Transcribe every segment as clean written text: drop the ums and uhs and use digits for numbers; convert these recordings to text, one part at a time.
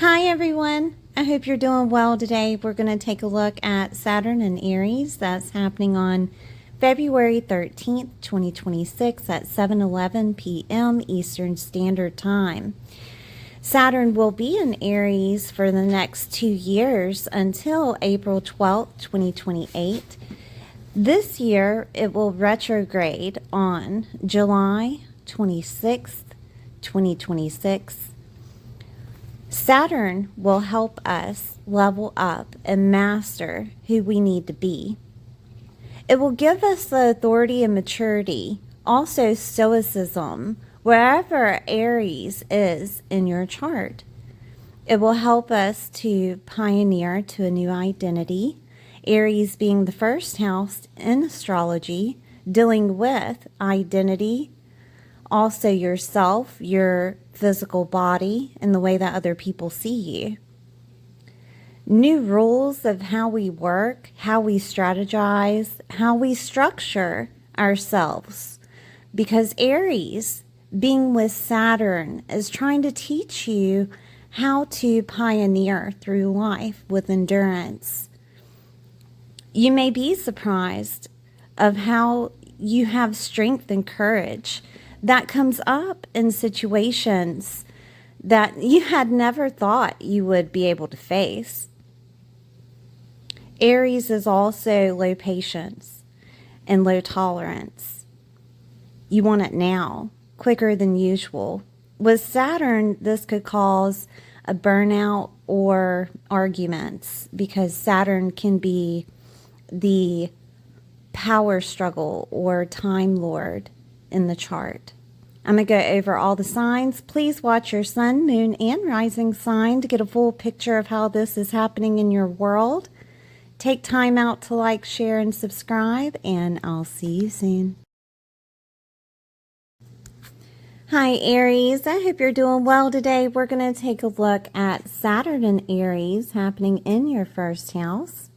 Hi everyone, I hope you're doing well today. We're going to take a look at Saturn and Aries. That's happening on February 13th, 2026 at 7:11 p.m. Eastern Standard Time. Saturn will be in Aries for the next 2 years until April 12th, 2028. This year, it will retrograde on July 26th, 2026. Saturn will help us level up and master who we need to be. It will give us the authority and maturity, also stoicism, wherever Aries is in your chart. It will help us to pioneer to a new identity, Aries being the first house in astrology, dealing with identity, also yourself, your physical body, and the way that other people see you. New rules of how we work, how we strategize, how we structure ourselves. Because Aries, being with Saturn, is trying to teach you how to pioneer through life with endurance. You may be surprised of how you have strength and courage that comes up in situations that you had never thought you would be able to face. Aries is also low patience and low tolerance. You want it now, quicker than usual. With Saturn, this could cause a burnout or arguments because Saturn can be the power struggle or time lord in the chart. I'm going to go over all the signs. Please watch your sun, moon, and rising sign to get a full picture of how this is happening in your world. Take time out to like, share, and subscribe, and I'll see you soon. Hi Aries, I hope you're doing well today. We're going to take a look at Saturn and Aries happening in your first house.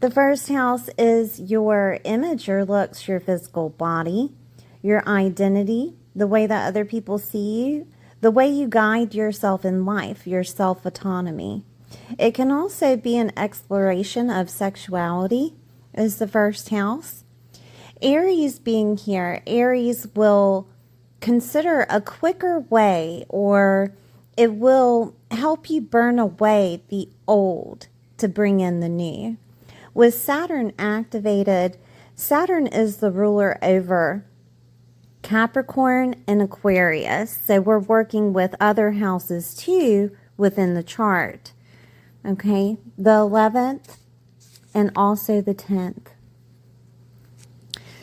The first house is your image, your looks, your physical body, your identity, the way that other people see you, the way you guide yourself in life, your self-autonomy. It can also be an exploration of sexuality is the first house. Aries being here, Aries will consider a quicker way, or it will help you burn away the old to bring in the new. With Saturn activated, Saturn is the ruler over Capricorn and Aquarius. So we're working with other houses too within the chart. Okay, the 11th and also the 10th.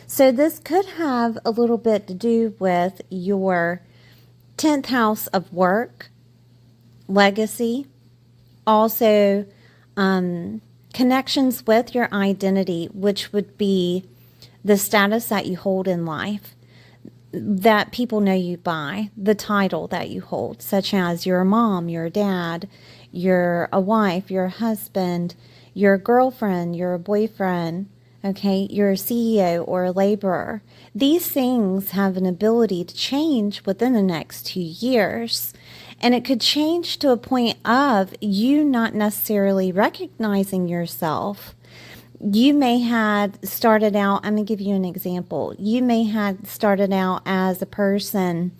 So this could have a little bit to do with your 10th house of work, legacy, also connections with your identity, which would be the status that you hold in life, that people know you by, the title that you hold, such as you're a mom, you're a dad, you're a wife, you're a husband, you're a girlfriend, you're a boyfriend, okay, you're a CEO or a laborer. These things have an ability to change within the next 2 years. And it could change to a point of you not necessarily recognizing yourself. You may have started out, I'm going to give you an example. You may have started out as a person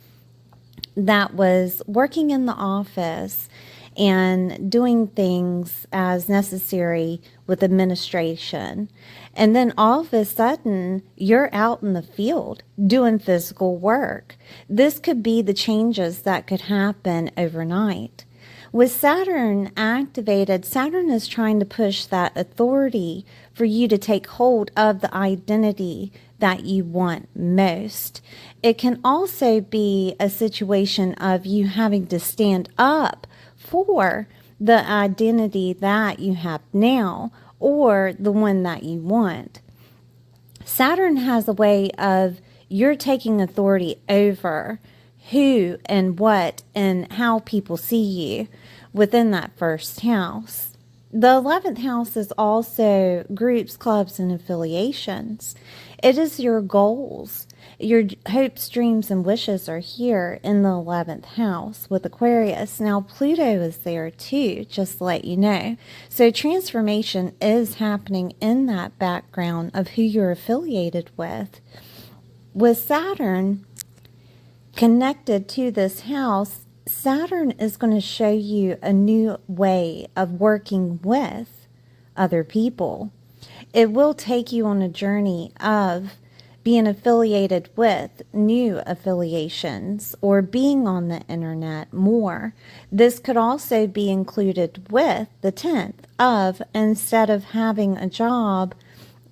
that was working in the office and doing things as necessary with administration. And then all of a sudden, you're out in the field doing physical work. This could be the changes that could happen overnight. With Saturn activated, Saturn is trying to push that authority for you to take hold of the identity that you want most. It can also be a situation of you having to stand up for the identity that you have now or the one that you want. Saturn has a way of you're taking authority over who and what and how people see you within that first house. The 11th house is also groups, clubs, and affiliations. It is your goals. Your hopes, dreams, and wishes are here in the 11th house with Aquarius. Now, Pluto is there too, just to let you know. So transformation is happening in that background of who you're affiliated with. With Saturn connected to this house, Saturn is going to show you a new way of working with other people. It will take you on a journey of being affiliated with new affiliations or being on the internet more. This could also be included with the 10th of, instead of having a job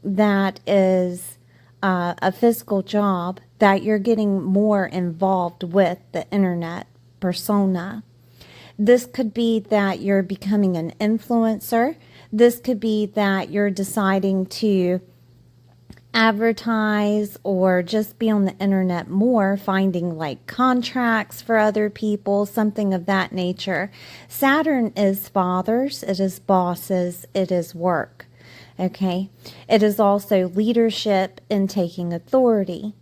that is a physical job, that you're getting more involved with the internet persona. This could be that you're becoming an influencer. This could be that you're deciding to advertise or just be on the internet more, finding like contracts for other people, something of that nature. Saturn is fathers, it is bosses, it is work. Okay, it is also leadership and taking authority.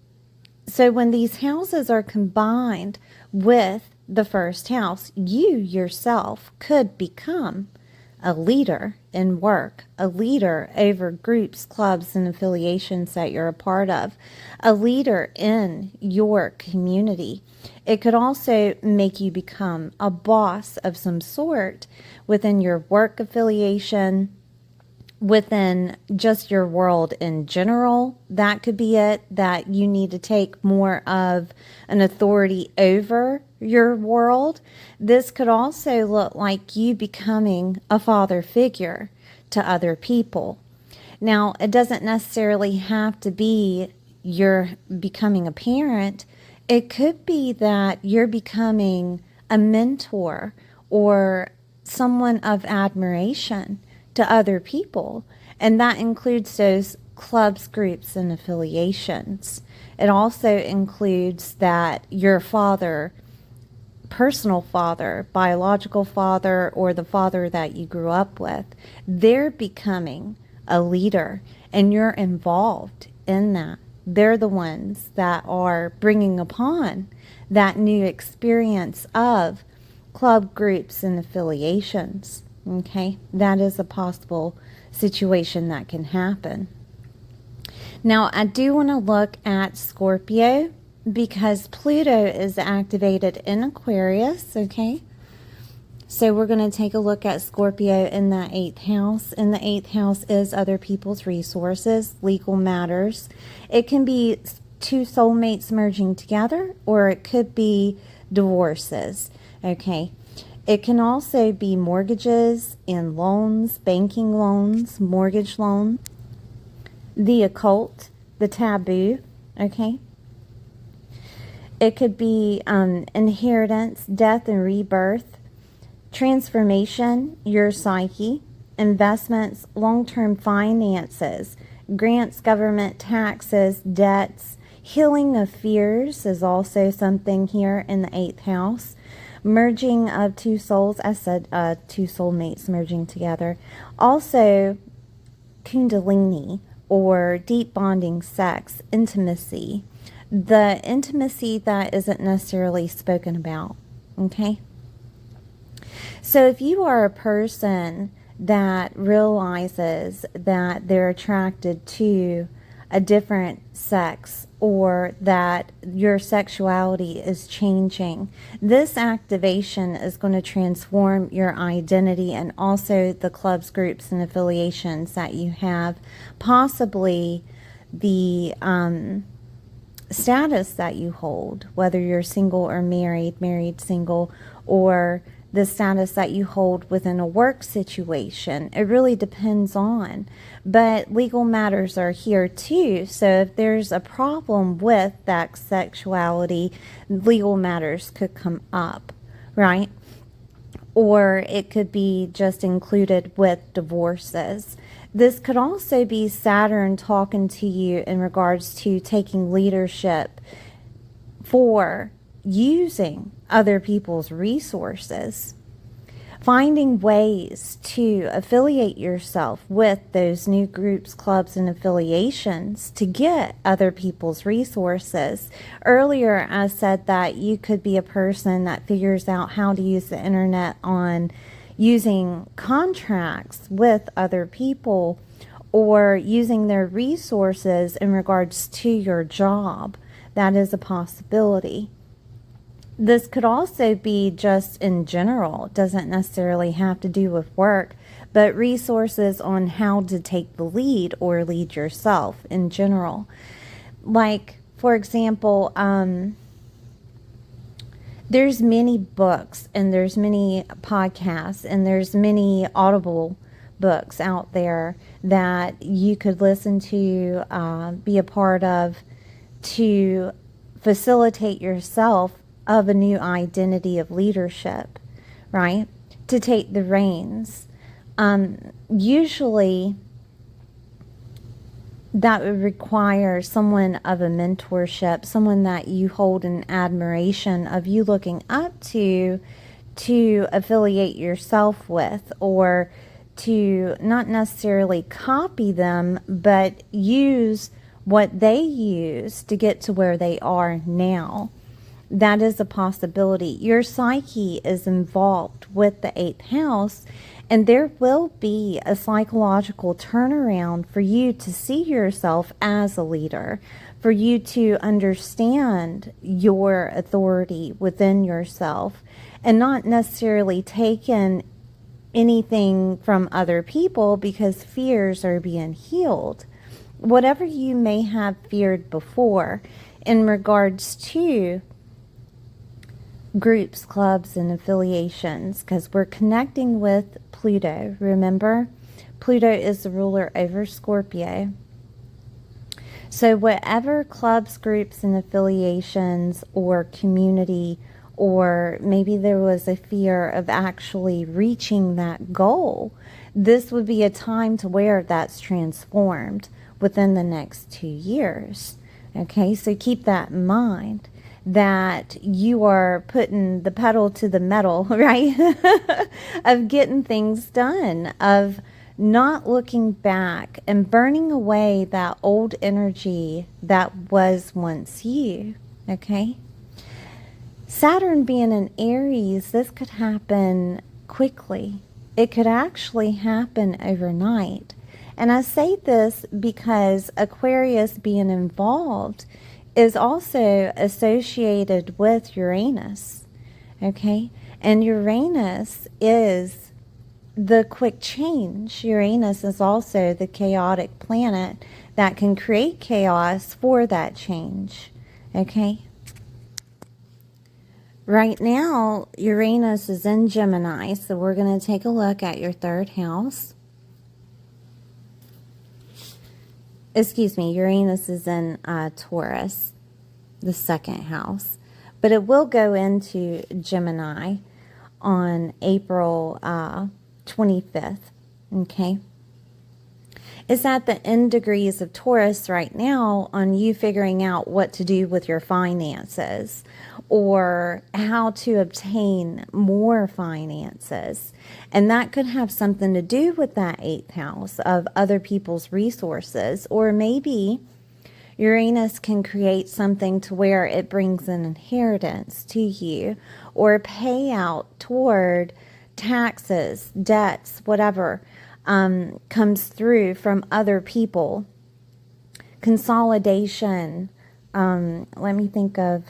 So when these houses are combined with the first house, you yourself could become a leader in work, a leader over groups, clubs, and affiliations that you're a part of, a leader in your community. It could also make you become a boss of some sort within your work affiliation, within just your world in general. That could be it, that you need to take more of an authority over your world. This could also look like you becoming a father figure to other people. Now, it doesn't necessarily have to be you're becoming a parent. It could be that you're becoming a mentor or someone of admiration to other people, and that includes those clubs, groups, and affiliations. It also includes that your father, personal father, biological father, or the father that you grew up with, they're becoming a leader and you're involved in that. They're the ones that are bringing upon that new experience of club, groups, and affiliations. Okay, that is a possible situation that can happen. Now, I do want to look at Scorpio because Pluto is activated in Aquarius. Okay, so we're going to take a look at Scorpio in that 8th house. And the 8th house is other people's resources, legal matters. It can be two soulmates merging together, or it could be divorces. Okay. It can also be mortgages and loans, banking loans, mortgage loans, the occult, the taboo, okay? It could be inheritance, death and rebirth, transformation, your psyche, investments, long-term finances, grants, government, taxes, debts, healing of fears is also something here in the 8th house. Merging of two souls, I said two soulmates merging together. Also, kundalini, or deep bonding sex, intimacy. The intimacy that isn't necessarily spoken about, okay? So if you are a person that realizes that they're attracted to a different sex, or that your sexuality is changing, this activation is going to transform your identity and also the clubs, groups, and affiliations that you have, possibly the status that you hold, whether you're single or married, single, or the status that you hold within a work situation. It really depends on. But legal matters are here too. So if there's a problem with that sexuality, legal matters could come up, right? Or it could be just included with divorces. This could also be Saturn talking to you in regards to taking leadership for using other people's resources. finding ways to affiliate yourself with those new groups, clubs, and affiliations to get other people's resources. Earlier, I said that you could be a person that figures out how to use the internet on using contracts with other people or using their resources in regards to your job. That is a possibility. This could also be just in general. It doesn't necessarily have to do with work, but resources on how to take the lead or lead yourself in general. Like, for example, there's many books and there's many podcasts and there's many Audible books out there that you could listen to, be a part of, to facilitate yourself of a new identity of leadership, right? To take the reins. Usually that would require someone of a mentorship, someone that you hold in admiration of, you looking up to affiliate yourself with, or to not necessarily copy them, but use what they use to get to where they are now. That is a possibility. Your psyche is involved with the 8th house, and there will be a psychological turnaround for you to see yourself as a leader, for you to understand your authority within yourself, and not necessarily take in anything from other people because fears are being healed. Whatever you may have feared before in regards to groups, clubs, and affiliations, because we're connecting with Pluto. Remember, Pluto is the ruler over Scorpio. So whatever clubs, groups, and affiliations or community, or maybe there was a fear of actually reaching that goal, this would be a time to where that's transformed within the next 2 years. Okay, so keep that in mind, that you are putting the pedal to the metal, right? Of getting things done, of not looking back and burning away that old energy that was once you, okay? Saturn being in Aries, this could happen quickly. It could actually happen overnight. And I say this because Aquarius being involved is also associated with Uranus, okay? And Uranus is the quick change. Uranus is also the chaotic planet that can create chaos for that change, okay? Right now, Uranus is in Gemini, so we're going to take a look at your 3rd house. Excuse me, Uranus is in Taurus, the 2nd house. But it will go into Gemini on April 25th, okay? It's at the end degrees of Taurus right now on you figuring out what to do with your finances or how to obtain more finances. And that could have something to do with that 8th house of other people's resources. Or maybe Uranus can create something to where it brings an inheritance to you or a payout toward taxes, debts, whatever comes through from other people. Consolidation. Let me think of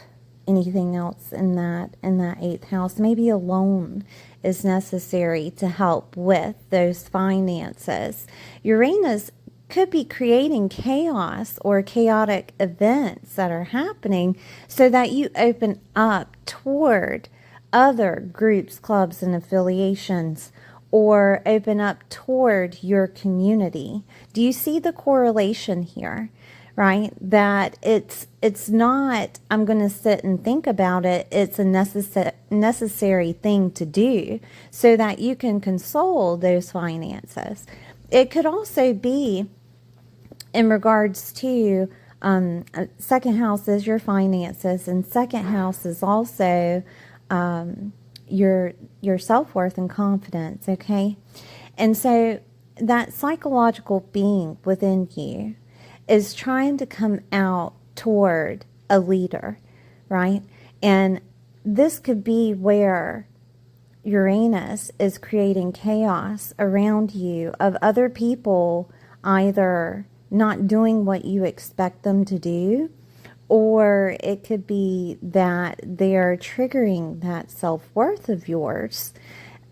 anything else in that 8th house. Maybe a loan is necessary to help with those finances. Uranus could be creating chaos or chaotic events that are happening so that you open up toward other groups, clubs, and affiliations, or open up toward your community. Do you see the correlation here? Right? That it's not, I'm going to sit and think about it. It's a necessary thing to do so that you can console those finances. It could also be in regards to 2nd house is your finances, and 2nd house is also your self-worth and confidence, okay? And so that psychological being within you is trying to come out toward a leader, right? And this could be where Uranus is creating chaos around you of other people either not doing what you expect them to do, or it could be that they're triggering that self-worth of yours,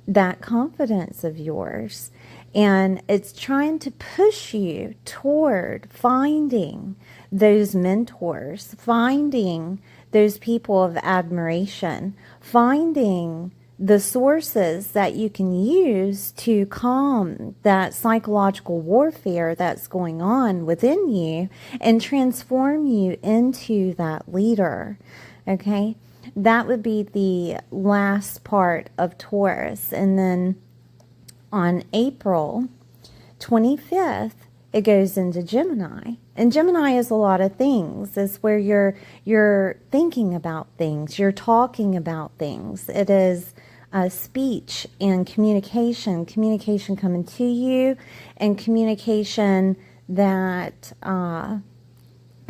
that confidence of yours. And it's trying to push you toward finding those mentors, finding those people of admiration, finding the sources that you can use to calm that psychological warfare that's going on within you and transform you into that leader. Okay? That would be the last part of Taurus. And then on April 25th, it goes into Gemini. And Gemini is a lot of things. It's where you're thinking about things, you're talking about things. It is speech and communication coming to you, and communication that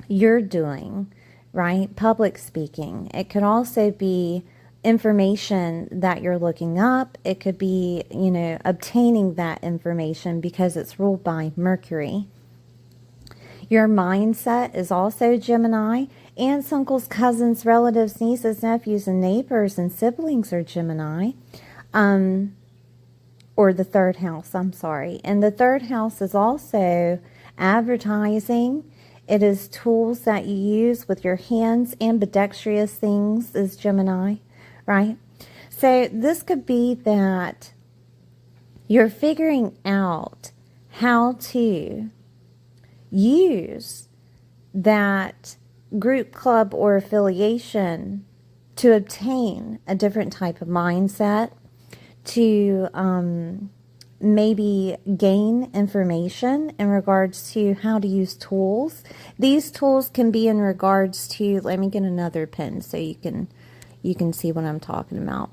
you're doing, right? Public speaking. It could also be information that you're looking up. It could be, obtaining that information because it's ruled by Mercury. Your mindset is also Gemini. Aunts, uncles, cousins, relatives, nieces, nephews, and neighbors and siblings are Gemini. Or the third house, I'm sorry. And the third house is also advertising. It is tools that you use with your hands. Ambidextrous things is Gemini, right? So this could be that you're figuring out how to use that group, club, or affiliation to obtain a different type of mindset, to maybe gain information in regards to how to use tools. These tools can be in regards to, let me get another pen so you can see what I'm talking about.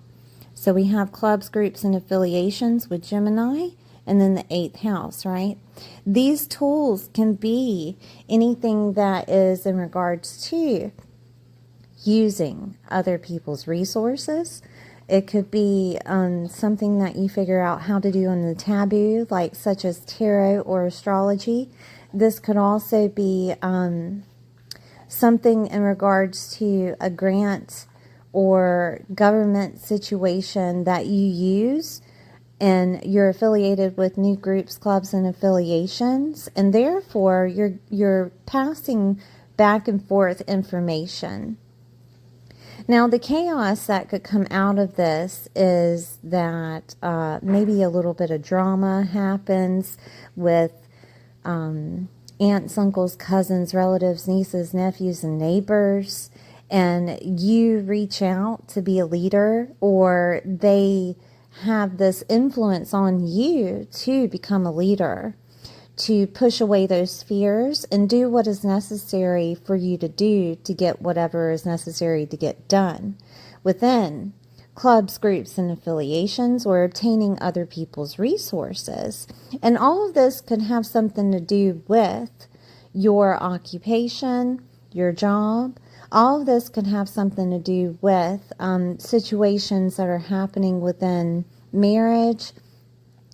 So we have clubs, groups, and affiliations with Gemini, and then the 8th house, right? These tools can be anything that is in regards to using other people's resources. It could be something that you figure out how to do on the taboo, like such as tarot or astrology. This could also be something in regards to a grant or government situation that you use, and you're affiliated with new groups, clubs, and affiliations, and therefore you're passing back and forth information. Now, the chaos that could come out of this is that maybe a little bit of drama happens with aunts, uncles, cousins, relatives, nieces, nephews, and neighbors, and you reach out to be a leader, or they have this influence on you to become a leader, to push away those fears and do what is necessary for you to do to get whatever is necessary to get done within clubs, groups, and affiliations, or obtaining other people's resources. And all of this could have something to do with your occupation, your job. All of this could have something to do with situations that are happening within marriage,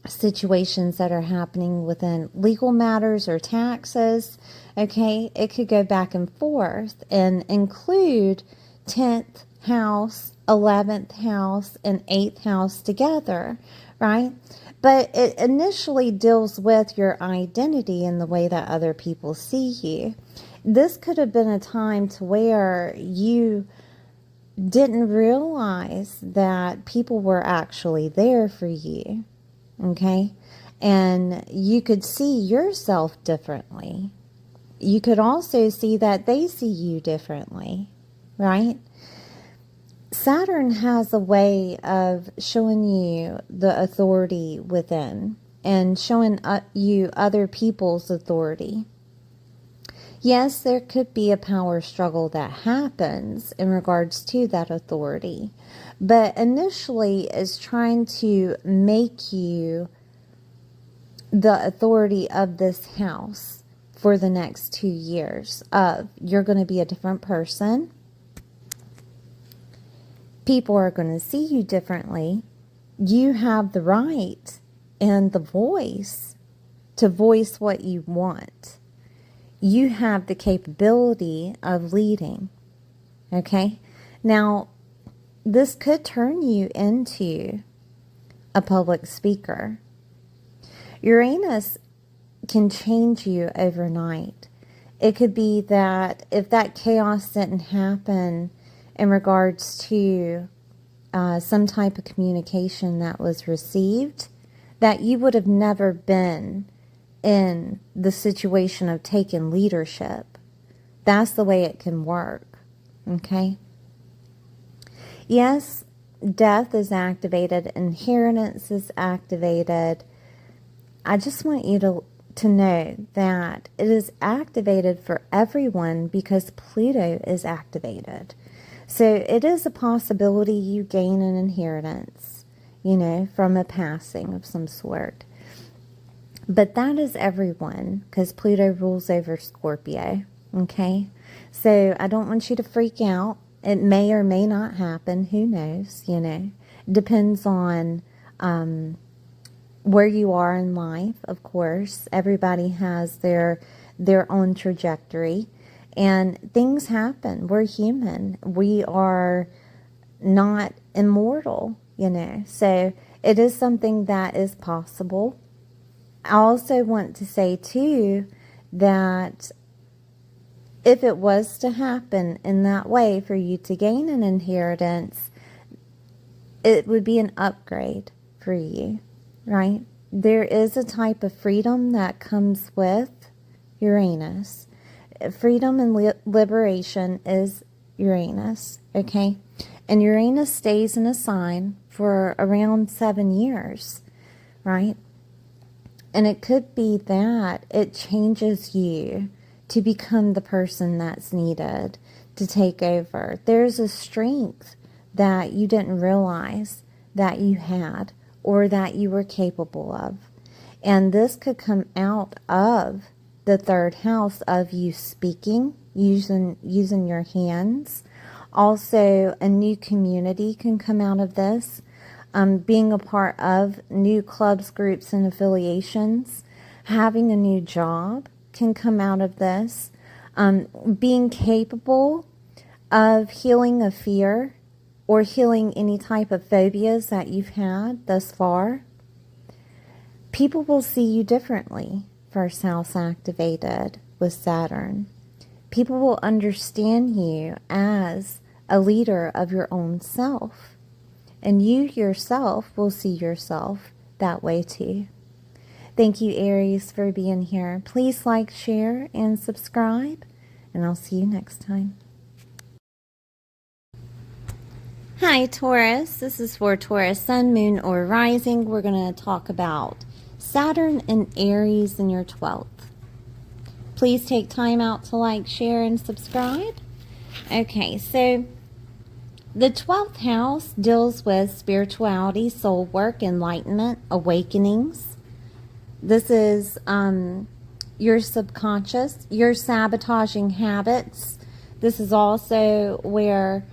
situations that are happening within legal matters or taxes. Okay, it could go back and forth and include 10th house, 11th house, and 8th house together, right? But it initially deals with your identity and the way that other people see you. This could have been a time to where you didn't realize that people were actually there for you, okay? And you could see yourself differently. You could also see that they see you differently, right? Saturn has a way of showing you the authority within and showing you other people's authority. Yes, there could be a power struggle that happens in regards to that authority, but initially it's trying to make you the authority of this house for the next 2 years. You're going to be a different person. People are going to see you differently. You have the right and the voice to voice what you want. You have the capability of leading. Okay? Now, this could turn you into a public speaker. Uranus can change you overnight. It could be that if that chaos didn't happen in regards to some type of communication that was received, that you would have never been in the situation of taking leadership. That's the way it can work. Okay? Yes, death is activated, inheritance is activated. I just want you to know that it is activated for everyone because Pluto is activated. So it is a possibility you gain an inheritance, from a passing of some sort. But that is everyone because Pluto rules over Scorpio, okay? So I don't want you to freak out. It may or may not happen. Who knows, Depends on where you are in life, of course. Everybody has their own trajectory. And things happen. We're human. We are not immortal, So it is something that is possible. I also want to say, too, that if it was to happen in that way for you to gain an inheritance, it would be an upgrade for you, right? There is a type of freedom that comes with Uranus. Freedom and liberation is Uranus, okay? And Uranus stays in a sign for around 7 years, right? And it could be that it changes you to become the person that's needed to take over. There's a strength that you didn't realize that you had or that you were capable of. And this could come out of the third house of you speaking, using your hands. Also, a new community can come out of this. Being a part of new clubs, groups, and affiliations. Having a new job can come out of this. Being capable of healing a fear or healing any type of phobias that you've had thus far. People will see you differently. First house activated with Saturn. People will understand you as a leader of your own self. And you yourself will see yourself that way too. Thank you, Aries, for being here. Please like, share, and subscribe. And I'll see you next time. Hi, Taurus. This is for Taurus, Sun, Moon, or Rising. We're going to talk about Saturn and Aries in your 12th. Please take time out to like, share, and subscribe. Okay, so the 12th house deals with spirituality, soul work, enlightenment, awakenings. This is your subconscious, your sabotaging habits. This is also where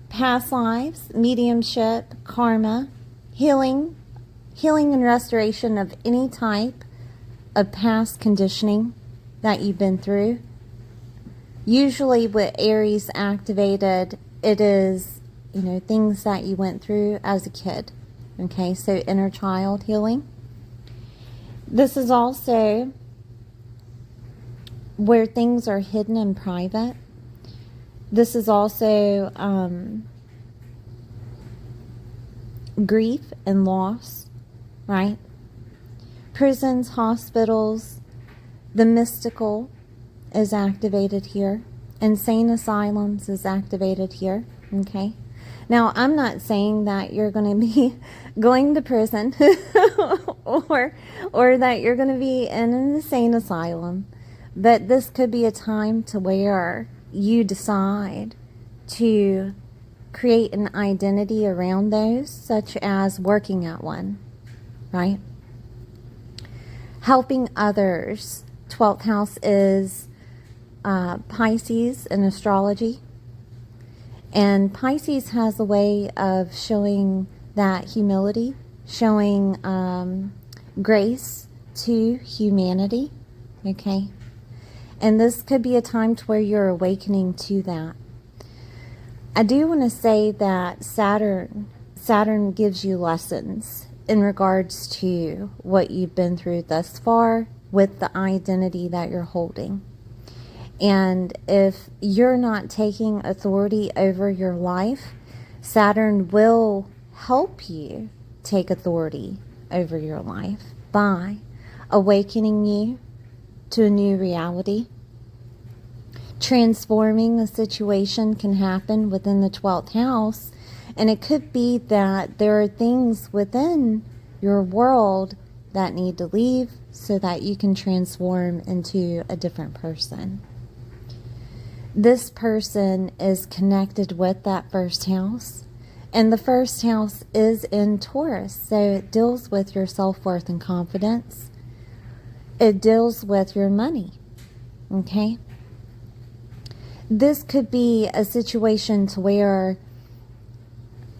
past lives, mediumship, karma, healing and restoration of any type of past conditioning that you've been through. Usually with Aries activated, it is, things that you went through as a kid. Okay, so inner child healing. This is also where things are hidden and private. This is also grief and loss, right? Prisons, hospitals, the mystical is activated here. Insane asylums is activated here, okay? Now, I'm not saying that you're going to be going to prison or that you're going to be in an insane asylum, But this could be a time to where you decide to create an identity around those, such as working at one, right? Helping others. 12th house is Pisces in astrology. And Pisces has a way of showing that humility, showing grace to humanity, okay? And this could be a time to where you're awakening to that. I do want to say that Saturn gives you lessons in regards to what you've been through thus far with the identity that you're holding. And if you're not taking authority over your life, Saturn will help you take authority over your life by awakening you to a new reality. Transforming a situation can happen within the 12th house, and it could be that there are things within your world that need to leave so that you can transform into a different person. This person is connected with that first house, and the first house is in Taurus, so it deals with your self-worth and confidence. It deals with your money, okay? This could be a situation to where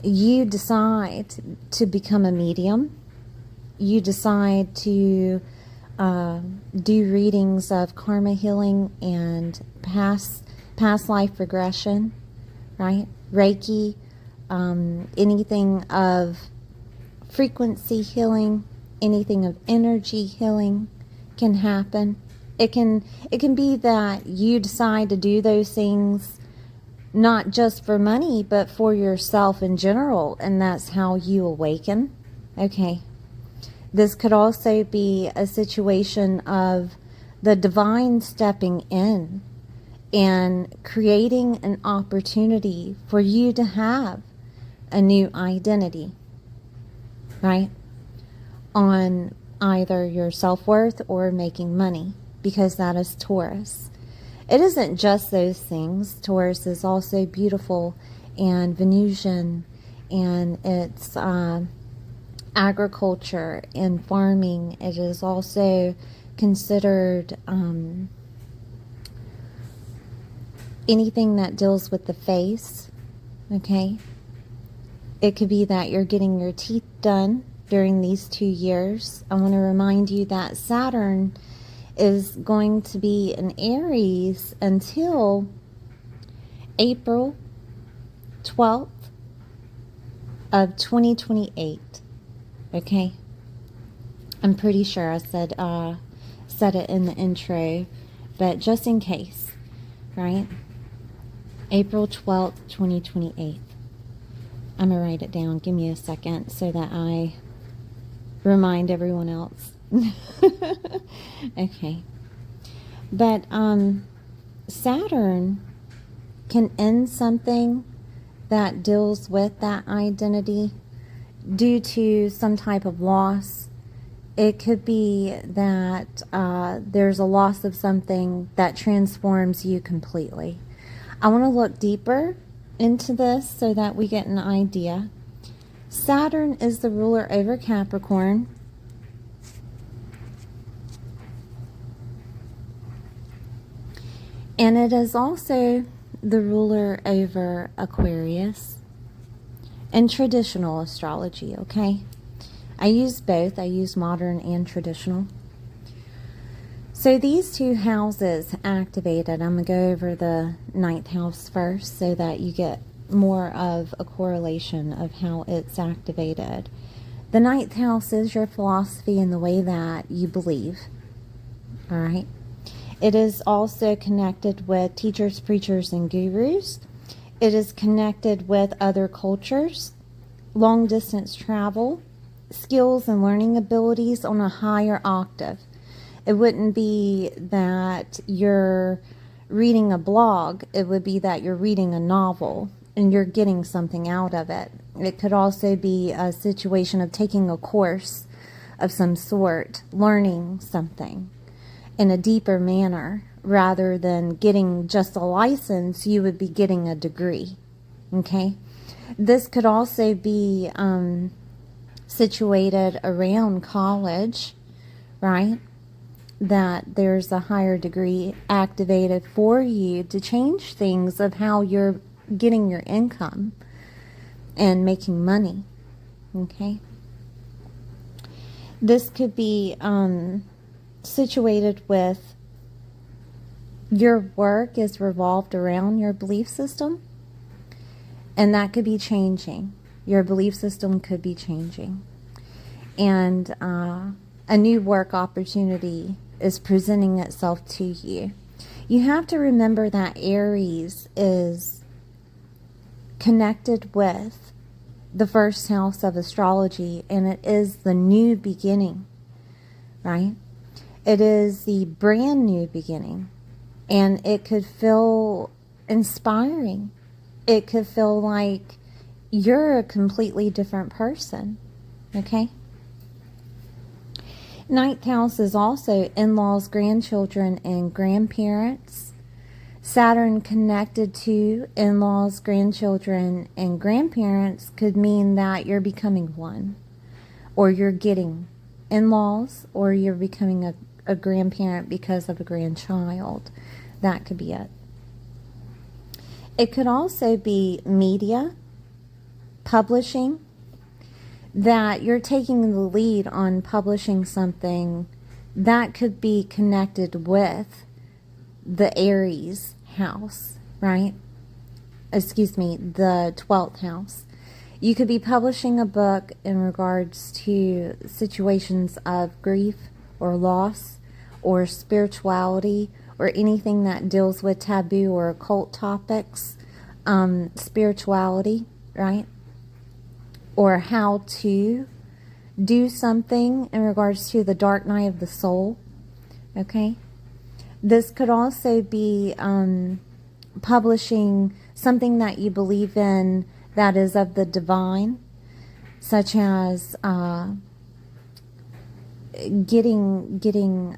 you decide to become a medium. You decide to do readings of karma healing and past life regression, right? Reiki, anything of frequency healing, anything of energy healing can happen. It can be that you decide to do those things not just for money, but for yourself in general, and that's how you awaken. Okay. This could also be a situation of the divine stepping in and creating an opportunity for you to have a new identity, right? On either your self-worth or making money, because that is Taurus. It isn't just those things. Taurus is also beautiful and Venusian, and it's agriculture and farming. It is also considered anything that deals with the face, okay? It could be that you're getting your teeth done during these 2 years. I want to remind you that Saturn is going to be in Aries until April 12th of 2028. Okay? I'm pretty sure I said it in the intro, but just in case, right? April 12th, 2028. I'm going to write it down. Give me a second so that I remind everyone else. Okay. But Saturn can end something that deals with that identity due to some type of loss. It could be that there's a loss of something that transforms you completely. I want to look deeper into this so that we get an idea. Saturn is the ruler over Capricorn. And it is also the ruler over Aquarius in traditional astrology, okay? I use both. I use modern and traditional. So these two houses activated. I'm going to go over the 9th house first so that you get more of a correlation of how it's activated. The 9th house is your philosophy and the way that you believe, all right? It is also connected with teachers, preachers, and gurus. It is connected with other cultures, long distance travel, skills and learning abilities on a higher octave. It wouldn't be that you're reading a blog. It would be that you're reading a novel and you're getting something out of it. It could also be a situation of taking a course of some sort, learning something. in a deeper manner. Rather than getting just a license, you would be getting a degree. Okay? This could also be situated around college, right? That there's a higher degree activated for you to change things of how you're getting your income and making money. Okay? This could be situated with your work is revolved around your belief system, and that could be changing. Your belief system could be changing. And a new work opportunity is presenting itself to you. You have to remember that Aries is connected with the first house of astrology, and it is the new beginning, right? It is the brand new beginning, and it could feel inspiring. It could feel like you're a completely different person, okay? Ninth house is also in-laws, grandchildren, and grandparents. Saturn connected to in-laws, grandchildren, and grandparents could mean that you're becoming one, or you're getting in-laws, or you're becoming a grandparent because of a grandchild. That could be it. It could also be media, publishing, that you're taking the lead on publishing something that could be connected with the Aries house, right? Excuse me, the 12th house. You could be publishing a book in regards to situations of grief or loss or spirituality or anything that deals with taboo or occult topics, spirituality, right? Or how to do something in regards to the dark night of the soul, okay? This could also be publishing something that you believe in that is of the divine, such as getting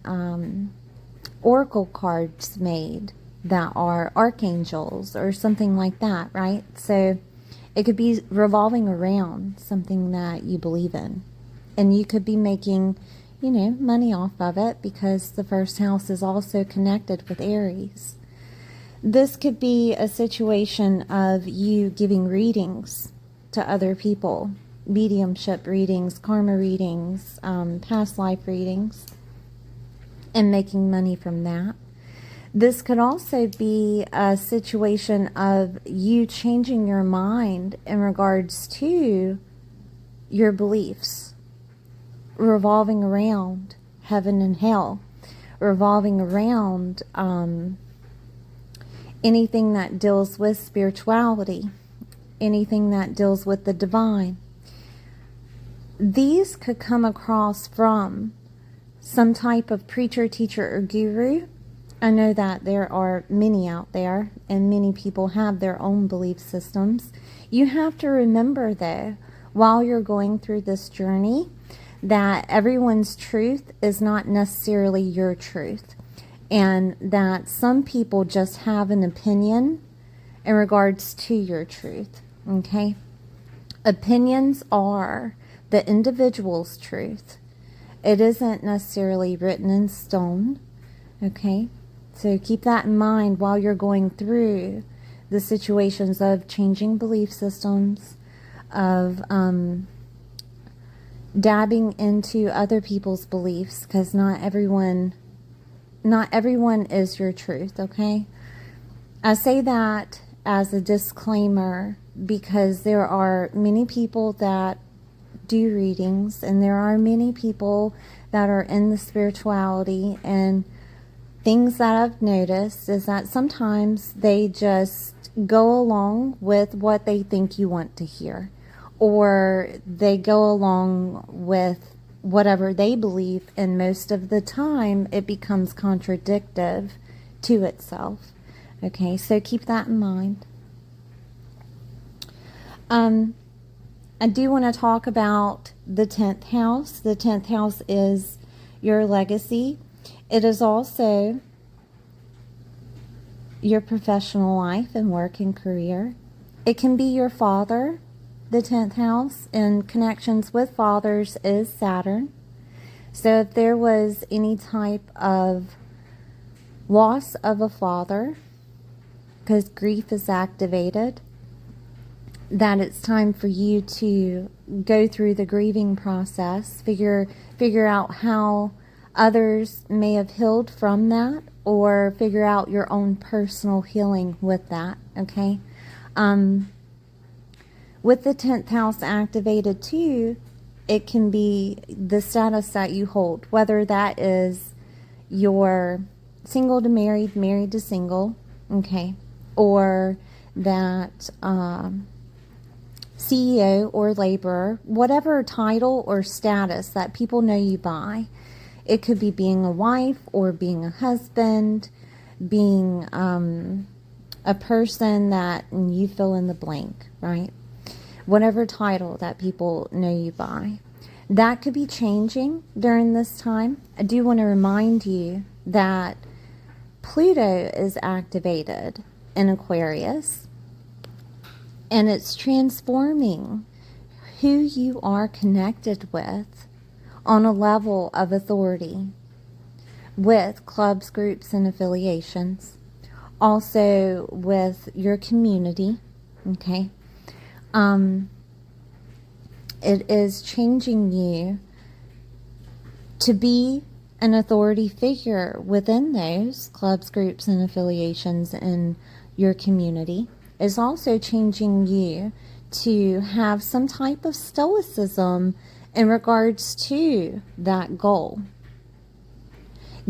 oracle cards made that are archangels or something like that, right? So it could be revolving around something that you believe in, and you could be making, money off of it because the first house is also connected with Aries. This could be a situation of you giving readings to other people, mediumship readings, karma readings, past life readings, and making money from that. This could also be a situation of you changing your mind in regards to your beliefs, revolving around heaven and hell, revolving around anything that deals with spirituality, anything that deals with the divine. These could come across from some type of preacher, teacher, or guru. I know that there are many out there, and many people have their own belief systems. You have to remember, though, while you're going through this journey, that everyone's truth is not necessarily your truth, and that some people just have an opinion in regards to your truth, okay? Opinions are the individual's truth. It isn't necessarily written in stone, okay? So keep that in mind while you're going through the situations of changing belief systems, of dabbing into other people's beliefs, because not everyone is your truth, okay? I say that as a disclaimer because there are many people that do readings, and there are many people that are in the spirituality, and things that I've noticed is that sometimes they just go along with what they think you want to hear, or they go along with whatever they believe, and most of the time it becomes contradictory to itself. Okay, so keep that in mind. I do want to talk about the 10th house. The 10th house is your legacy. It is also your professional life and work and career. It can be your father. The 10th house and connections with fathers is Saturn. So if there was any type of loss of a father, because grief is activated, that it's time for you to go through the grieving process, figure out how others may have healed from that, or figure out your own personal healing with that, okay? With the 10th house activated too, it can be the status that you hold, whether that is you're single to married, married to single, okay, or that CEO or laborer, whatever title or status that people know you by. It could be being a wife or being a husband, being a person that, and you fill in the blank, right? Whatever title that people know you by. That could be changing during this time. I do want to remind you that Pluto is activated in Aquarius, and it's transforming who you are connected with on a level of authority with clubs, groups, and affiliations. Also with your community, okay? It is changing you to be an authority figure within those clubs, groups, and affiliations in your community. It's also changing you to have some type of stoicism in regards to that goal.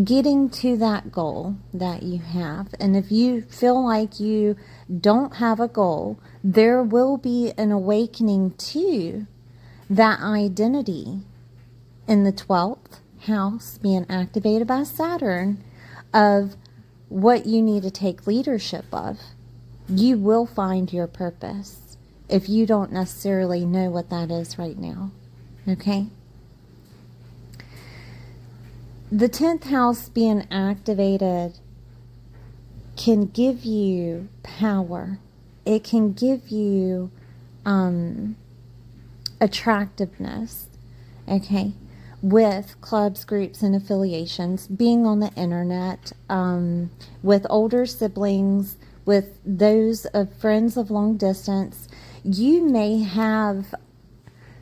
Getting to that goal that you have. And if you feel like you don't have a goal, there will be an awakening to that identity in the 12th house being activated by Saturn of what you need to take leadership of. You will find your purpose if you don't necessarily know what that is right now. Okay? The 10th house being activated can give you power. It can give you attractiveness, okay, with clubs, groups, and affiliations, being on the internet, with older siblings, with those of friends of long distance. You may have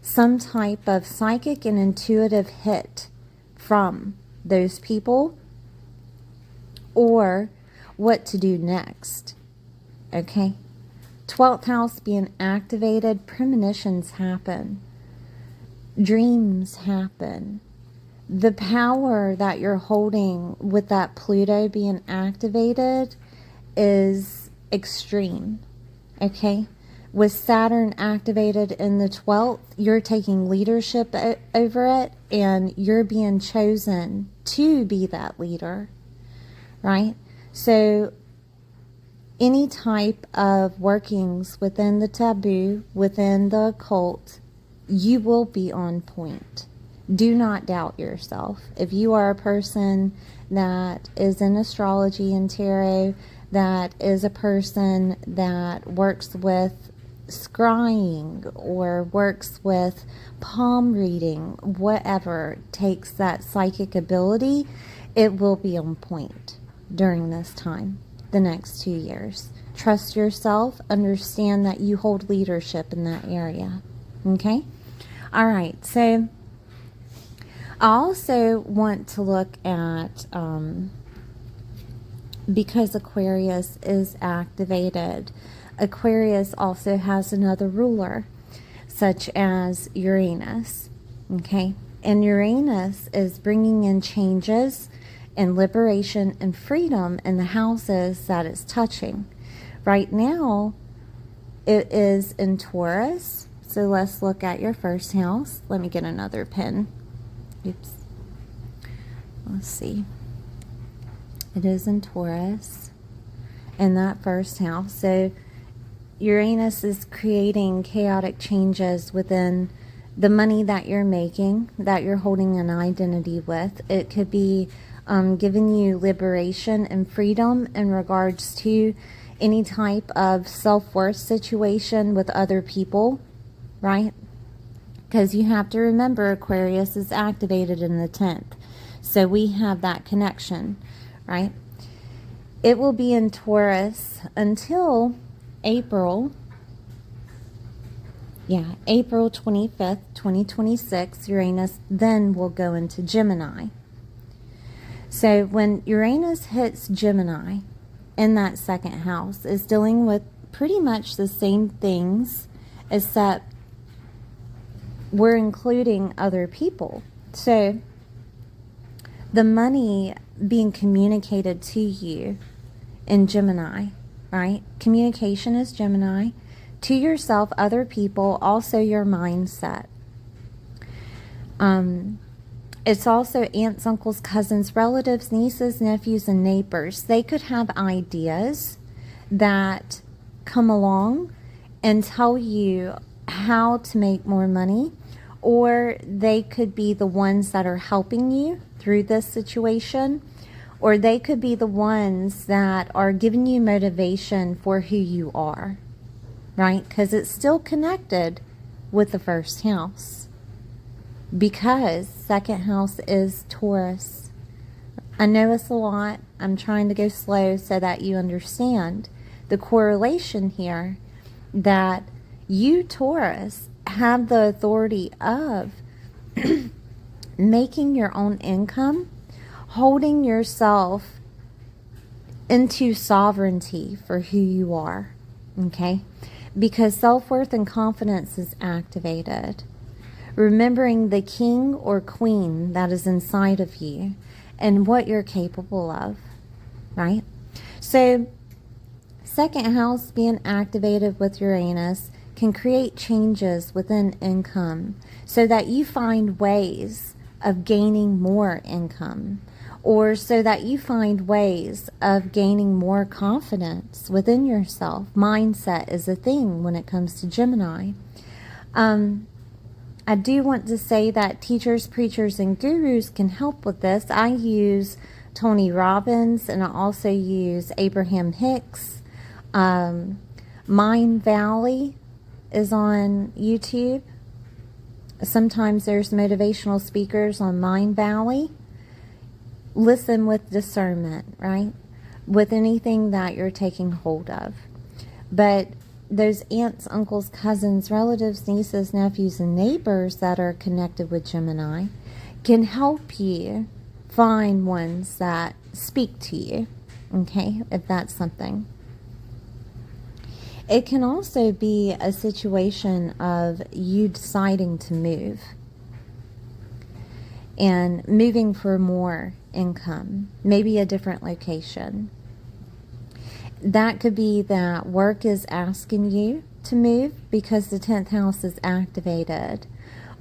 some type of psychic and intuitive hit from those people, or what to do next, okay? 12th house being activated, premonitions happen, dreams happen. The power that you're holding with that Pluto being activated is extreme, okay? With Saturn activated in the 12th, you're taking leadership over it, and you're being chosen to be that leader, right? So any type of workings within the taboo, within the occult, you will be on point. Do not doubt yourself. If you are a person that is in astrology and tarot, that is a person that works with scrying or works with palm reading, whatever takes that psychic ability, it will be on point during this time, the next 2 years. Trust yourself, understand that you hold leadership in that area. Okay? All right, so I also want to look at, because Aquarius is activated, Aquarius also has another ruler, such as Uranus, okay? And Uranus is bringing in changes and liberation and freedom in the houses that it's touching. Right now, it is in Taurus, so let's look at your first house. Let me get another pen. Oops. Let's see. It is in Taurus in that first house. So Uranus is creating chaotic changes within the money that you're making, that you're holding an identity with. It could be giving you liberation and freedom in regards to any type of self-worth situation with other people, right? Because you have to remember Aquarius is activated in the 10th. So we have that connection, right? It will be in Taurus until April 25th, 2026. Uranus then will go into Gemini. So when Uranus hits Gemini in that second house, is dealing with pretty much the same things, except we're including other people. So the money being communicated to you in Gemini, right? Communication is Gemini. To yourself, other people, also your mindset. It's also aunts, uncles, cousins, relatives, nieces, nephews, and neighbors. They could have ideas that come along and tell you how to make more money, or they could be the ones that are helping you through this situation, or they could be the ones that are giving you motivation for who you are, right? Because it's still connected with the first house, because second house is Taurus. I know it's a lot. I'm trying to go slow so that you understand the correlation here, that you, Taurus, have the authority of making your own income, holding yourself into sovereignty for who you are, okay? Because self-worth and confidence is activated. Remembering the king or queen that is inside of you and what you're capable of, right? So second house being activated with Uranus can create changes within income so that you find ways of gaining more income, or so that you find ways of gaining more confidence within yourself. Mindset is a thing when it comes to Gemini. I do want to say that teachers, preachers, and gurus can help with this. I use Tony Robbins, and I also use Abraham Hicks. Mind Valley is on YouTube. Sometimes there's motivational speakers on Mind Valley. Listen with discernment, right? With anything that you're taking hold of. But those aunts, uncles, cousins, relatives, nieces, nephews, and neighbors that are connected with Gemini can help you find ones that speak to you, okay, if that's something. It can also be a situation of you deciding to move and moving for more income, maybe a different location. That could be that work is asking you to move because the 10th house is activated.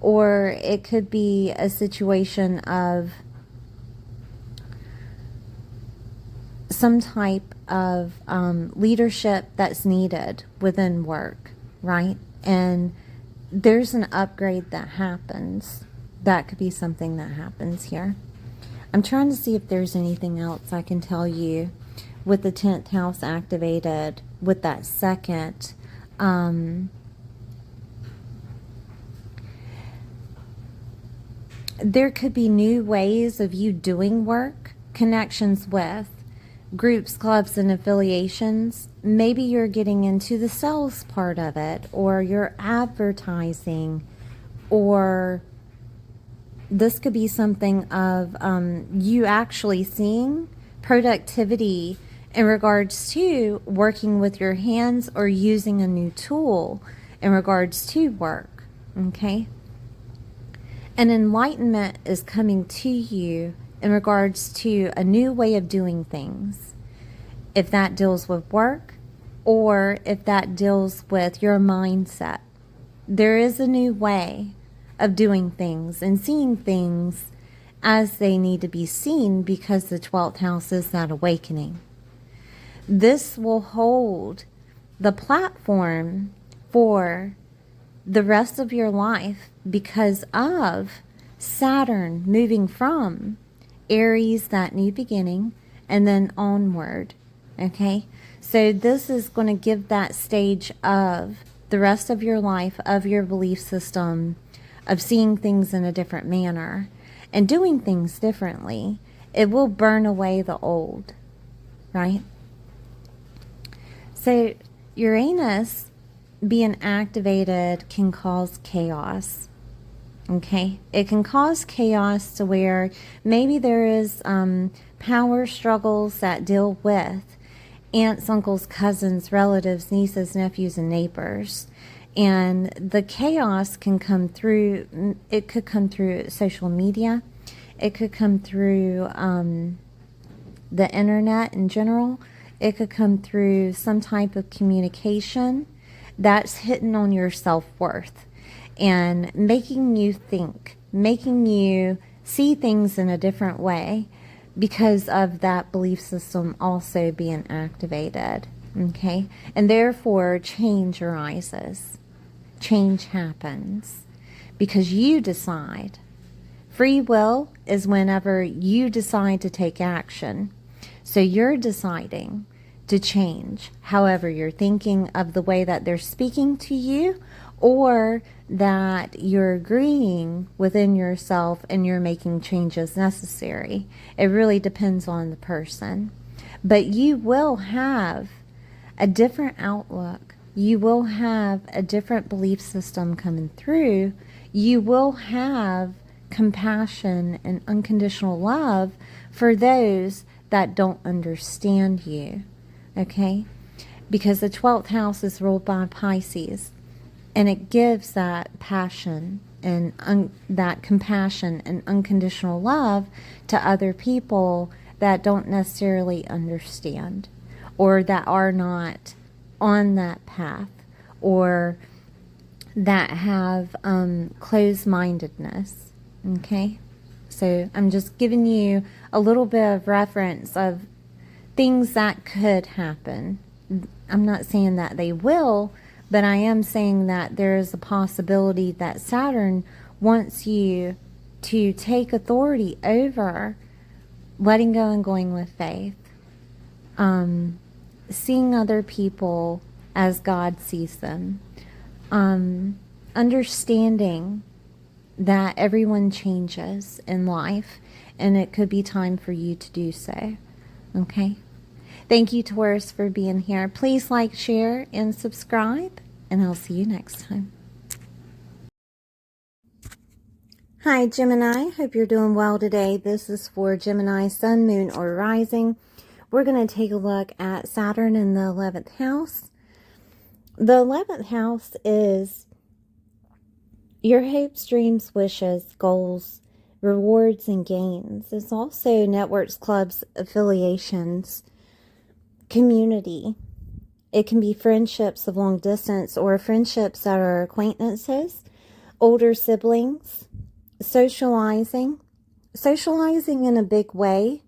Or it could be a situation of some type of leadership that's needed within work, right? And there's an upgrade that happens. That could be something that happens here. I'm trying to see if there's anything else I can tell you with the 10th house activated with that second. There could be new ways of you doing work, connections with groups, clubs, and affiliations. Maybe you're getting into the sales part of it, or you're advertising, or this could be something of you actually seeing productivity in regards to working with your hands or using a new tool in regards to work, okay? An enlightenment is coming to you in regards to a new way of doing things. If that deals with work, or if that deals with your mindset. There is a new way of doing things and seeing things as they need to be seen, because the 12th house is that awakening. This will hold the platform for the rest of your life because of Saturn moving from Aries, that new beginning, and then onward. Okay, so this is going to give that stage of the rest of your life, of your belief system, of seeing things in a different manner and doing things differently. It will burn away the old, right? So Uranus being activated can cause chaos. Okay, it can cause chaos to where maybe there is power struggles that deal with aunts, uncles, cousins, relatives, nieces, nephews, and neighbors. And the chaos can come through, it could come through social media. It could come through the internet in general. It could come through some type of communication that's hitting on your self-worth and making you think, making you see things in a different way because of that belief system also being activated. Okay? And therefore, change arises. Change happens because you decide. Free will is whenever you decide to take action. So you're deciding to change however you're thinking of the way that they're speaking to you, or that you're agreeing within yourself and you're making changes necessary. It really depends on the person. But you will have a different outlook. You will have a different belief system coming through. You will have compassion and unconditional love for those that don't understand you. Okay? Because the 12th house is ruled by Pisces. And it gives that passion and that compassion and unconditional love to other people that don't necessarily understand, or that are not on that path, or that have closed-mindedness. Okay? So I'm just giving you a little bit of reference of things that could happen. I'm not saying that they will, but I am saying that there is a possibility that Saturn wants you to take authority over letting go and going with faith. Seeing other people as God sees them. Understanding that everyone changes in life, and it could be time for you to do so. Okay? Thank you, Taurus, for being here. Please like, share, and subscribe, and I'll see you next time. Hi, Gemini. Hope you're doing well today. This is for Gemini, Sun, Moon, or Rising. We're going to take a look at Saturn in the 11th house. The 11th house is your hopes, dreams, wishes, goals, rewards, and gains. It's also networks, clubs, affiliations, community. It can be friendships of long distance or friendships that are acquaintances, older siblings, socializing in a big way.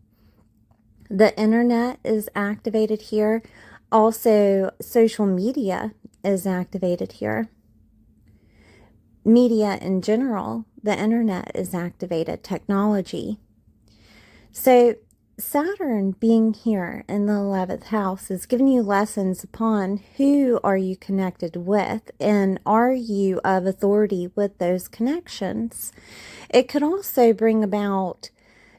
The internet is activated here. Also, social media is activated here. Media in general, the internet is activated, technology. So Saturn being here in the 11th house is giving you lessons upon who are you connected with, and are you of authority with those connections. It could also bring about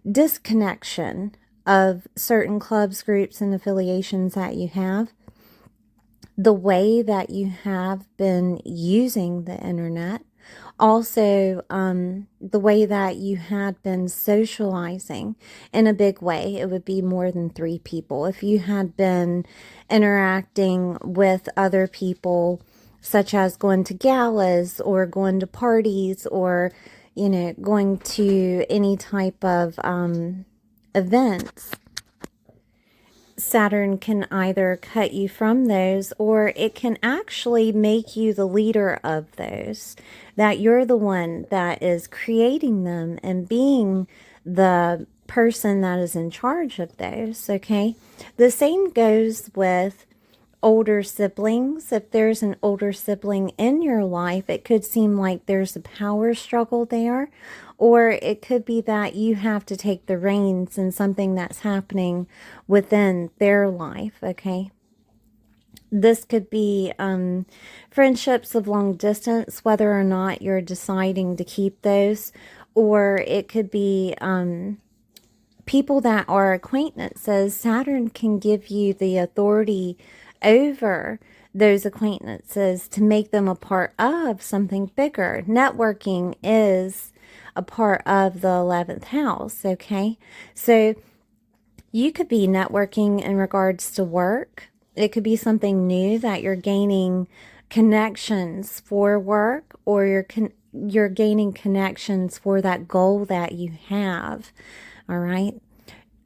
disconnection of certain clubs, groups, and affiliations that you have. The way that you have been using the internet. Also, the way that you had been socializing in a big way. It would be more than 3 people. If you had been interacting with other people, such as going to galas or going to parties, or, you know, going to any type of events, Saturn can either cut you from those, or it can actually make you the leader of those. That you're the one that is creating them and being the person that is in charge of those, okay? The same goes with older siblings. If there's an older sibling in your life, it could seem like there's a power struggle there, or it could be that you have to take the reins in something that's happening within their life, okay? This could be friendships of long distance, whether or not you're deciding to keep those, or it could be people that are acquaintances. Saturn can give you the authority over those acquaintances to make them a part of something bigger. Networking is a part of the 11th house, okay? So you could be networking in regards to work. It could be something new that you're gaining connections for work, or you're gaining connections for that goal that you have. All right.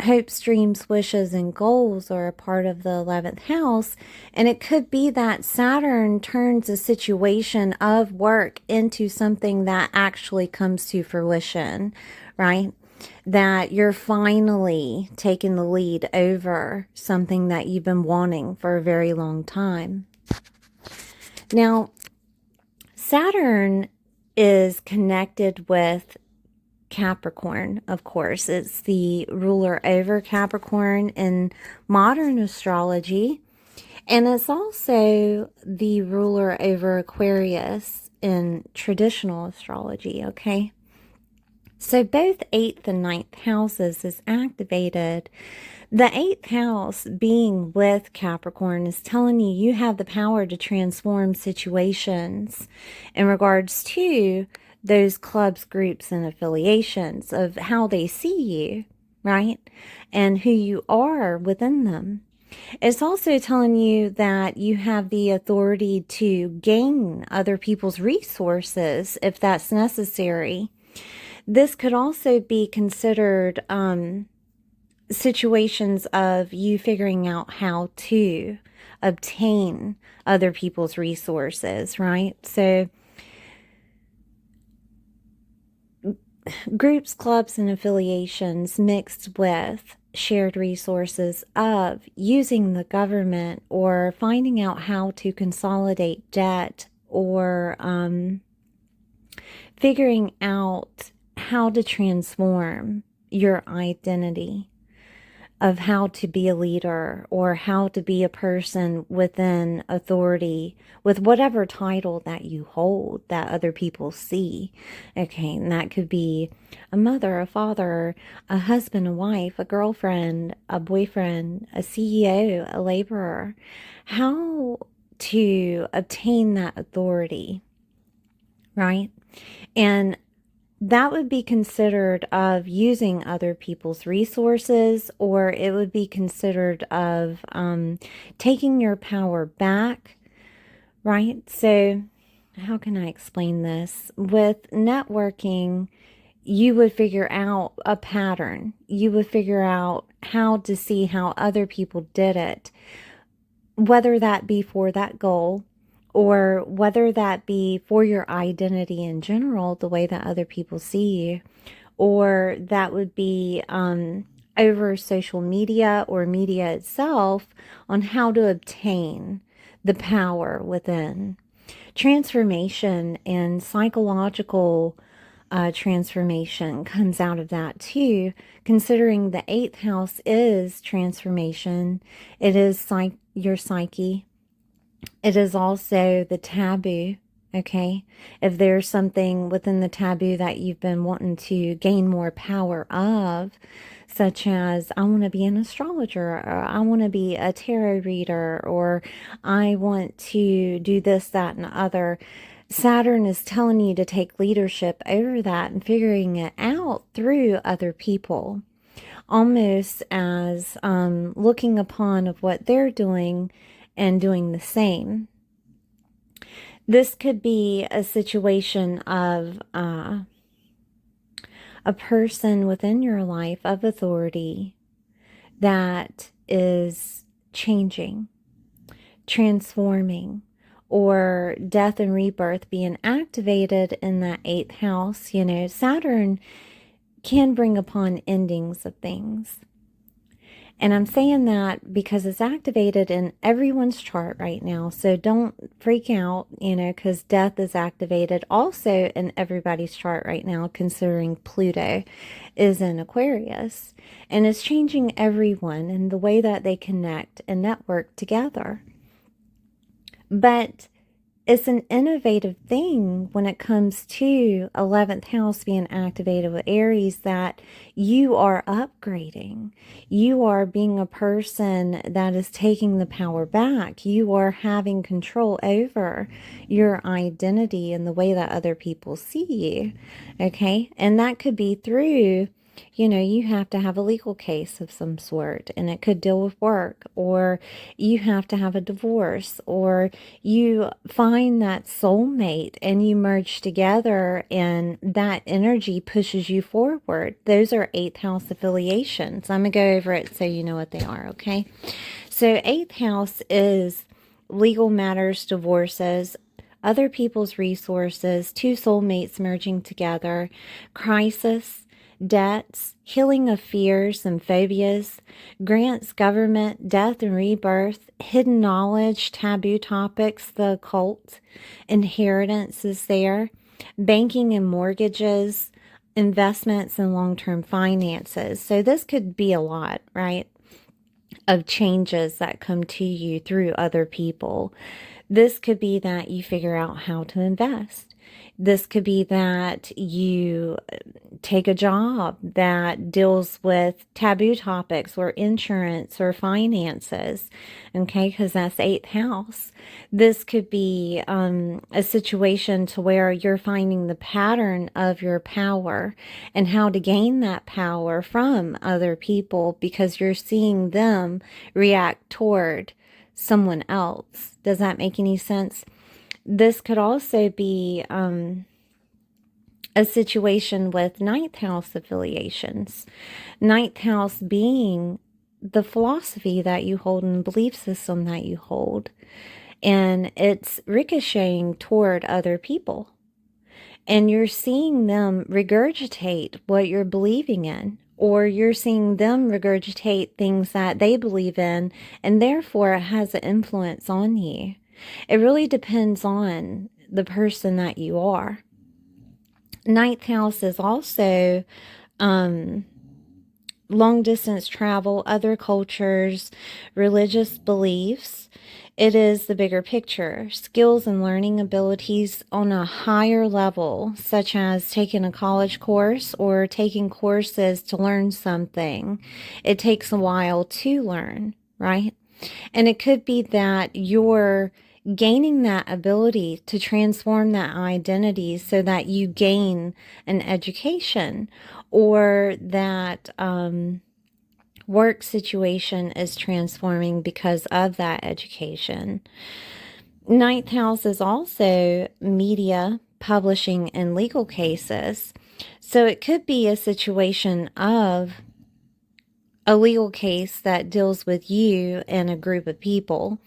Hopes, dreams, wishes, and goals are a part of the 11th house. And it could be that Saturn turns a situation of work into something that actually comes to fruition, right? That you're finally taking the lead over something that you've been wanting for a very long time. Now, Saturn is connected with Capricorn, of course. It's the ruler over Capricorn in modern astrology, and it's also the ruler over Aquarius in traditional astrology, okay? So both 8th and 9th houses is activated. The 8th house being with Capricorn is telling you you have the power to transform situations in regards to those clubs, groups, and affiliations of how they see you, right? And who you are within them. It's also telling you that you have the authority to gain other people's resources if that's necessary. This could also be considered situations of you figuring out how to obtain other people's resources, right? So groups, clubs, and affiliations mixed with shared resources of using the government or finding out how to consolidate debt, or figuring out how to transform your identity of how to be a leader or how to be a person within authority with whatever title that you hold that other people see. Okay, and that could be a mother, a father, a husband, a wife, a girlfriend, a boyfriend, a CEO, a laborer. How to obtain that authority, right? And that would be considered of using other people's resources, or it would be considered of taking your power back, right? So how can I explain this? With networking, you would figure out a pattern. You would figure out how to see how other people did it, whether that be for that goal, or whether that be for your identity in general, the way that other people see you, or that would be over social media or media itself on how to obtain the power within. Transformation and psychological transformation comes out of that too, considering the 8th house is transformation. It is your psyche. It is also the taboo, okay? If there's something within the taboo that you've been wanting to gain more power of, such as I want to be an astrologer, or I want to be a tarot reader, or I want to do this, that, and the other. Saturn is telling you to take leadership over that and figuring it out through other people, almost as looking upon of what they're doing and doing the same. This could be a situation of a person within your life of authority that is changing, transforming, or death and rebirth being activated in that 8th house. You know, Saturn can bring upon endings of things. And I'm saying that because it's activated in everyone's chart right now. So don't freak out, because death is activated also in everybody's chart right now, considering Pluto is in Aquarius. And it's changing everyone and the way that they connect and network together. But it's an innovative thing when it comes to 11th house being activated with Aries, that you are upgrading. You are being a person that is taking the power back. You are having control over your identity and the way that other people see you. Okay. And that could be through, you have to have a legal case of some sort, and it could deal with work, or you have to have a divorce, or you find that soulmate and you merge together and that energy pushes you forward. Those are 8th house affiliations. I'm going to go over it so you know what they are, okay? So 8th house is legal matters, divorces, other people's resources, two soulmates merging together, crisis, debts, healing of fears and phobias, grants, government, death and rebirth, hidden knowledge, taboo topics, the occult, inheritance is there, banking and mortgages, investments and long-term finances. So this could be a lot, right, of changes that come to you through other people. This could be that you figure out how to invest. This could be that you take a job that deals with taboo topics or insurance or finances, okay, because that's 8th house. This could be a situation to where you're finding the pattern of your power and how to gain that power from other people because you're seeing them react toward someone else. Does that make any sense? This could also be a situation with 9th house affiliations. 9th house being the philosophy that you hold and the belief system that you hold. And it's ricocheting toward other people. And you're seeing them regurgitate what you're believing in, or you're seeing them regurgitate things that they believe in, and therefore it has an influence on you. It really depends on the person that you are. 9th house is also long distance travel, other cultures, religious beliefs. It is the bigger picture, skills and learning abilities on a higher level, such as taking a college course or taking courses to learn something. It takes a while to learn, right? And it could be that you're gaining that ability to transform that identity so that you gain an education, or that work situation is transforming because of that education. 9th house is also media, publishing, and legal cases. So it could be a situation of a legal case that deals with you and a group of people.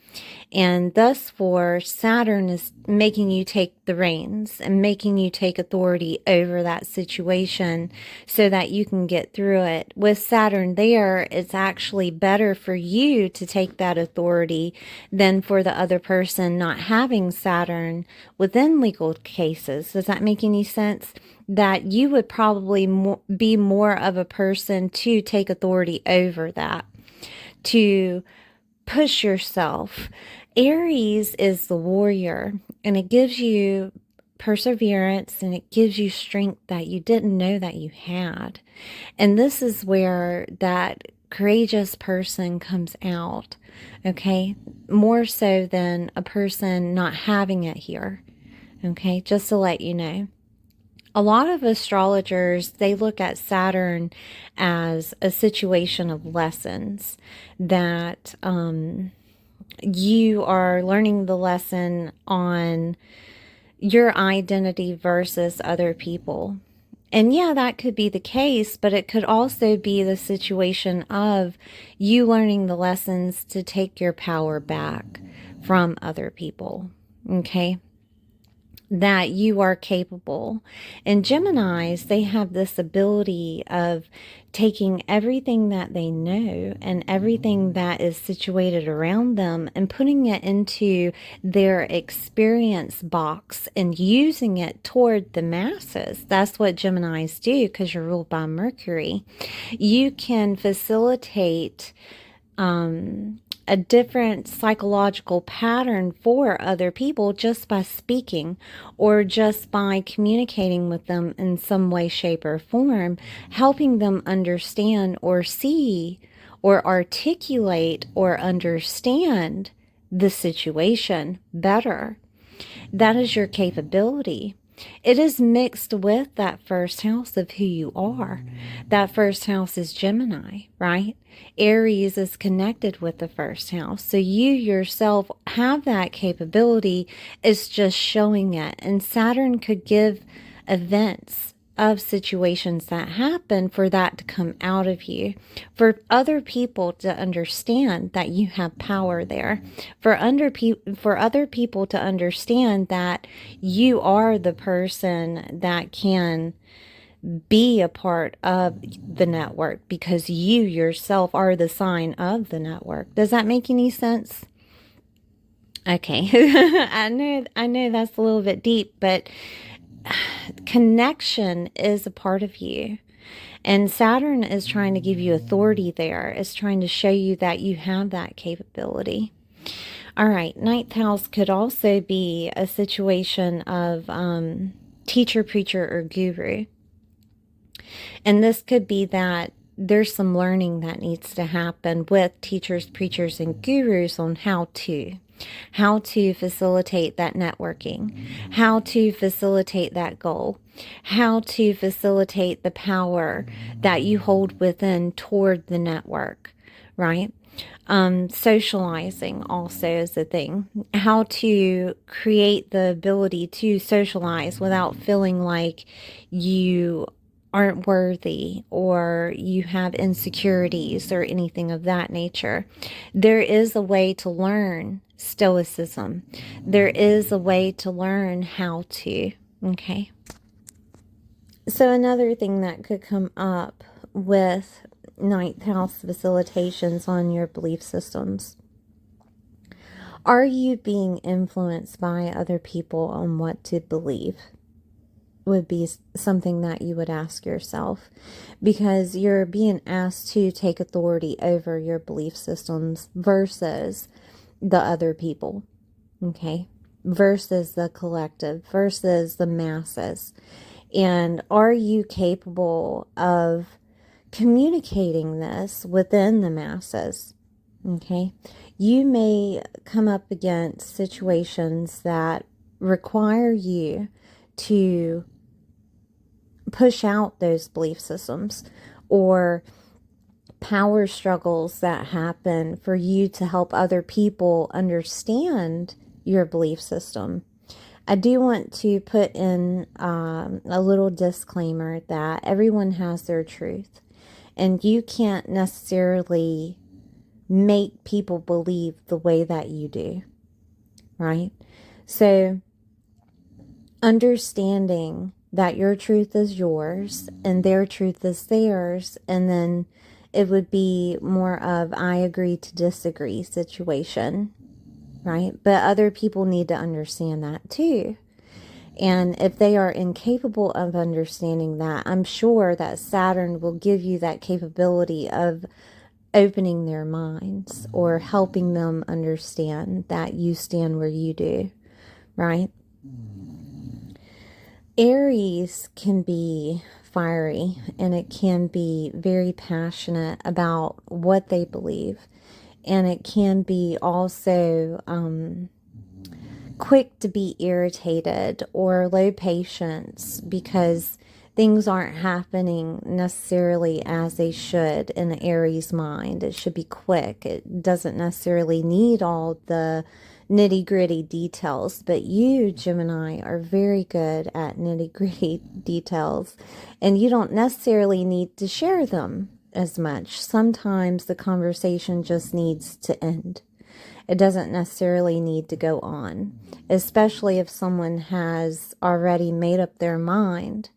And thus for Saturn is making you take the reins and making you take authority over that situation so that you can get through it. With Saturn there, it's actually better for you to take that authority than for the other person not having Saturn within legal cases. Does that make any sense? That you would probably be more of a person to take authority over that, to push yourself. Aries is the warrior, and it gives you perseverance and it gives you strength that you didn't know that you had. And this is where that courageous person comes out, okay? More so than a person not having it here, okay? Just to let you know. A lot of astrologers, they look at Saturn as a situation of lessons, that you are learning the lesson on your identity versus other people. And yeah, that could be the case, but it could also be the situation of you learning the lessons to take your power back from other people, okay? that you are capable. And Geminis, they have this ability of taking everything that they know and everything that is situated around them and putting it into their experience box and using it toward the masses. That's what Geminis do, because you're ruled by Mercury. You can facilitate a different psychological pattern for other people just by speaking or just by communicating with them in some way, shape, or form, helping them understand or see or articulate or understand the situation better. That is your capability. It is mixed with that first house of who you are. That first house is Gemini, right? Aries is connected with the first house. So you yourself have that capability. It's just showing it. And Saturn could give events of situations that happen for that to come out of you, for other people to understand that you have power there, for other people to understand that you are the person that can be a part of the network because you yourself are the sign of the network. Does that make any sense? Okay. I know that's a little bit deep, but connection is a part of you. And Saturn is trying to give you authority there. It's trying to show you that you have that capability. All right. Ninth house could also be a situation of teacher, preacher, or guru. And this could be that there's some learning that needs to happen with teachers, preachers, and gurus on how to facilitate that networking, how to facilitate that goal, how to facilitate the power that you hold within toward the network, right? Socializing also is a thing. How to create the ability to socialize without feeling like you aren't worthy or you have insecurities or anything of that nature. There is a way to learn stoicism. There is a way to learn how to, okay? So another thing that could come up with ninth house facilitations on your belief systems. Are you being influenced by other people on what to believe? Would be something that you would ask yourself, because you're being asked to take authority over your belief systems versus the other people, okay, versus the collective, versus the masses. And are you capable of communicating this within the masses? Okay, you may come up against situations that require you to push out those belief systems, or power struggles that happen for you to help other people understand your belief system. I do want to put in a little disclaimer that everyone has their truth, and you can't necessarily make people believe the way that you do, right? So understanding that your truth is yours and their truth is theirs, and then it would be more of I agree to disagree situation, right? But other people need to understand that too. And if they are incapable of understanding that, I'm sure that Saturn will give you that capability of opening their minds or helping them understand that you stand where you do, right? Aries can be fiery, and it can be very passionate about what they believe. And it can be also quick to be irritated or low patience because things aren't happening necessarily as they should in the Aries mind. It should be quick. It doesn't necessarily need all the nitty-gritty details, but you, Gemini, are very good at nitty-gritty details, and you don't necessarily need to share them as much. Sometimes the conversation just needs to end, It doesn't necessarily need to go on, especially if someone has already made up their mind,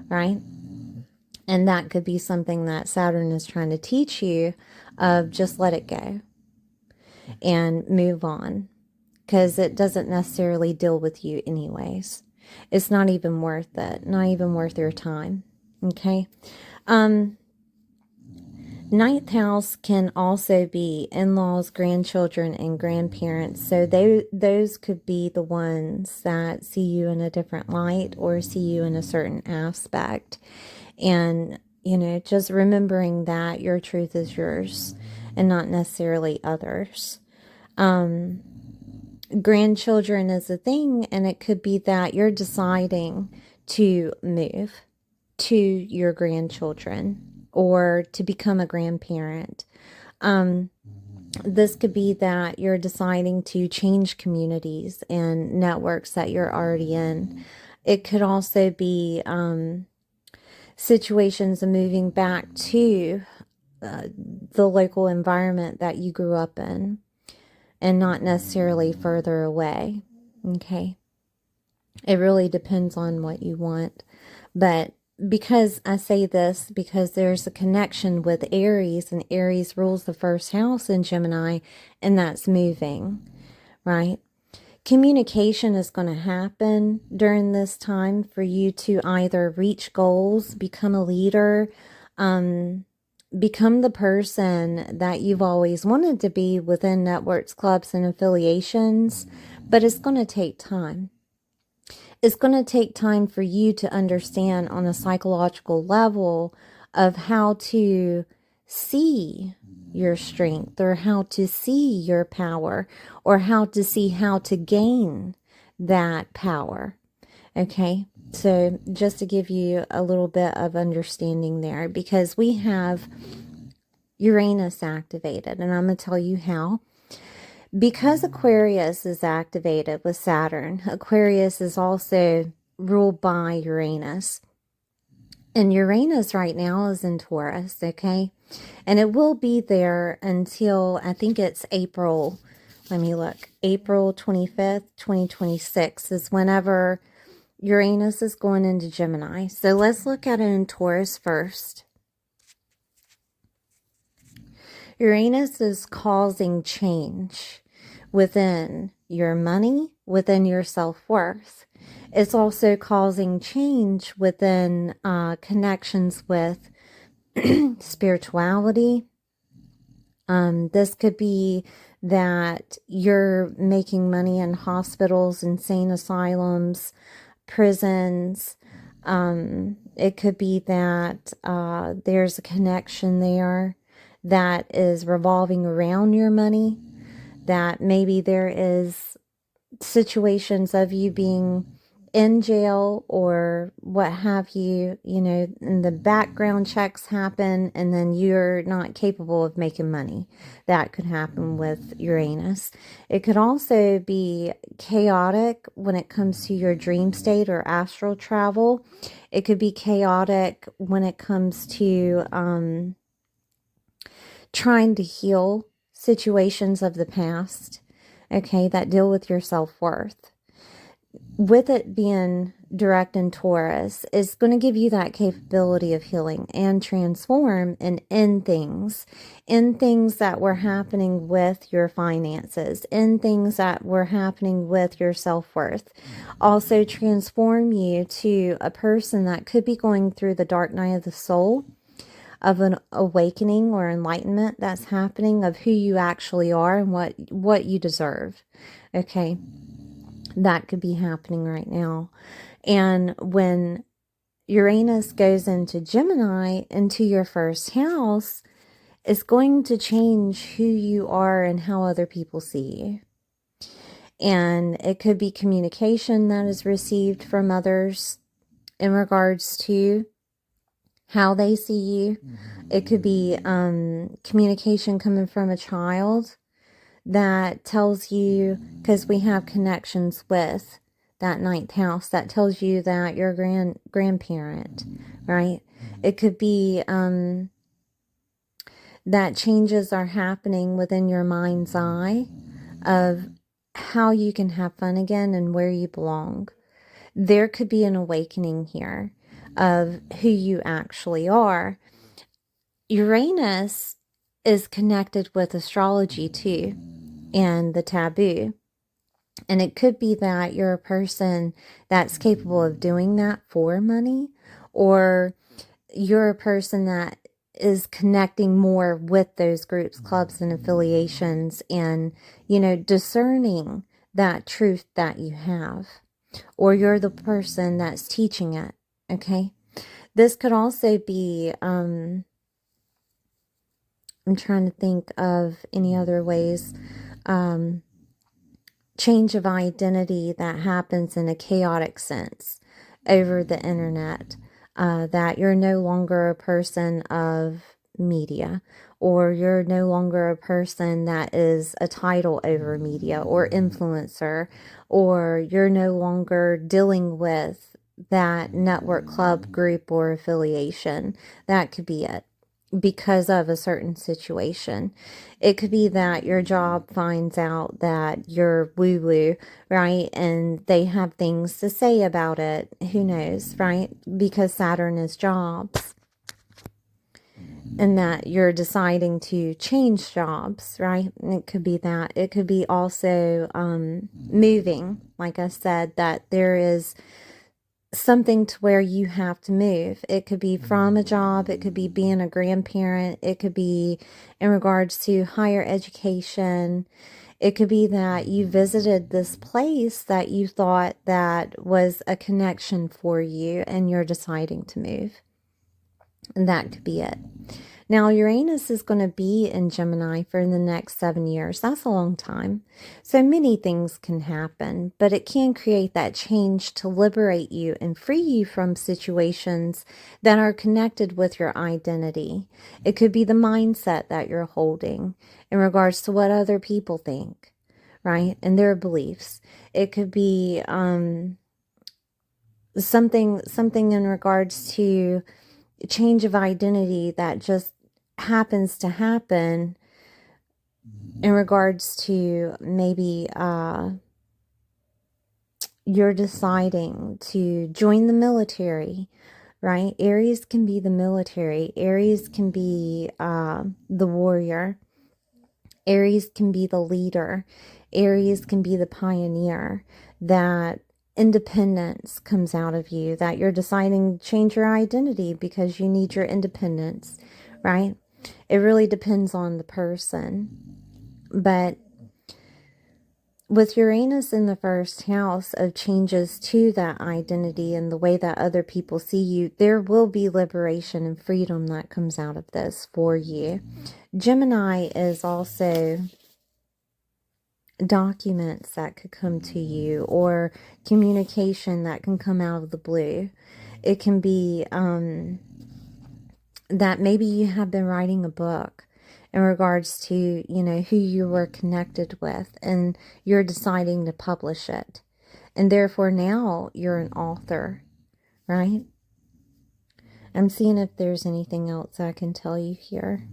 right? And that could be something that Saturn is trying to teach you of just let it go and move on, because it doesn't necessarily deal with you anyways. It's not even worth it, not even worth your time. Okay. Ninth house can also be in-laws, grandchildren, and grandparents. So those could be the ones that see you in a different light or see you in a certain aspect. And, just remembering that your truth is yours and not necessarily others. Grandchildren is a thing, and it could be that you're deciding to move to your grandchildren or to become a grandparent. This could be that you're deciding to change communities and networks that you're already in. It could also be situations of moving back to the local environment that you grew up in and not necessarily further away. Okay. It really depends on what you want. But because I say this, because there's a connection with Aries, and Aries rules the first house in Gemini, and that's moving, right? Communication is going to happen during this time for you to either reach goals, become a leader, become the person that you've always wanted to be within networks, clubs, and affiliations, but it's going to take time. It's going to take time for you to understand on a psychological level of how to see your strength, or how to see your power, or how to see how to gain that power. Okay, so just to give you a little bit of understanding there, because we have Uranus activated, and I'm going to tell you how. Because Aquarius is activated with Saturn, Aquarius is also ruled by Uranus. And Uranus right now is in Taurus, okay? And it will be there until, I think it's April, let me look, April 25th, 2026 is whenever Uranus is going into Gemini. So let's look at it in Taurus first. Uranus is causing change within your money, within your self-worth. It's also causing change within connections with spirituality. This could be that you're making money in hospitals, insane asylums, prisons. It could be that there's a connection there that is revolving around your money, that maybe there is situations of you being in jail or what have you, and the background checks happen and then you're not capable of making money. That could happen with Uranus. It could also be chaotic when it comes to your dream state or astral travel. It could be chaotic when it comes to trying to heal situations of the past, okay, that deal with your self-worth. With it being direct in Taurus, is going to give you that capability of healing and transform and end things, in things that were happening with your finances, in things that were happening with your self-worth. Also transform you to a person that could be going through the dark night of the soul, of an awakening or enlightenment that's happening of who you actually are and what you deserve. Okay, that could be happening right now. And when Uranus goes into Gemini, into your first house, it's going to change who you are and how other people see you. And it could be communication that is received from others in regards to how they see you. It could be communication coming from a child that tells you, because we have connections with that ninth house, that tells you that you're a grandparent, right? It could be that changes are happening within your mind's eye of how you can have fun again and where you belong. There could be an awakening here of who you actually are. Uranus is connected with astrology too, and the taboo. And it could be that you're a person that's capable of doing that for money, or you're a person that is connecting more with those groups, clubs, and affiliations, and, discerning that truth that you have, or you're the person that's teaching it. Okay. This could also be, I'm trying to think of any other ways, change of identity that happens in a chaotic sense over the internet, that you're no longer a person of media, or you're no longer a person that is a title over media or influencer, or you're no longer dealing with that network, club, group, or affiliation. That could be it, because of a certain situation. It could be that your job finds out that you're woo-woo, right? And they have things to say about it. Who knows, right? Because Saturn is jobs. And that you're deciding to change jobs, right? It could be that. It could be also moving. Like I said, that there is something to where you have to move. It could be from a job, it could be being a grandparent, it could be in regards to higher education. It could be that you visited this place that you thought that was a connection for you and you're deciding to move. And that could be it. Now, Uranus is going to be in Gemini for the next 7 years. That's a long time. So many things can happen, but it can create that change to liberate you and free you from situations that are connected with your identity. It could be the mindset that you're holding in regards to what other people think, right? And their beliefs. It could be something in regards to change of identity that just happens to happen in regards to maybe you're deciding to join the military, right? Aries can be the military. Aries can be the warrior. Aries can be the leader. Aries can be the pioneer. That independence comes out of you, that you're deciding to change your identity because you need your independence, right? It really depends on the person. But with Uranus in the first house of changes to that identity and the way that other people see you, there will be liberation and freedom that comes out of this for you. Gemini is also documents that could come to you, or communication that can come out of the blue. It can be that maybe you have been writing a book in regards to, who you were connected with, and you're deciding to publish it. And therefore now you're an author, right? I'm seeing if there's anything else I can tell you here.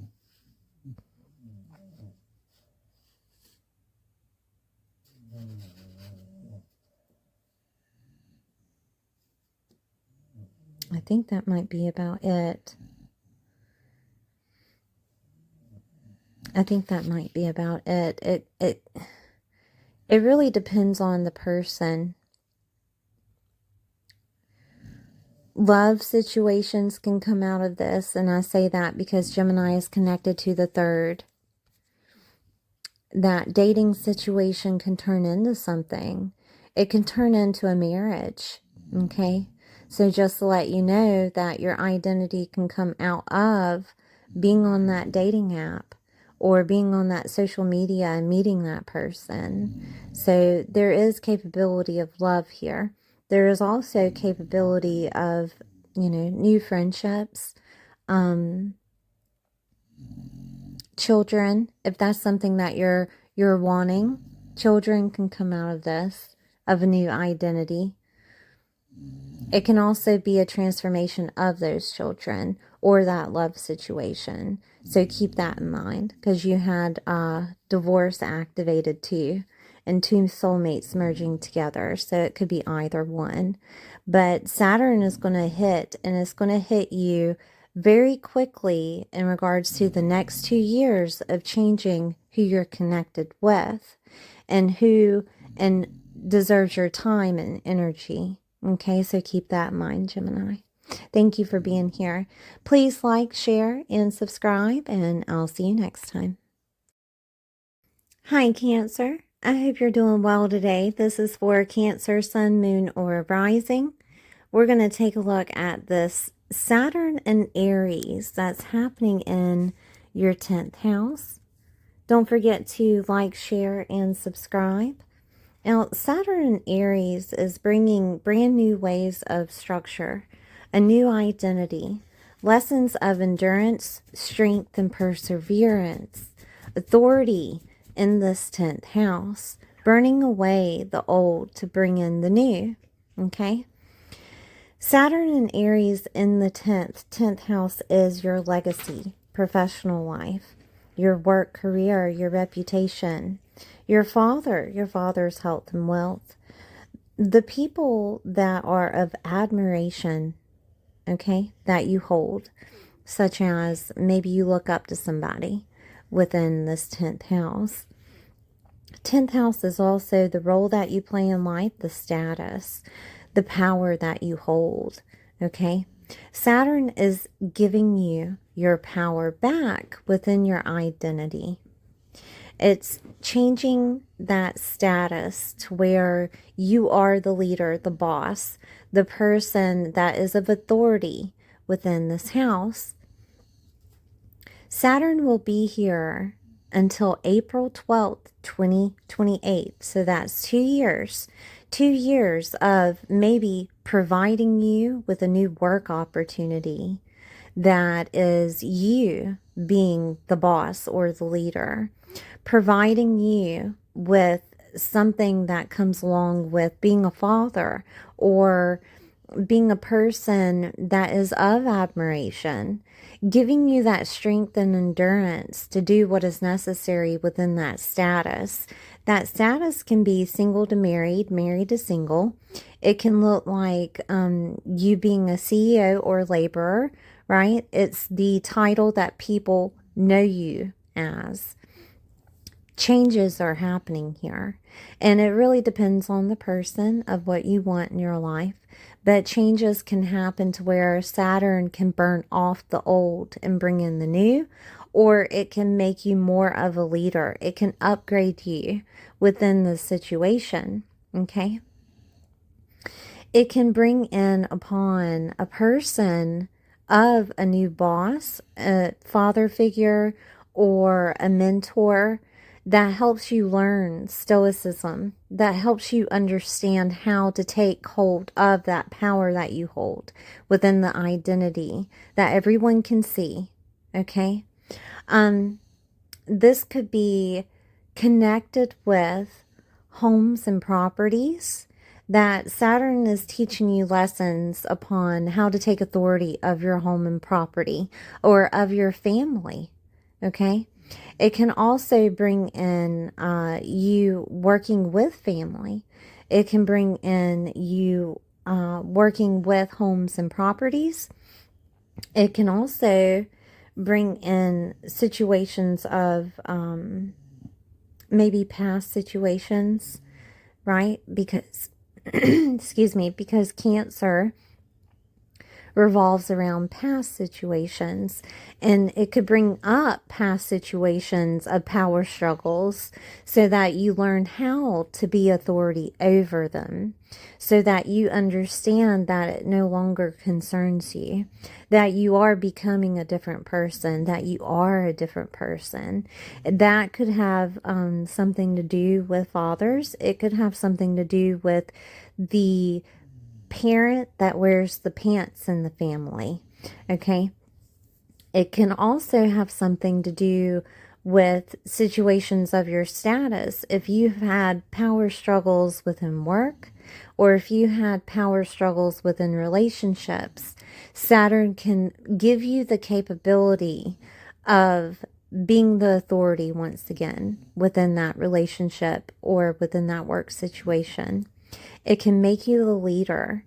I think that might be about it. I think that might be about it. It really depends on the person. Love situations can come out of this, and I say that because Gemini is connected to the third. That dating situation can turn into something. It can turn into a marriage, okay? So just to let you know that your identity can come out of being on that dating app or being on that social media and meeting that person. So there is capability of love here. There is also capability of, new friendships, children. If that's something that you're wanting, children can come out of this, of a new identity. It can also be a transformation of those children or that love situation. So keep that in mind, because you had divorce activated too, and two soulmates merging together. So it could be either one. But Saturn is going to hit, and it's going to hit you very quickly in regards to the next 2 years of changing who you're connected with and who and deserves your time and energy. Okay, so keep that in mind, Gemini. Thank you for being here. Please like, share, and subscribe, and I'll see you next time. Hi, Cancer. I hope you're doing well today. This is for Cancer, Sun, Moon, or Rising. We're going to take a look at this Saturn and Aries that's happening in your 10th house. Don't forget to like, share, and subscribe. Now, Saturn in Aries is bringing brand new ways of structure, a new identity, lessons of endurance, strength, and perseverance, authority in this 10th house, burning away the old to bring in the new, okay? Saturn in Aries in the 10th house is your legacy, professional life, your work career, your reputation, your father's health and wealth, the people that are of admiration, okay, that you hold, such as maybe you look up to somebody within this 10th house. 10th house is also the role that you play in life, the status, the power that you hold, okay? Saturn is giving you your power back within your identity. It's changing that status to where you are the leader, the boss, the person that is of authority within this house. Saturn will be here until April 12th, 2028. So that's 2 years. 2 years of maybe providing you with a new work opportunity that is you being the boss or the leader, providing you with something that comes along with being a father or being a person that is of admiration, giving you that strength and endurance to do what is necessary within that status. That status can be single to married, married to single. It can look like you being a CEO or laborer, right? It's the title that people know you as. Changes are happening here, and it really depends on the person of what you want in your life. But changes can happen to where Saturn can burn off the old and bring in the new, or it can make you more of a leader. It can upgrade you within the situation, okay? It can bring in upon a person of a new boss, a father figure, or a mentor that helps you learn stoicism, that helps you understand how to take hold of that power that you hold within the identity that everyone can see, okay? This could be connected with homes and properties, that Saturn is teaching you lessons upon how to take authority of your home and property or of your family, okay? It can also bring in you working with family. It can bring in you working with homes and properties. It can also bring in situations of maybe past situations, right? Because, excuse me, because Cancer revolves around past situations, and it could bring up past situations of power struggles so that you learn how to be authority over them, so that you understand that it no longer concerns you, that you are becoming a different person, that you are a different person. That could have something to do with fathers. It could have something to do with the parent that wears the pants in the family, okay? It can also have something to do with situations of your status. If you've had power struggles within work or if you had power struggles within relationships, Saturn can give you the capability of being the authority once again within that relationship or within that work situation. It can make you the leader.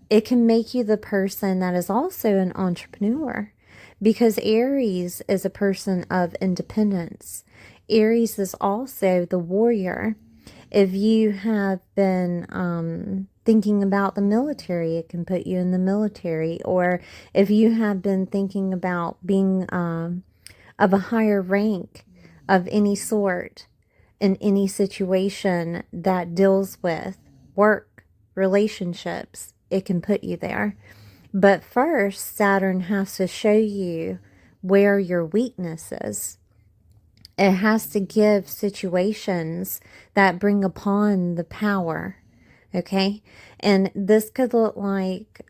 It can make you the person that is also an entrepreneur, because Aries is a person of independence. Aries is also the warrior. If you have been thinking about the military, it can put you in the military. Or if you have been thinking about being of a higher rank of any sort in any situation that deals with work, relationships, it can put you there. But first, Saturn has to show you where your weakness is. It has to give situations that bring upon the power, okay? And this could look like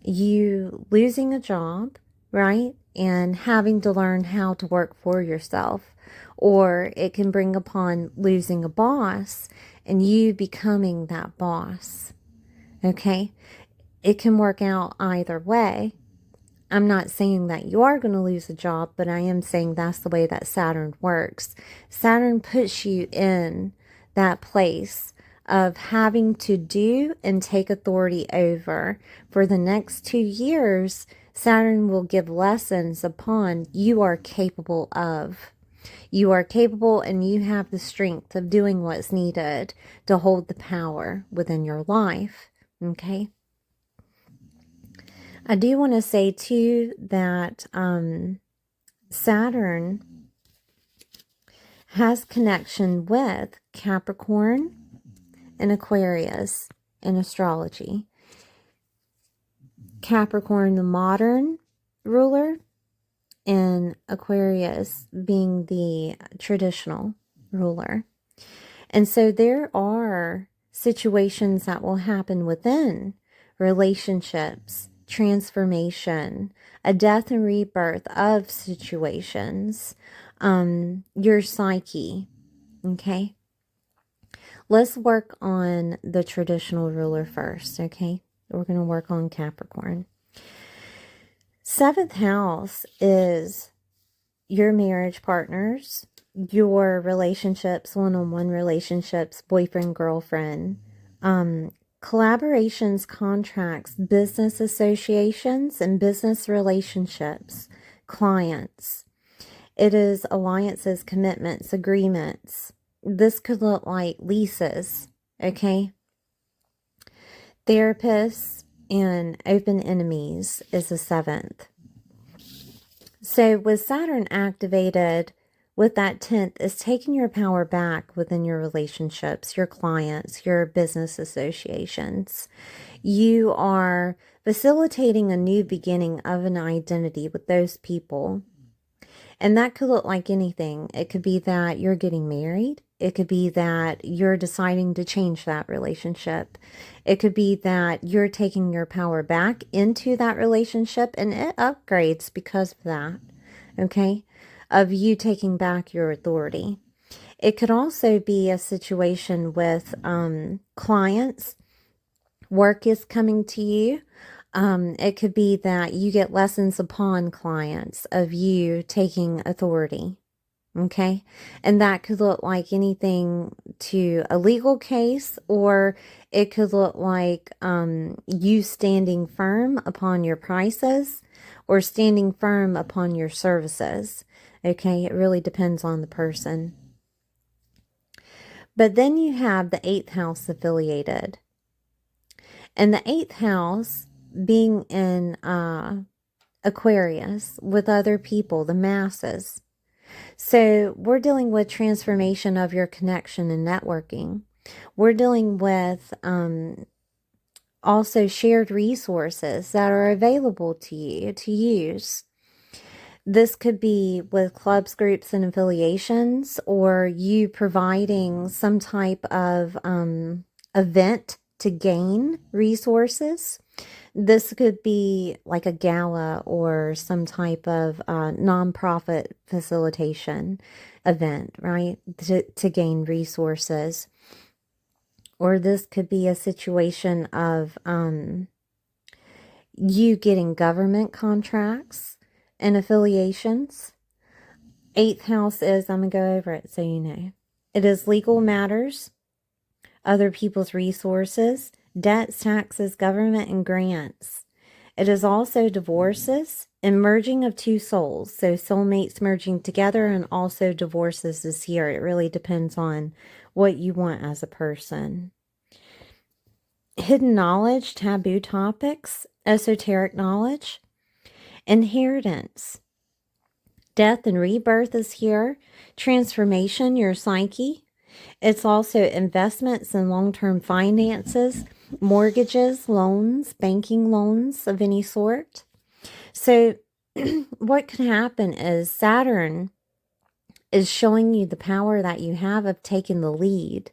you losing a job, right? And having to learn how to work for yourself. Or it can bring upon losing a boss and you becoming that boss, okay? It can work out either way. I'm not saying that you are going to lose a job, but I am saying that's the way that Saturn works. Saturn puts you in that place of having to do and take authority over. For the next 2 years, Saturn will give lessons upon you are capable of. You are capable and you have the strength of doing what's needed to hold the power within your life. Okay? I do want to say too that Saturn has connection with Capricorn and Aquarius in astrology. Capricorn, the modern ruler, and Aquarius being the traditional ruler. And so there are situations that will happen within relationships, transformation, a death and rebirth of situations, your psyche, okay? Let's work on the traditional ruler first, okay? We're going to work on Capricorn. 7th house is your marriage partners, your relationships, one-on-one relationships, boyfriend, girlfriend, collaborations, contracts, business associations, and business relationships, clients. It is alliances, commitments, agreements. This could look like leases, okay? Therapists and open enemies is the 7th. So with Saturn activated with that 10th, is taking your power back within your relationships, your clients, your business associations. You are facilitating a new beginning of an identity with those people. And that could look like anything. It could be that you're getting married. It could be that you're deciding to change that relationship. It could be that you're taking your power back into that relationship and it upgrades because of that, okay? Of you taking back your authority. It could also be a situation with clients. Work is coming to you. It could be that you get lessons upon clients of you taking authority. Okay. And that could look like anything to a legal case, or it could look like you standing firm upon your prices or standing firm upon your services. Okay. It really depends on the person. But then you have the 8th house affiliated. And the 8th house being in Aquarius with other people, the masses. So we're dealing with transformation of your connection and networking. We're dealing with also shared resources that are available to you to use. This could be with clubs, groups, and affiliations, or you providing some type of event to gain resources. This could be like a gala or some type of nonprofit facilitation event, right? To gain resources. Or this could be a situation of you getting government contracts and affiliations. 8th house is, I'm going to go over it so you know. It is legal matters, other people's resources, debts, taxes, government, and grants. It is also divorces and merging of two souls. So soulmates merging together, and also divorces is here. It really depends on what you want as a person. Hidden knowledge, taboo topics, esoteric knowledge, inheritance. Death and rebirth is here. Transformation, your psyche. It's also investments and long-term finances, mortgages, loans, banking loans of any sort. So what can happen is Saturn is showing you the power that you have of taking the lead,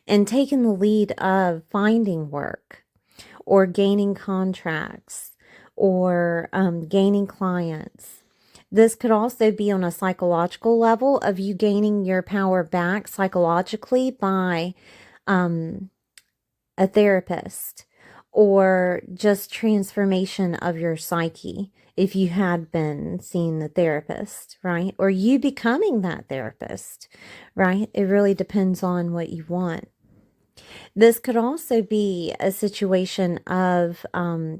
and taking the lead of finding work or gaining contracts or gaining clients. This could also be on a psychological level of you gaining your power back psychologically by a therapist, or just transformation of your psyche if you had been seeing the therapist, right? Or you becoming that therapist, right? It really depends on what you want. This could also be a situation of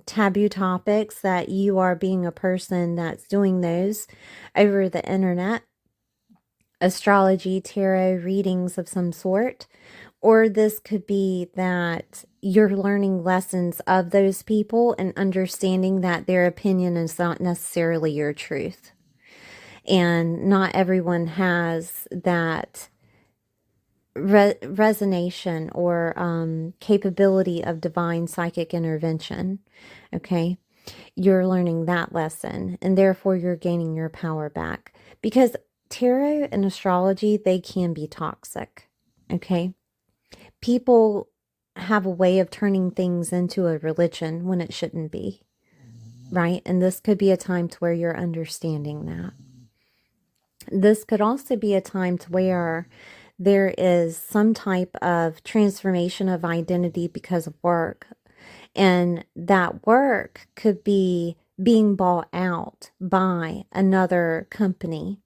taboo topics that you are being a person that's doing those over the internet, astrology, tarot readings of some sort. Or this could be that you're learning lessons of those people and understanding that their opinion is not necessarily your truth. And not everyone has that resonation or capability of divine psychic intervention. Okay, you're learning that lesson, and therefore you're gaining your power back, because tarot and astrology, they can be toxic. Okay, people have a way of turning things into a religion when it shouldn't be, right? And this could be a time to where you're understanding that. This could also be a time to where there is some type of transformation of identity because of work. And that work could be being bought out by another company.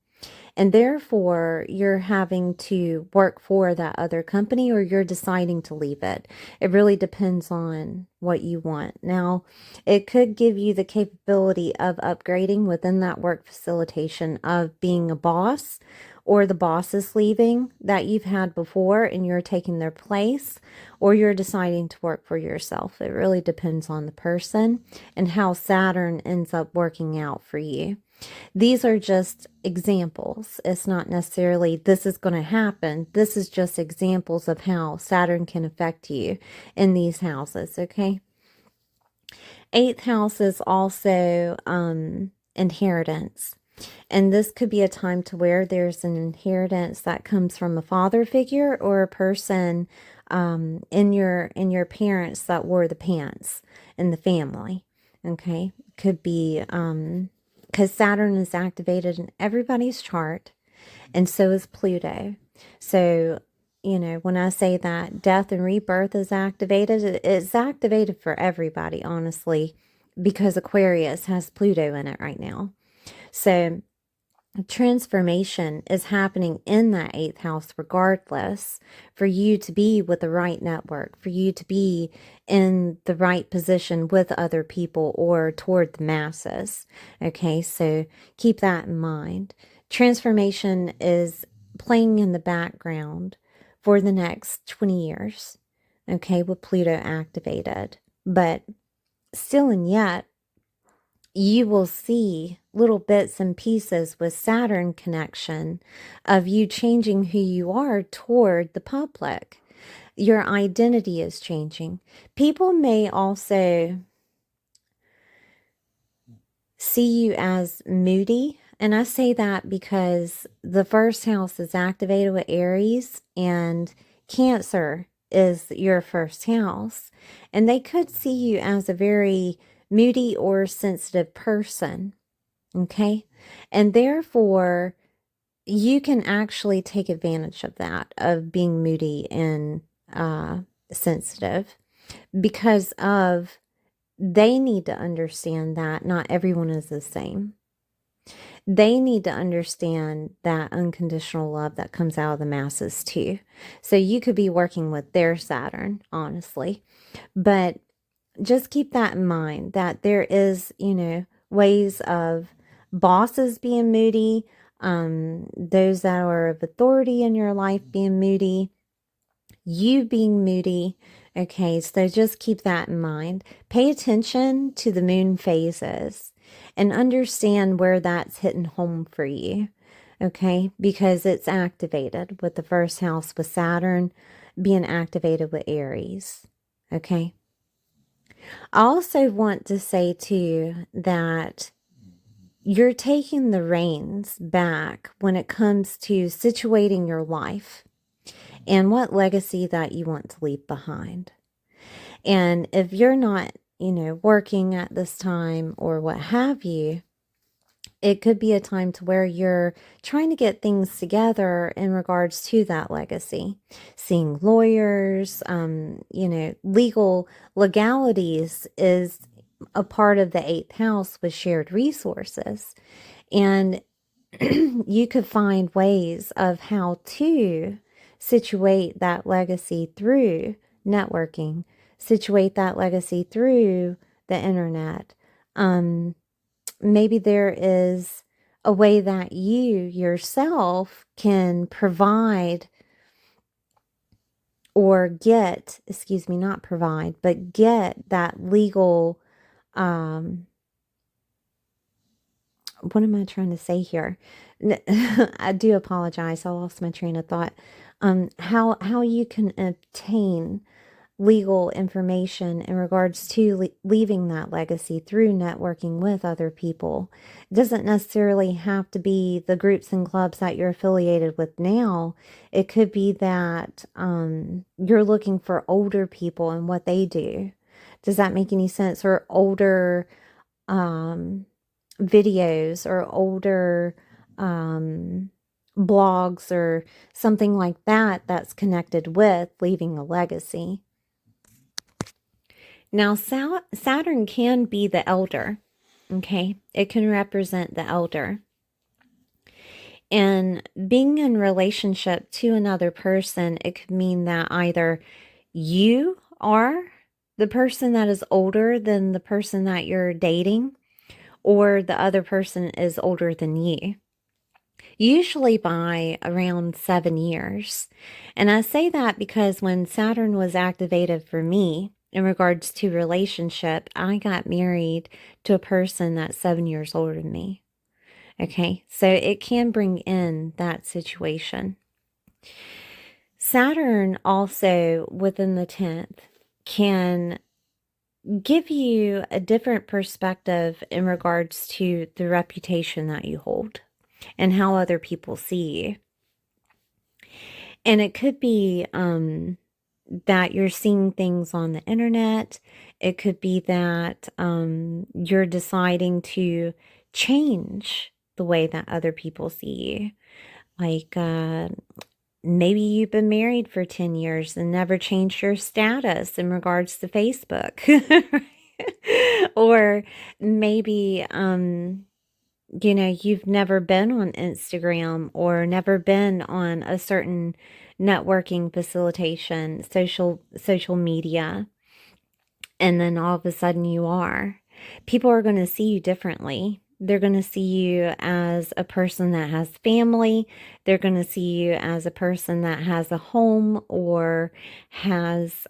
And therefore, you're having to work for that other company, or you're deciding to leave it. It really depends on what you want. Now, it could give you the capability of upgrading within that work facilitation of being a boss, or the boss is leaving that you've had before and you're taking their place, or you're deciding to work for yourself. It really depends on the person and how Saturn ends up working out for you. These are just examples. It's not necessarily this is going to happen. This is just examples of how Saturn can affect you in these houses, okay? 8th house is also inheritance. And this could be a time to where there's an inheritance that comes from a father figure, or a person in your parents that wore the pants in the family, okay? Could be because Saturn is activated in everybody's chart, and so is Pluto. So, you know, when I say that death and rebirth is activated, it's activated for everybody, honestly, because Aquarius has Pluto in it right now. So transformation is happening in that 8th house regardless, for you to be with the right network, for you to be in the right position with other people or toward the masses. Okay, so keep that in mind. Transformation is playing in the background for the next 20 years, okay, with Pluto activated. But still and yet, you will see little bits and pieces with Saturn connection of you changing who you are toward the public. Your identity is changing. People may also see you as moody. And I say that because the 1st house is activated with Aries, and Cancer is your 1st house. And they could see you as a very moody or sensitive person. Okay. And therefore, you can actually take advantage of that, of being moody and sensitive because of they need to understand that not everyone is the same. They need to understand that unconditional love that comes out of the masses too. So you could be working with their Saturn, honestly. But just keep that in mind that there is, ways of bosses being moody, those that are of authority in your life being moody, you being moody. Okay, so just keep that in mind. Pay attention to the moon phases and understand where that's hitting home for you. Okay, because it's activated with the first house with Saturn being activated with Aries. Okay. I also want to say too that you're taking the reins back when it comes to situating your life and what legacy that you want to leave behind. And if you're not, working at this time or what have you, it could be a time to where you're trying to get things together in regards to that legacy. Seeing lawyers, legal legalities is a part of the eighth house with shared resources. And you could find ways of how to situate that legacy through networking, situate that legacy through the internet. Maybe there is a way that you yourself can provide or get, excuse me, not provide, but get that legal, what am I trying to say here? I do apologize. I lost my train of thought. How you can obtain legal information in regards to leaving that legacy through networking with other people. It doesn't necessarily have to be the groups and clubs that you're affiliated with now. It could be that you're looking for older people and what they do. Does that make any sense? Or older videos or older blogs or something like that that's connected with leaving a legacy. Now, Saturn can be the elder, okay? It can represent the elder. And being in relationship to another person, it could mean that either you are the person that is older than the person that you're dating, or the other person is older than you. Usually by around 7 years. And I say that because when Saturn was activated for me, in regards to relationship, I got married to a person that's 7 years older than me. Okay, so it can bring in that situation. Saturn also within the 10th can give you a different perspective in regards to the reputation that you hold and how other people see you. And it could be that you're seeing things on the internet. It could be that you're deciding to change the way that other people see you. Like maybe you've been married for 10 years and never changed your status in regards to Facebook. Or maybe you've never been on Instagram or never been on a certain networking facilitation, social media, and then all of a sudden you are. People are going to see you differently. They're going to see you as a person that has family. They're going to see you as a person that has a home or has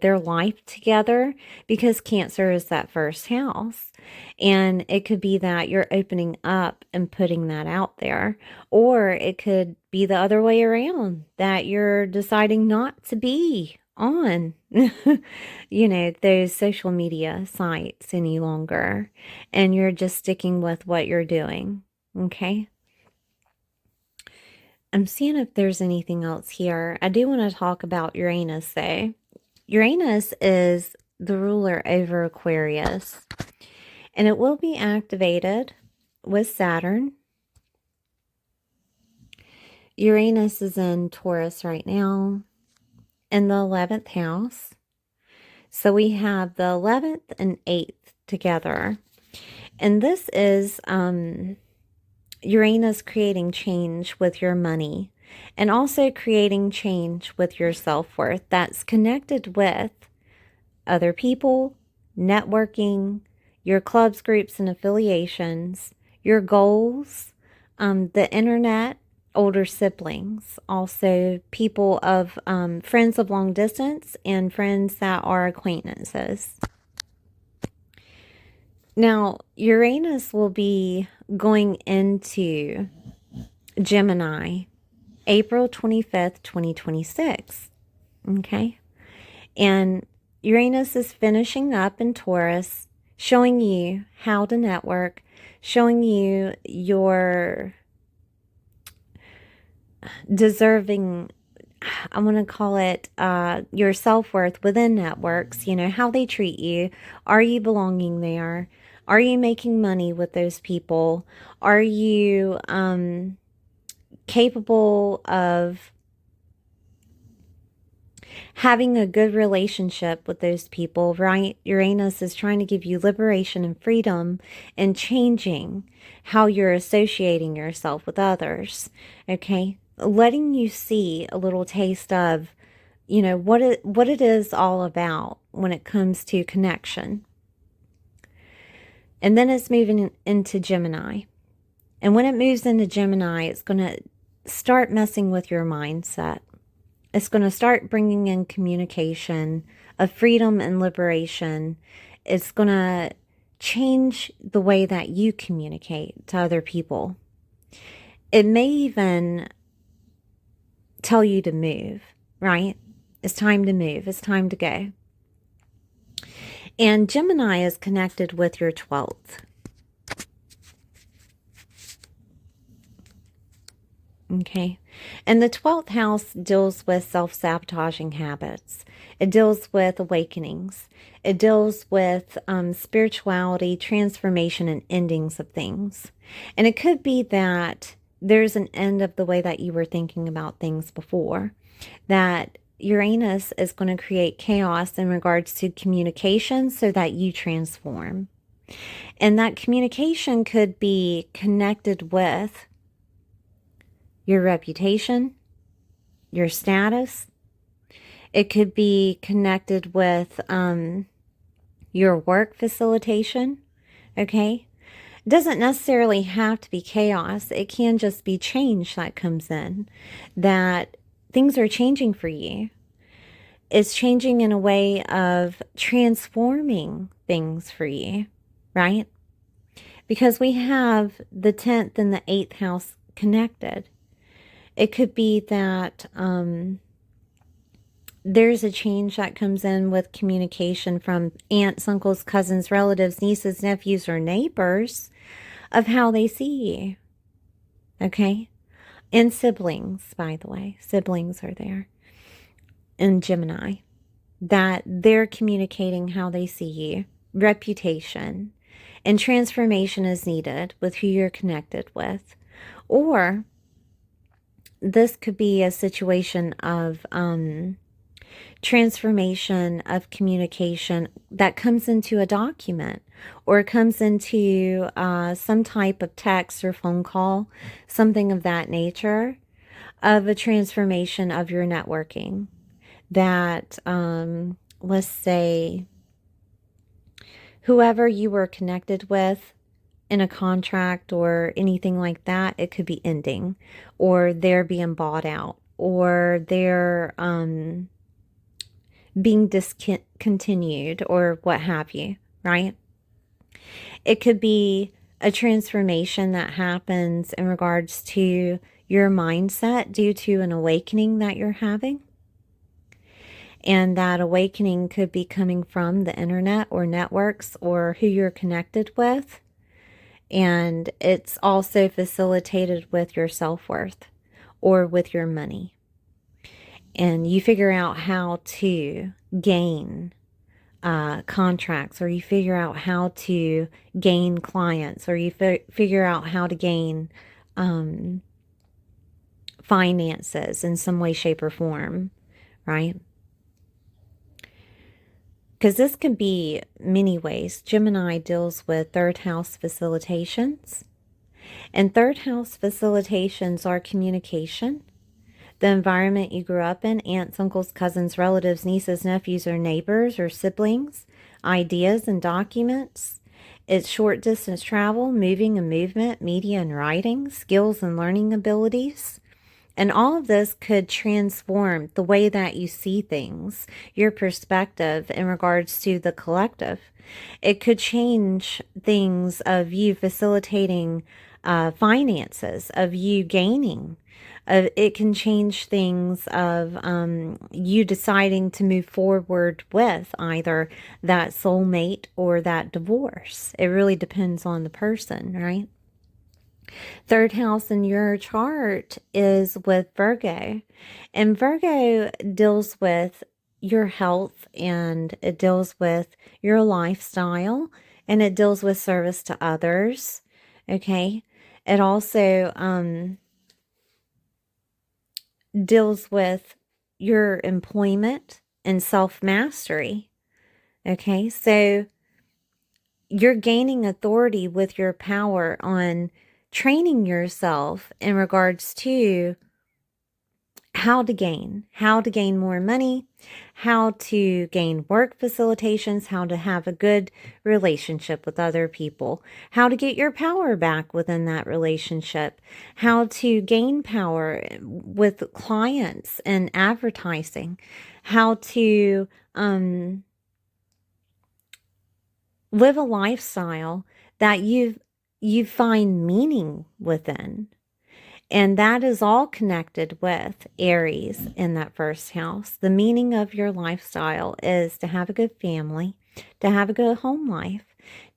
their life together, because Cancer is that first house. And it could be that you're opening up and putting that out there, or it could be the other way around, that you're deciding not to be on, those social media sites any longer, and you're just sticking with what you're doing. Okay. I'm seeing if there's anything else here. I do want to talk about Uranus though. Uranus is the ruler over Aquarius, and it will be activated with Saturn. Uranus is in Taurus right now. in the 11th house. So we have the 11th and 8th together. And this is Uranus creating change with your money and also creating change with your self-worth that's connected with other people, networking, your clubs, groups, and affiliations, your goals, the internet, older siblings, also people of friends of long distance and friends that are acquaintances. Now, Uranus will be going into Gemini April 25th, 2026. Okay. And Uranus is finishing up in Taurus, showing you how to network, showing you your deserving, I want to call it your self-worth within networks, you know, how they treat you. Are you belonging there? Are you making money with those people? Are you capable of having a good relationship with those people, right? Uranus is trying to give you liberation and freedom and changing how you're associating yourself with others, okay? Letting you see a little taste of, you know, what it is all about when it comes to connection. And then it's moving into Gemini. And when it moves into Gemini, it's going to start messing with your mindset. It's going to start bringing in communication of freedom and liberation. It's going to change the way that you communicate to other people. It may even tell you to move, right? It's time to move. It's time to go. And Gemini is connected with your 12th. Okay. And the 12th house deals with self-sabotaging habits. It deals with awakenings. It deals with spirituality, transformation, and endings of things. And it could be that there's an end of the way that you were thinking about things before. That Uranus is going to create chaos in regards to communication so that you transform. And that communication could be connected with your reputation, your status. It could be connected with your work facilitation, okay? It doesn't necessarily have to be chaos. It can just be change that comes in, that things are changing for you. It's changing in a way of transforming things for you, right? Because we have the 10th and the 8th house connected. It could be that there's a change that comes in with communication from aunts, uncles, cousins, relatives, nieces, nephews, or neighbors of how they see you. Okay? And siblings, by the way. Siblings are there in Gemini. That they're communicating how they see you. Reputation. And transformation is needed with who you're connected with. Or this could be a situation of transformation of communication that comes into a document or comes into some type of text or phone call, something of that nature, of a transformation of your networking. That, let's say, whoever you were connected with in a contract or anything like that, it could be ending, or they're being bought out, or they're being discontinued, or what have you, right? It could be a transformation that happens in regards to your mindset due to an awakening that you're having. And that awakening could be coming from the internet or networks or who you're connected with. And it's also facilitated with your self-worth or with your money. And you figure out how to gain contracts, or you figure out how to gain clients, or you figure out how to gain finances in some way, shape, or form, right? because this can be many ways. Gemini deals with third house facilitations, and third house facilitations are communication, the environment you grew up in, aunts, uncles, cousins, relatives, nieces, nephews, or neighbors or siblings, ideas and documents. It's short distance travel, moving and movement, media and writing, skills and learning abilities. And all of this could transform the way that you see things, your perspective in regards to the collective. It could change things of you facilitating finances, of you gaining. It can change things of you deciding to move forward with either that soulmate or that divorce. It really depends on the person, right? Third house in your chart is with Virgo, and Virgo deals with your health, and it deals with your lifestyle, and it deals with service to others. Okay. It also deals with your employment and self-mastery. Okay. So you're gaining authority with your power on training yourself in regards to how to gain more money, how to gain work facilitations, how to have a good relationship with other people, how to get your power back within that relationship, how to gain power with clients and advertising, how to live a lifestyle that you find meaning within. And that is all connected with Aries in that first house. The meaning of your lifestyle is to have a good family, to have a good home life,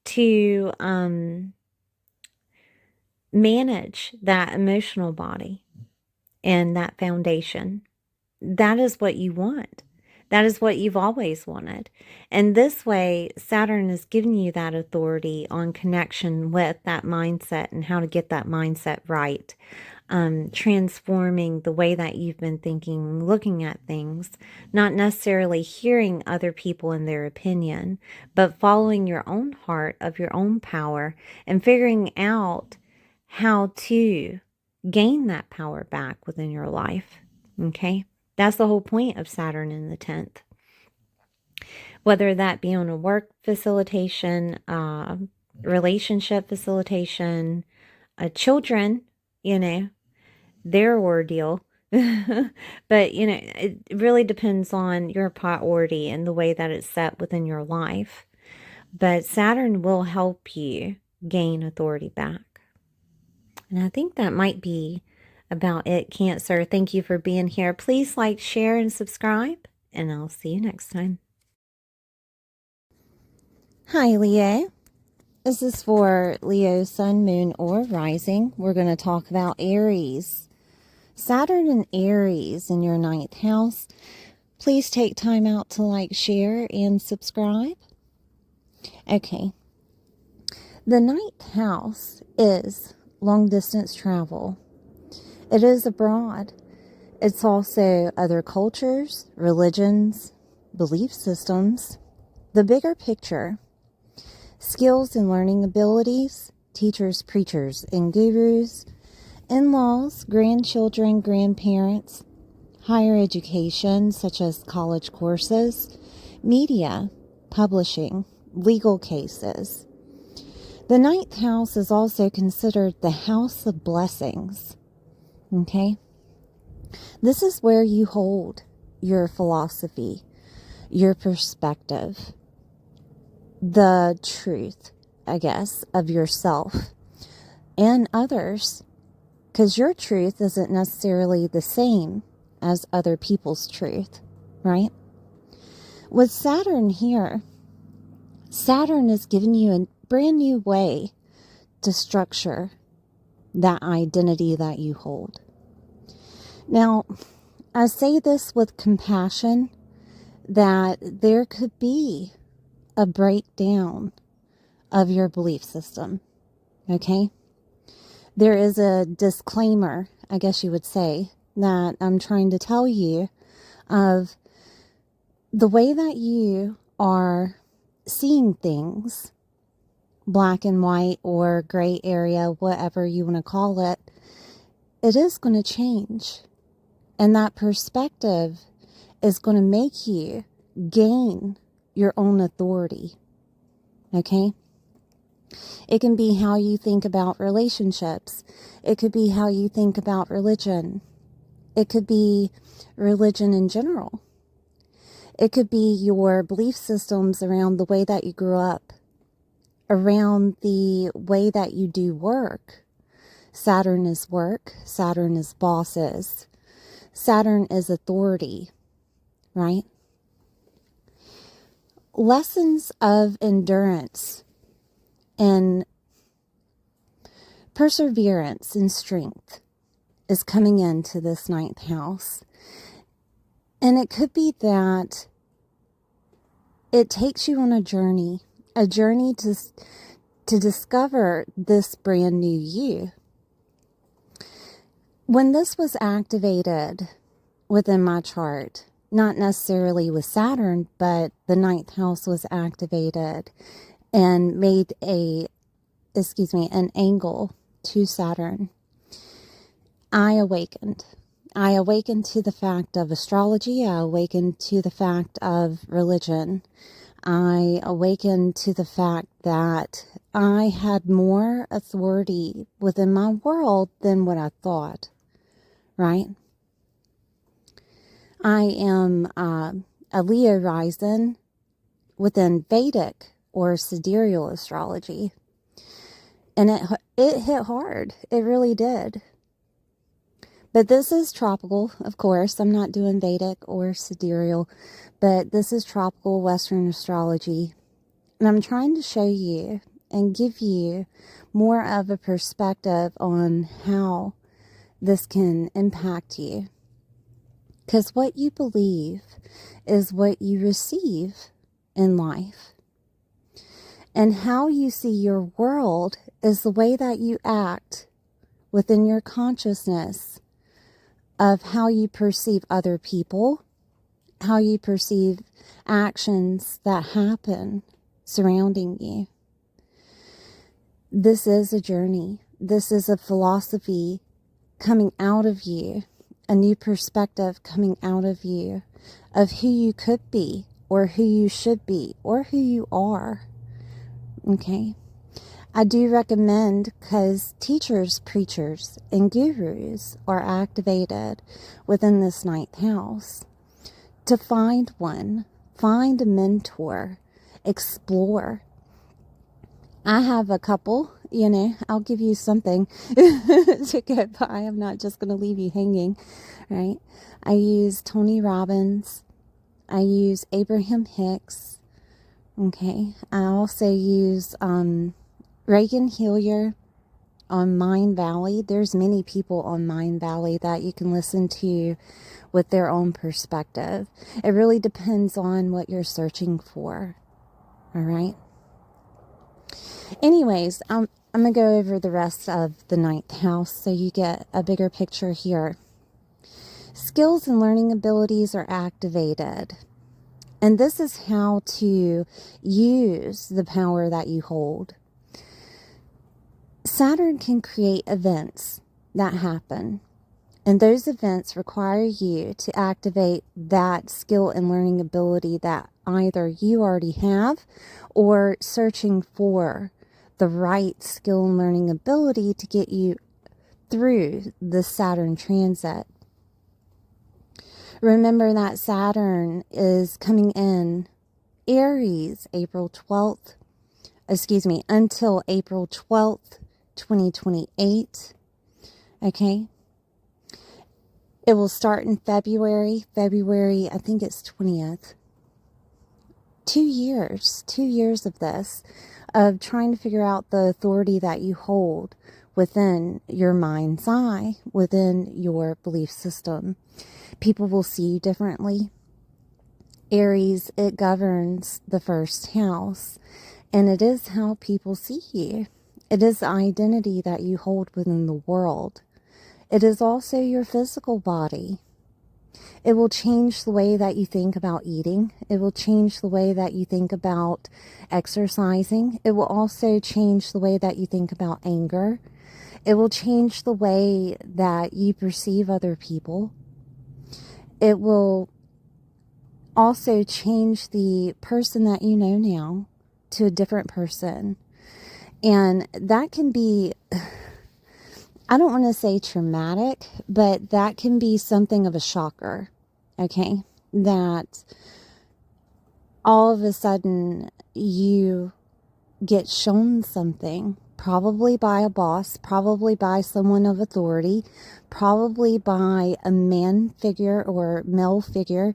to manage that emotional body and that foundation. That is what you want. That is what you've always wanted. And this way, Saturn is giving you that authority on connection with that mindset and how to get that mindset right. Transforming the way that you've been thinking, looking at things, not necessarily hearing other people and their opinion, but following your own heart of your own power and figuring out how to gain that power back within your life. Okay? That's the whole point of Saturn in the 10th. Whether that be on a work facilitation, relationship facilitation, children, their ordeal. But, it really depends on your priority and the way that it's set within your life. But Saturn will help you gain authority back. And I think that might be about it, Cancer. Thank you for being here. Please like, share, and subscribe, and I'll see you next time. Hi, Leo. This is for Leo, Sun, Moon, or Rising. We're going to talk about Aries. Saturn and Aries in your 9th house. Please take time out to like, share, and subscribe. Okay. The 9th house is long distance travel. It is abroad. It's also other cultures, religions, belief systems. The bigger picture, skills and learning abilities, teachers, preachers, and gurus, in-laws, grandchildren, grandparents, higher education such as college courses, media, publishing, legal cases. The 9th house is also considered the house of blessings. Okay? This is where you hold your philosophy, your perspective, the truth, I guess, of yourself and others, because your truth isn't necessarily the same as other people's truth, right? With Saturn here, Saturn is giving you a brand new way to structure that identity that you hold. Now, I say this with compassion that there could be a breakdown of your belief system, okay? There is a disclaimer, I guess you would say, that I'm trying to tell you of the way that you are seeing things, black and white or gray area, whatever you want to call it, it is going to change. And that perspective is going to make you gain your own authority. Okay? It can be how you think about relationships. It could be how you think about religion. It could be religion in general. It could be your belief systems around the way that you grew up, around the way that you do work. Saturn is work. Saturn is bosses. Saturn is authority, right? Lessons of endurance and perseverance and strength is coming into this ninth house. And it could be that it takes you on a journey to discover this brand new you. When this was activated within my chart, not necessarily with Saturn, but the ninth house was activated and made an angle to Saturn, I awakened. I awakened to the fact of astrology. I awakened to the fact of religion. I awakened to the fact that I had more authority within my world than what I thought, right? I am a Leo rising within Vedic or sidereal astrology. And it hit hard. It really did. But this is tropical, of course. I'm not doing Vedic or sidereal, but this is tropical Western astrology. And I'm trying to show you and give you more of a perspective on how this can impact you. Because what you believe is what you receive in life. And how you see your world is the way that you act within your consciousness of how you perceive other people, how you perceive actions that happen surrounding you. This is a journey. This is a philosophy coming out of you, a new perspective coming out of you of who you could be or who you should be or who you are. Okay? I do recommend, because teachers, preachers, and gurus are activated within this ninth house, to find one, find a mentor, explore. I have a couple, I'll give you something to get by. I'm not just going to leave you hanging, right? I use Tony Robbins. I use Abraham Hicks. Okay. I also use Reagan Hillier on Mind Valley. There's many people on Mind Valley that you can listen to with their own perspective. It really depends on what you're searching for. All right. Anyways, I'm going to go over the rest of the ninth house so you get a bigger picture here. Skills and learning abilities are activated. And this is how to use the power that you hold. Saturn can create events that happen. And those events require you to activate that skill and learning ability that either you already have or searching for the right skill and learning ability to get you through the Saturn transit. Remember that Saturn is coming in Aries until April 12th, 2028. Okay. It will start in February, I think it's 20th. 2 years of this, of trying to figure out the authority that you hold within your mind's eye, within your belief system. People will see you differently. Aries, it governs the first house, and it is how people see you. It is the identity that you hold within the world. It is also your physical body. It will change the way that you think about eating. It will change the way that you think about exercising. It will also change the way that you think about anger. It will change the way that you perceive other people. It will also change the person that you know now to a different person. And that can be, I don't want to say traumatic, but that can be something of a shocker, okay? That all of a sudden you get shown something, probably by a boss, probably by someone of authority, probably by a man figure or male figure.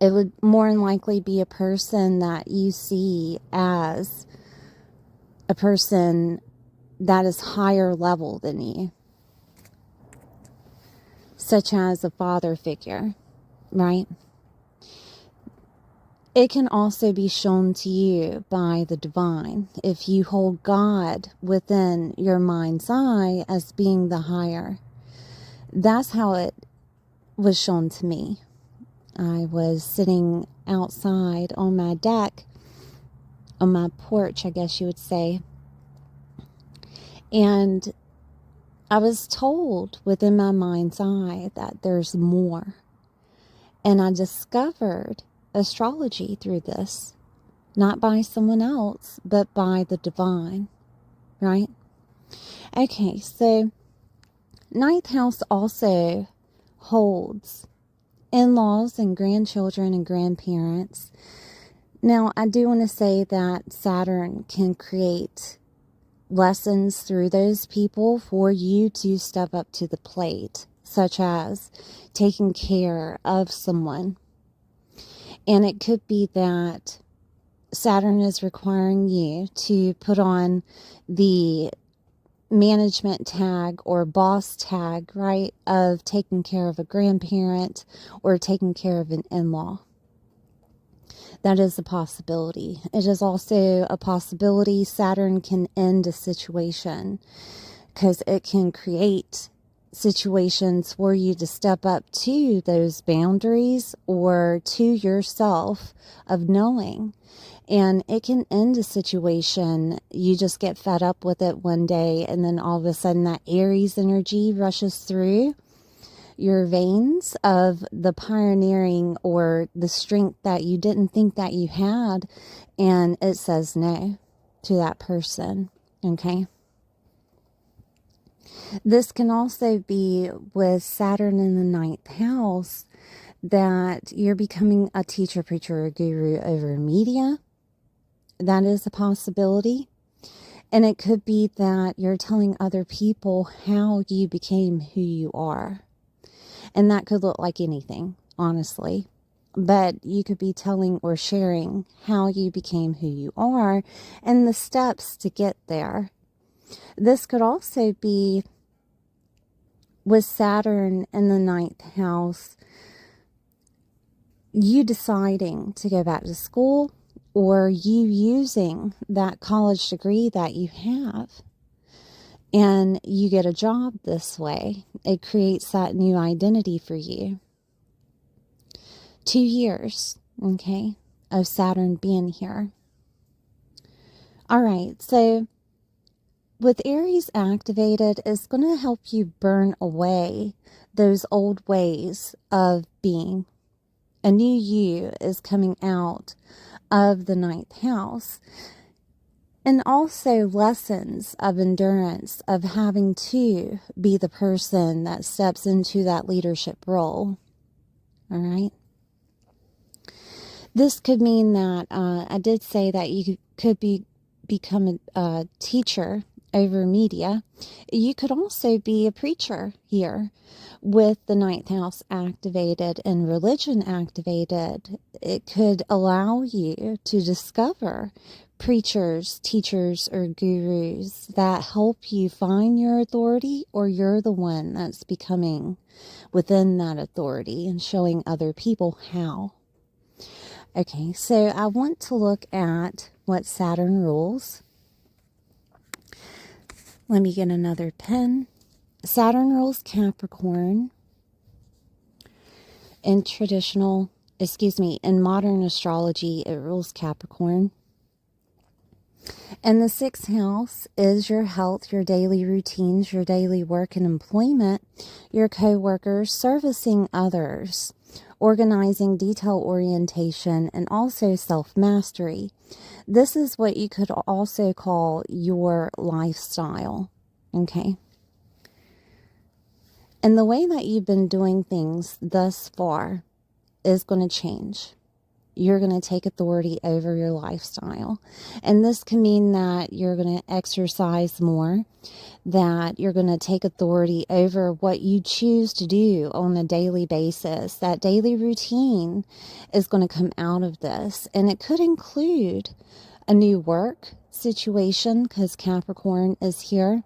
It would more than likely be a person that you see as a person that is higher level than you, such as a father figure, right? It can also be shown to you by the divine if you hold God within your mind's eye as being the higher. That's how it was shown to me. I was sitting outside on my deck, on my porch, I guess you would say, and I was told within my mind's eye that there's more. And I discovered astrology through this, not by someone else, but by the divine, right? Okay, so ninth house also holds in-laws and grandchildren and grandparents. Now, I do want to say that Saturn can create lessons through those people for you to step up to the plate, such as taking care of someone. And it could be that Saturn is requiring you to put on the management tag or boss tag, right, of taking care of a grandparent or taking care of an in-law. That is a possibility. It is also a possibility Saturn can end a situation, because it can create situations for you to step up to those boundaries or to yourself of knowing. And it can end a situation. You just get fed up with it one day, and then all of a sudden that Aries energy rushes through your veins of the pioneering or the strength that you didn't think that you had, and it says no to that person, okay? This can also be with Saturn in the ninth house, that you're becoming a teacher, preacher, or guru over media. That is a possibility. And it could be that you're telling other people how you became who you are. And that could look like anything, honestly. But you could be telling or sharing how you became who you are and the steps to get there. This could also be with Saturn in the ninth house, you deciding to go back to school, or you using that college degree that you have, and you get a job this way. It creates that new identity for you. 2 years, okay, of Saturn being here. All right, so with Aries activated, it's going to help you burn away those old ways of being. A new you is coming out of the ninth house. And also lessons of endurance, of having to be the person that steps into that leadership role. All right. This could mean that I did say that you could become a teacher over media. You could also be a preacher here with the ninth house activated and religion activated. It could allow you to discover preachers, teachers, or gurus that help you find your authority, or you're the one that's becoming within that authority and showing other people how. Okay, so I want to look at what Saturn rules. Let me get another pen. Saturn rules Capricorn. In modern astrology, it rules Capricorn. And the sixth house is your health, your daily routines, your daily work and employment, your co-workers, servicing others, organizing, detail orientation, and also self-mastery. This is what you could also call your lifestyle, okay? And the way that you've been doing things thus far is going to change. You're going to take authority over your lifestyle. And this can mean that you're going to exercise more, that you're going to take authority over what you choose to do on a daily basis. That daily routine is going to come out of this. And it could include a new work situation, because Capricorn is here.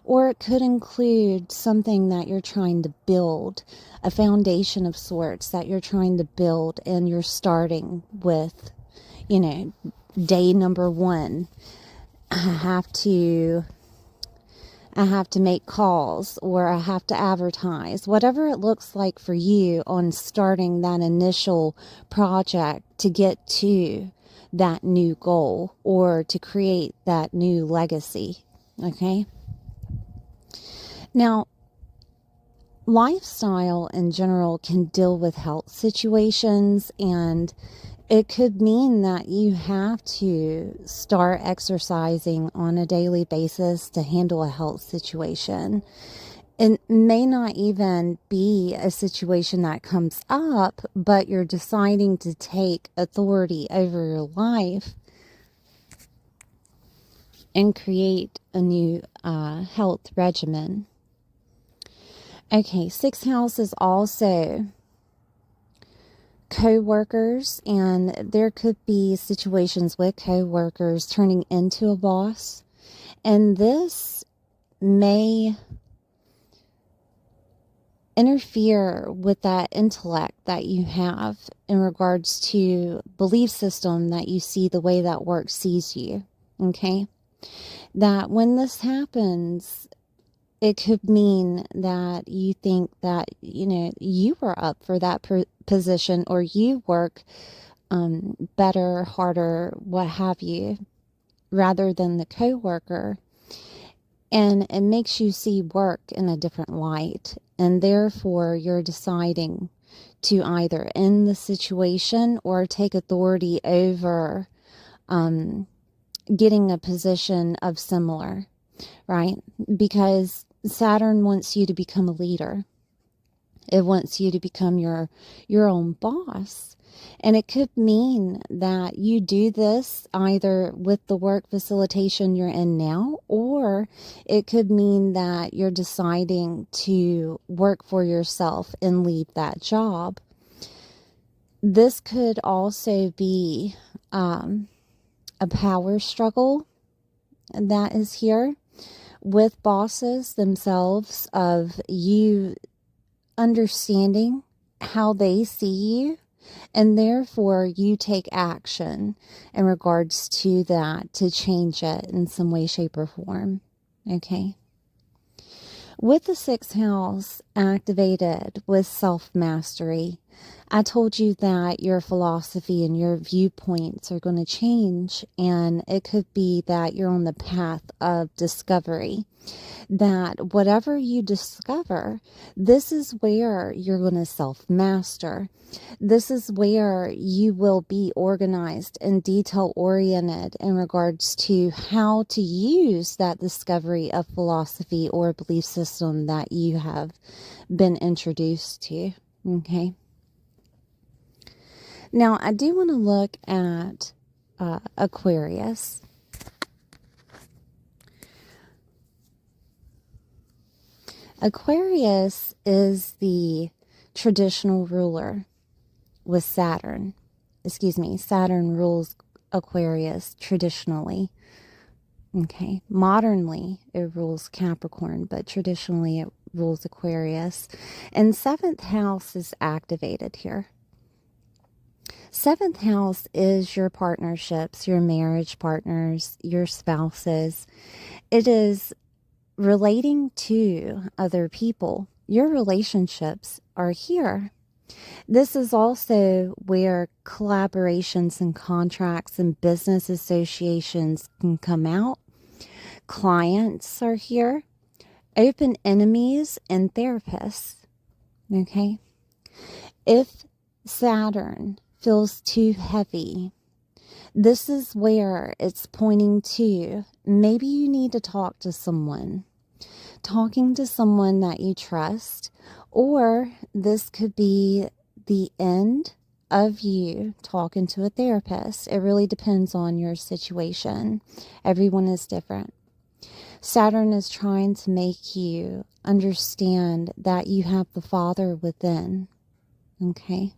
Or it could include something that you're trying to build, a foundation of sorts that you're trying to build, and you're starting with, day number 1. I have to make calls, or I have to advertise, whatever it looks like for you on starting that initial project to get to that new goal or to create that new legacy. Okay. Now, lifestyle in general can deal with health situations, and it could mean that you have to start exercising on a daily basis to handle a health situation. It may not even be a situation that comes up, but you're deciding to take authority over your life and create a new health regimen. Okay, sixth house is also co-workers, and there could be situations with co-workers turning into a boss, and this may interfere with that intellect that you have in regards to belief system that you see, the way that work sees you. Okay, that when this happens, it could mean that you think that, you were up for that position, or you work better, harder, what have you, rather than the coworker. And it makes you see work in a different light. And therefore, you're deciding to either end the situation or take authority over getting a position of similar, right? Because Saturn wants you to become a leader. It wants you to become your own boss. And it could mean that you do this either with the work facilitation you're in now, or it could mean that you're deciding to work for yourself and leave that job. This could also be a power struggle that is here with bosses themselves, of you understanding how they see you, and therefore you take action in regards to that to change it in some way, shape, or form. Okay. With the sixth house activated with self-mastery, I told you that your philosophy and your viewpoints are going to change, and it could be that you're on the path of discovery. That whatever you discover, this is where you're going to self-master. This is where you will be organized and detail-oriented in regards to how to use that discovery of philosophy or belief system that you have been introduced to. Okay. Now, I do want to look at Aquarius. Aquarius is the traditional ruler with Saturn. Saturn rules Aquarius traditionally. Okay. Modernly, it rules Capricorn, but traditionally it rules Aquarius. And seventh house is activated here. Seventh house is your partnerships, your marriage partners, your spouses. It is relating to other people. Your relationships are here. This is also where collaborations and contracts and business associations can come out. Clients are here, open enemies, and therapists. Okay? If Saturn feels too heavy, this is where it's pointing to maybe you need to talk to someone. Talking to someone that you trust, or this could be the end of you talking to a therapist. It really depends on your situation. Everyone is different. Saturn is trying to make you understand that you have the Father within. Okay?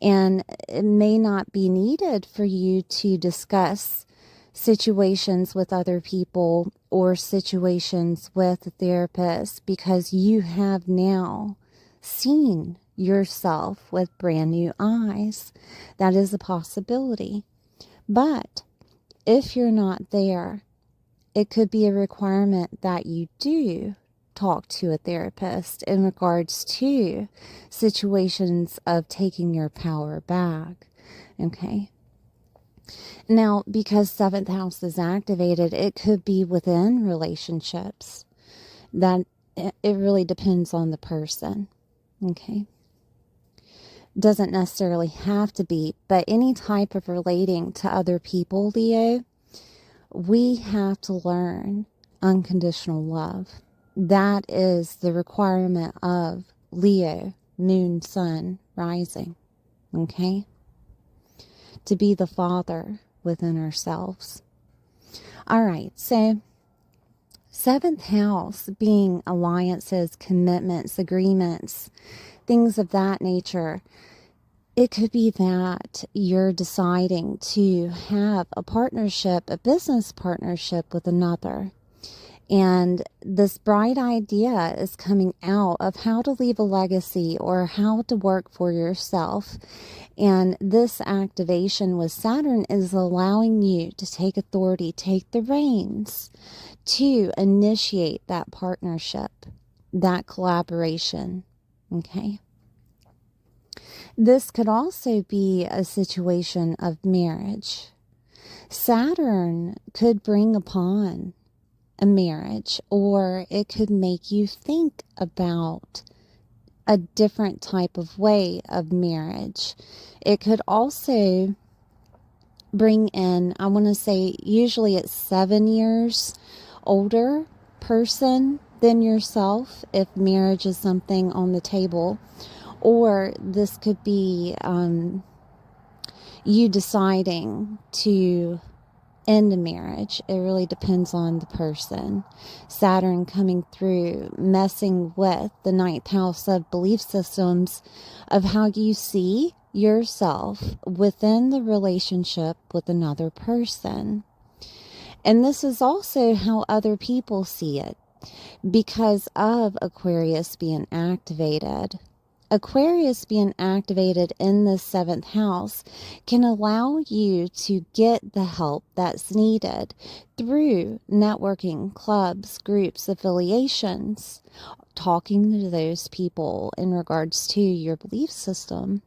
And it may not be needed for you to discuss situations with other people or situations with a therapist, because you have now seen yourself with brand new eyes. That is a possibility. But if you're not there, it could be a requirement that you do talk to a therapist in regards to situations of taking your power back. Okay. Now, because 7th house is activated, it could be within relationships. That it really depends on the person. Okay. Doesn't necessarily have to be, but any type of relating to other people, Leo, we have to learn unconditional love. That is the requirement of Leo, moon, sun, rising. Okay? To be the Father within ourselves. All right, so 7th house being alliances, commitments, agreements, things of that nature. It could be that you're deciding to have a partnership, a business partnership with another. And this bright idea is coming out of how to leave a legacy or how to work for yourself. And this activation with Saturn is allowing you to take authority, take the reins to initiate that partnership, that collaboration. Okay. This could also be a situation of marriage. Saturn could bring upon a marriage, or it could make you think about a different type of way of marriage. It could also bring in, I want to say, usually it's 7 years older person than yourself if marriage is something on the table. Or this could be you deciding to end a marriage. It really depends on the person. Saturn coming through, messing with the 9th house of belief systems, of how you see yourself within the relationship with another person. And this is also how other people see it, because of Aquarius being activated. Aquarius being activated in the 7th house can allow you to get the help that's needed through networking, clubs, groups, affiliations, talking to those people in regards to your belief system,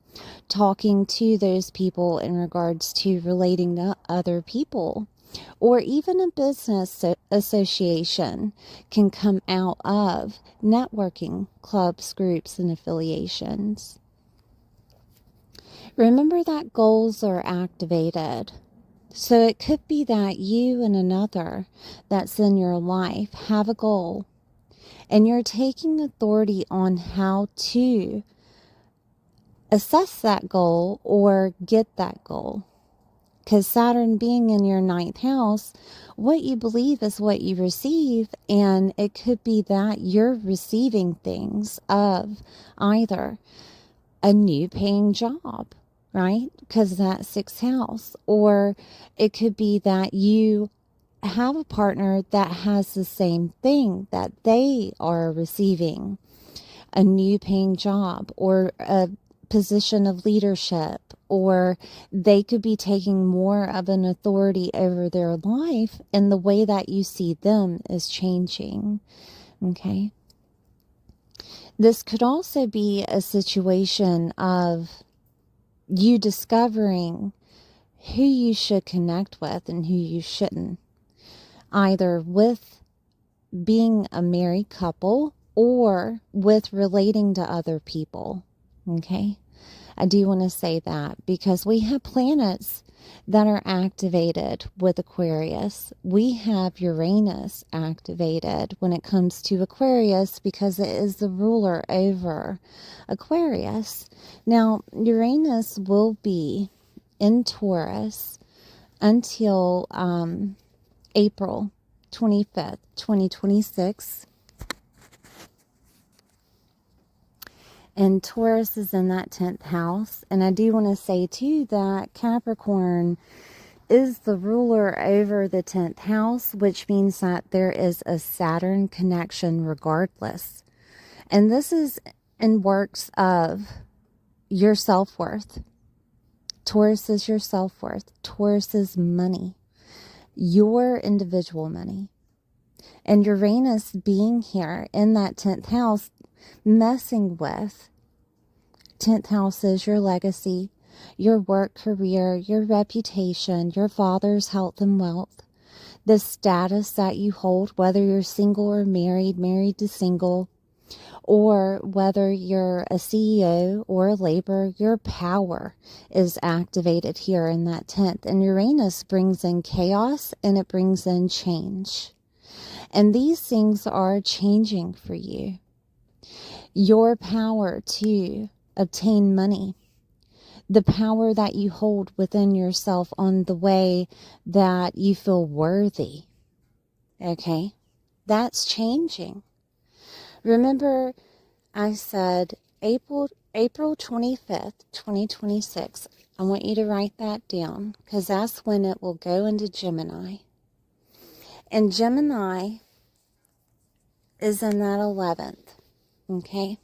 talking to those people in regards to relating to other people. Or even a business association can come out of networking, clubs, groups, and affiliations. Remember that goals are activated. So it could be that you and another that's in your life have a goal, and you're taking authority on how to assess that goal or get that goal. Because Saturn being in your 9th house, what you believe is what you receive. And it could be that you're receiving things of either a new paying job, right? Because that's 6th house. Or it could be that you have a partner that has the same thing, that they are receiving a new paying job or a position of leadership, or they could be taking more of an authority over their life, and the way that you see them is changing. Okay. This could also be a situation of you discovering who you should connect with and who you shouldn't, either with being a married couple or with relating to other people. Okay? I do want to say that because we have planets that are activated with Aquarius. We have Uranus activated when it comes to Aquarius because it is the ruler over Aquarius. Now, Uranus will be in Taurus until April 25th, 2026. And Taurus is in that 10th house. And I do want to say, too, that Capricorn is the ruler over the 10th house, which means that there is a Saturn connection regardless. And this is in works of your self-worth. Taurus is your self-worth. Taurus is money. Your individual money. And Uranus being here in that 10th house, messing with 10th house is your legacy, your work career, your reputation, your father's health and wealth, the status that you hold, whether you're single or married, married to single, or whether you're a CEO or a laborer, your power is activated here in that 10th. And Uranus brings in chaos and it brings in change. And these things are changing for you. Your power to obtain money, the power that you hold within yourself on the way that you feel worthy. Okay? That's changing. Remember, I said April 25th, 2026. I want you to write that down because that's when it will go into Gemini. And Gemini is in that 11th. Okay?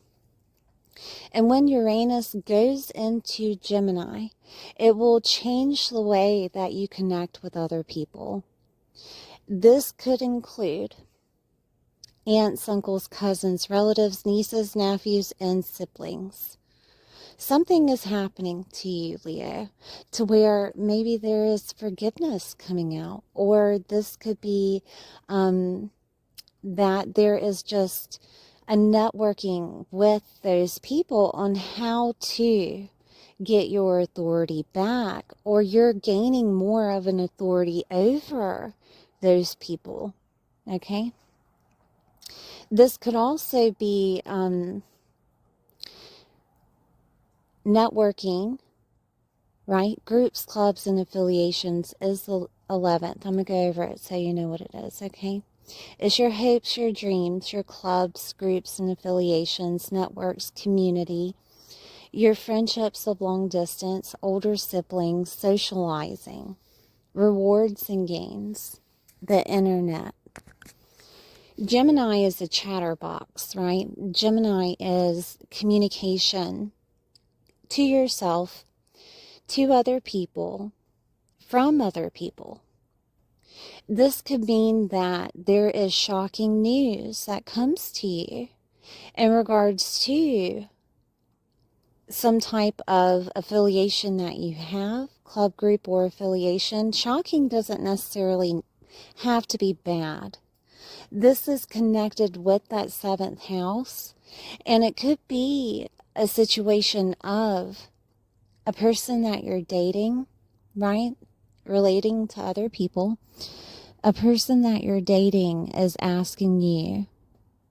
And when Uranus goes into Gemini, it will change the way that you connect with other people. This could include aunts, uncles, cousins, relatives, nieces, nephews, and siblings. Something is happening to you, Leo, to where maybe there is forgiveness coming out, or this could be that there is just a networking with those people on how to get your authority back, or you're gaining more of an authority over those people. Okay? This could also be networking, right? Groups, clubs, and affiliations is the 11th. I'm going to go over it so you know what it is, okay? It's your hopes, your dreams, your clubs, groups, and affiliations, networks, community, your friendships of long distance, older siblings, socializing, rewards and gains, the internet. Gemini is a chatterbox, right? Gemini is communication to yourself, to other people, from other people. This could mean that there is shocking news that comes to you in regards to some type of affiliation that you have, club, group, or affiliation. Shocking doesn't necessarily have to be bad. This is connected with that 7th house, and it could be a situation of a person that you're dating, right? Relating to other people. A person that you're dating is asking you,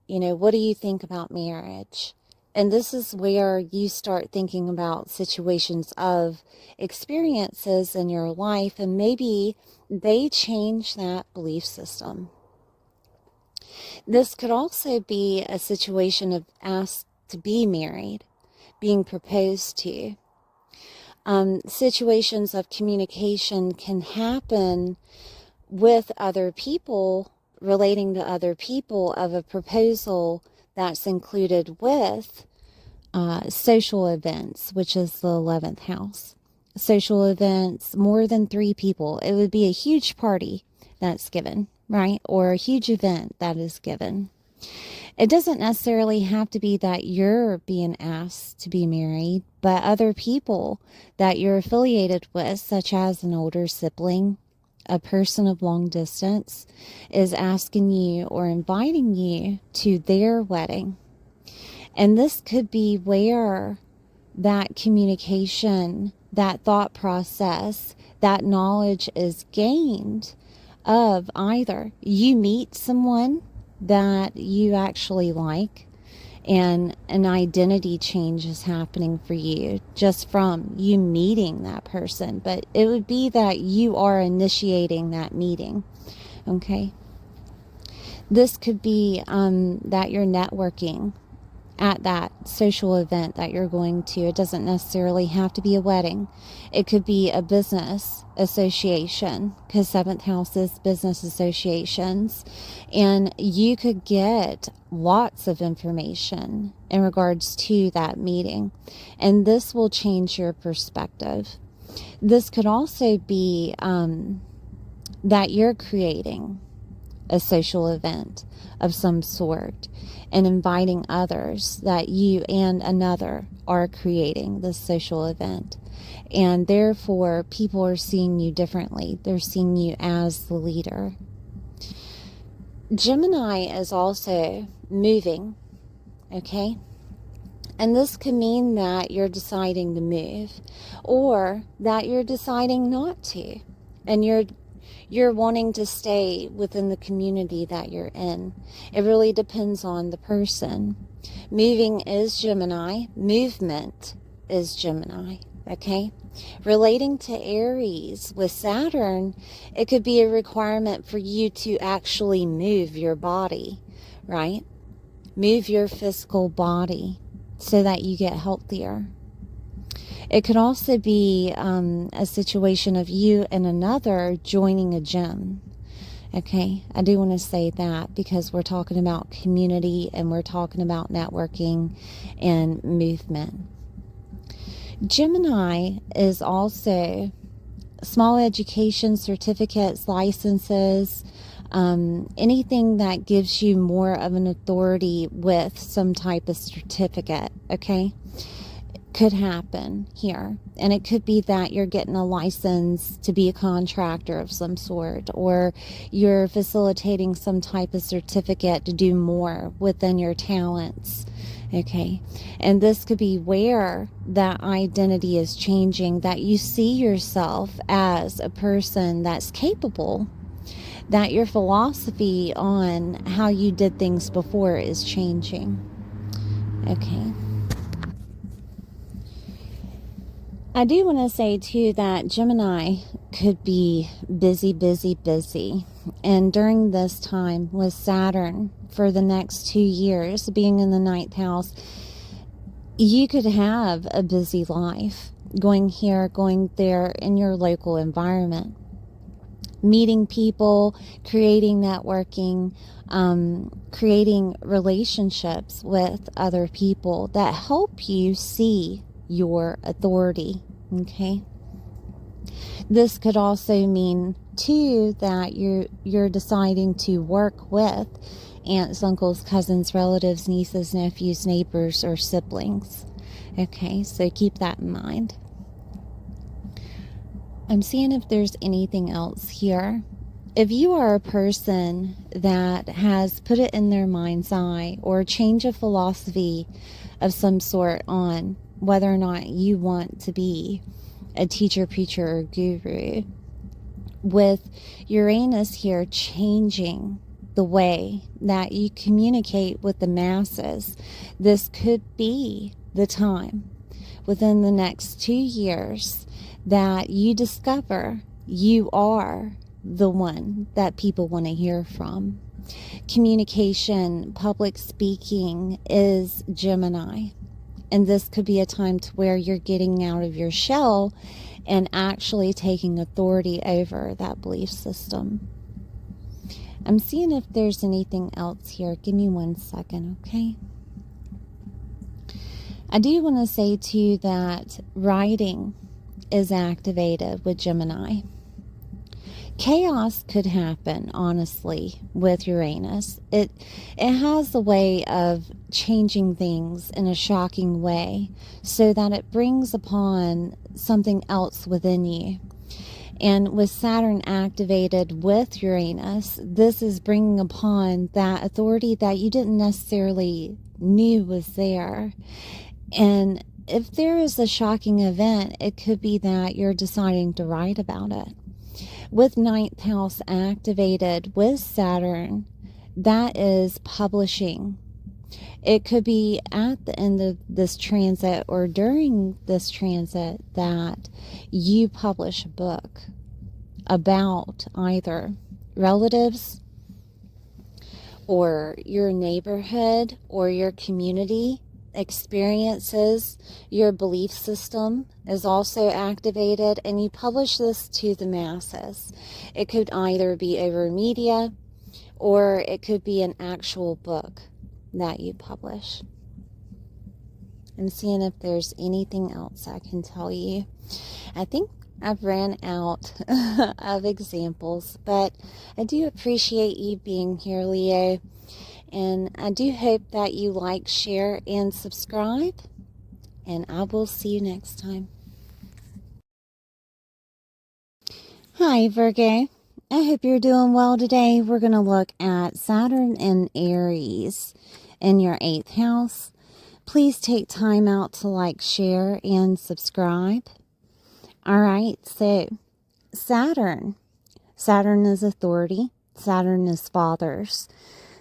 what do you think about marriage? And this is where you start thinking about situations of experiences in your life, and maybe they change that belief system. This could also be a situation of asked to be married, being proposed to. Situations of communication can happen with other people, relating to other people, of a proposal that's included with social events, which is the 11th house. Social events, more than 3 people. It would be a huge party that's given, right? Or a huge event that is given. It doesn't necessarily have to be that you're being asked to be married, but other people that you're affiliated with, such as an older sibling, a person of long distance, is asking you or inviting you to their wedding. And this could be where that communication, that thought process, that knowledge is gained of either you meet someone that you actually like and an identity change is happening for you just from you meeting that person, but it would be that you are initiating that meeting. Okay, this could be that you're networking at that social event that you're going to. It doesn't necessarily have to be a wedding. It could be a business association, because 7th house is business associations, and you could get lots of information in regards to that meeting, and this will change your perspective. This could also be that you're creating a social event of some sort and inviting others that you and another are creating this social event. And therefore, people are seeing you differently. They're seeing you as the leader. Gemini is also moving, okay? And this could mean that you're deciding to move or that you're deciding not to. And you're wanting to stay within the community that you're in. It really depends on the person. Moving is Gemini. Movement is Gemini. Okay? Relating to Aries with Saturn, it could be a requirement for you to actually move your body, right? Move your physical body so that you get healthier. It could also be a situation of you and another joining a gym. Okay, I do want to say that because we're talking about community and we're talking about networking and movement. Gemini is also small education, certificates, licenses, anything that gives you more of an authority with some type of certificate, okay? Could happen here, and it could be that you're getting a license to be a contractor of some sort, or you're facilitating some type of certificate to do more within your talents. Okay, and this could be where that identity is changing, that you see yourself as a person that's capable, that your philosophy on how you did things before is changing. Okay. I do want to say, too, that Gemini could be busy, busy, busy. And during this time with Saturn for the next 2 years, being in the 9th house, you could have a busy life, going here, going there in your local environment, meeting people, creating networking, creating relationships with other people that help you see your authority. Okay, this could also mean too that you're deciding to work with aunts, uncles, cousins, relatives, nieces, nephews, neighbors, or siblings. Okay, so keep that in mind. I'm seeing if there's anything else here. If you are a person that has put it in their mind's eye or change of philosophy of some sort on whether or not you want to be a teacher, preacher, or guru, with Uranus here changing the way that you communicate with the masses, this could be the time within the next 2 years that you discover you are the one that people want to hear from. Communication, public speaking is Gemini. And this could be a time to where you're getting out of your shell and actually taking authority over that belief system. I'm seeing if there's anything else here. Give me 1 second, okay? I do want to say, too, that writing is activated with Gemini. chaos could happen, honestly, with Uranus. It has a way of changing things in a shocking way so that it brings upon something else within you. And with Saturn activated with Uranus, this is bringing upon that authority that you didn't necessarily knew was there. And if there is a shocking event, it could be that you're deciding to write about it. With ninth house activated with Saturn, that is publishing. It could be at the end of this transit or during this transit that you publish a book about either relatives or your neighborhood or your community experiences. Your belief system is also activated, and you publish this to the masses. It could either be over media or it could be an actual book that you publish. I'm seeing if there's anything else I can tell you. I think I've ran out of examples, but I do appreciate you being here, Leo. And I do hope that you like, share, and subscribe. And I will see you next time. Hi, Virgo. I hope you're doing well today. We're going to look at Saturn and Aries in your 8th house. Please take time out to like, share, and subscribe. All right, so Saturn. Saturn is authority. Saturn is fathers.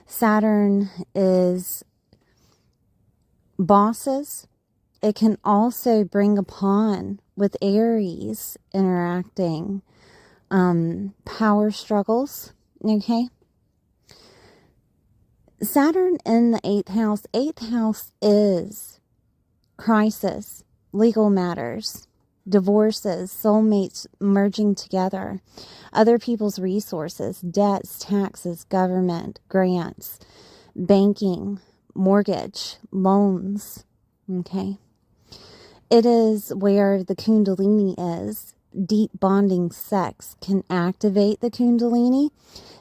Saturn is bosses. It can also bring upon, with Aries interacting, power struggles. Okay. Saturn in the 8th house. 8th house is crisis, legal matters, divorces, soulmates merging together, other people's resources, debts, taxes, government, grants, banking, mortgage, loans. Okay. It is where the Kundalini is. Deep bonding sex can activate the Kundalini.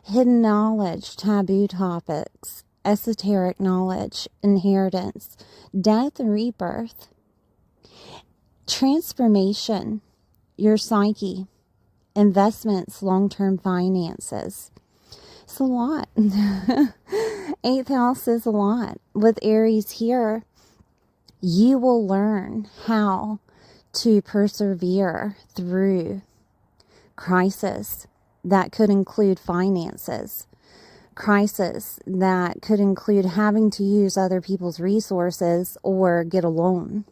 Hidden knowledge, taboo topics, esoteric knowledge, inheritance, death and rebirth, transformation, your psyche, investments, long-term finances. It's a lot. 8th house is a lot. With Aries here, you will learn how to persevere through crisis that could include finances, crisis that could include having to use other people's resources or get a loan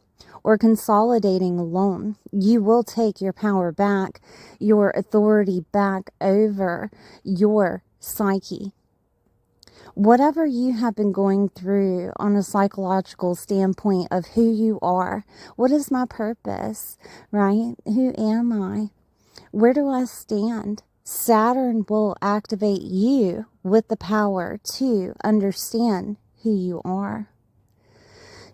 or consolidating a loan. You will take your power back, your authority back over your psyche. Whatever you have been going through on a psychological standpoint of who you are, what is my purpose, right? Who am I? Where do I stand? Saturn will activate you with the power to understand who you are.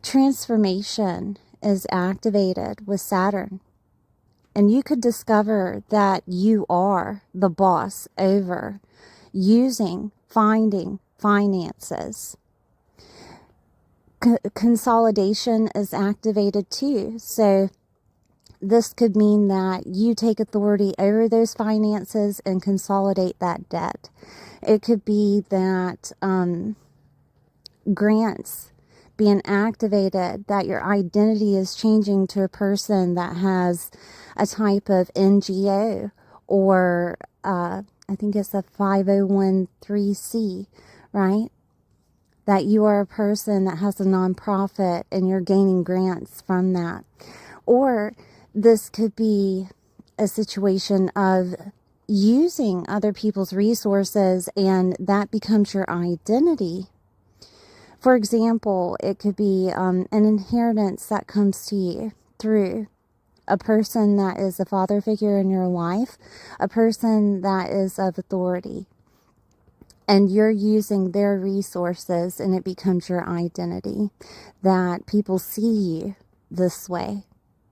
Transformation is activated with Saturn. And you could discover that you are the boss over finding finances. Consolidation is activated too. So this could mean that you take authority over those finances and consolidate that debt. It could be that grants being activated, that your identity is changing to a person that has a type of NGO or I think it's a 501(c)(3), right? That you are a person that has a nonprofit and you're gaining grants from that. Or this could be a situation of using other people's resources and that becomes your identity. For example, it could be an inheritance that comes to you through a person that is a father figure in your life, a person that is of authority, and you're using their resources and it becomes your identity, that people see you this way,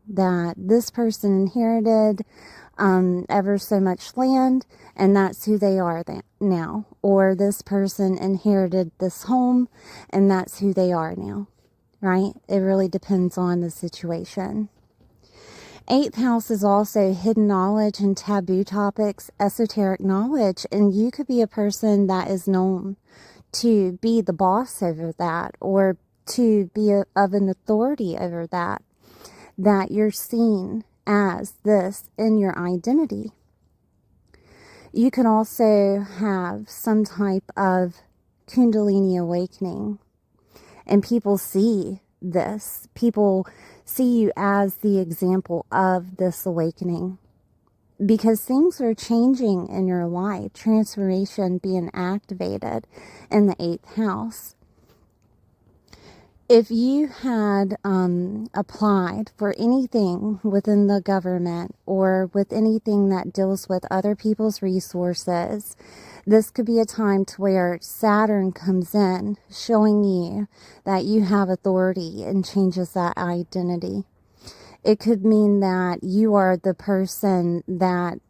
that this person inherited ever so much land, and that's who they are now. Or this person inherited this home, and that's who they are now, right? It really depends on the situation. 8th house is also hidden knowledge and taboo topics, esoteric knowledge, and you could be a person that is known to be the boss over that, or to be of an authority over that you're seen as this in your identity. You can also have some type of Kundalini awakening, and people see this. People see you as the example of this awakening, because things are changing in your life, transformation being activated in the 8th house. If you had applied for anything within the government or with anything that deals with other people's resources, this could be a time to where Saturn comes in, showing you that you have authority and changes that identity. It could mean that you are the person that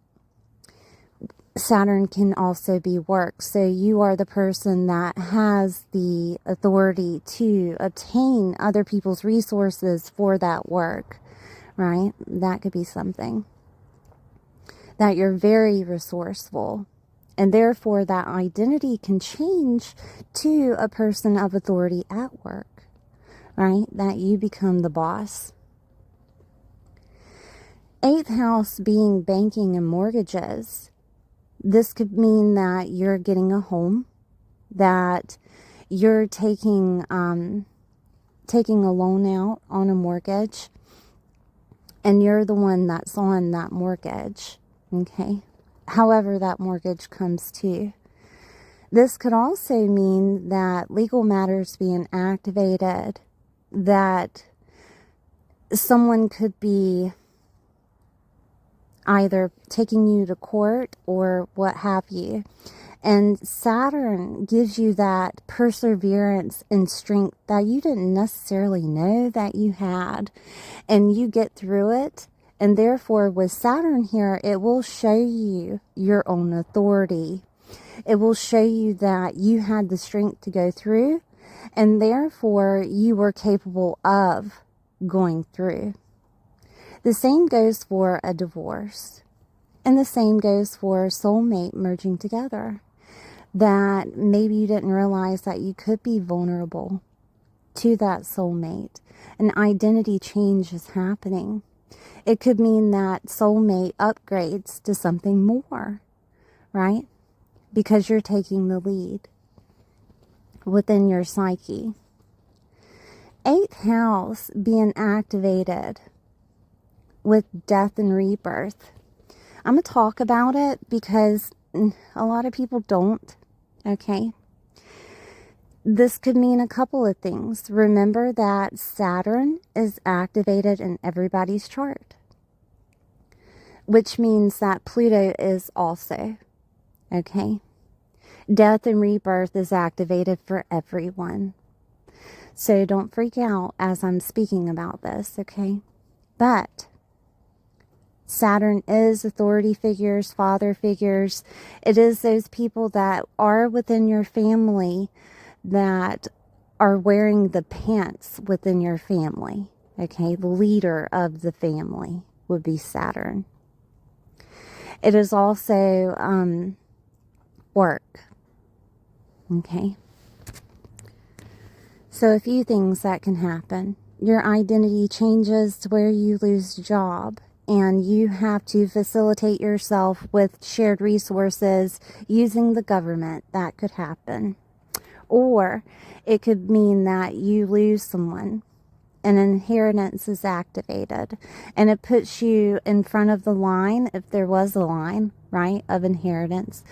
Saturn can also be work. So you are the person that has the authority to obtain other people's resources for that work, right? That could be something. That you're very resourceful. And therefore that identity can change to a person of authority at work, right? That you become the boss. 8th house being banking and mortgages. This could mean that you're getting a home, that you're taking a loan out on a mortgage, and you're the one that's on that mortgage, okay? However that mortgage comes to. This could also mean that legal matters being activated, that someone could be either taking you to court or what have you. And Saturn gives you that perseverance and strength that you didn't necessarily know that you had. And you get through it. And therefore, with Saturn here, it will show you your own authority. It will show you that you had the strength to go through. And therefore, you were capable of going through. The same goes for a divorce, and the same goes for a soulmate merging together, that maybe you didn't realize that you could be vulnerable to that soulmate. An identity change is happening. It could mean that soulmate upgrades to something more, right? Because you're taking the lead within your psyche. 8th house being activated with death and rebirth. I'm going to talk about it because a lot of people don't, okay? This could mean a couple of things. Remember that Saturn is activated in everybody's chart, which means that Pluto is also, okay? Death and rebirth is activated for everyone. So don't freak out as I'm speaking about this, okay? But Saturn is authority figures, father figures. It is those people that are within your family that are wearing the pants within your family. Okay, the leader of the family would be Saturn. It is also work. Okay. So a few things that can happen. Your identity changes to where you lose a job, and you have to facilitate yourself with shared resources using the government. That could happen. Or it could mean that you lose someone. An inheritance is activated, and it puts you in front of the line, if there was a line, right, of inheritance.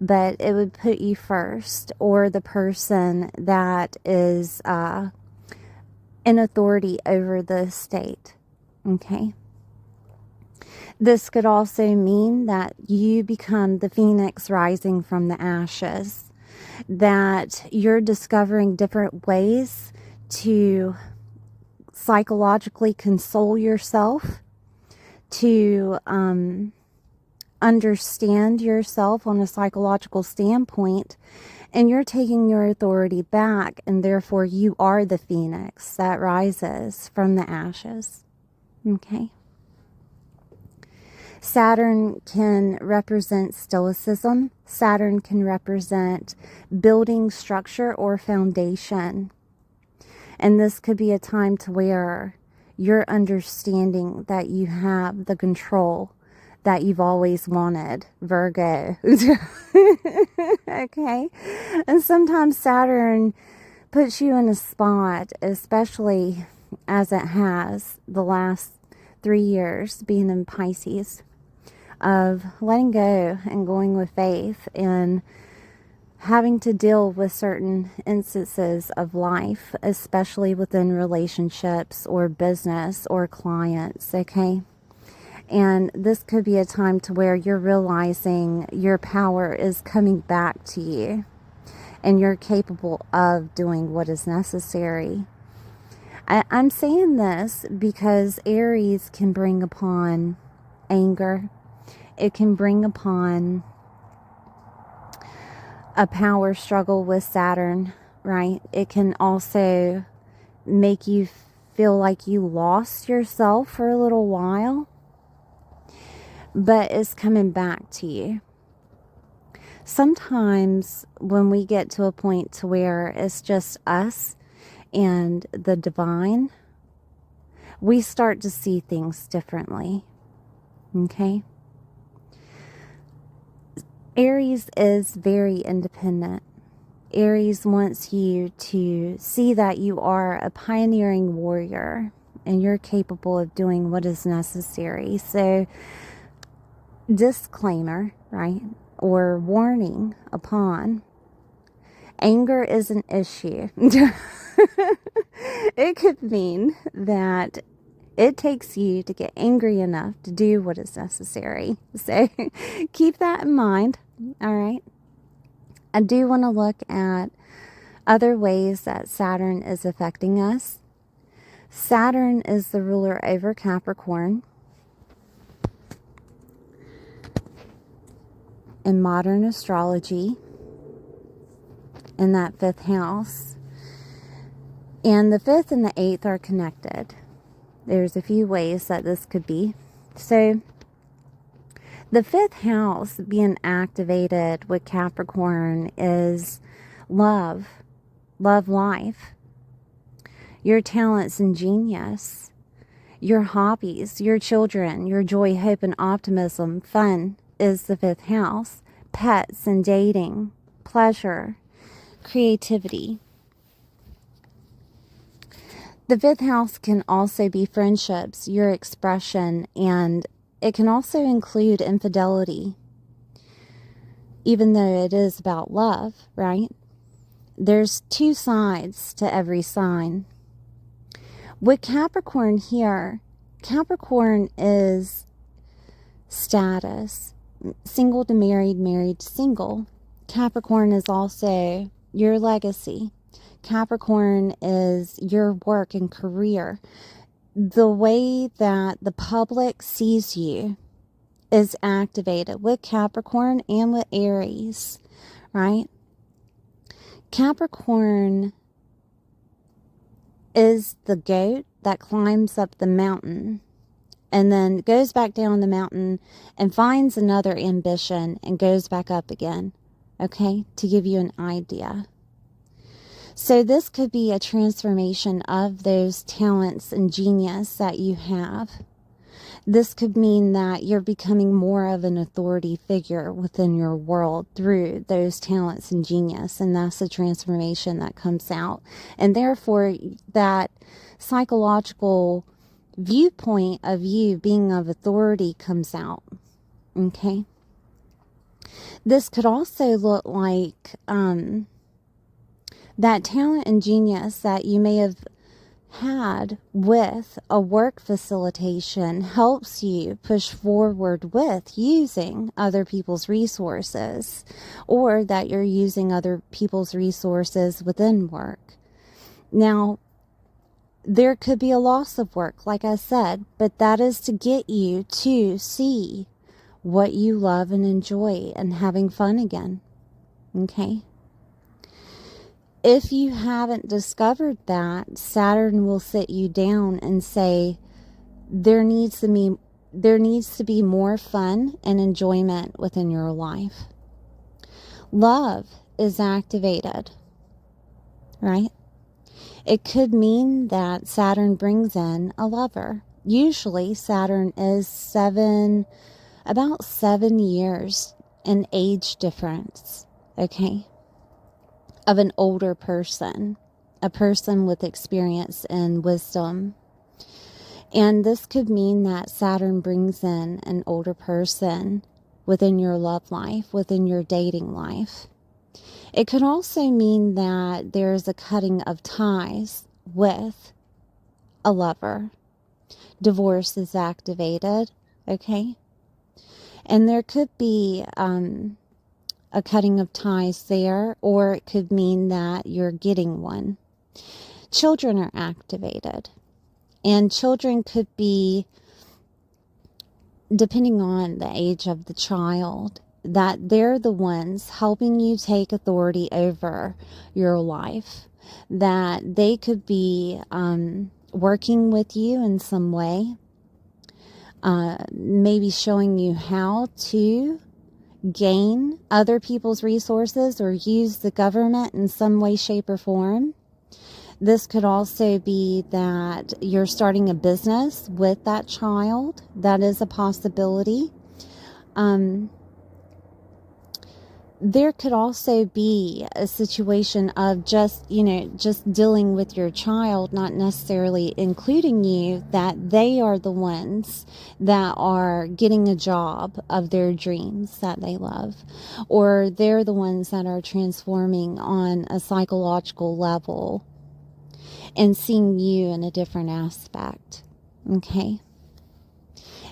But it would put you first, or the person that is in authority over the estate. Okay. This could also mean that you become the phoenix rising from the ashes, that you're discovering different ways to psychologically console yourself, to understand yourself on a psychological standpoint, and you're taking your authority back, and therefore you are the phoenix that rises from the ashes. Okay? Saturn can represent stoicism. Saturn can represent building structure or foundation. And this could be a time to where you're understanding that you have the control that you've always wanted, Virgo. Okay? And sometimes Saturn puts you in a spot, especially as it has the last 3 years being in Pisces, of letting go and going with faith and having to deal with certain instances of life, especially within relationships or business or clients, okay? And this could be a time to where you're realizing your power is coming back to you and you're capable of doing what is necessary. I'm saying this because Aries can bring upon anger. It can bring upon a power struggle with Saturn, right? It can also make you feel like you lost yourself for a little while, but it's coming back to you. Sometimes when we get to a point to where it's just us and the divine, we start to see things differently. Okay? Aries is very independent. Aries wants you to see that you are a pioneering warrior and you're capable of doing what is necessary. So, disclaimer, right? Or warning upon, anger is an issue. It could mean that it takes you to get angry enough to do what is necessary. So keep that in mind. All right. I do want to look at other ways that Saturn is affecting us. Saturn is the ruler over Capricorn. In modern astrology, in that 5th house. And the 5th and the 8th are connected. There's a few ways that this could be. So, the 5th house being activated with Capricorn is love, life, your talents and genius, your hobbies, your children, your joy, hope, and optimism. Fun is the 5th house. Pets and dating, pleasure, creativity. The 5th house can also be friendships, your expression, and it can also include infidelity. Even though it is about love, right? There's 2 sides to every sign. With Capricorn here, Capricorn is status. Single to married, married to single. Capricorn is also your legacy. Capricorn is your work and career. The way that the public sees you is activated with Capricorn and with Aries, right? Capricorn is the goat that climbs up the mountain and then goes back down the mountain and finds another ambition and goes back up again, okay, to give you an idea. So this could be a transformation of those talents and genius that you have. This could mean that you're becoming more of an authority figure within your world through those talents and genius, and that's the transformation that comes out. And therefore, that psychological viewpoint of you being of authority comes out, okay? This could also look like that talent and genius that you may have had with a work facilitation helps you push forward with using other people's resources, or that you're using other people's resources within work. Now, there could be a loss of work, like I said, but that is to get you to see what you love and enjoy and having fun again. Okay? If you haven't discovered that, Saturn will sit you down and say, there needs to be more fun and enjoyment within your life. Love is activated, right? It could mean that Saturn brings in a lover. Usually Saturn is about 7 years in age difference, okay, of an older person, a person with experience and wisdom. And this could mean that Saturn brings in an older person within your love life, within your dating life. It could also mean that there's a cutting of ties with a lover. Divorce is activated, okay? And there could be a cutting of ties there, or it could mean that you're getting one. Children are activated. And children could be, depending on the age of the child, that they're the ones helping you take authority over your life. That they could be working with you in some way. Maybe showing you how to gain other people's resources or use the government in some way, shape, or form. This could also be that you're starting a business with that child. That is a possibility. There could also be a situation of just dealing with your child, not necessarily including you, that they are the ones that are getting a job of their dreams that they love, or they're the ones that are transforming on a psychological level and seeing you in a different aspect. Okay?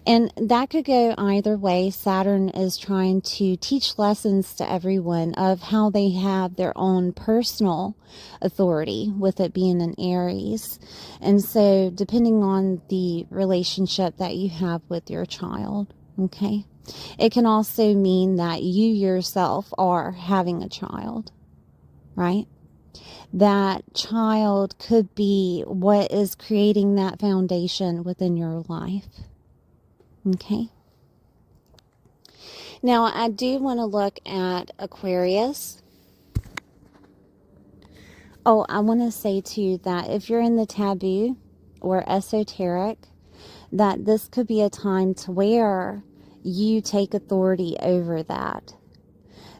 And that could go either way. Saturn is trying to teach lessons to everyone of how they have their own personal authority, with it being an Aries. And so depending on the relationship that you have with your child, okay? It can also mean that you yourself are having a child, right? That child could be what is creating that foundation within your life. Okay. Now, I do want to look at Aquarius. Oh, I want to say too that if you're in the taboo or esoteric, that this could be a time to where you take authority over that.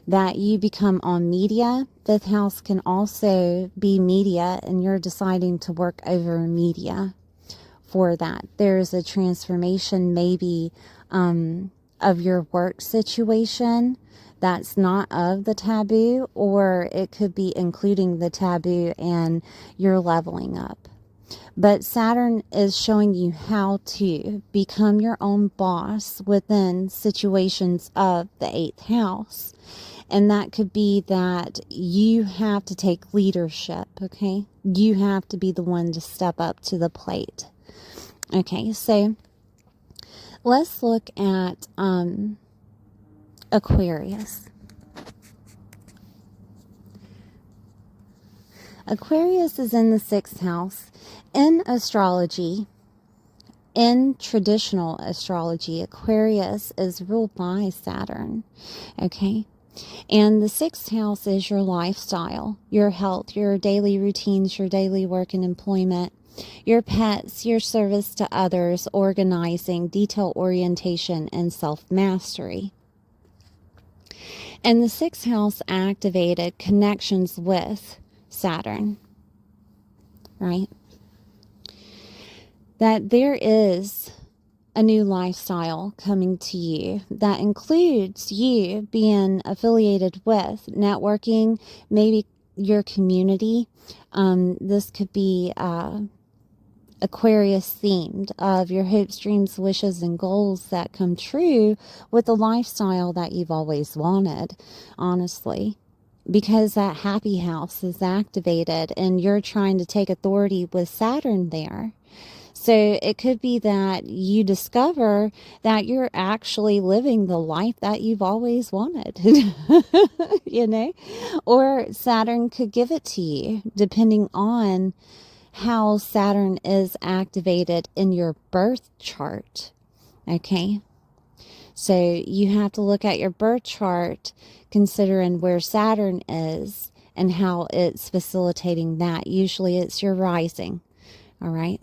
That you become on media. Fifth house can also be media, and you're deciding to work over media for that. There's a transformation maybe of your work situation that's not of the taboo, or it could be including the taboo and you're leveling up. But Saturn is showing you how to become your own boss within situations of the 8th house. And that could be that you have to take leadership, okay? You have to be the one to step up to the plate. Okay, so let's look at Aquarius. Aquarius is in the 6th house. In astrology, in traditional astrology, Aquarius is ruled by Saturn, okay? And the 6th house is your lifestyle, your health, your daily routines, your daily work and employment, your pets, your service to others, organizing, detail orientation, and self-mastery. And the 6th house activated connections with Saturn, right? That there is a new lifestyle coming to you that includes you being affiliated with networking, maybe your community. This could be Aquarius themed, of your hopes, dreams, wishes, and goals that come true with the lifestyle that you've always wanted, honestly. Because that happy house is activated and you're trying to take authority with Saturn there. So it could be that you discover that you're actually living the life that you've always wanted, you know, or Saturn could give it to you depending on how Saturn is activated in your birth chart. Okay. So you have to look at your birth chart considering where Saturn is and how it's facilitating that. Usually it's your rising. All right.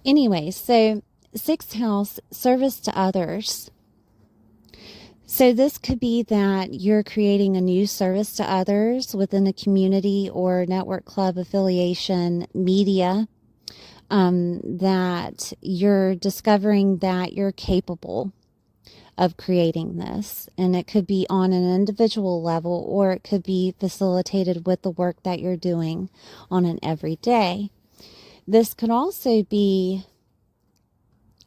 Anyway, so sixth house, service to others. So this could be that you're creating a new service to others within a community or network, club, affiliation, media, that you're discovering that you're capable of creating this. And it could be on an individual level, or it could be facilitated with the work that you're doing on an everyday. This could also be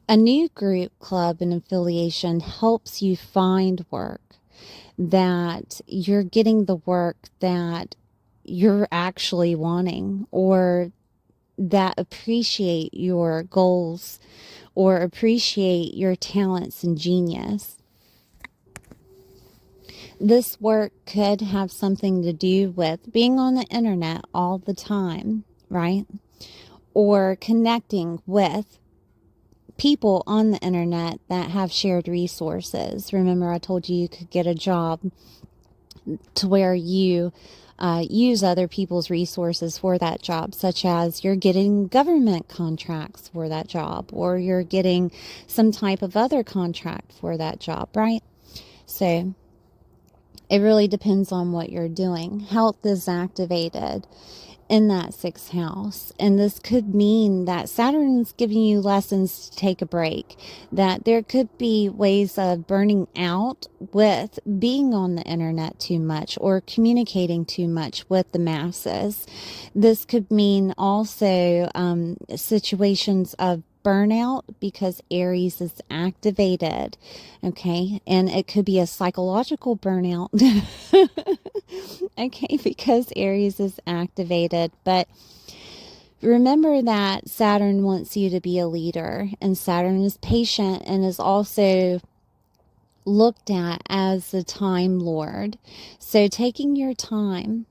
a new group, club, and affiliation helps you find work, that you're getting the work that you're actually wanting, or that appreciate your goals or appreciate your talents and genius. This work could have something to do with being on the internet all the time, right? Or connecting with people on the internet that have shared resources. Remember, I told you you could get a job to where you use other people's resources for that job, such as you're getting government contracts for that job, or you're getting some type of other contract for that job, right? So it really depends on what you're doing. Health is activated in that sixth house. And this could mean that Saturn's giving you lessons to take a break, that there could be ways of burning out with being on the internet too much or communicating too much with the masses. This could mean also situations of burnout because Aries is activated. Okay. And it could be a psychological burnout. Okay. Because Aries is activated. But remember that Saturn wants you to be a leader, and Saturn is patient and is also looked at as the time lord. So taking your time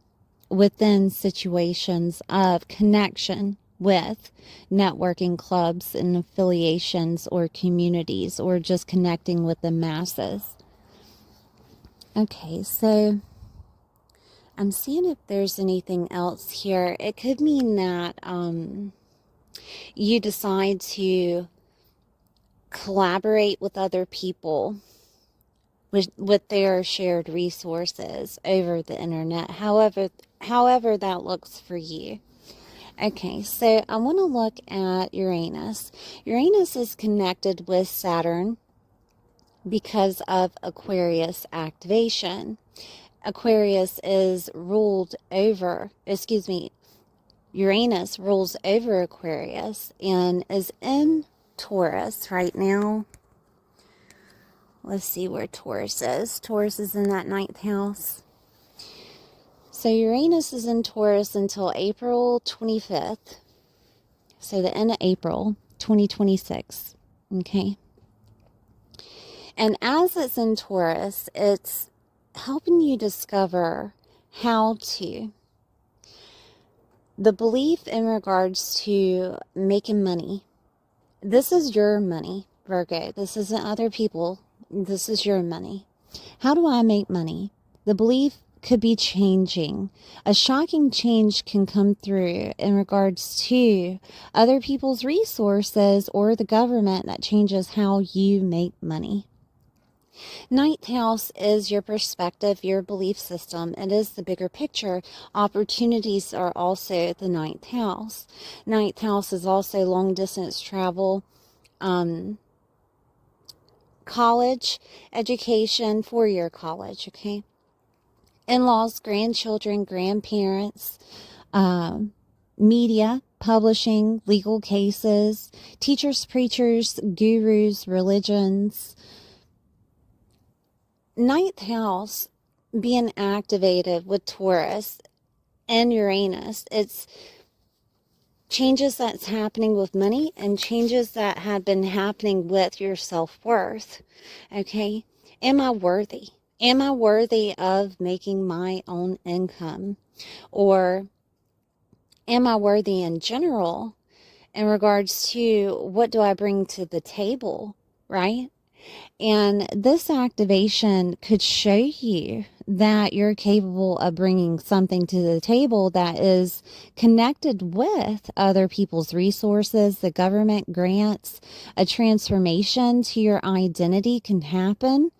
within situations of connection with networking clubs and affiliations or communities, or just connecting with the masses. Okay, so I'm seeing if there's anything else here. It could mean that you decide to collaborate with other people with their shared resources over the internet, however that looks for you. Okay, so I want to look at Uranus. Uranus is connected with Saturn because of Aquarius activation. Aquarius is ruled over, Uranus rules over Aquarius and is in Taurus right now. Let's see where Taurus is. Taurus is in that 9th house. So Uranus is in Taurus until April 25th. So the end of April 2026. Okay. And as it's in Taurus, it's helping you discover how to. The belief in regards to making money. This is your money, Virgo. This isn't other people. This is your money. How do I make money? The belief could be changing. A shocking change can come through in regards to other people's resources or the government that changes how you make money. 9th house is your perspective, your belief system. It is the bigger picture. Opportunities are also the 9th house. 9th house is also long distance travel, college, education, 4-year college, okay? In-laws, grandchildren, grandparents, media, publishing, legal cases, teachers, preachers, gurus, religions. 9th house being activated with Taurus and Uranus, it's changes that's happening with money and changes that have been happening with your self-worth. Okay? Am I worthy? Am I worthy of making my own income? Or am I worthy in general in regards to what do I bring to the table, right? And this activation could show you that you're capable of bringing something to the table that is connected with other people's resources, the government grants. A transformation to your identity can happen,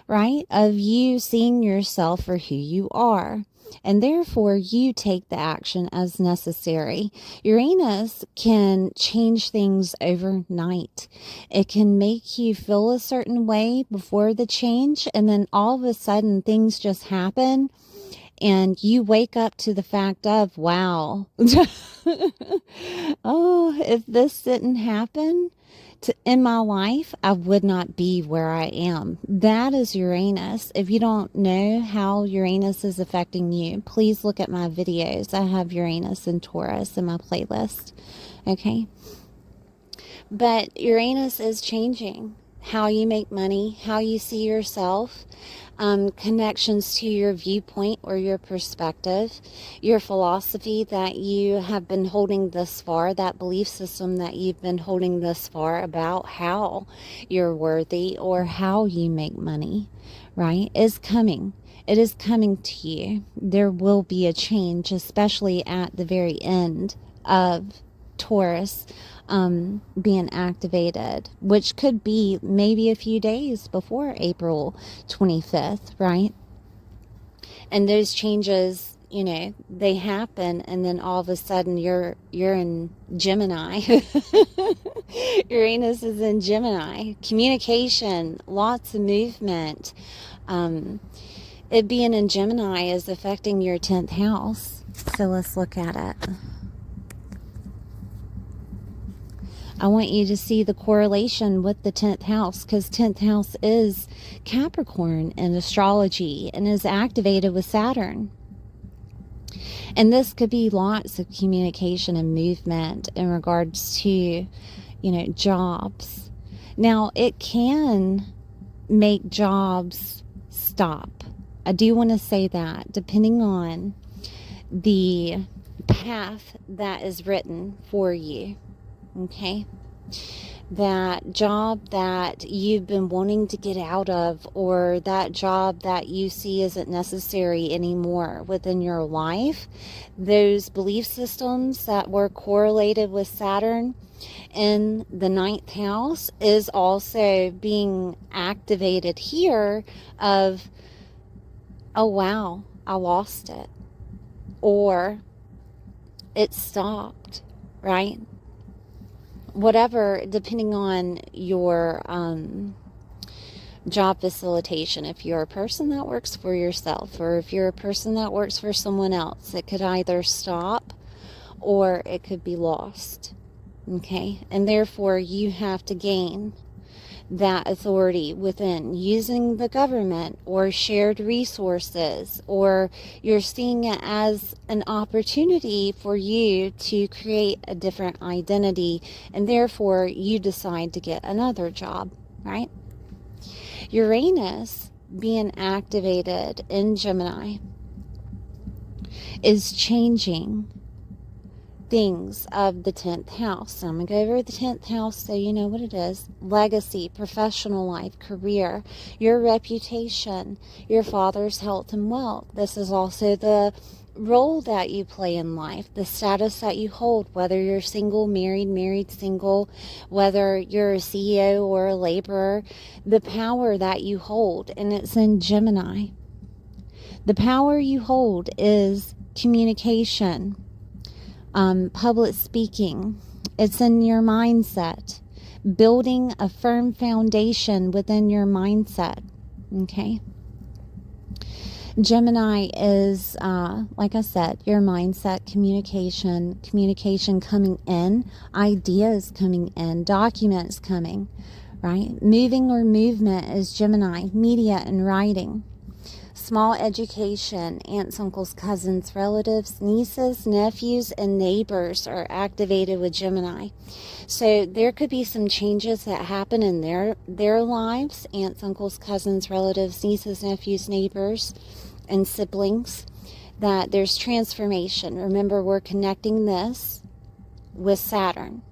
right? Of you seeing yourself for who you are. And therefore, you take the action as necessary. Uranus can change things overnight. It can make you feel a certain way before the change, and then all of a sudden things just happen, and you wake up to the fact of, wow, oh, if this didn't happen in my life, I would not be where I am. That is Uranus. If you don't know how Uranus is affecting you, please look at my videos. I have Uranus and Taurus in my playlist. Okay? But Uranus is changing how you make money, how you see yourself, connections to your viewpoint or your perspective, your philosophy that you have been holding thus far, that belief system that you've been holding thus far about how you're worthy or how you make money, right, is coming. It is coming to you. There will be a change, especially at the very end of Taurus being activated, which could be maybe a few days before April 25th, right? And those changes, you know, they happen, and then all of a sudden you're in Gemini. Uranus is in Gemini. Communication, lots of movement. It being in Gemini is affecting your 10th house. So let's look at it. I want you to see the correlation with the 10th house, because 10th house is Capricorn in astrology and is activated with Saturn. And this could be lots of communication and movement in regards to, you know, jobs. Now, it can make jobs stop. I do want to say that, depending on the path that is written for you. Okay, that job that you've been wanting to get out of, or that job that you see isn't necessary anymore within your life, those belief systems that were correlated with Saturn in the 9th house is also being activated here of, oh wow, I lost it, or it stopped, right? Whatever, depending on your job facilitation. If you're a person that works for yourself, or if you're a person that works for someone else, it could either stop or it could be lost. Okay? And therefore, you have to gain that authority within using the government or shared resources, or you're seeing it as an opportunity for you to create a different identity, and therefore you decide to get another job, right? Uranus being activated in Gemini is changing things of the 10th house. So I'm going to go over the 10th house so you know what it is. Legacy, professional life, career, your reputation, your father's health and wealth. This is also the role that you play in life, the status that you hold, whether you're single, married, single, whether you're a CEO or a laborer, the power that you hold, and it's in Gemini. The power you hold is communication, public speaking. It's in your mindset, building a firm foundation within your mindset. Okay. Gemini is, like I said, your mindset, communication coming in, ideas coming in, documents coming, right? Moving or movement is Gemini, media and writing. Small education, aunts, uncles, cousins, relatives, nieces, nephews, and neighbors are activated with Gemini. So there could be some changes that happen in their lives, aunts, uncles, cousins, relatives, nieces, nephews, neighbors, and siblings, that there's transformation. Remember, we're connecting this with Saturn.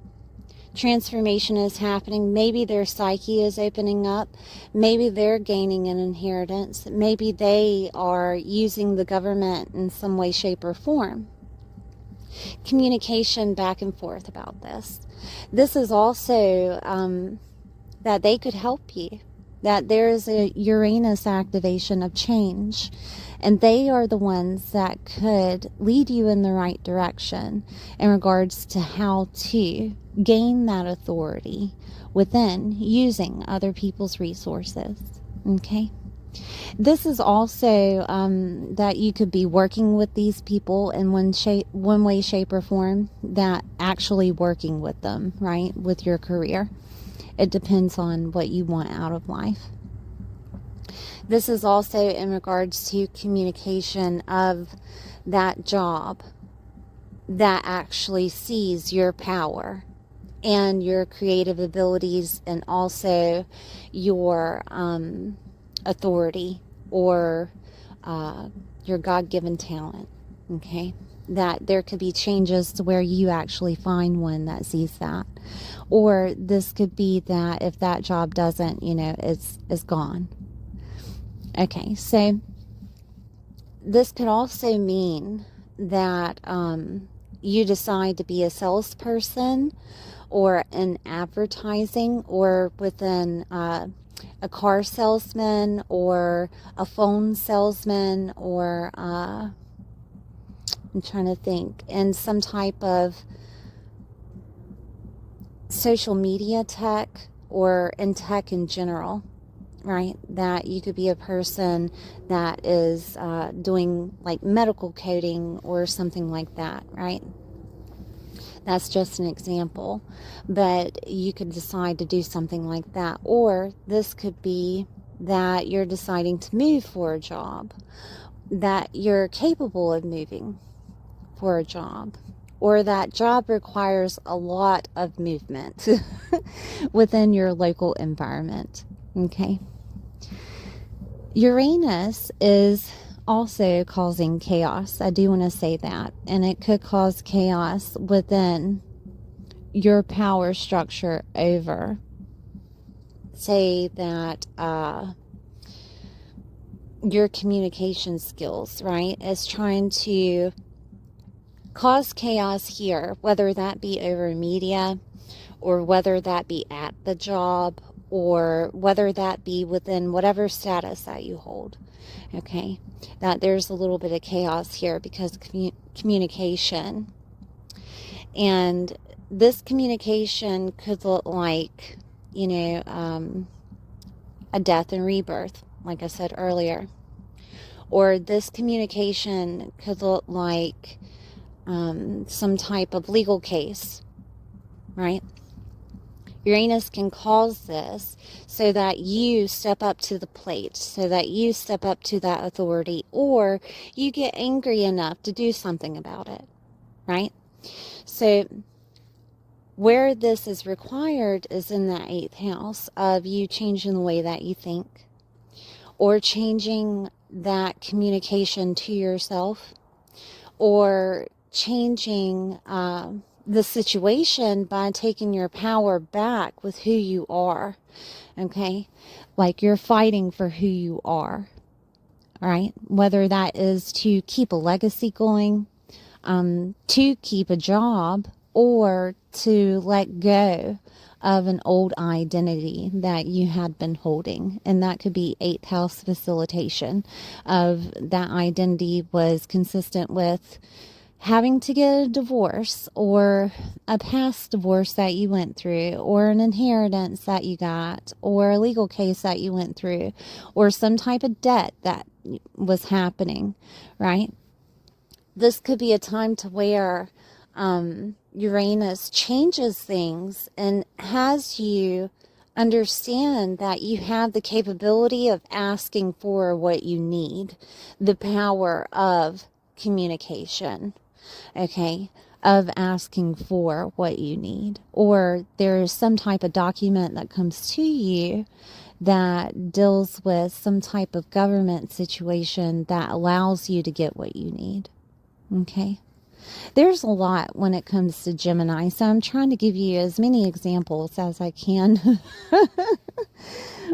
Transformation is happening. Maybe their psyche is opening up. Maybe they're gaining an inheritance. Maybe they are using the government in some way, shape, or form. Communication back and forth about this. This is also that they could help you. That there is a Uranus activation of change. And they are the ones that could lead you in the right direction in regards to how to gain that authority within using other people's resources. Okay? This is also that you could be working with these people in one way, shape, or form, that actually working with them, right? With your career. It depends on what you want out of life. This is also in regards to communication of that job that actually sees your power and your creative abilities, and also your authority or your God-given talent. Okay? That there could be changes to where you actually find one that sees that. Or this could be that if that job doesn't, it's gone. Okay, so this could also mean that you decide to be a salesperson or in advertising, or within a car salesman or a phone salesman, or I'm trying to think, in some type of social media tech, or in tech in general. Right? That you could be a person that is doing like medical coding or something like that, right? That's just an example. But you could decide to do something like that. Or this could be that you're deciding to move for a job, that you're capable of moving for a job, or that job requires a lot of movement within your local environment. Okay. Uranus is also causing chaos. I do want to say that. And it could cause chaos within your power structure over, say, that your communication skills, right, is trying to cause chaos here, whether that be over media, or whether that be at the job, or whether that be within whatever status that you hold. Okay, that there's a little bit of chaos here because of communication. And this communication could look like, a death and rebirth, like I said earlier. Or this communication could look like some type of legal case, right? Uranus can cause this so that you step up to the plate, so that you step up to that authority, or you get angry enough to do something about it, right? So where this is required is in that 8th house of you changing the way that you think, or changing that communication to yourself, or changing the situation by taking your power back with who you are. Okay? Like you're fighting for who you are. Right? Whether that is to keep a legacy going, to keep a job, or to let go of an old identity that you had been holding. And that could be 8th house facilitation of that identity was consistent with having to get a divorce, or a past divorce that you went through, or an inheritance that you got, or a legal case that you went through, or some type of debt that was happening, right? This could be a time to where Uranus changes things and has you understand that you have the capability of asking for what you need, the power of communication, okay, of asking for what you need. Or there's some type of document that comes to you that deals with some type of government situation that allows you to get what you need, okay? There's a lot when it comes to Gemini, so I'm trying to give you as many examples as I can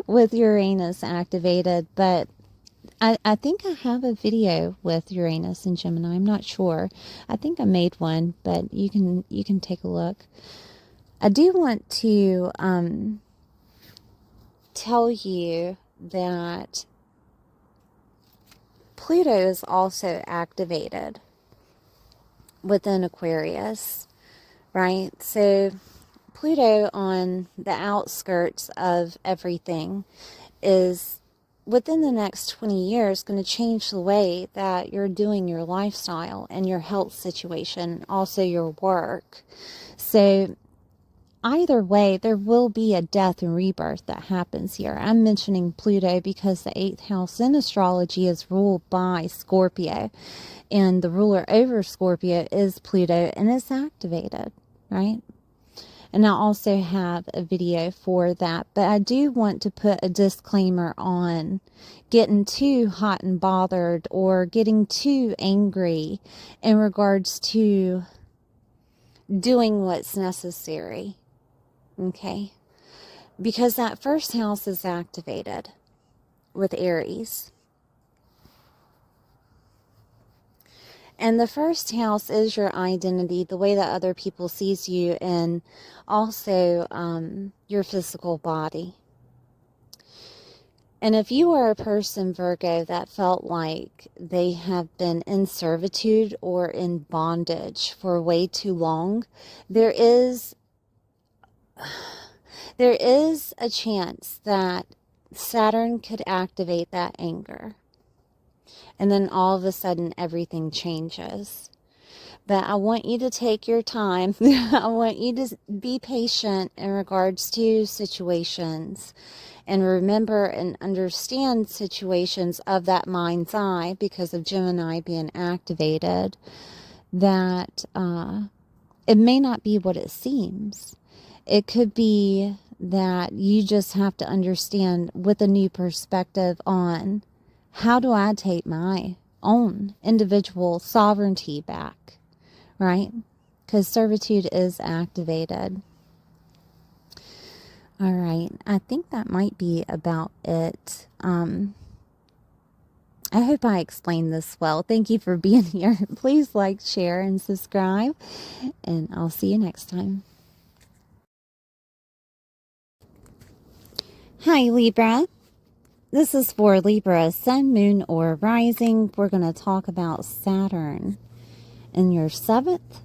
with Uranus activated, but I think I have a video with Uranus and Gemini. I'm not sure. I think I made one, but you can take a look. I do want to tell you that Pluto is also activated within Aquarius, right? So Pluto on the outskirts of everything is within the next 20 years going to change the way that you're doing your lifestyle and your health situation, also your work. So either way, there will be a death and rebirth that happens here. I'm mentioning Pluto because the 8th house in astrology is ruled by Scorpio, and the ruler over Scorpio is Pluto, and it's activated, right? And I also have a video for that, but I do want to put a disclaimer on getting too hot and bothered or getting too angry in regards to doing what's necessary, okay? Because that first house is activated with Aries. And the first house is your identity, the way that other people sees you, and also your physical body. And if you are a person, Virgo, that felt like they have been in servitude or in bondage for way too long, there is a chance that Saturn could activate that anger. And then all of a sudden, everything changes. But I want you to take your time. I want you to be patient in regards to situations. And remember and understand situations of that mind's eye, because of Gemini being activated, that it may not be what it seems. It could be that you just have to understand with a new perspective on, how do I take my own individual sovereignty back, right? Because servitude is activated. All right, I think that might be about it. I hope I explained this well. Thank you for being here. Please like, share, and subscribe, and I'll see you next time. Hi, Libra. This is for Libra, Sun, Moon, or Rising. We're going to talk about Saturn in your 7th.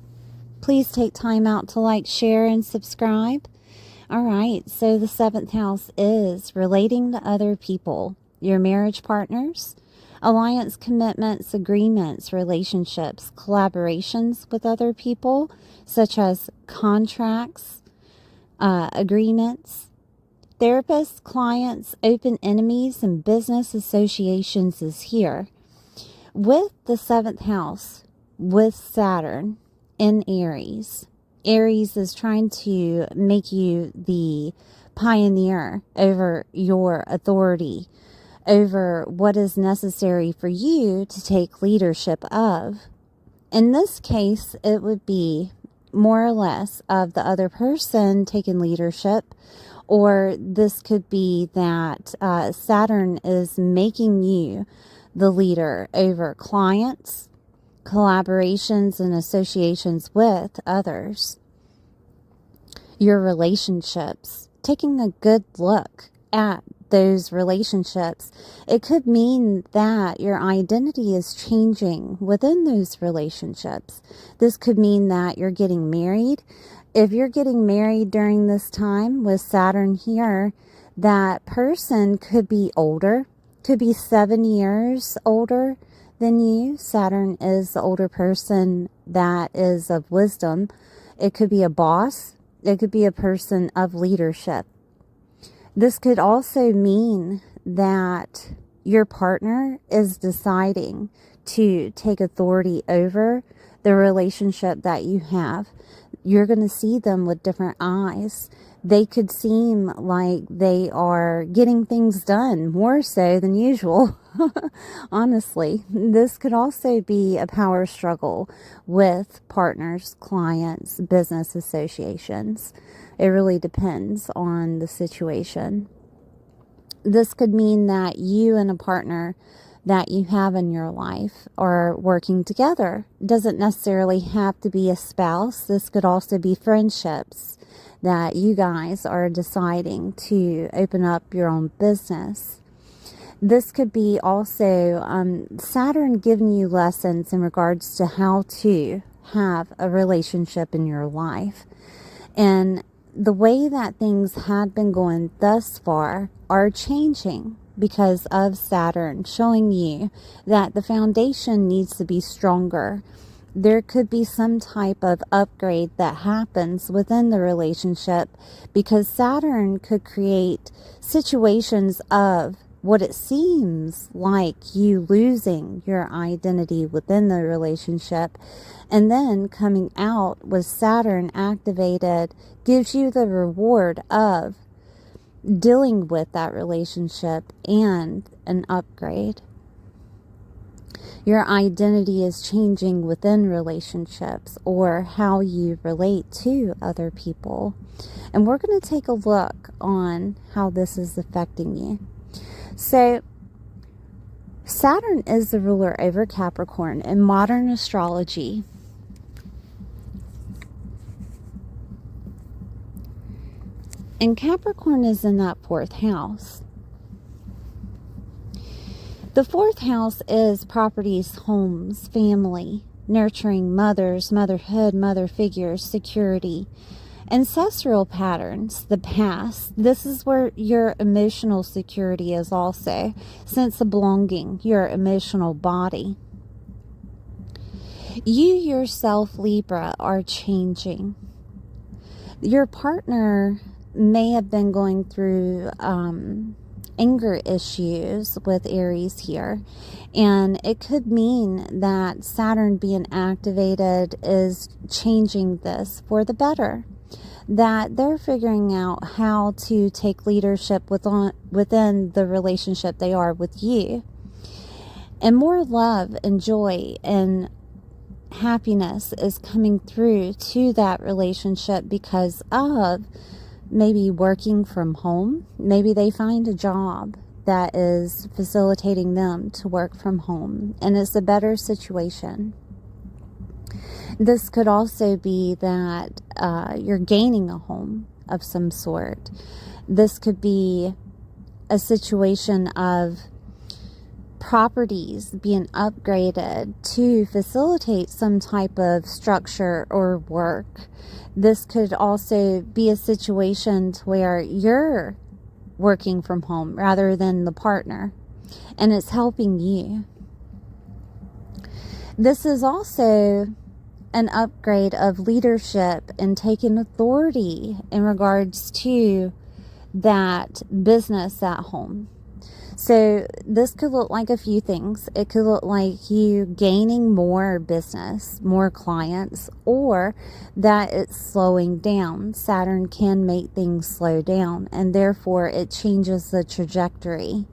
Please take time out to like, share, and subscribe. All right, so the 7th house is relating to other people, your marriage partners, alliance, commitments, agreements, relationships, collaborations with other people, such as contracts, agreements, therapists, clients, open enemies, and business associations is here. With the 7th house, with Saturn in Aries, Aries is trying to make you the pioneer over your authority, over what is necessary for you to take leadership of. In this case, it would be more or less of the other person taking leadership, or this could be that Saturn is making you the leader over clients, collaborations, and associations with others. Your relationships, taking a good look at those relationships. It could mean that your identity is changing within those relationships. This could mean that you're getting married. If you're getting married during this time with Saturn here, that person could be older, could be 7 years older than you. Saturn is the older person that is of wisdom. It could be a boss. It could be a person of leadership. This could also mean that your partner is deciding to take authority over the relationship that you have. You're going to see them with different eyes. They could seem like they are getting things done more so than usual. Honestly, this could also be a power struggle with partners, clients, business associations. It really depends on the situation. This could mean that you and a partner that you have in your life are working together. It doesn't necessarily have to be a spouse. This could also be friendships that you guys are deciding to open up your own business. This could be also Saturn giving you lessons in regards to how to have a relationship in your life. And the way that things had been going thus far are changing because of Saturn showing you that the foundation needs to be stronger. There could be some type of upgrade that happens within the relationship because Saturn could create situations of what it seems like you losing your identity within the relationship, and then coming out with Saturn activated gives you the reward of dealing with that relationship and an upgrade. Your identity is changing within relationships or how you relate to other people. And we're going to take a look on how this is affecting you. So, Saturn is the ruler over Capricorn in modern astrology. And Capricorn is in that 4th house. The 4th house is properties, homes, family, nurturing mothers, motherhood, mother figures, security, ancestral patterns, the past. This is where your emotional security is also, sense of belonging, your emotional body. You yourself, Libra, are changing. Your partner may have been going through anger issues with Aries here, and it could mean that Saturn being activated is changing this for the better, that they're figuring out how to take leadership within the relationship they are with you, and more love and joy and happiness is coming through to that relationship because of maybe working from home. Maybe they find a job that is facilitating them to work from home, and it's a better situation. This could also be that you're gaining a home of some sort. This could be a situation of properties being upgraded to facilitate some type of structure or work. This could also be a situation where you're working from home rather than the partner, and it's helping you. This is also an upgrade of leadership and taking authority in regards to that business at home. So this could look like a few things. It could look like you gaining more business, more clients, or that it's slowing down. Saturn can make things slow down, and therefore it changes the trajectory.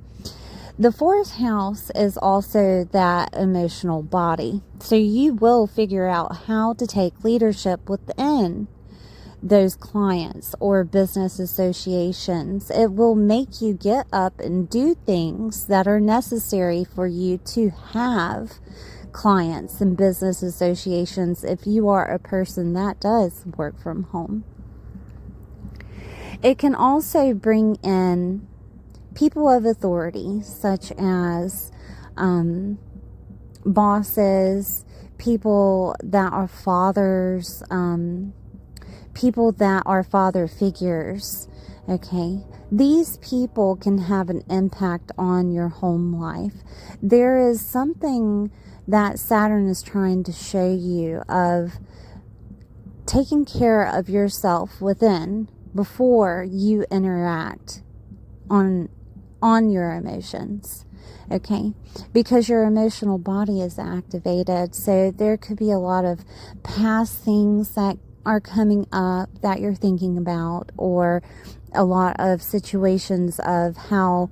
The 4th house is also that emotional body. So you will figure out how to take leadership within those clients or business associations. It will make you get up and do things that are necessary for you to have clients and business associations if you are a person that does work from home. It can also bring in people of authority, such as bosses, people that are fathers, people that are father figures. Okay, these people can have an impact on your home life. There is something that Saturn is trying to show you of taking care of yourself within before you interact on your emotions. Okay, because your emotional body is activated. So there could be a lot of past things that are coming up that you're thinking about, or a lot of situations of how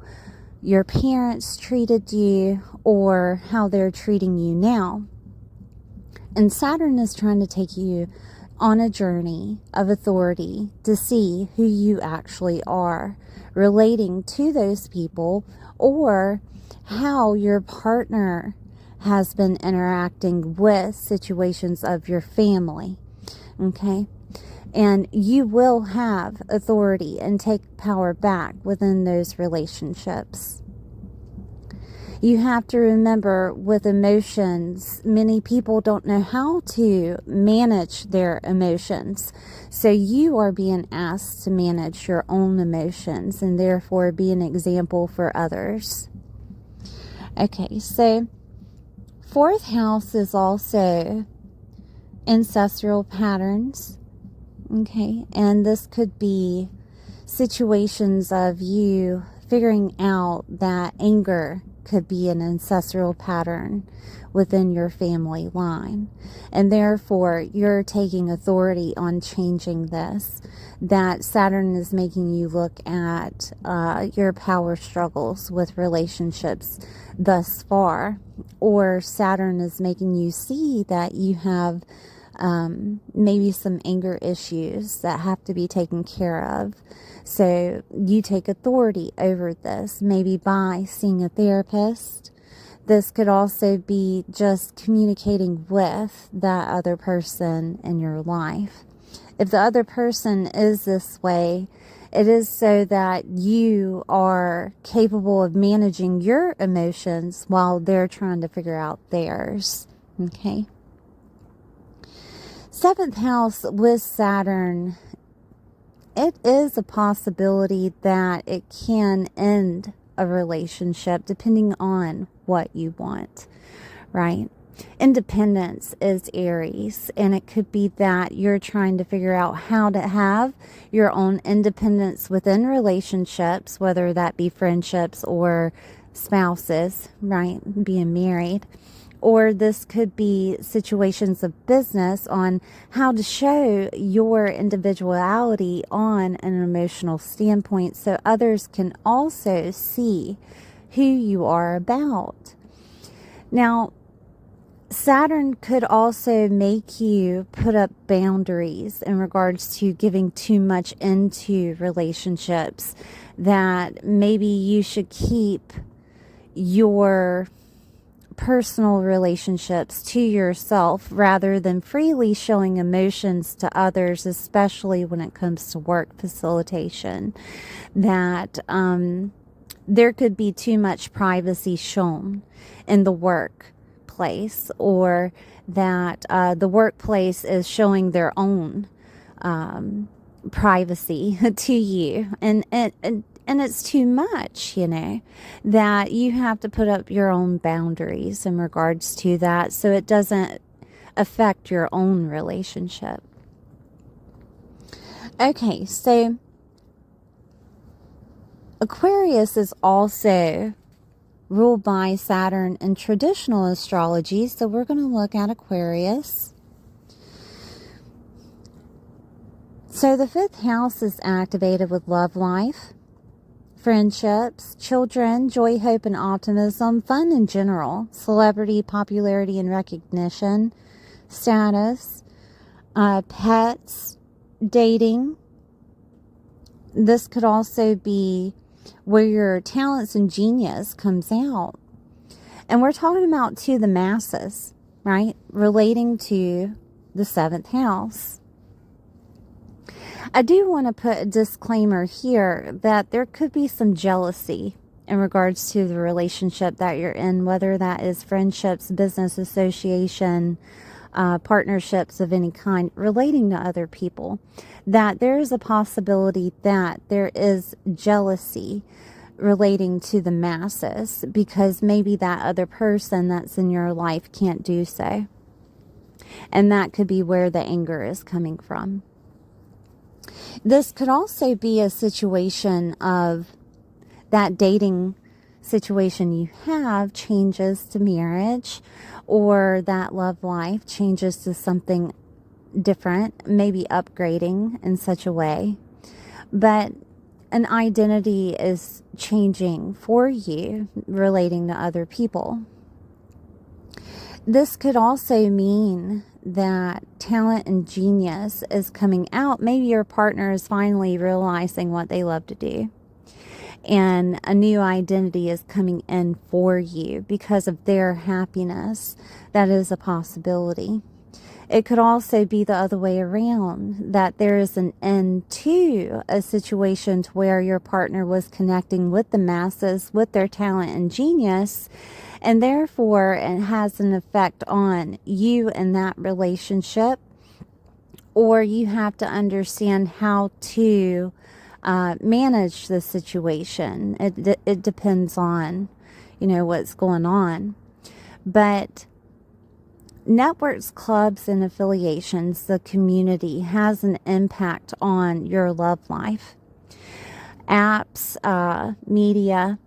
your parents treated you or how they're treating you now. And Saturn is trying to take you on a journey of authority to see who you actually are relating to those people, or how your partner has been interacting with situations of your family. Okay? And you will have authority and take power back within those relationships. You have to remember, with emotions, many people don't know how to manage their emotions. So you are being asked to manage your own emotions and therefore be an example for others. Okay, so 4th house is also ancestral patterns. Okay, and this could be situations of you figuring out that anger could be an ancestral pattern within your family line, and therefore you're taking authority on changing this. That Saturn is making you look at your power struggles with relationships thus far, or Saturn is making you see that you have maybe some anger issues that have to be taken care of. So you take authority over this, maybe by seeing a therapist. This could also be just communicating with that other person in your life. If the other person is this way, it is so that you are capable of managing your emotions while they're trying to figure out theirs. Okay. 7th house with Saturn, it is a possibility that it can end a relationship depending on what you want, right? Independence is Aries, and it could be that you're trying to figure out how to have your own independence within relationships, whether that be friendships or spouses, right? Being married. Or this could be situations of business on how to show your individuality on an emotional standpoint so others can also see who you are about. Now, Saturn could also make you put up boundaries in regards to giving too much into relationships, that maybe you should keep your personal relationships to yourself rather than freely showing emotions to others, especially when it comes to work facilitation. That there could be too much privacy shown in the workplace, or that the workplace is showing their own privacy to you, and it's too much, that you have to put up your own boundaries in regards to that so it doesn't affect your own relationship. Okay, so Aquarius is also ruled by Saturn in traditional astrology, so we're going to look at Aquarius. So the 5th house is activated with love life, friendships, children, joy, hope, and optimism, fun in general, celebrity, popularity, and recognition, status, pets, dating. This could also be where your talents and genius comes out. And we're talking about to the masses, right? Relating to the 7th house. I do want to put a disclaimer here that there could be some jealousy in regards to the relationship that you're in, whether that is friendships, business association, partnerships of any kind relating to other people, that there is a possibility that there is jealousy relating to the masses because maybe that other person that's in your life can't do so. And that could be where the anger is coming from. This could also be a situation of that dating situation you have changes to marriage, or that love life changes to something different, maybe upgrading in such a way. But an identity is changing for you relating to other people. This could also mean that talent and genius is coming out. Maybe your partner is finally realizing what they love to do, and a new identity is coming in for you because of their happiness. That is a possibility. It could also be the other way around, that there is an end to a situation to where your partner was connecting with the masses, with their talent and genius, and therefore it has an effect on you in that relationship, or you have to understand how to manage the situation. It depends on, what's going on. But networks, clubs, and affiliations, the community, has an impact on your love life. Apps, media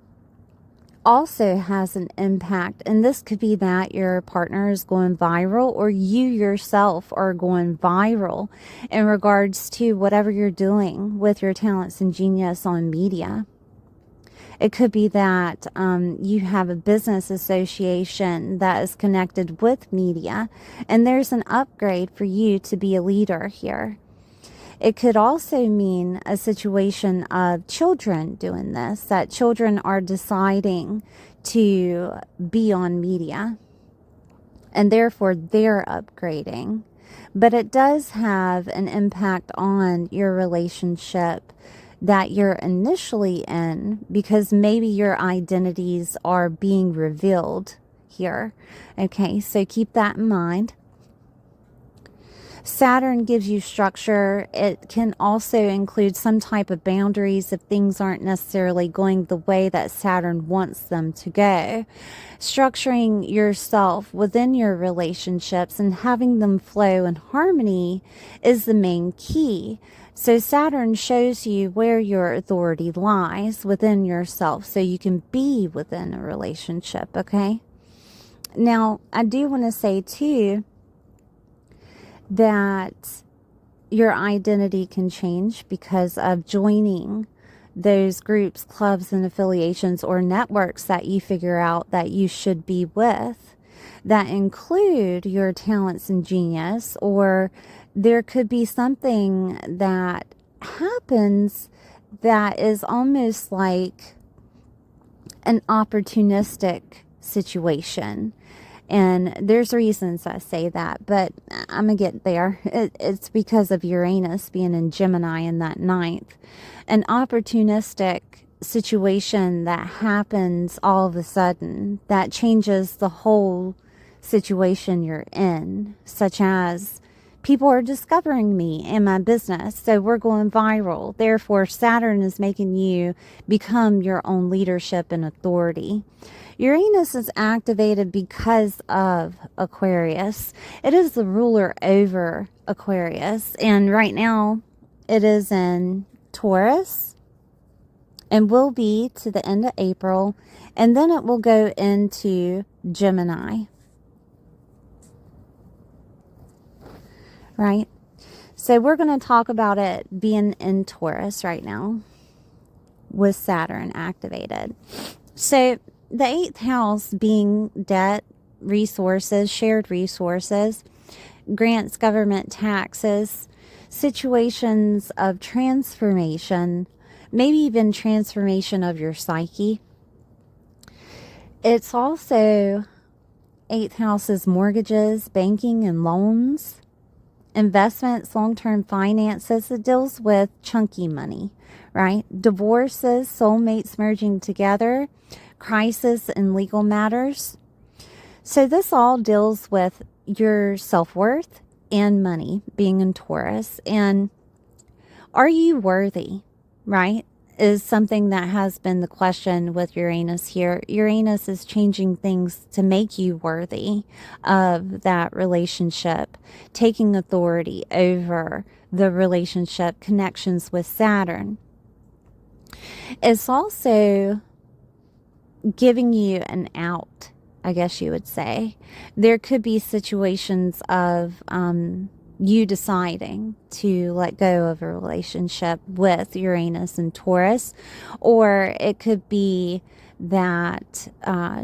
also has an impact. And this could be that your partner is going viral, or you yourself are going viral in regards to whatever you're doing with your talents and genius on media. It could be that you have a business association that is connected with media, and there's an upgrade for you to be a leader here. It could also mean a situation of children doing this, that children are deciding to be on media, and therefore they're upgrading. But it does have an impact on your relationship that you're initially in, because maybe your identities are being revealed here. Okay, so keep that in mind. Saturn gives you structure. It can also include some type of boundaries if things aren't necessarily going the way that Saturn wants them to go. Structuring yourself within your relationships and having them flow in harmony is the main key. So Saturn shows you where your authority lies within yourself, so you can be within a relationship, okay? Now, I do want to say too that your identity can change because of joining those groups, clubs, and affiliations, or networks that you figure out that you should be with, that include your talents and genius. Or there could be something that happens that is almost like an opportunistic situation. And there's reasons I say that, but I'm going to get there. It's because of Uranus being in Gemini in that ninth. An opportunistic situation that happens all of a sudden that changes the whole situation you're in, such as people are discovering me and my business, so we're going viral. Therefore, Saturn is making you become your own leadership and authority. Uranus is activated because of Aquarius. It is the ruler over Aquarius, and right now it is in Taurus and will be to the end of April, and then it will go into Gemini. Right? So we're going to talk about it being in Taurus right now with Saturn activated. So the 8th house being debt, resources, shared resources, grants, government taxes, situations of transformation, maybe even transformation of your psyche. It's also 8th house is mortgages, banking and loans, investments, long-term finances. It deals with chunky money, right? Divorces, soulmates merging together, crisis and legal matters. So this all deals with your self-worth and money being in Taurus. And are you worthy, right? Is something that has been the question with Uranus here. Uranus is changing things to make you worthy of that relationship, taking authority over the relationship connections with Saturn. It's also giving you an out, I guess you would say. There could be situations of you deciding to let go of a relationship with Uranus and Taurus, or it could be that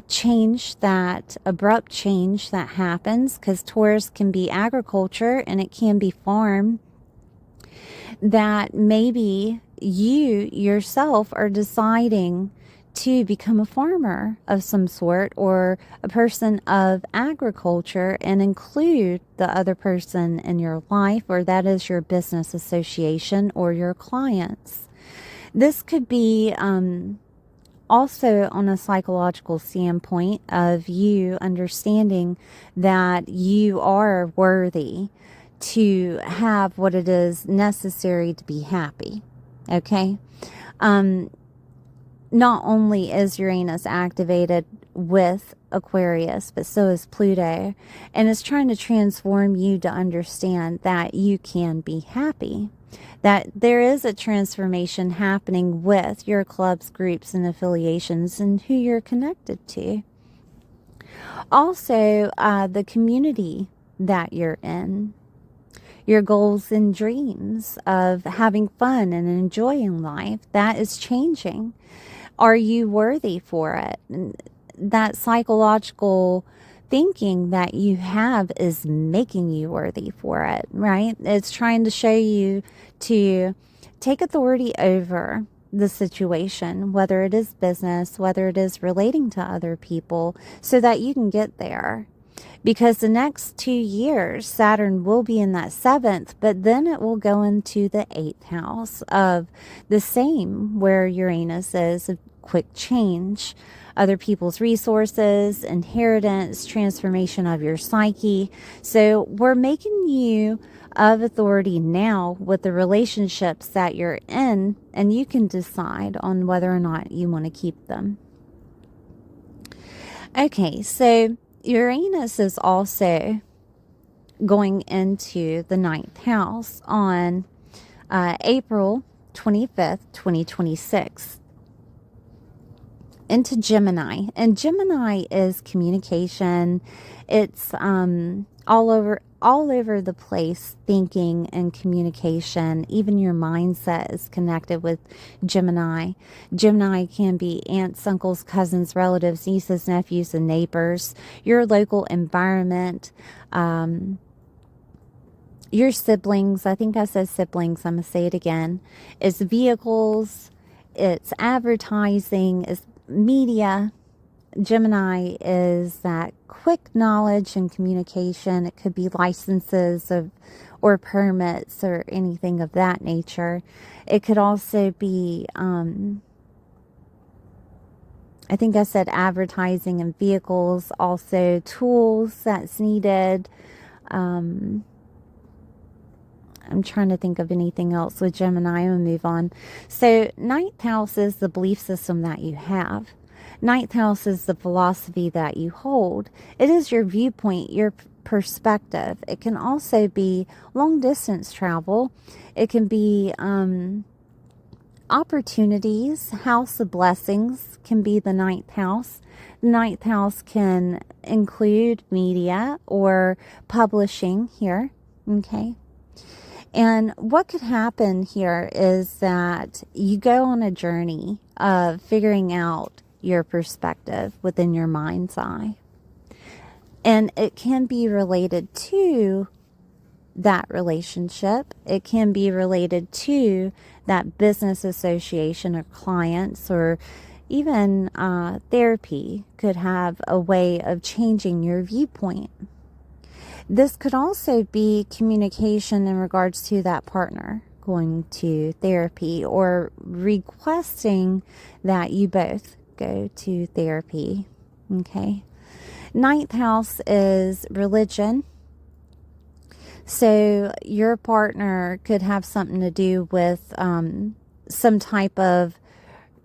change, that abrupt change that happens, because Taurus can be agriculture and it can be farm, that maybe you yourself are deciding to become a farmer of some sort or a person of agriculture and include the other person in your life, or that is your business association or your clients. This could be also on a psychological standpoint of you understanding that you are worthy to have what it is necessary to be happy. Okay? Not only is Uranus activated with Aquarius, but so is Pluto, and it's trying to transform you to understand that you can be happy, that there is a transformation happening with your clubs, groups, and affiliations and who you're connected to. Also, the community that you're in, your goals and dreams of having fun and enjoying life, that is changing. Are you worthy for it? That psychological thinking that you have is making you worthy for it, right? It's trying to show you to take authority over the situation, whether it is business, whether it is relating to other people, so that you can get there. Because the next 2 years, Saturn will be in that 7th, but then it will go into the 8th house of the same, where Uranus is a quick change, other people's resources, inheritance, transformation of your psyche. So we're making you of authority now with the relationships that you're in, and you can decide on whether or not you want to keep them. Okay, so Uranus is also going into the 9th house on April 25th, 2026, into Gemini. And Gemini is communication. It's all over the place, thinking and communication. Even your mindset is connected with Gemini. Gemini can be aunts, uncles, cousins, relatives, nieces, nephews, and neighbors, your local environment, your siblings. I think I said siblings. I'm going to say it again. It's vehicles, it's advertising, it's media. Gemini is that quick knowledge and communication. It could be licenses or permits or anything of that nature. It could also be, I think I said advertising and vehicles, also tools that's needed. I'm trying to think of anything else with Gemini. I'm going to move on. So 9th house is the belief system that you have. 9th house is the philosophy that you hold. It is your viewpoint, your perspective. It can also be long distance travel. It can be opportunities. House of blessings can be the 9th house. The 9th house can include media or publishing here. Okay. And what could happen here is that you go on a journey of figuring out your perspective within your mind's eye. And it can be related to that relationship. It can be related to that business association or clients, or even therapy could have a way of changing your viewpoint. This could also be communication in regards to that partner going to therapy, or requesting that you both go to therapy. Okay. 9th house is religion. So your partner could have something to do with some type of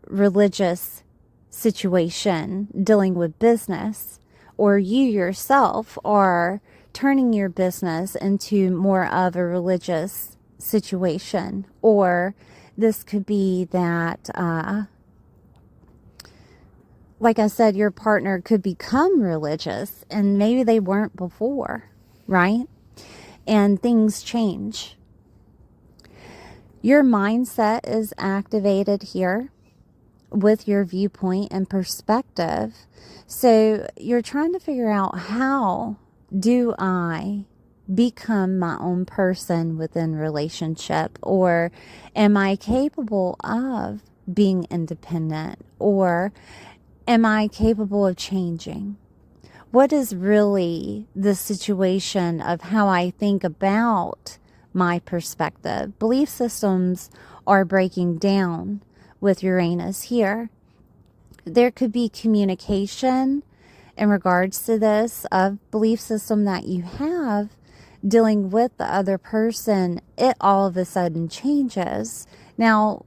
religious situation dealing with business, or you yourself are turning your business into more of a religious situation, or this could be that, like I said, your partner could become religious and maybe they weren't before, right? And things change. Your mindset is activated here with your viewpoint and perspective. So you're trying to figure out, how do I become my own person within relationship? Or am I capable of being independent? Or am I capable of changing? What is really the situation of how I think about my perspective? Belief systems are breaking down with Uranus here. There could be communication in regards to this of belief system that you have dealing with the other person. It all of a sudden changes. Now,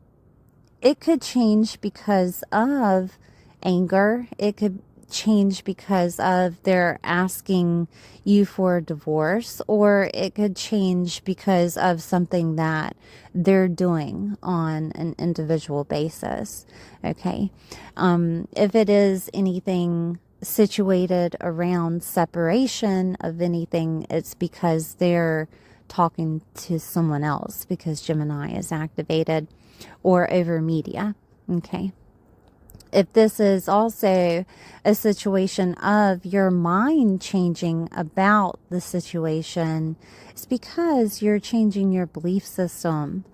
it could change because of anger. It could change because of they're asking you for a divorce, or it could change because of something that they're doing on an individual basis. Okay. If it is anything situated around separation of anything, it's because they're talking to someone else, because Gemini is activated, or over media. Okay. If this is also a situation of your mind changing about the situation, it's because you're changing your belief system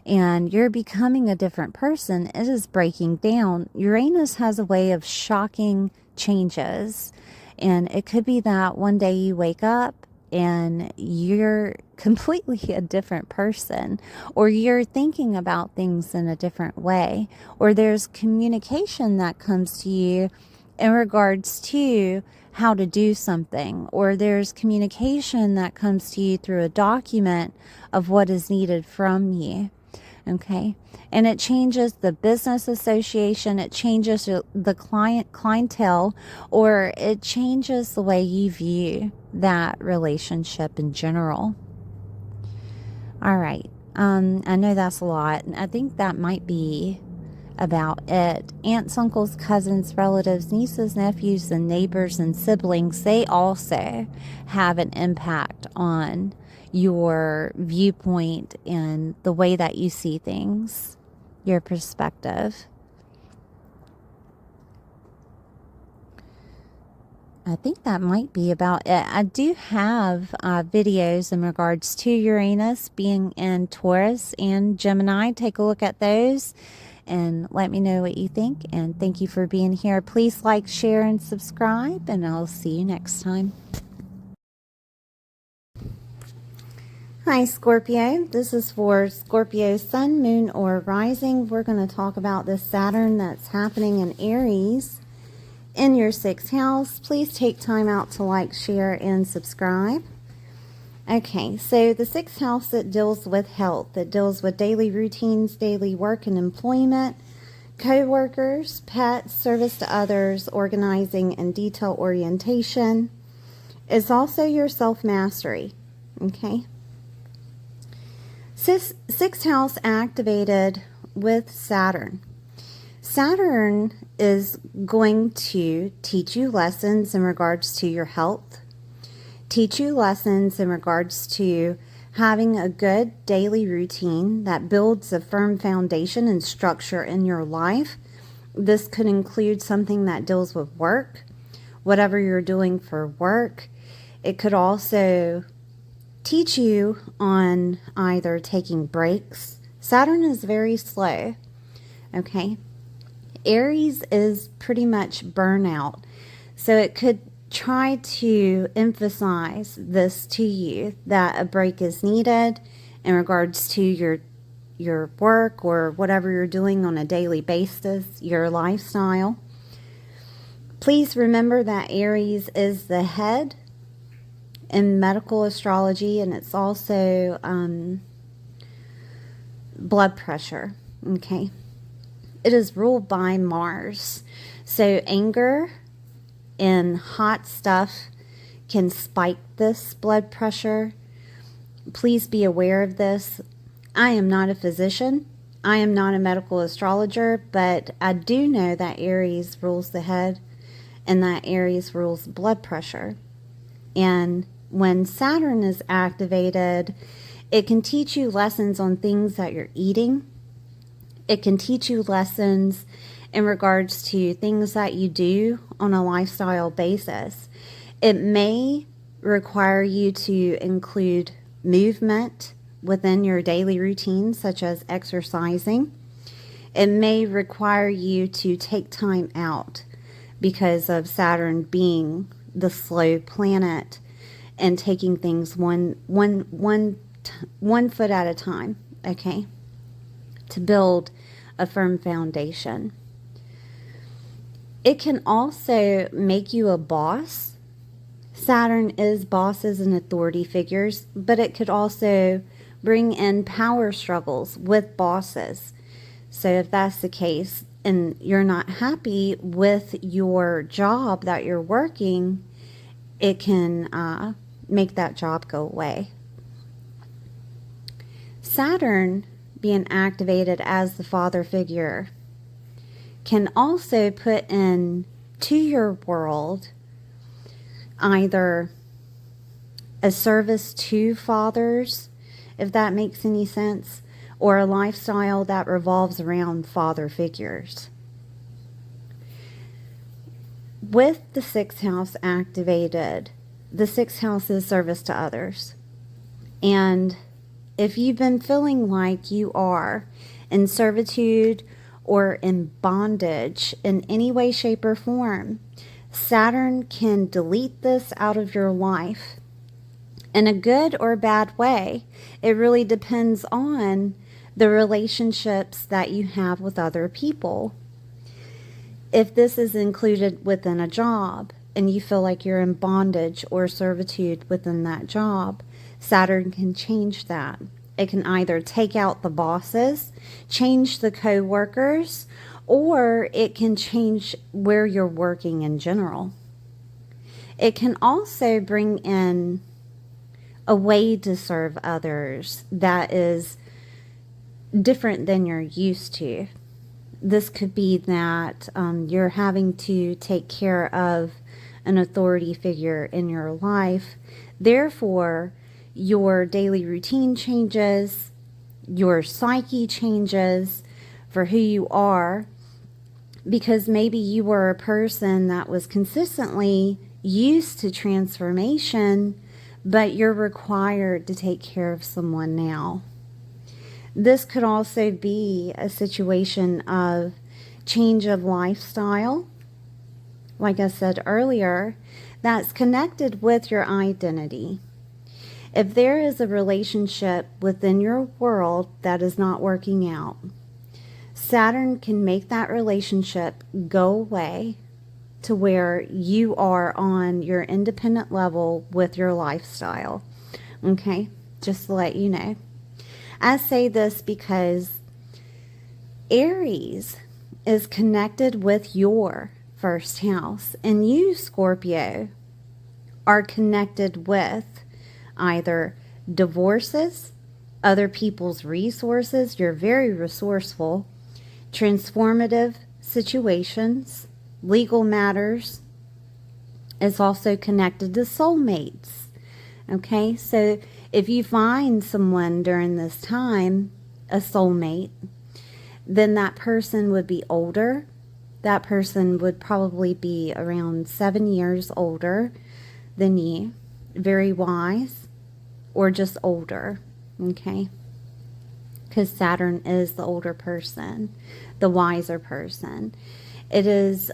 and you're becoming a different person. It is breaking down. Uranus has a way of shocking changes. And it could be that one day you wake up and you're completely a different person, or you're thinking about things in a different way, or there's communication that comes to you in regards to how to do something, or there's communication that comes to you through a document of what is needed from you. Okay. And it changes the business association. It changes the clientele, or it changes the way you view that relationship in general. All right. I know that's a lot. And I think that might be about it. Aunts, uncles, cousins, relatives, nieces, nephews, and neighbors and siblings, they also have an impact on your viewpoint and the way that you see things, your perspective. I think that might be about it. I do have videos in regards to Uranus being in Taurus and Gemini. Take a look at those and let me know what you think. And thank you for being here. Please like, share, and subscribe, and I'll see you next time. Hi, Scorpio. This is for Scorpio Sun, Moon, or Rising. We're going to talk about this Saturn that's happening in Aries in your 6th house. Please take time out to like, share, and subscribe. Okay, so the 6th house, that deals with health. It deals with daily routines, daily work and employment, co-workers, pets, service to others, organizing, and detail orientation. It's also your self-mastery. Okay. 6th house activated with Saturn. Saturn is going to teach you lessons in regards to your health, teach you lessons in regards to having a good daily routine that builds a firm foundation and structure in your life. This could include something that deals with work, whatever you're doing for work. It could also teach you on either taking breaks. Saturn is very slow. Okay. Aries is pretty much burnout. So it could try to emphasize this to you, that a break is needed in regards to your work or whatever you're doing on a daily basis, your lifestyle. Please remember that Aries is the head in medical astrology, and it's also blood pressure. Okay. It is ruled by Mars. So anger and hot stuff can spike this blood pressure. Please be aware of this. I am not a physician. I am not a medical astrologer, but I do know that Aries rules the head and that Aries rules blood pressure. And when Saturn is activated, it can teach you lessons on things that you're eating. It can teach you lessons in regards to things that you do on a lifestyle basis. It may require you to include movement within your daily routine, such as exercising. It may require you to take time out because of Saturn being the slow planet and taking things one foot at a time, okay, to build a firm foundation. It can also make you a boss. Saturn is bosses and authority figures, but it could also bring in power struggles with bosses. So if that's the case and you're not happy with your job that you're working, it can make that job go away. Saturn being activated as the father figure can also put in to your world either a service to fathers, if that makes any sense, or a lifestyle that revolves around father figures. With the sixth house activated, the sixth house is service to others. And if you've been feeling like you are in servitude or in bondage in any way, shape, or form, Saturn can delete this out of your life in a good or bad way. It really depends on the relationships that you have with other people. If this is included within a job and you feel like you're in bondage or servitude within that job, Saturn can change that. It can either take out the bosses, change the co-workers, or it can change where you're working in general. It can also bring in a way to serve others that is different than you're used to. This could be that you're having to take care of an authority figure in your life. Therefore, your daily routine changes, your psyche changes for who you are, because maybe you were a person that was consistently used to transformation, but you're required to take care of someone now. This could also be a situation of change of lifestyle, like I said earlier, that's connected with your identity. If there is a relationship within your world that is not working out, Saturn can make that relationship go away to where you are on your independent level with your lifestyle. Okay, just to let you know. I say this because Aries is connected with your first house, and you, Scorpio, are connected with either divorces, other people's resources, you're very resourceful, transformative situations, legal matters. It's also connected to soulmates. Okay, so if you find someone during this time, a soulmate, then that person would be older. That person would probably be around 7 years older than you, very wise, or just older, okay? Because Saturn is the older person, the wiser person. It is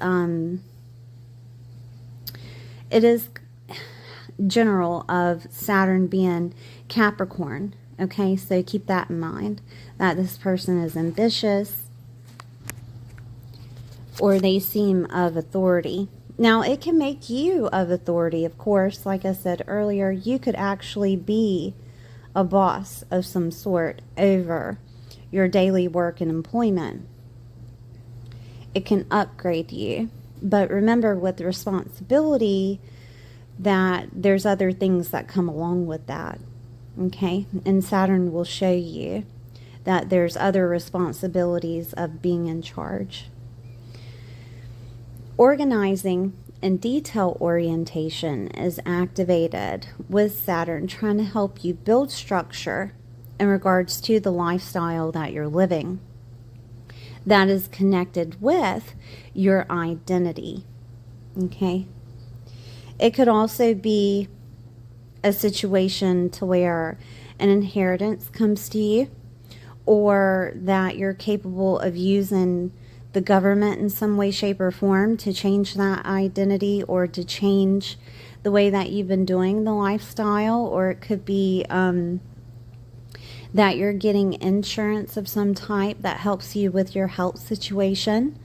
general of Saturn being Capricorn, okay? So keep that in mind, that this person is ambitious or they seem of authority. Now, it can make you of authority, of course. Like I said earlier, you could actually be a boss of some sort over your daily work and employment. It can upgrade you. But remember, with responsibility, that there's other things that come along with that. Okay? And Saturn will show you that there's other responsibilities of being in charge. Organizing and detail orientation is activated with Saturn, trying to help you build structure in regards to the lifestyle that you're living that is connected with your identity. Okay? It could also be a situation to where an inheritance comes to you, or that you're capable of using the government in some way, shape, or form to change that identity, or to change the way that you've been doing the lifestyle. Or it could be that you're getting insurance of some type that helps you with your health situation.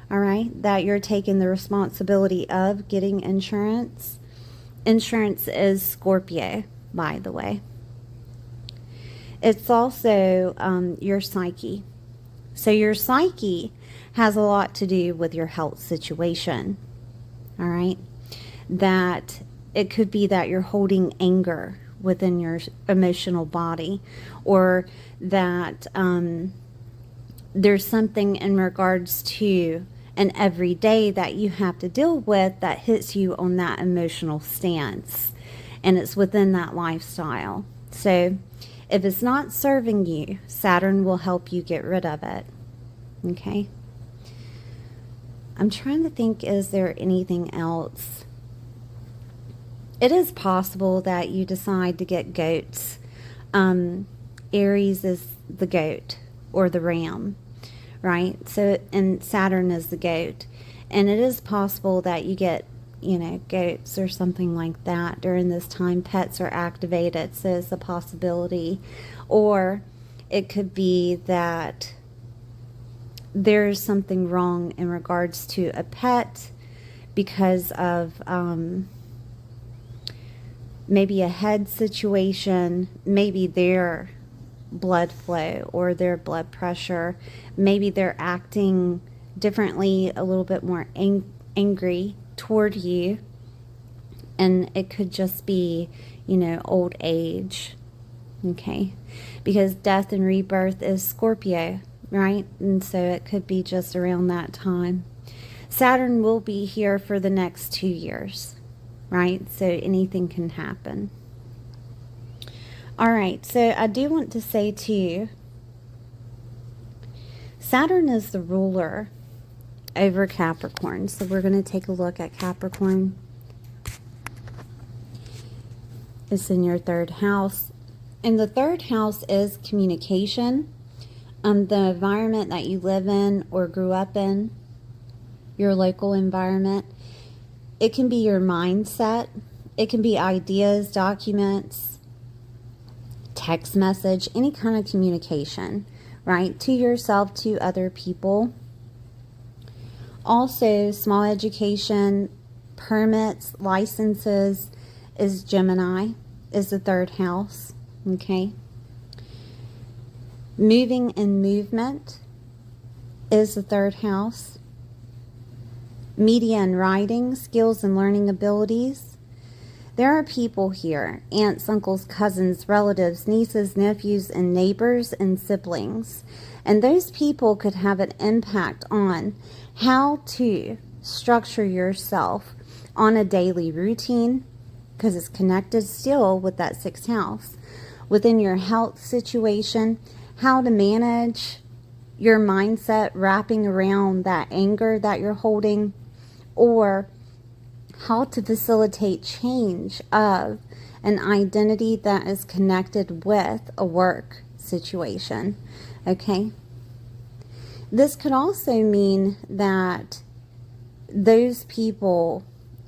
All right, that you're taking the responsibility of getting insurance. Insurance is Scorpio, by the way. It's also your psyche. So your psyche has a lot to do with your health situation. All right, that it could be that you're holding anger within your emotional body, or that there's something in regards to an everyday that you have to deal with that hits you on that emotional stance, and it's within that lifestyle. So if it's not serving you, Saturn will help you get rid of it. Okay? I'm trying to think, is there anything else? It is possible that you decide to get goats. Aries is the goat or the ram, right? So, and Saturn is the goat. And it is possible that you get, goats or something like that during this time. Pets are activated, so it's a possibility. Or it could be that there's something wrong in regards to a pet because of maybe a head situation, maybe their blood flow or their blood pressure. Maybe they're acting differently, a little bit more angry toward you. And it could just be, old age. Okay? Because death and rebirth is Scorpio, right? And so it could be just around that time. Saturn will be here for the next 2 years, right? So anything can happen. All right, so I do want to say to you, Saturn is the ruler over Capricorn. So we're going to take a look at Capricorn. It's in your third house. And the third house is communication, the environment that you live in or grew up in, your local environment. It can be your mindset. It can be ideas, documents, text message, any kind of communication, right? To yourself, to other people. Also, small education, permits, licenses is Gemini, is the third house, okay? Moving and movement is the third house. Media and writing, skills and learning abilities. There are people here, aunts, uncles, cousins, relatives, nieces, nephews, and neighbors and siblings. And those people could have an impact on how to structure yourself on a daily routine, because it's connected still with that sixth house. Within your health situation, how to manage your mindset wrapping around that anger that you're holding, or how to facilitate change of an identity that is connected with a work situation. Okay? This could also mean that those people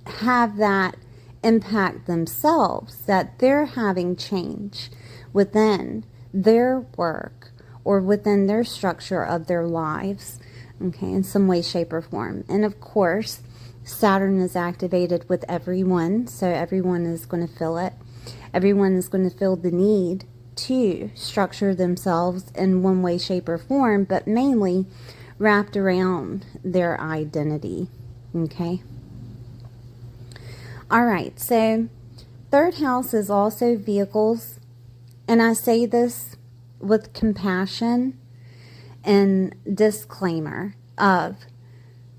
have that impact themselves, that they're having change within their work or within their structure of their lives, okay, in some way, shape, or form. And of course, Saturn is activated with everyone, so everyone is going to feel it. Everyone is going to feel the need to structure themselves in one way, shape, or form, but mainly wrapped around their identity, okay? All right, so third house is also vehicles, and I say this with compassion and disclaimer of,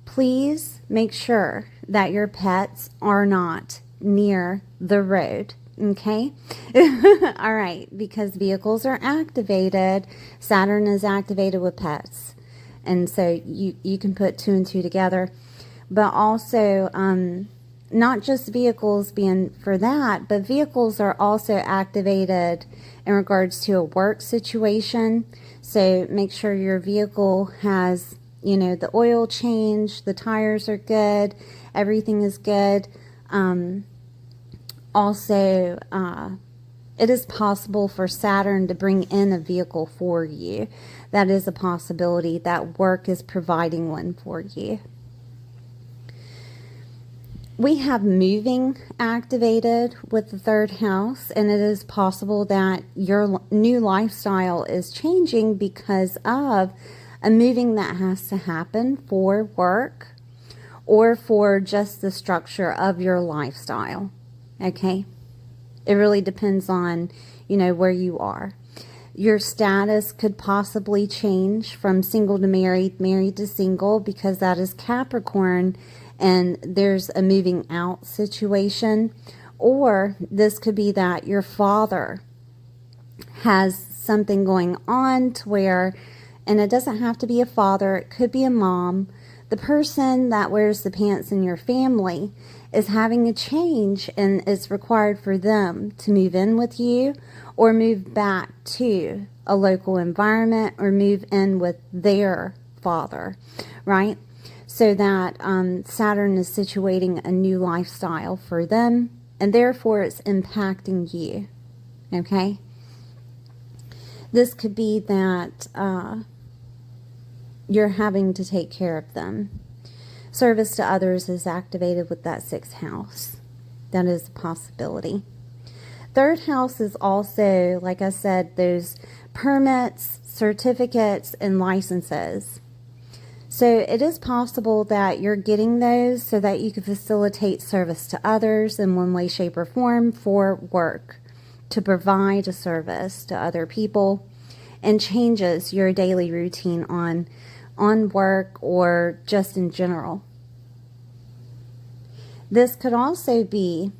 please make sure that your pets are not near the road. Okay. All right. Because vehicles are activated. Saturn is activated with pets. And so you can put two and two together. But also, not just vehicles being for that, but vehicles are also activated in regards to a work situation. So make sure your vehicle has, the oil change, the tires are good, everything is good. Also, it is possible for Saturn to bring in a vehicle for you. That is a possibility that work is providing one for you. We have moving activated with the third house, and it is possible that your new lifestyle is changing because of a moving that has to happen for work or for just the structure of your lifestyle. Okay? It really depends on, where you are. Your status could possibly change from single to married, married to single, because that is Capricorn, and there's a moving out situation. Or this could be that your father has something going on to where, and it doesn't have to be a father, it could be a mom. The person that wears the pants in your family is having a change, and it's required for them to move in with you or move back to a local environment or move in with their father, right? So that Saturn is situating a new lifestyle for them, and therefore it's impacting you, okay? This could be that you're having to take care of them. Service to others is activated with that sixth house. That is a possibility. Third house is also, like I said, those permits, certificates, and licenses. So it is possible that you're getting those so that you can facilitate service to others in one way, shape, or form for work, to provide a service to other people, and changes your daily routine on work or just in general. This could also be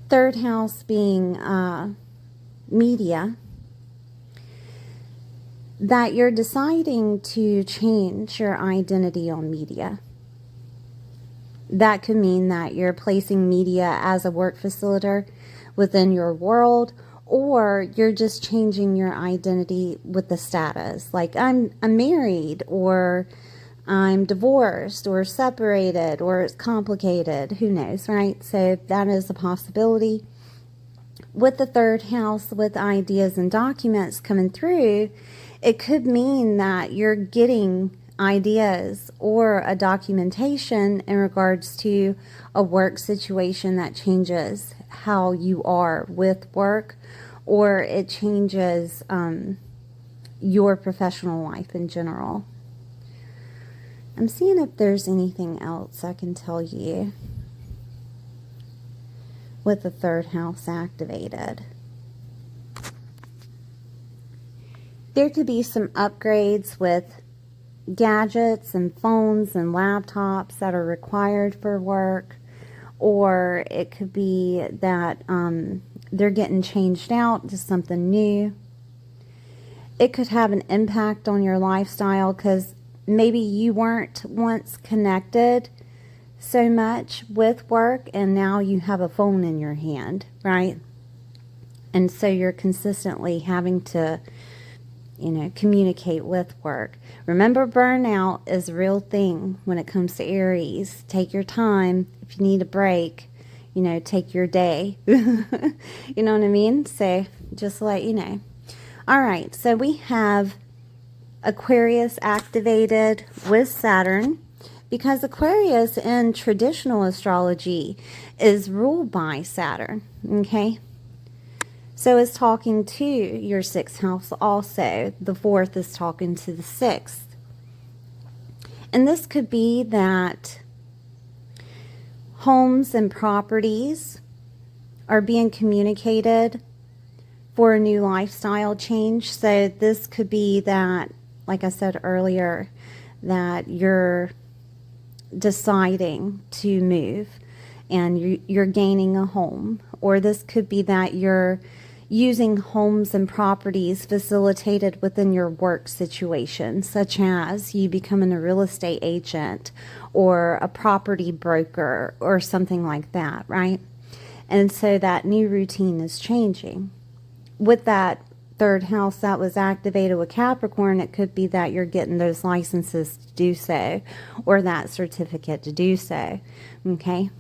third house being media, that you're deciding to change your identity on media. That could mean that you're placing media as a work facilitator within your world, or you're just changing your identity with the status. Like, I'm married, or I'm divorced, or separated, or it's complicated. Who knows, right? So that is a possibility. With the third house, with ideas and documents coming through, it could mean that you're getting ideas or a documentation in regards to a work situation that changes how you are with work, or it changes your professional life in general. I'm seeing if there's anything else I can tell you with the third house activated. There could be some upgrades with gadgets and phones and laptops that are required for work, or it could be that they're getting changed out to something new. It could have an impact on your lifestyle because maybe you weren't once connected so much with work, and now you have a phone in your hand, right? And so you're consistently having to communicate with work. Remember, burnout is a real thing when it comes to Aries. Take your time. If you need a break, take your day. You know what I mean? So just to let you know. All right, so we have Aquarius activated with Saturn, because Aquarius in traditional astrology is ruled by Saturn, okay? So it's talking to your sixth house also. The fourth is talking to the sixth. And this could be that homes and properties are being communicated for a new lifestyle change. So this could be that, like I said earlier, that you're deciding to move and you're gaining a home. Or this could be that you're using homes and properties facilitated within your work situation, such as you becoming a real estate agent or a property broker or something like that, right? And so that new routine is changing. With that third house that was activated with Capricorn, it could be that you're getting those licenses to do so, or that certificate to do so, okay?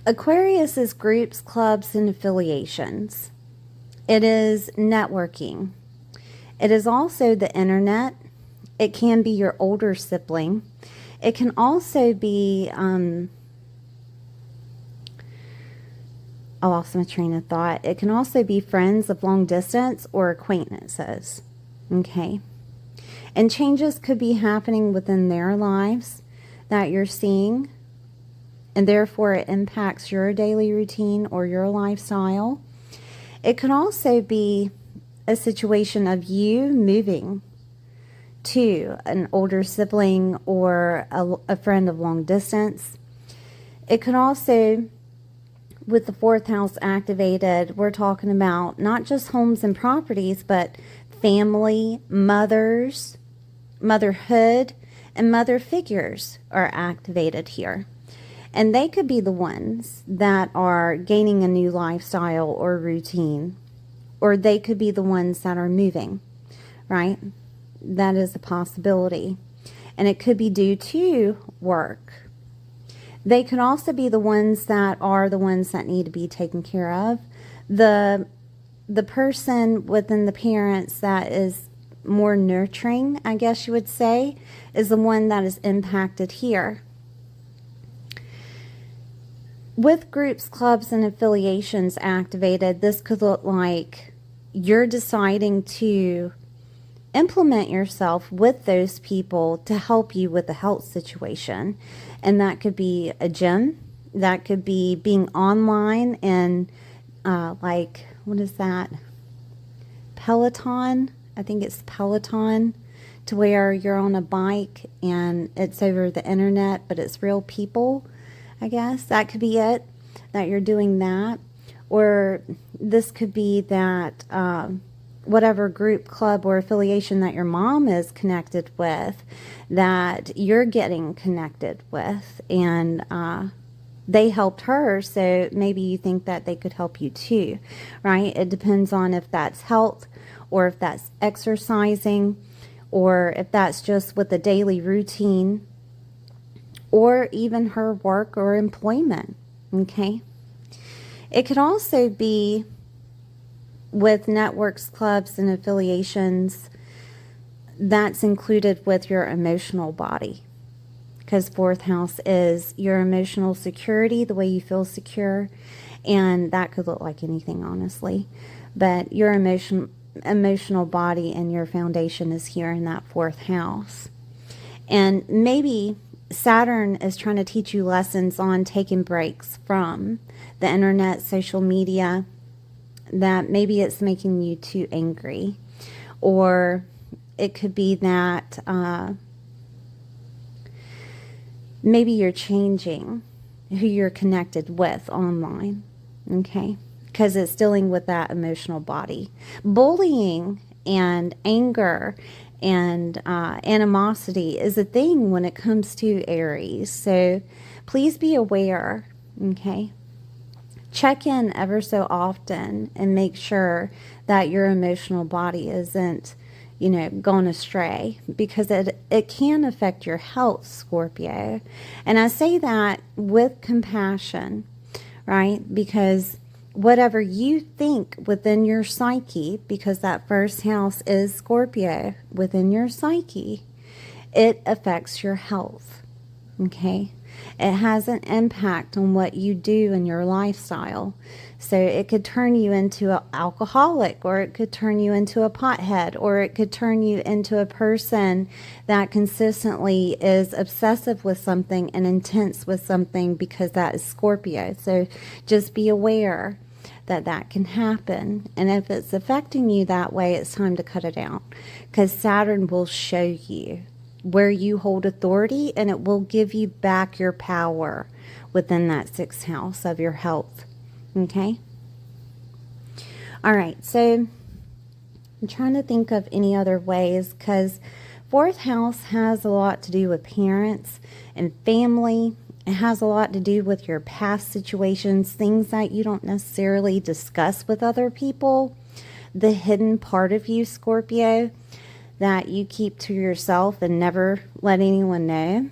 Aquarius is groups, clubs, and affiliations. It is networking. It is also the internet. It can be your older sibling. It can also be, I lost my train of thought. It can also be friends of long distance or acquaintances, okay? And changes could be happening within their lives that you're seeing, and therefore it impacts your daily routine or your lifestyle. It could also be a situation of you moving to an older sibling or a friend of long distance. It could also, with the fourth house activated, we're talking about not just homes and properties, but family, mothers, motherhood, and mother figures are activated here. And they could be the ones that are gaining a new lifestyle or routine, or they could be the ones that are moving, right? That is a possibility. And it could be due to work. They could also be the ones that are the ones that need to be taken care of. The person within the parents that is more nurturing, I guess you would say, is the one that is impacted here. With groups, clubs, and affiliations activated, this could look like you're deciding to implement yourself with those people to help you with the health situation. And that could be a gym. That could be being online and like, what is that? Peloton. I think it's Peloton, to where you're on a bike and it's over the internet, but it's real people. I guess that could be it, that you're doing that. Or this could be that whatever group, club, or affiliation that your mom is connected with, that you're getting connected with, and they helped her, so maybe you think that they could help you too, right? It depends on if that's health, or if that's exercising, or if that's just with the daily routine, or even her work or employment, okay? It could also be with networks, clubs, and affiliations that's included with your emotional body, because fourth house is your emotional security, the way you feel secure, and that could look like anything, honestly, but your emotional body and your foundation is here in that fourth house. And maybe Saturn is trying to teach you lessons on taking breaks from the internet, social media, that maybe it's making you too angry. Or it could be that maybe you're changing who you're connected with online, okay? Because it's dealing with that emotional body. Bullying and anger and animosity is a thing when it comes to Aries. So please be aware, okay? Check in ever so often and make sure that your emotional body isn't, gone astray, because it can affect your health, Scorpio. And I say that with compassion, right? Because whatever you think within your psyche, because that first house is Scorpio, within your psyche, it affects your health, okay? It has an impact on what you do in your lifestyle. So it could turn you into an alcoholic, or it could turn you into a pothead, or it could turn you into a person that consistently is obsessive with something and intense with something, because that is Scorpio. So just be aware that can happen. And if it's affecting you that way, it's time to cut it out, because Saturn will show you where you hold authority, and it will give you back your power within that 6th house of your health. Okay? All right, so I'm trying to think of any other ways, because 4th house has a lot to do with parents and family. It has a lot to do with your past situations, things that you don't necessarily discuss with other people, the hidden part of you, Scorpio, that you keep to yourself and never let anyone know.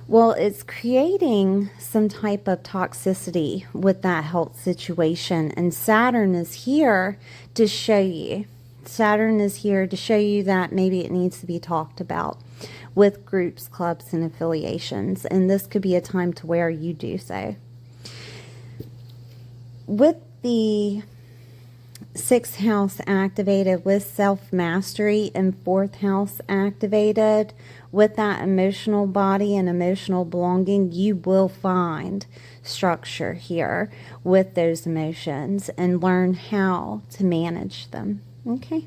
Well, it's creating some type of toxicity with that health situation, and Saturn is here to show you. Saturn is here to show you that maybe it needs to be talked about with groups, clubs, and affiliations, and this could be a time to where you do so. With the 6th house activated, with self-mastery, and 4th house activated, with that emotional body and emotional belonging, you will find structure here with those emotions and learn how to manage them. Okay?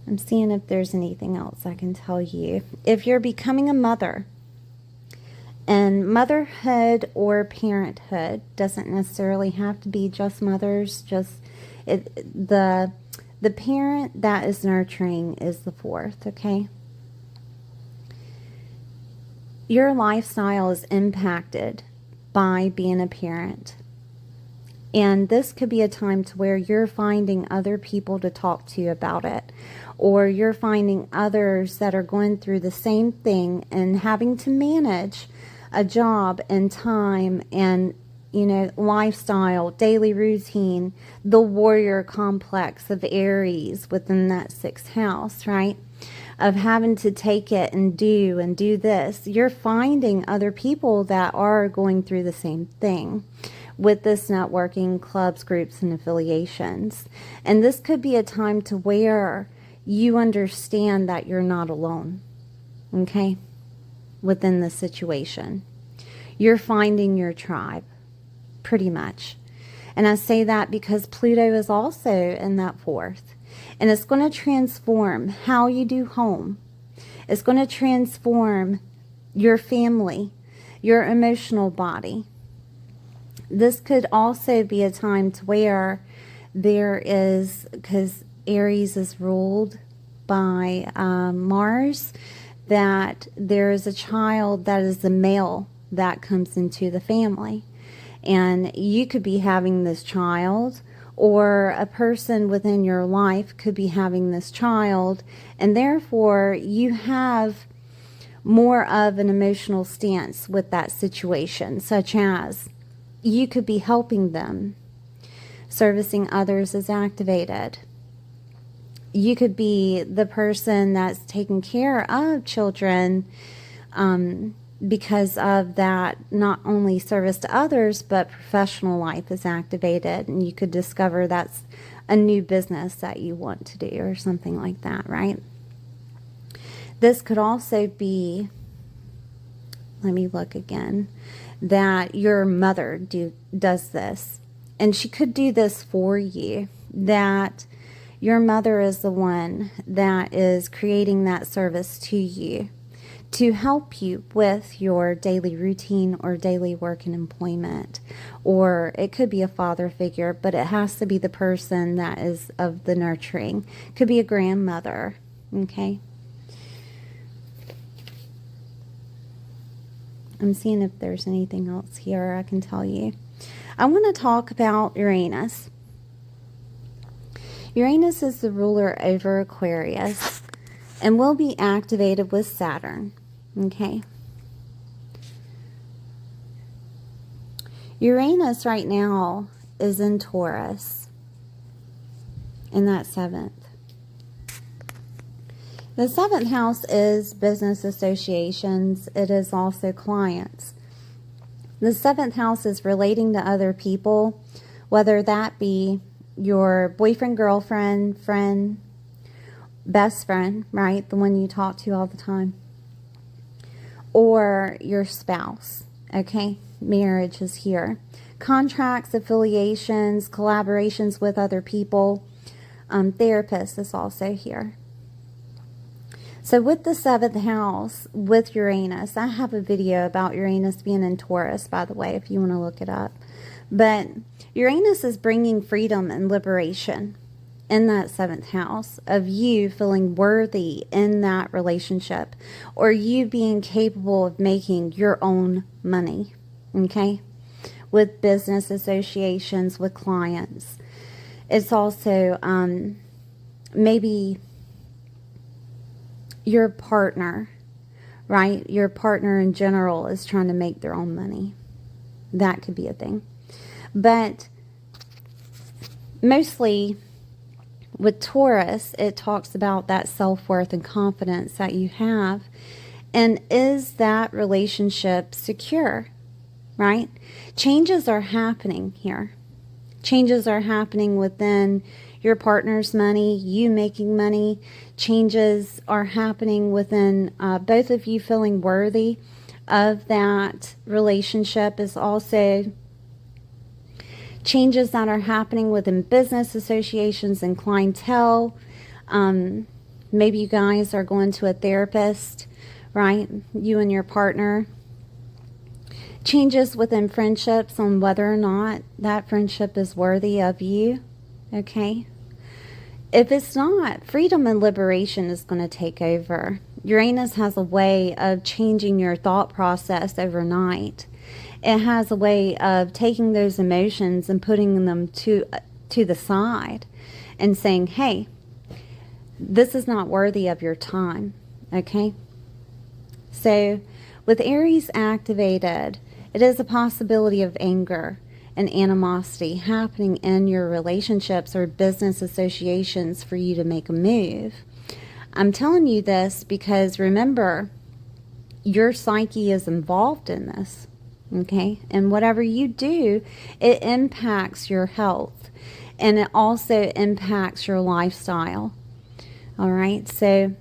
I'm seeing if there's anything else I can tell you. If you're becoming a mother, and motherhood or parenthood doesn't necessarily have to be just mothers, just the parent that is nurturing is the 4th, okay? Your lifestyle is impacted by being a parent. And this could be a time to where you're finding other people to talk to about it, or you're finding others that are going through the same thing and having to manage a job and time and, you know, lifestyle, daily routine, the warrior complex of Aries within that 6th house, right? Of having to take it and do this. You're finding other people that are going through the same thing with this networking, clubs, groups, and affiliations. And this could be a time to where you understand that you're not alone, okay, within the situation. You're finding your tribe, pretty much. And I say that because Pluto is also in that 4th. And it's going to transform how you do home. It's going to transform your family, your emotional body. This could also be a time to where there is, because Aries is ruled by Mars, that there is a child that is the male that comes into the family. And you could be having this child, or a person within your life could be having this child, and therefore you have more of an emotional stance with that situation, such as you could be helping them. Servicing others is activated. You could be the person that's taking care of children because of that, not only service to others, but professional life is activated, and you could discover that's a new business that you want to do or something like that, right? This could also be, let me look again, that your mother does this, and she could do this for you, that your mother is the one that is creating that service to you to help you with your daily routine or daily work and employment. Or it could be a father figure, but it has to be the person that is of the nurturing. Could be a grandmother, okay? I'm seeing if there's anything else here I can tell you. I want to talk about Uranus. Uranus is the ruler over Aquarius and will be activated with Saturn. Okay. Uranus right now is in Taurus, in that 7th. The 7th house is business associations. It is also clients. The 7th house is relating to other people, whether that be your boyfriend, girlfriend, friend, best friend, right? The one you talk to all the time. Or your spouse, okay? Marriage is here. contracts, affiliations, collaborations with other people. Therapist is also here. So with the 7th house, with Uranus, I have a video about Uranus being in Taurus, by the way, if you want to look it up. But Uranus is bringing freedom and liberation in that 7th house of you feeling worthy in that relationship, or you being capable of making your own money, okay, with business associations, with clients. It's also maybe your partner, right? Your partner in general is trying to make their own money. That could be a thing. But mostly with Taurus, it talks about that self-worth and confidence that you have. And is that relationship secure, right? Changes are happening here. Changes are happening within your partner's money, you making money. Changes are happening within both of you feeling worthy of that relationship. Is also changes that are happening within business associations and clientele. Maybe you guys are going to a therapist, right? You and your partner. Changes within friendships on whether or not that friendship is worthy of you, okay? If it's not, freedom and liberation is going to take over. Uranus has a way of changing your thought process overnight. It has a way of taking those emotions and putting them to the side and saying, hey, this is not worthy of your time, okay? So with Aries activated, it is a possibility of anger and animosity happening in your relationships or business associations for you to make a move. I'm telling you this because remember, your psyche is involved in this, okay? And whatever you do, it impacts your health and it also impacts your lifestyle. All right, so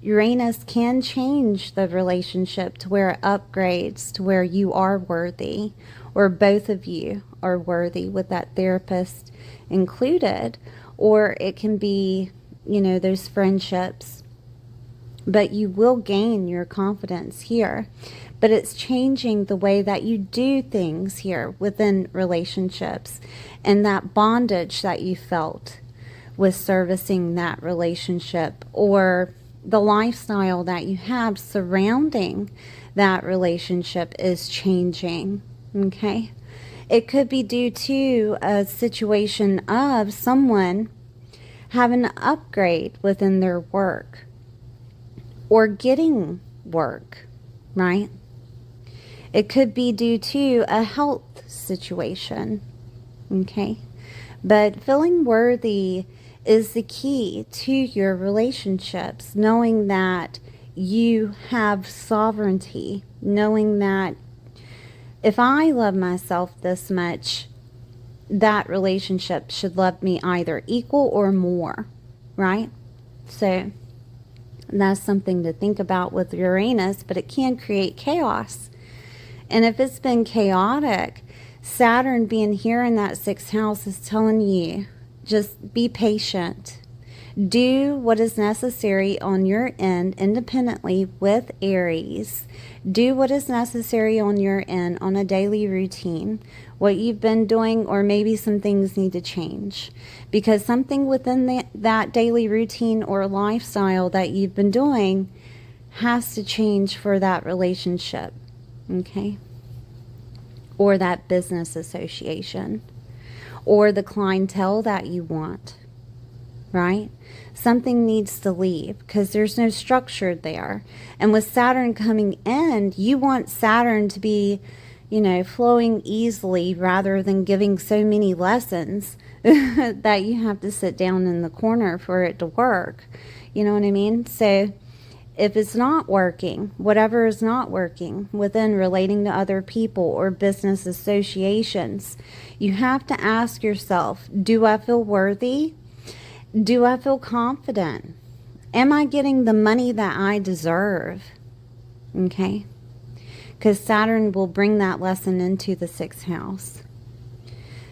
Uranus can change the relationship to where it upgrades to where you are worthy, or both of you are worthy with that therapist included, or it can be, you know, those friendships. But you will gain your confidence here. But it's changing the way that you do things here within relationships, and that bondage that you felt with servicing that relationship, or the lifestyle that you have surrounding that relationship is changing, okay? It could be due to a situation of someone having an upgrade within their work or getting work, right? It could be due to a health situation, okay? But feeling worthy is the key to your relationships, knowing that you have sovereignty, knowing that if I love myself this much, that relationship should love me either equal or more, right? So that's something to think about with Uranus, but it can create chaos. And if it's been chaotic, Saturn being here in that 6th house is telling you, just be patient. Do what is necessary on your end independently with Aries. Do what is necessary on your end on a daily routine. What you've been doing, or maybe some things need to change. Because something within that daily routine or lifestyle that you've been doing has to change for that relationship, okay? Or that business association, or the clientele that you want, right? Something needs to leave because there's no structure there. And with Saturn coming in, you want Saturn to be, you know, flowing easily rather than giving so many lessons that you have to sit down in the corner for it to work. You know what I mean? So if it's not working, whatever is not working within relating to other people or business associations, you have to ask yourself, do I feel worthy? Do I feel confident? Am I getting the money that I deserve? Okay? because Saturn will bring that lesson into the 6th house.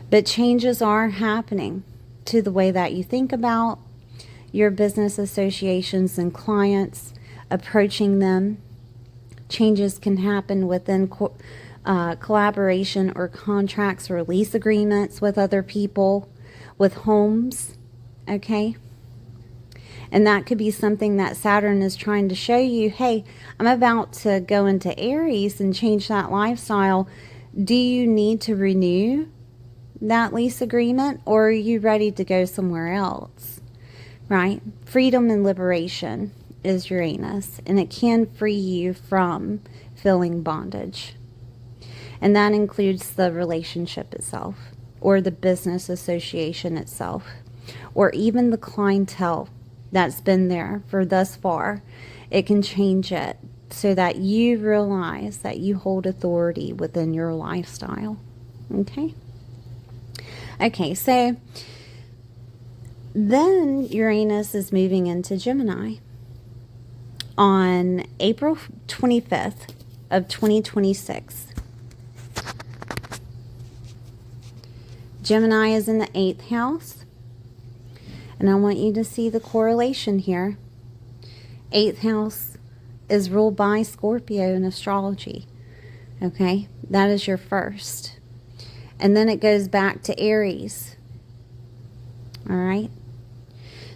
But changes are happening to the way that you think about your business associations and clients, approaching them. Changes can happen within collaboration or contracts or lease agreements with other people, with homes, okay? And that could be something that Saturn is trying to show you, hey, I'm about to go into Aries and change that lifestyle. Do you need to renew that lease agreement, or are you ready to go somewhere else, right? Freedom and liberation is Uranus, and it can free you from feeling bondage. And that includes the relationship itself, or the business association itself, or even the clientele that's been there for thus far. It can change it so that you realize that you hold authority within your lifestyle. Okay? Okay, so then Uranus is moving into Gemini on April 25th of 2026. Gemini is in the 8th house. And I want you to see the correlation here. 8th house is ruled by Scorpio in astrology. Okay? That is your first. And then it goes back to Aries. All right?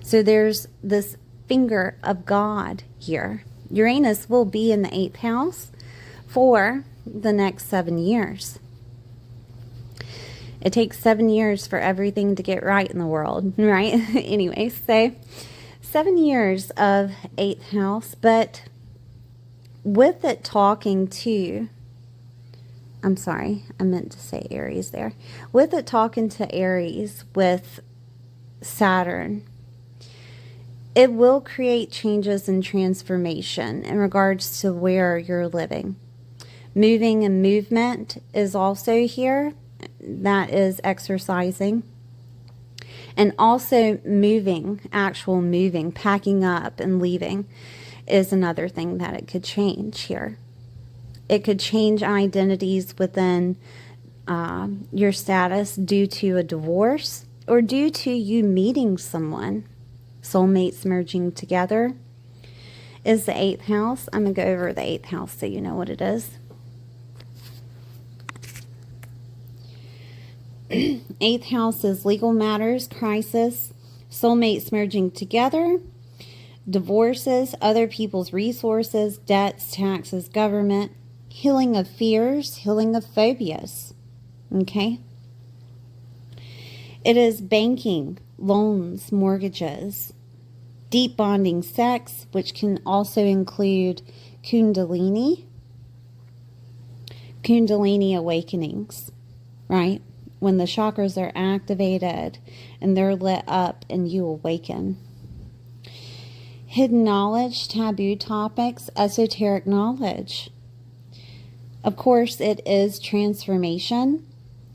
So there's this finger of God here. Uranus will be in the 8th house for the next 7 years. It takes 7 years for everything to get right in the world, right? Anyway, so 7 years of 8th house, but with it talking to, I'm sorry, I meant to say Aries there. With it talking to Aries with Saturn, it will create changes and transformation in regards to where you're living. Moving and movement is also here. That is exercising. And also moving, actual moving, packing up and leaving is another thing that it could change here. It could change identities within your status due to a divorce or due to you meeting someone. Soulmates merging together is the 8th house. I'm going to go over the 8th house so you know what it is. 8th house is legal matters, crisis, soulmates merging together, divorces, other people's resources, debts, taxes, government, healing of fears, healing of phobias. Okay? It is banking, loans, mortgages, deep bonding sex, which can also include Kundalini awakenings, right? When the chakras are activated and they're lit up and you awaken. Hidden knowledge, taboo topics, esoteric knowledge. Of course, it is transformation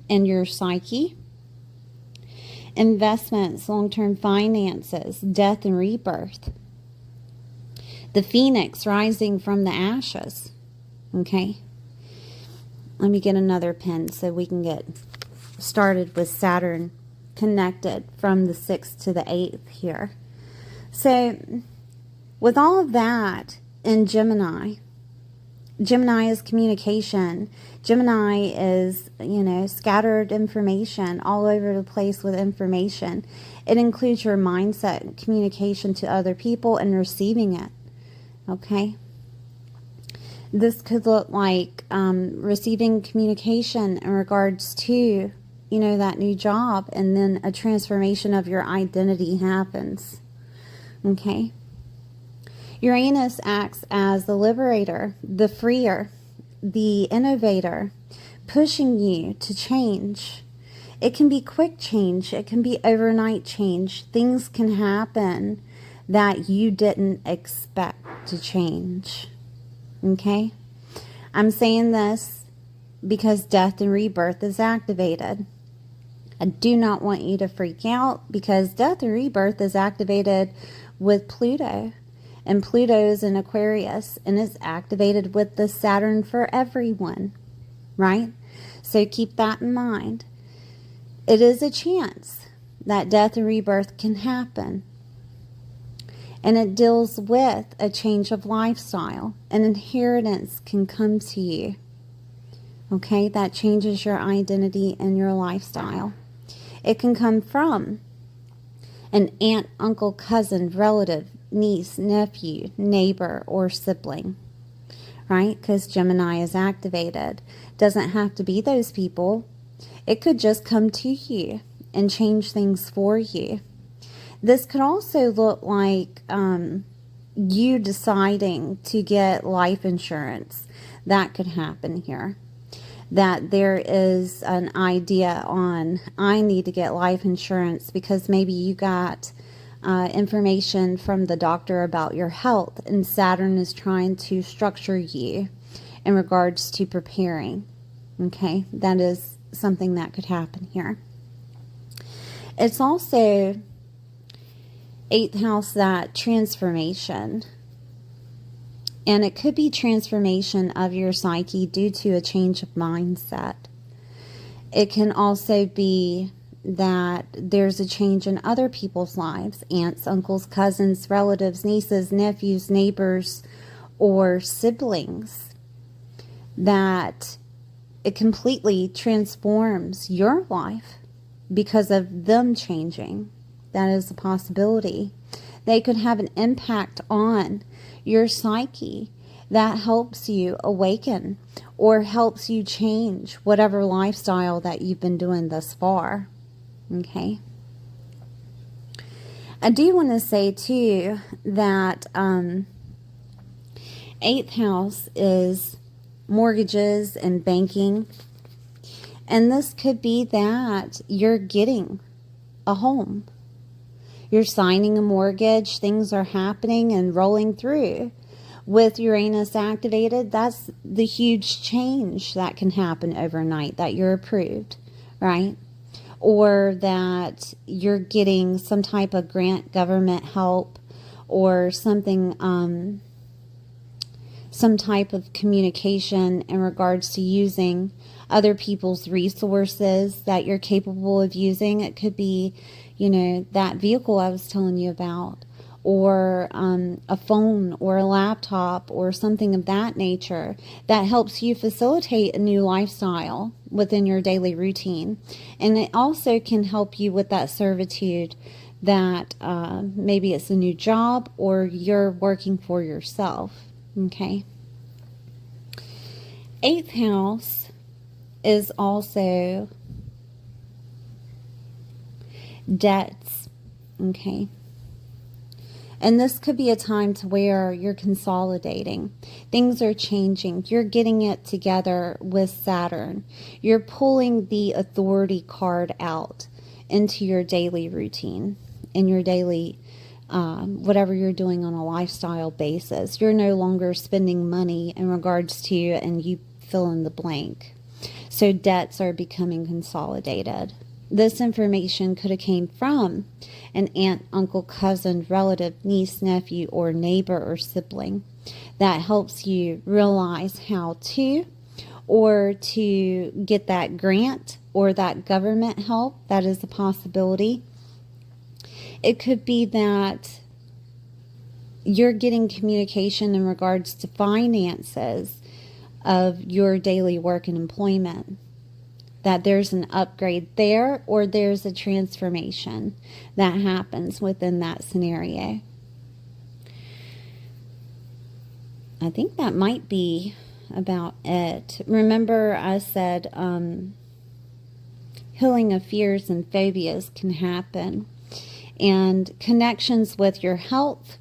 in your psyche. Investments, long-term finances, death and rebirth. The phoenix rising from the ashes. Okay? Let me get another pen so we can get started with Saturn connected from the 6th to the 8th here. So with all of that in Gemini is communication. Gemini is, scattered information all over the place with information. It includes your mindset, communication to other people, and receiving it. Okay? This could look like receiving communication in regards to, that new job, and then a transformation of your identity happens. Okay? Uranus acts as the liberator, the freer, the innovator, pushing you to change. It can be quick change. It can be overnight change. Things can happen that you didn't expect to change. Okay? I'm saying this because death and rebirth is activated. I do not want you to freak out because death and rebirth is activated with Pluto. And Pluto's in Aquarius and is activated with the Saturn for everyone, right? So keep that in mind. It is a chance that death and rebirth can happen. And it deals with a change of lifestyle. An inheritance can come to you. Okay, that changes your identity and your lifestyle. It can come from an aunt, uncle, cousin, relative, niece, nephew, neighbor, or sibling. Right? Because Gemini is activated. Doesn't have to be those people. It could just come to you and change things for you. This could also look like you deciding to get life insurance. That could happen here. That there is an idea on, I need to get life insurance because maybe you got information from the doctor about your health, and Saturn is trying to structure you in regards to preparing. Okay, that is something that could happen here. It's also 8th house, that transformation. And it could be transformation of your psyche due to a change of mindset. It can also be that there's a change in other people's lives, aunts, uncles, cousins, relatives, nieces, nephews, neighbors, or siblings, that it completely transforms your life because of them changing. That is a possibility. They could have an impact on your psyche that helps you awaken or helps you change whatever lifestyle that you've been doing thus far. Okay. I do want to say too that 8th house is mortgages and banking. And this could be that you're getting a home. You're signing a mortgage, things are happening and rolling through. With Uranus activated, that's the huge change that can happen overnight, that you're approved, right? Or that you're getting some type of grant, government help, or something, some type of communication in regards to using other people's resources that you're capable of using. It could be, you know, that vehicle I was telling you about, or a phone or a laptop or something of that nature that helps you facilitate a new lifestyle within your daily routine. And it also can help you with that servitude that maybe it's a new job or you're working for yourself. Okay. 8th house is also debts. Okay. And this could be a time to where you're consolidating. Things are changing. You're getting it together with Saturn. You're pulling the authority card out into your daily routine, in your daily, whatever you're doing on a lifestyle basis. You're no longer spending money in regards to, and you fill in the blank. So debts are becoming consolidated. This information could have came from an aunt, uncle, cousin, relative, niece, nephew, or neighbor or sibling that helps you realize how to, or to get that grant or that government help. That is a possibility. It could be that you're getting communication in regards to finances of your daily work and employment. That there's an upgrade there, or there's a transformation that happens within that scenario. I think that might be about it. Remember, I said healing of fears and phobias can happen, and connections with your health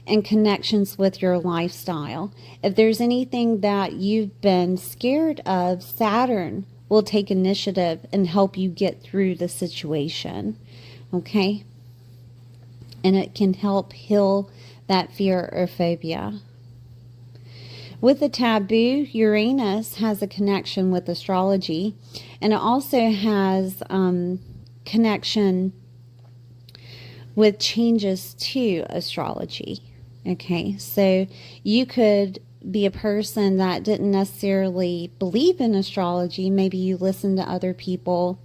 and connections with your lifestyle. If there's anything that you've been scared of, Saturn will take initiative and help you get through the situation. Okay? And it can help heal that fear or phobia. With the taboo, Uranus has a connection with astrology, and it also has connection with changes to astrology. Okay, so you could be a person that didn't necessarily believe in astrology. Maybe you listen to other people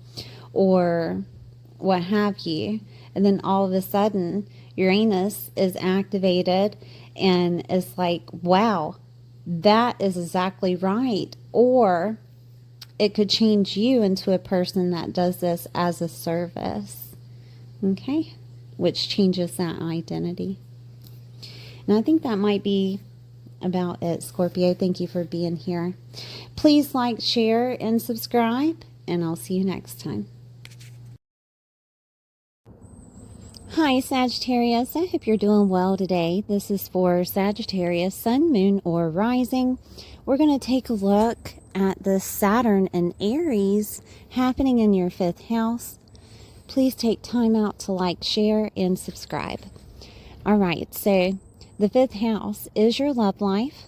or what have you, and then all of a sudden Uranus is activated and it's like, wow, that is exactly right. Or it could change you into a person that does this as a service, okay, which changes that identity. And I think that might be about it, Scorpio. Thank you for being here. Please like, share, and subscribe, and I'll see you next time. Hi, Sagittarius. I hope you're doing well today. This is for Sagittarius, Sun, Moon, or Rising. We're going to take a look at the Saturn and Aries happening in your 5th house. Please take time out to like, share, and subscribe. All right, so the 5th house is your love life,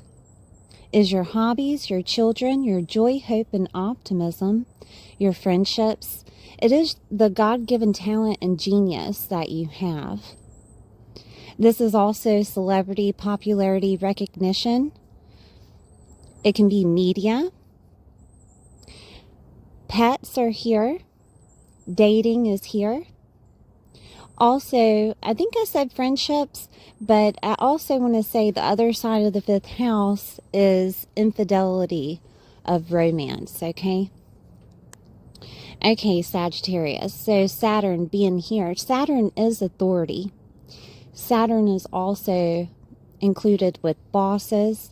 is your hobbies, your children, your joy, hope, and optimism, your friendships. It is the God-given talent and genius that you have. This is also celebrity, popularity, recognition. It can be media. Pets are here. Dating is here. Also, I think I said friendships, but I also want to say the other side of the 5th house is infidelity of romance, okay? Okay, Sagittarius. So Saturn being here. Saturn is authority. Saturn is also included with bosses.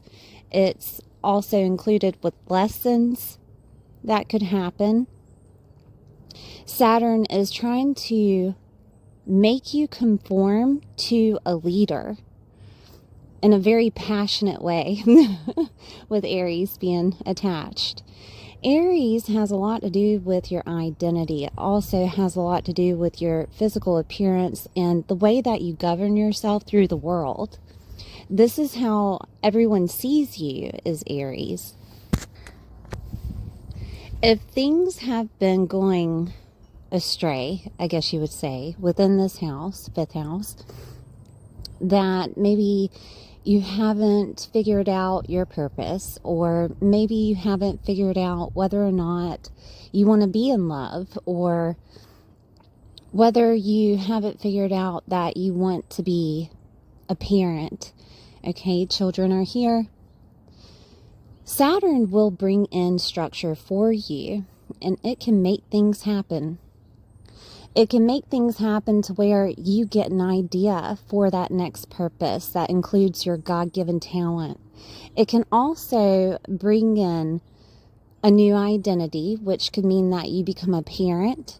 It's also included with lessons that could happen. Saturn is trying to make you conform to a leader in a very passionate way with Aries being attached. Aries has a lot to do with your identity. It also has a lot to do with your physical appearance and the way that you govern yourself through the world. This is how everyone sees you, is Aries. If things have been going astray, I guess you would say, within this house, 5th house, that maybe you haven't figured out your purpose, or maybe you haven't figured out whether or not you want to be in love, or whether you haven't figured out that you want to be a parent. Okay, children are here. Saturn will bring in structure for you, and it can make things happen. It can make things happen to where you get an idea for that next purpose that includes your God-given talent. It can also bring in a new identity, which could mean that you become a parent,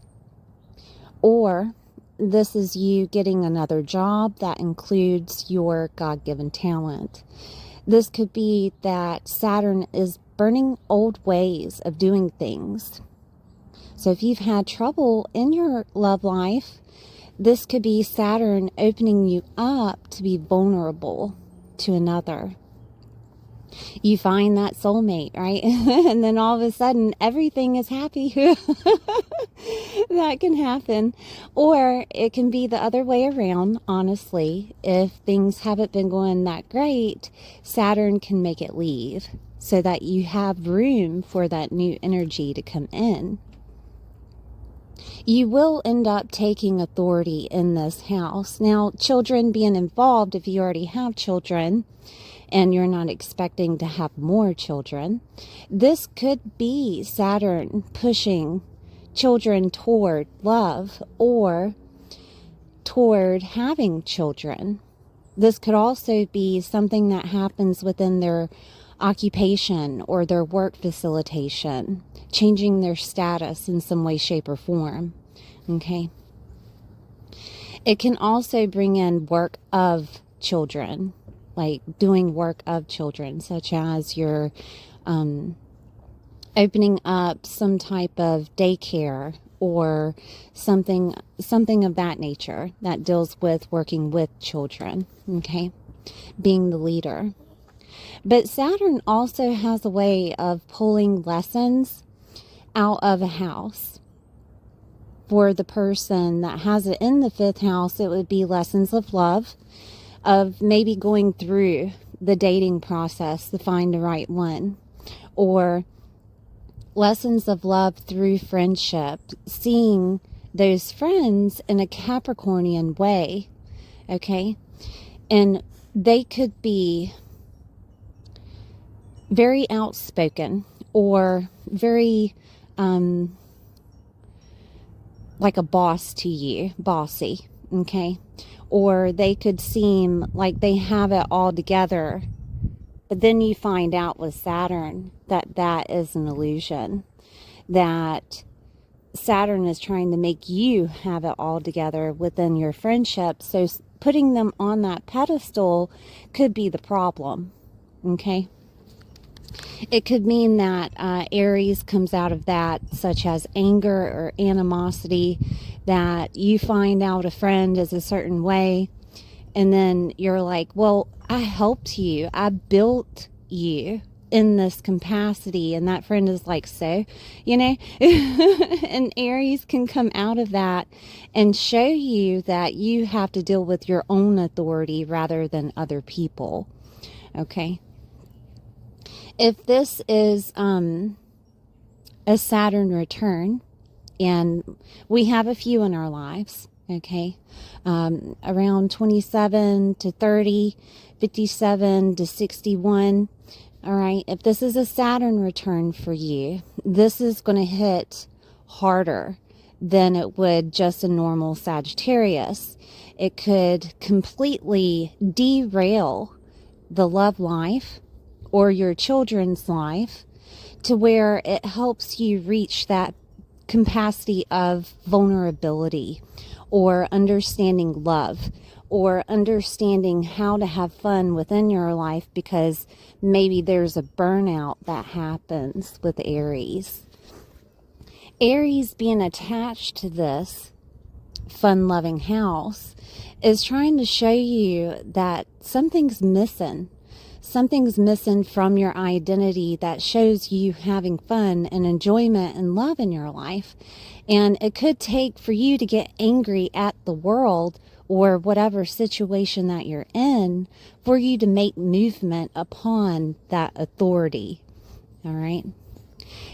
or this is you getting another job that includes your God-given talent. This could be that Saturn is burning old ways of doing things. So if you've had trouble in your love life, this could be Saturn opening you up to be vulnerable to another. You find that soulmate, right? And then all of a sudden, everything is happy. That can happen. Or it can be the other way around, honestly. If things haven't been going that great, Saturn can make it leave so that you have room for that new energy to come in. You will end up taking authority in this house. Now, children being involved, if you already have children and you're not expecting to have more children, this could be Saturn pushing children toward love or toward having children. This could also be something that happens within their occupation or their work facilitation, changing their status in some way, shape, or form. Okay. It can also bring in work of children, like doing work of children, such as you're opening up some type of daycare or something of that nature that deals with working with children. Okay. Being the leader. But Saturn also has a way of pulling lessons out of a house. For the person that has it in the 5th house, it would be lessons of love, of maybe going through the dating process to find the right one, or lessons of love through friendship, seeing those friends in a Capricornian way, okay? And they could be very outspoken or very like a boss to you, bossy, okay? Or they could seem like they have it all together, but then you find out with Saturn that that is an illusion, that Saturn is trying to make you have it all together within your friendship. So putting them on that pedestal could be the problem, okay? It could mean that Aries comes out of that, such as anger or animosity, that you find out a friend is a certain way, and then you're like, well, I helped you. I built you in this capacity. And that friend is like, so, you know, and Aries can come out of that and show you that you have to deal with your own authority rather than other people. Okay. If this is a Saturn return, and we have a few in our lives, okay, around 27 to 30, 57 to 61, all right, if this is a Saturn return for you, this is going to hit harder than it would just a normal Sagittarius. It could completely derail the love life or your children's life, to where it helps you reach that capacity of vulnerability, or understanding love, or understanding how to have fun within your life, because maybe there's a burnout that happens with Aries. Aries being attached to this fun-loving house is trying to show you that something's missing. Something's missing from your identity that shows you having fun and enjoyment and love in your life. And it could take for you to get angry at the world or whatever situation that you're in for you to make movement upon that authority. All right.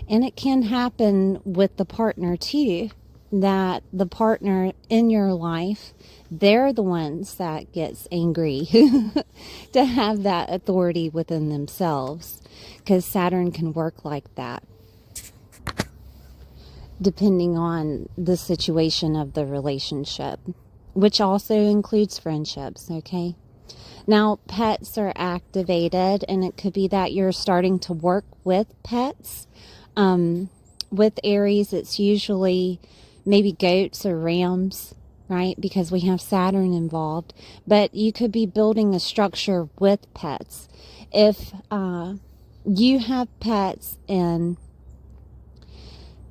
And it can happen with the partner too, that the partner in your life, they're the ones that gets angry to have that authority within themselves, because Saturn can work like that depending on the situation of the relationship, which also includes friendships, okay? Now, pets are activated, and it could be that you're starting to work with pets. With Aries, it's usually maybe goats or rams, right? Because we have Saturn involved. But you could be building a structure with pets. If you have pets and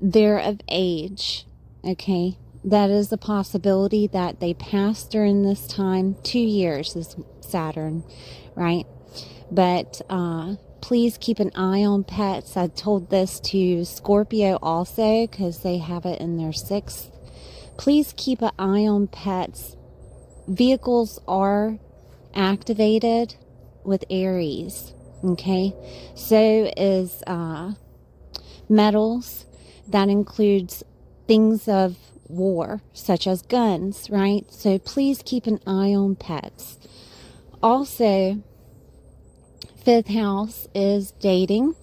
they're of age, okay, that is a possibility that they pass during this time. 2 years is Saturn, right? But please keep an eye on pets. I told this to Scorpio also, because they have it in their 6th. Please keep an eye on pets. Vehicles are activated with Aries, okay? So is metals. That includes things of war, such as guns, right? So please keep an eye on pets. Also, 5th house is dating.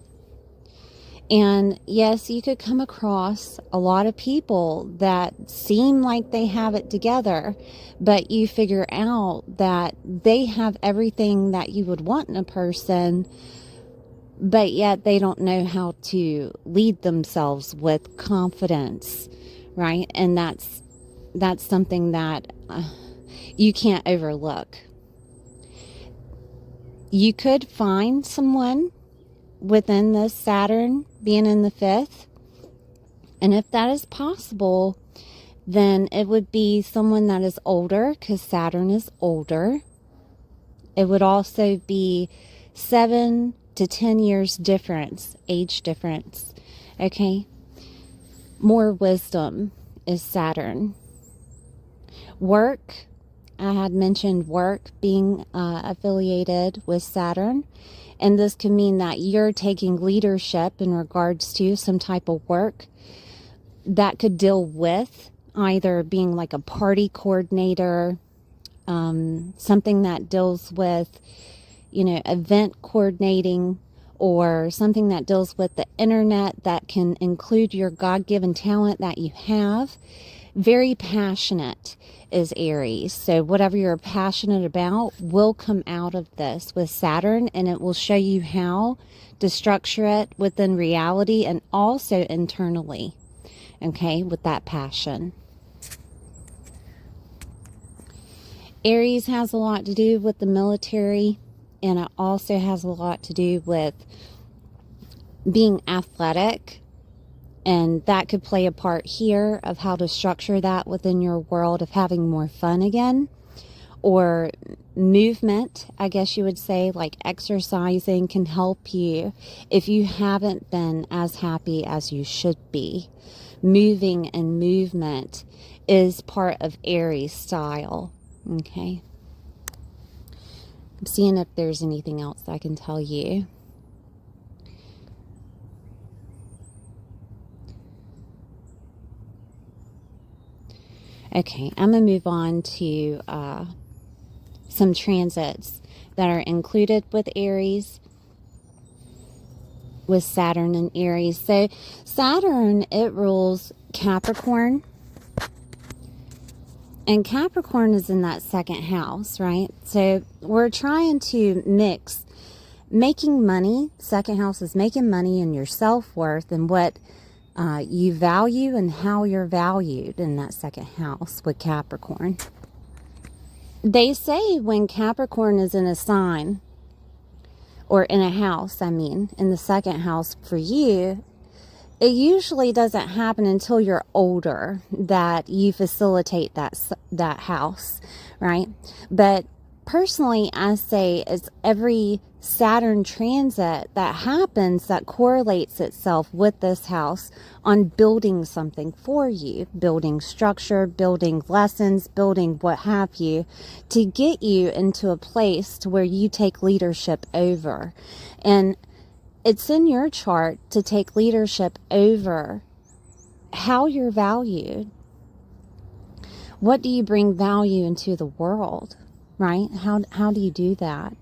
And yes, you could come across a lot of people that seem like they have it together, but you figure out that they have everything that you would want in a person, but yet they don't know how to lead themselves with confidence, right? And that's something that you can't overlook. You could find someone within this Saturn being in the 5th, and if that is possible, then it would be someone that is older, because Saturn is older. It would also be 7 to 10 years difference, age difference, okay? More wisdom is Saturn. Work I had mentioned work being affiliated with Saturn. And this could mean that you're taking leadership in regards to some type of work that could deal with either being like a party coordinator, something that deals with, event coordinating, or something that deals with the internet that can include your God-given talent that you have. Very passionate is Aries. So whatever you're passionate about will come out of this with Saturn, and it will show you how to structure it within reality and also internally, okay, with that passion. Aries has a lot to do with the military, and it also has a lot to do with being athletic. And that could play a part here of how to structure that within your world of having more fun again. Or movement, I guess you would say, like exercising can help you if you haven't been as happy as you should be. Moving and movement is part of Aries style. Okay. I'm seeing if there's anything else I can tell you. Okay, I'm going to move on to some transits that are included with Aries, with Saturn and Aries. So Saturn, it rules Capricorn. And Capricorn is in that second house, right? So we're trying to mix making money. Second house is making money and your self-worth and what you value and how you're valued in that second house with Capricorn. They say when Capricorn is in a sign, or in a house, in the second house for you, it usually doesn't happen until you're older that you facilitate that house, right? But personally, I say it's every Saturn transit that happens that correlates itself with this house on building something for you, building structure, building lessons, building what have you, to get you into a place to where you take leadership over. And it's in your chart to take leadership over how you're valued. What do you bring value into the world, right? How do you do that?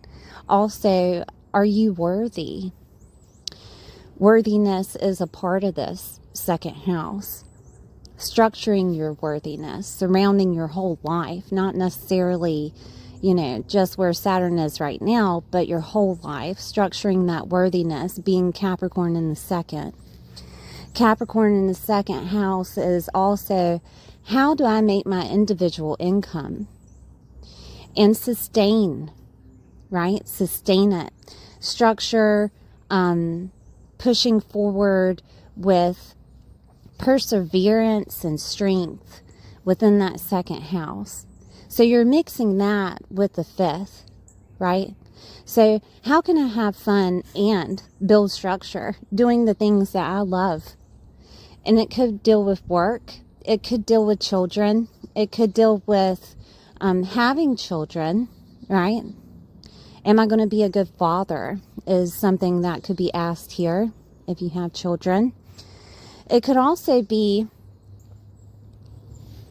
Also, are you worthy? Worthiness is a part of this second house. Structuring your worthiness, surrounding your whole life, not necessarily, just where Saturn is right now, but your whole life, structuring that worthiness, being Capricorn in the second. Capricorn in the second house is also, how do I make my individual income and sustain, right? Sustain it. Structure, pushing forward with perseverance and strength within that second house. So you're mixing that with the fifth, right? So how can I have fun and build structure, doing the things that I love? And it could deal with work. It could deal with children. It could deal with having children, right? Am I going to be a good father is something that could be asked here if you have children. It could also be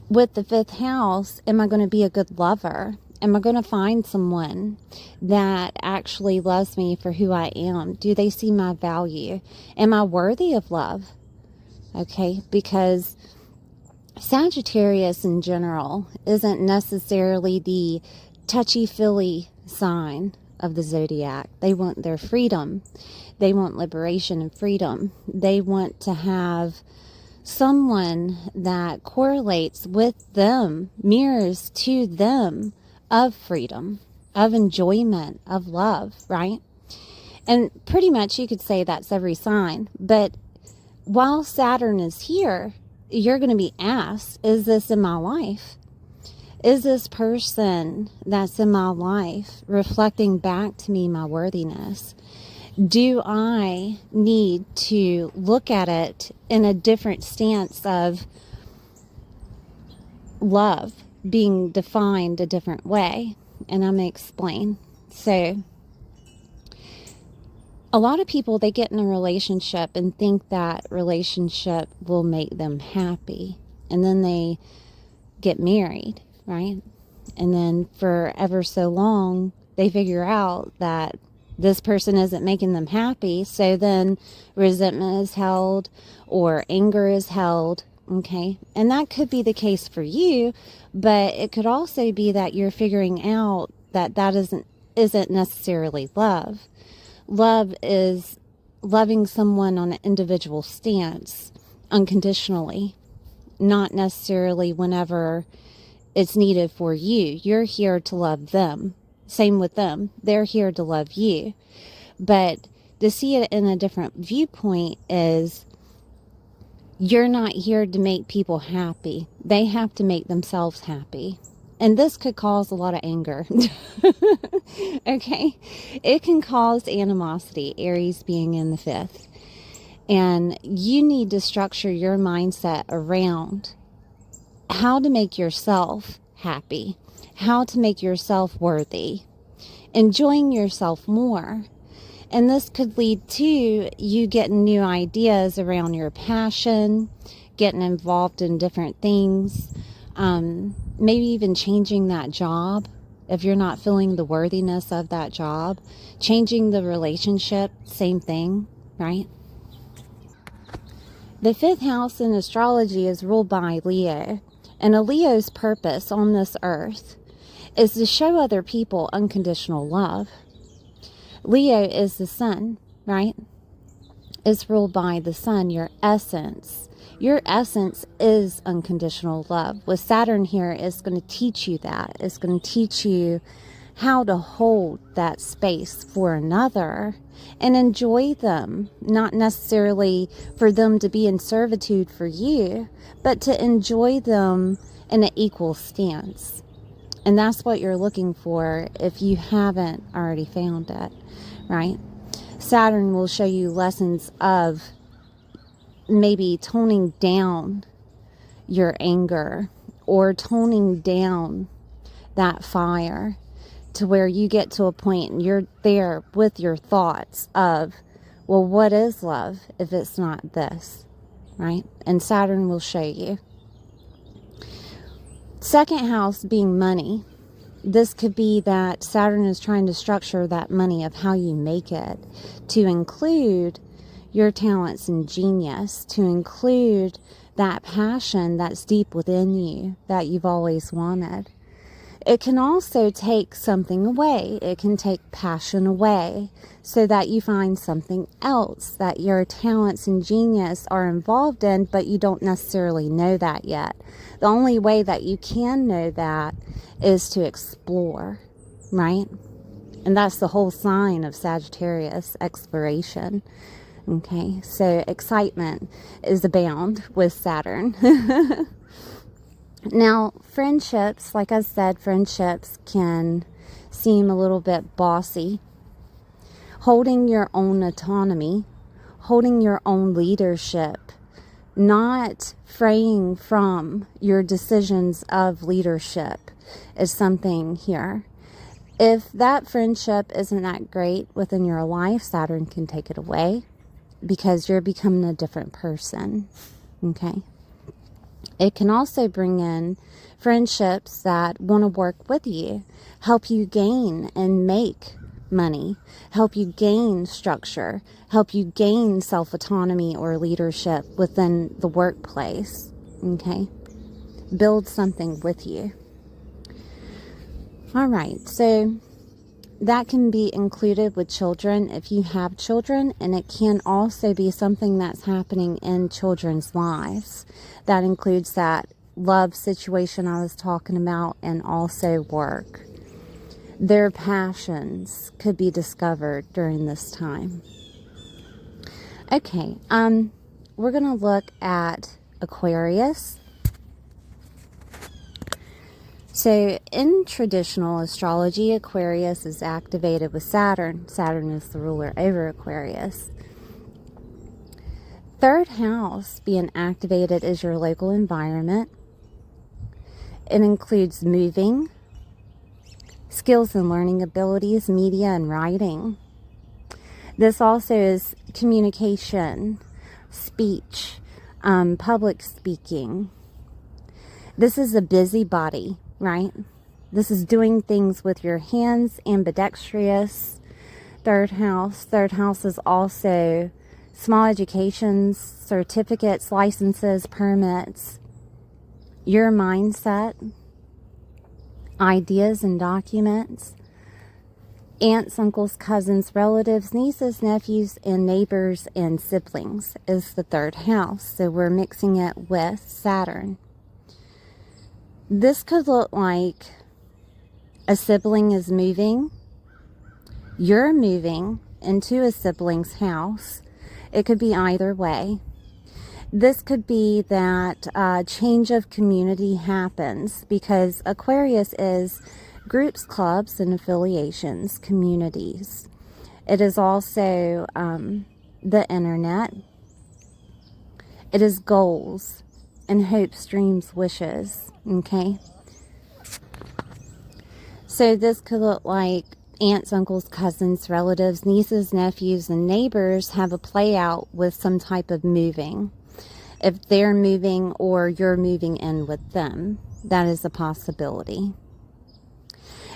with the fifth house, am I going to be a good lover? Am I going to find someone that actually loves me for who I am? Do they see my value? Am I worthy of love? Okay, because Sagittarius in general isn't necessarily the touchy-feely sign of the zodiac. They want their freedom. They want liberation and freedom. They want to have someone that correlates with them, mirrors to them of freedom, of enjoyment, of love, right? And pretty much you could say that's every sign. But while Saturn is here, you're going to be asked, is this in my life? Is this person that's in my life reflecting back to me my worthiness? Do I need to look at it in a different stance of love being defined a different way. And I'm going to explain. So, a lot of people, they get in a relationship and think that relationship will make them happy. And then they get married, right? And then for ever so long, they figure out that this person isn't making them happy. So then resentment is held or anger is held. Okay. And that could be the case for you, but it could also be that you're figuring out that that isn't necessarily love. Love is loving someone on an individual stance, unconditionally, not necessarily whenever it's needed for you. You're here to love them. Same with them. They're here to love you. But to see it in a different viewpoint is you're not here to make people happy. They have to make themselves happy. And this could cause a lot of anger. Okay? It can cause animosity, Aries being in the 5th. And you need to structure your mindset around how to make yourself happy, how to make yourself worthy, enjoying yourself more. And this could lead to you getting new ideas around your passion, getting involved in different things, maybe even changing that job if you're not feeling the worthiness of that job, changing the relationship, same thing, right? The 5th house in astrology is ruled by Leo, and a Leo's purpose on this earth is to show other people unconditional love. Leo is the sun, right? It's ruled by the sun, your essence. Your essence is unconditional love. With Saturn here, it's going to teach you that. It's going to teach you how to hold that space for another and enjoy them. Not necessarily for them to be in servitude for you, but to enjoy them in an equal stance. And that's what you're looking for if you haven't already found it, right? Saturn will show you lessons of maybe toning down your anger or toning down that fire to where you get to a point and you're there with your thoughts of, well, what is love if it's not this, right? And Saturn will show you. 2nd house being money. This could be that Saturn is trying to structure that money of how you make it to include your talents and genius, to include that passion that's deep within you that you've always wanted. It can also take something away. It can take passion away so that you find something else that your talents and genius are involved in, but you don't necessarily know that yet. The only way that you can know that is to explore, right? And that's the whole sign of Sagittarius, exploration. Okay, so excitement is abound with Saturn. Now, friendships, like I said, friendships can seem a little bit bossy. Holding your own autonomy, holding your own leadership, not fraying from your decisions of leadership is something here. If that friendship isn't that great within your life, Saturn can take it away because you're becoming a different person. Okay. It can also bring in friendships that want to work with you, help you gain and make money, help you gain structure, help you gain self-autonomy or leadership within the workplace. Okay. Build something with you. All right. So that can be included with children if you have children, and it can also be something that's happening in children's lives. That includes that love situation I was talking about and also work. Their passions could be discovered during this time. Okay, we're going to look at Aquarius. So in traditional astrology, Aquarius is activated with Saturn. Saturn is the ruler over Aquarius. 3rd house being activated is your local environment. It includes moving, skills and learning abilities, media and writing. This also is communication, speech, public speaking. This is a busybody, right? This is doing things with your hands, ambidextrous. Third house. Third house is also small educations, certificates, licenses, permits, your mindset, ideas and documents, aunts, uncles, cousins, relatives, nieces, nephews, and neighbors and siblings is the third house. So we're mixing it with Saturn. This could look like a sibling is moving. You're moving into a sibling's house. It could be either way. This could be that change of community happens because Aquarius is groups, clubs, and affiliations, communities. It is also the internet. It is goals and hopes, dreams, wishes. Okay? So this could look like aunts, uncles, cousins, relatives, nieces, nephews, and neighbors have a play out with some type of moving. If they're moving or you're moving in with them, that is a possibility.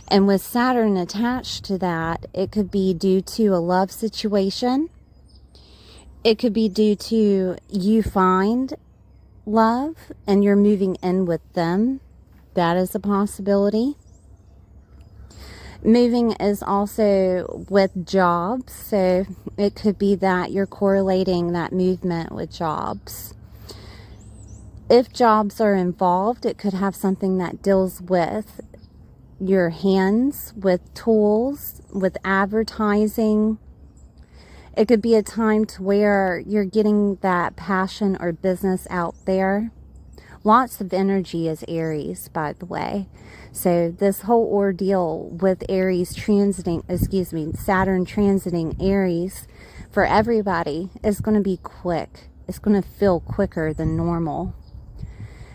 And with Saturn attached to that, it could be due to a love situation. It could be due to you find love and you're moving in with them. That is a possibility. Moving is also with jobs, so it could be that you're correlating that movement with jobs. If jobs are involved, it could have something that deals with your hands, with tools, with advertising. It could be a time to where you're getting that passion or business out there. Lots of energy is Aries, by the way. So this whole ordeal with Aries transiting, Saturn transiting Aries for everybody is going to be quick. It's going to feel quicker than normal.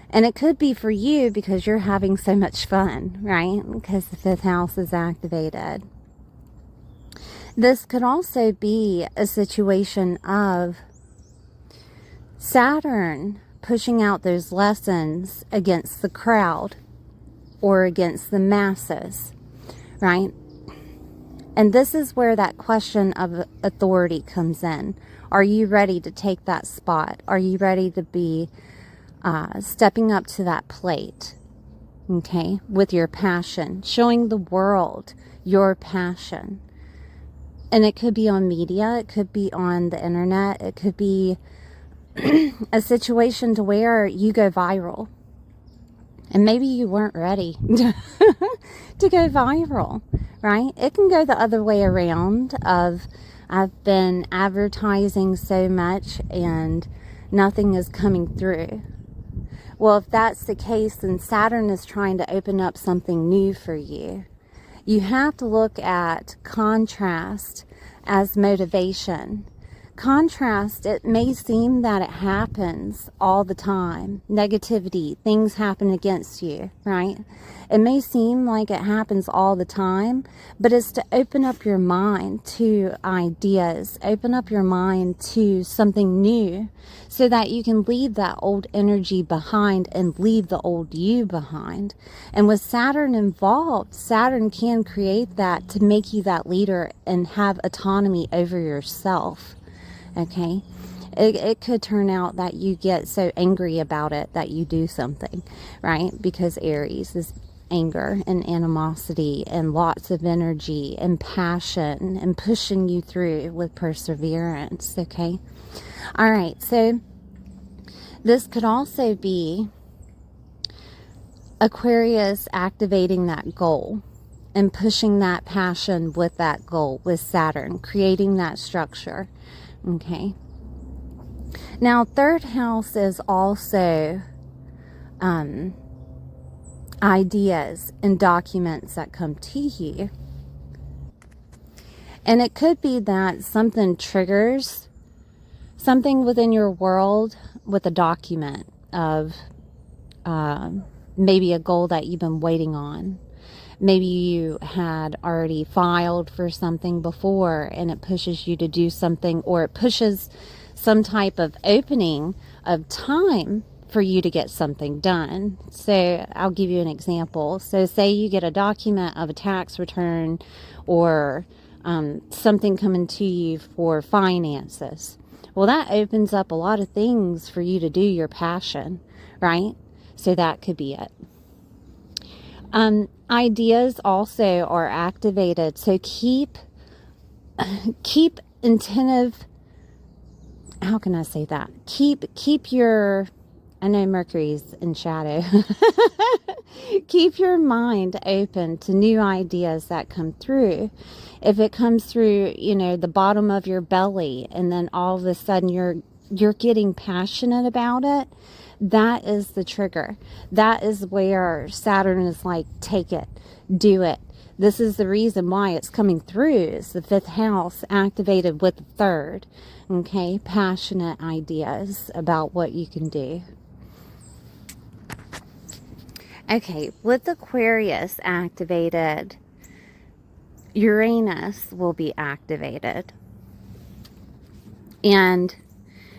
And it could be for you because you're having so much fun, right? Because the fifth house is activated. This could also be a situation of Saturn pushing out those lessons against the crowd or against the masses, right? And this is where that question of authority comes in. Are you ready to take that spot? Are you ready to be stepping up to that plate, okay, with your passion, showing the world your passion? And it could be on media, it could be on the internet, it could be a situation to where you go viral. And maybe you weren't ready to go viral, right? It can go the other way around of I've been advertising so much and nothing is coming through. Well, if that's the case, then Saturn is trying to open up something new for you. You have to look at contrast as motivation. Contrast, it may seem that it happens all the time. Negativity, things happen against you, right? It may seem like it happens all the time, but it's to open up your mind to ideas, open up your mind to something new so that you can leave that old energy behind and leave the old you behind. And with Saturn involved, Saturn can create that to make you that leader and have autonomy over yourself. Okay, it could turn out that you get so angry about it that you do something, right? Because Aries is anger and animosity and lots of energy and passion and pushing you through with perseverance. Okay, all right, so this could also be Aquarius activating that goal and pushing that passion with that goal with Saturn, creating that structure. Okay. Now, third house is also ideas and documents that come to you. And it could be that something triggers something within your world with a document of maybe a goal that you've been waiting on. Maybe you had already filed for something before and it pushes you to do something, or it pushes some type of opening of time for you to get something done. So I'll give you an example. So say you get a document of a tax return, or something coming to you for finances. Well, that opens up a lot of things for you to do your passion, right? So that could be it. Ideas also are activated. So keep attentive. How can I say that? Keep your, I know Mercury's in shadow. Keep your mind open to new ideas that come through. If it comes through, the bottom of your belly, and then all of a sudden you're getting passionate about it, that is the trigger. That is where Saturn is like, take it, do it. This is the reason why it's coming through. It's the 5th house activated with the 3rd. Okay, passionate ideas about what you can do. Okay, with Aquarius activated, Uranus will be activated. And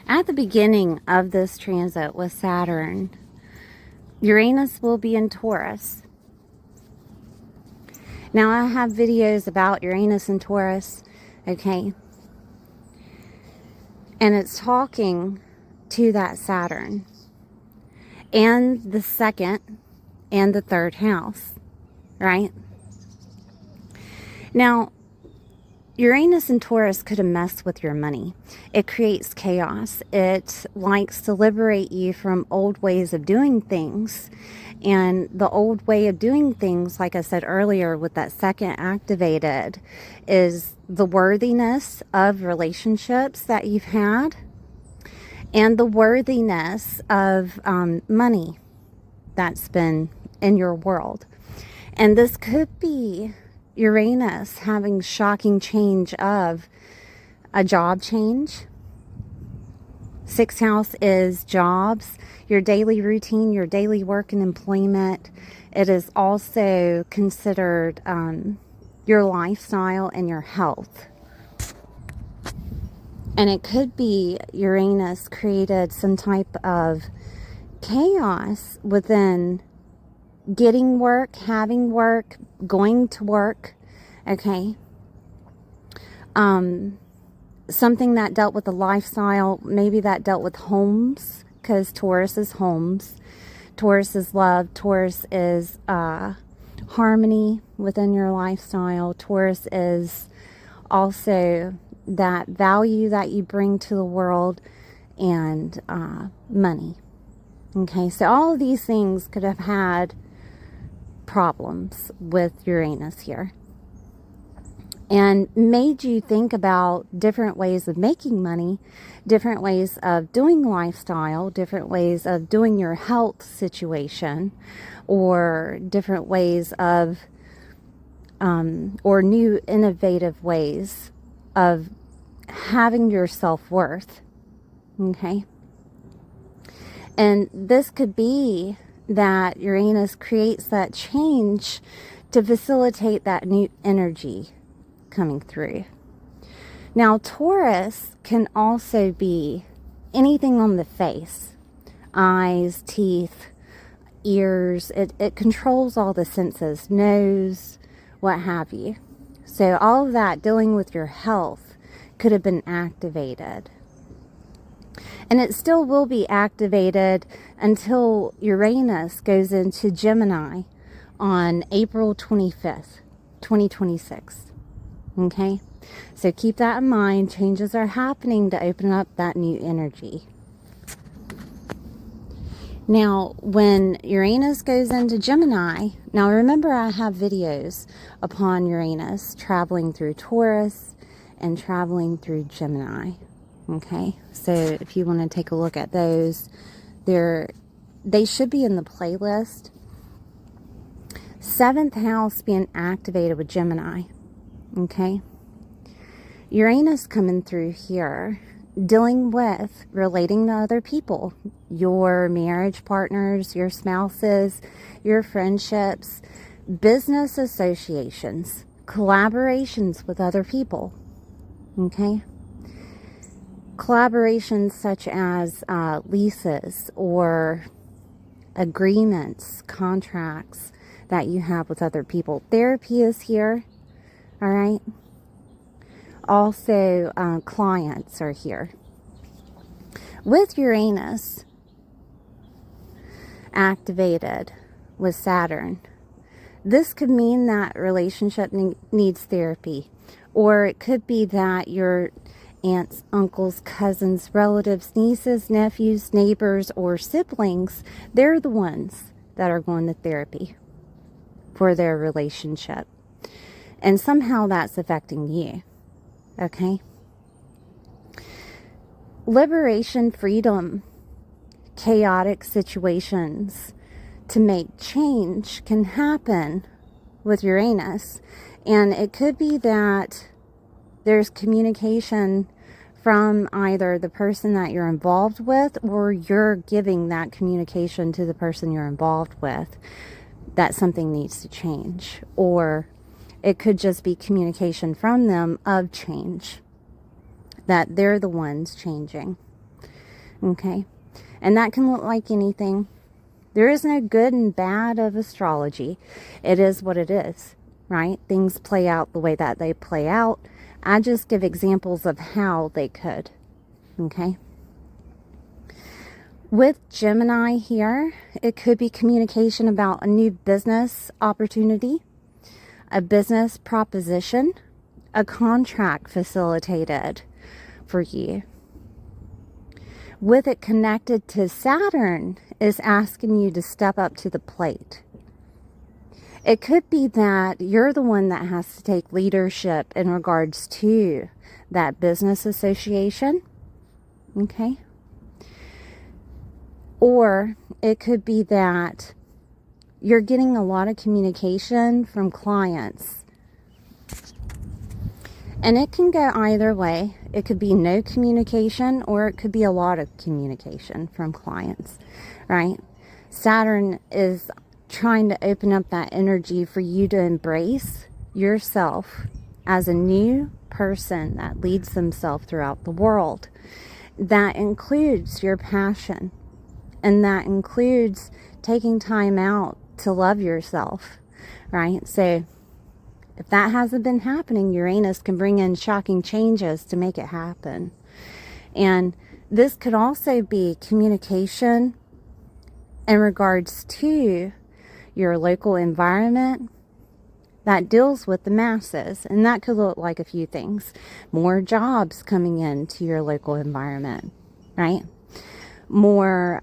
at the beginning of this transit with Saturn, Uranus will be in Taurus. Now, I have videos about Uranus and Taurus, okay? And it's talking to that Saturn and the 2nd and the 3rd house, right? Now, Uranus and Taurus could have messed with your money. It creates chaos. It likes to liberate you from old ways of doing things. And the old way of doing things, like I said earlier with that 2nd activated, is the worthiness of relationships that you've had, and the worthiness of money that's been in your world. And this could be Uranus having shocking change of a job change. 6th house is jobs, your daily routine, your daily work and employment. It is also considered your lifestyle and your health. And it could be Uranus created some type of chaos within getting work, having work, going to work, okay? Something that dealt with the lifestyle, maybe that dealt with homes, because Taurus is homes. Taurus is love. Taurus is harmony within your lifestyle. Taurus is also that value that you bring to the world, and money. Okay, so all of these things could have had problems with Uranus here, and made you think about different ways of making money, different ways of doing lifestyle, different ways of doing your health situation, or different ways of, or new innovative ways of having your self-worth. Okay. And this could be that Uranus creates that change to facilitate that new energy coming through. Now, Taurus can also be anything on the face, eyes, teeth, ears. It controls all the senses, nose, what have you. So all of that dealing with your health could have been activated. And it still will be activated until Uranus goes into Gemini on April 25th, 2026. Okay? So keep that in mind. Changes are happening to open up that new energy. Now, when Uranus goes into Gemini, now remember I have videos upon Uranus traveling through Taurus and traveling through Gemini. Okay, so if you want to take a look at those, they should be in the playlist. 7th house being activated with Gemini. Okay, Uranus coming through here dealing with relating to other people, your marriage partners, your spouses, your friendships, business associations, collaborations with other people, okay? Collaborations such as leases or agreements, contracts that you have with other people. Therapy is here, all right? Also, clients are here. With Uranus activated with Saturn, this could mean that relationship needs therapy. Or it could be that your aunts, uncles, cousins, relatives, nieces, nephews, neighbors, or siblings, they're the ones that are going to therapy for their relationship. And somehow that's affecting you. Okay? Liberation, freedom, chaotic situations to make change can happen with Uranus. And it could be that there's communication from either the person that you're involved with, or you're giving that communication to the person you're involved with that something needs to change. Or it could just be communication from them of change, that they're the ones changing. Okay? And that can look like anything. There is no good and bad of astrology. It is what it is, right? Things play out the way that they play out. I just give examples of how they could. Okay? With Gemini here, it could be communication about a new business opportunity, a business proposition, a contract facilitated for you. With it connected to Saturn, is asking you to step up to the plate. It could be that you're the one that has to take leadership in regards to that business association. Okay? Or it could be that you're getting a lot of communication from clients. And it can go either way. It could be no communication, or it could be a lot of communication from clients, right? Saturn is trying to open up that energy for you to embrace yourself as a new person that leads themselves throughout the world. That includes your passion, and that includes taking time out to love yourself, right? So if that hasn't been happening, Uranus can bring in shocking changes to make it happen. And this could also be communication in regards to your local environment that deals with the masses. And that could look like a few things. More jobs coming into your local environment, right? More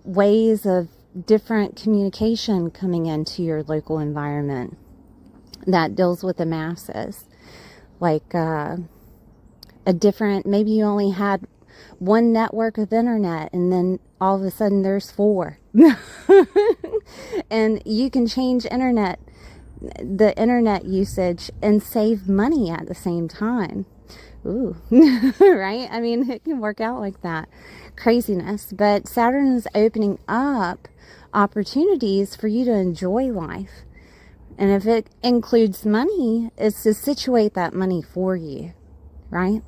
ways of different communication coming into your local environment that deals with the masses. Like a different, maybe you only had one network of internet, and then all of a sudden there's 4. And you can change the internet usage and save money at the same time. Ooh, right? I mean, it can work out like that. Craziness. But Saturn is opening up opportunities for you to enjoy life. And if it includes money, it's to situate that money for you, right?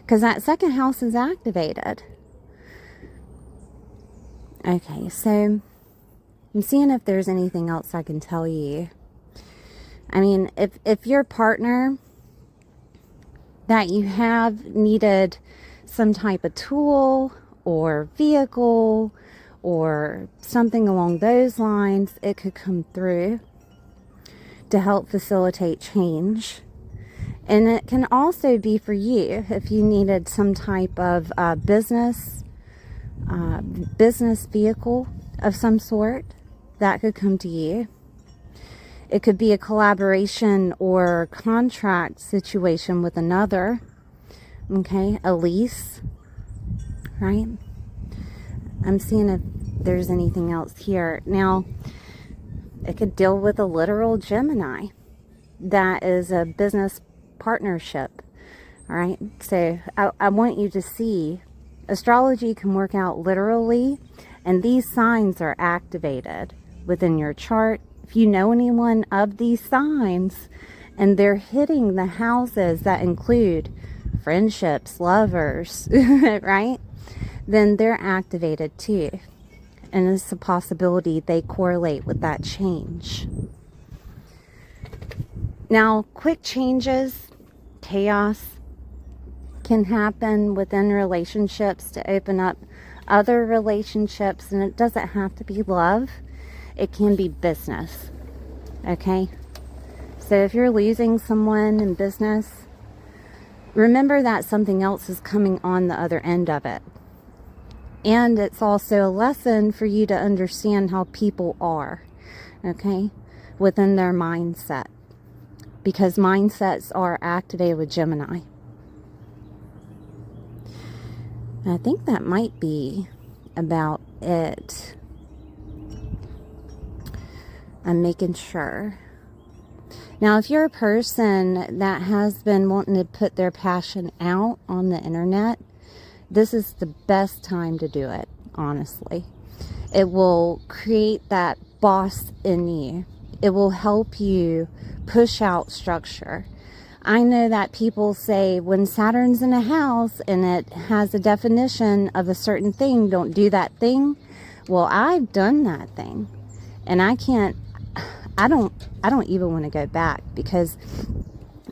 Because that second house is activated. Okay, so I'm seeing if there's anything else I can tell you. I mean, if your partner that you have needed some type of tool or vehicle or something along those lines, it could come through to help facilitate change. And it can also be for you if you needed some type of business vehicle of some sort, that could come to you. It could be a collaboration or contract situation with another. Okay, a lease, right? I'm seeing if there's anything else here. Now, it could deal with a literal Gemini. That is a business partnership, All right, so I want you to see astrology can work out literally, and these signs are activated within your chart. If you know anyone of these signs and they're hitting the houses that include friendships, lovers, right? Then they're activated too. And it's a possibility they correlate with that change. Now, quick changes, chaos can happen within relationships to open up other relationships, and it doesn't have to be love. It can be business, okay? So if you're losing someone in business, remember that something else is coming on the other end of it. And it's also a lesson for you to understand how people are, okay, within their mindset. Because mindsets are activated with Gemini. I think that might be about it. I'm making sure. Now, if you're a person that has been wanting to put their passion out on the internet, this is the best time to do it, honestly. It will create that boss in you. It will help you push out structure. I know that people say when Saturn's in a house and it has a definition of a certain thing, don't do that thing. Well, I've done that thing, and I don't even want to go back, because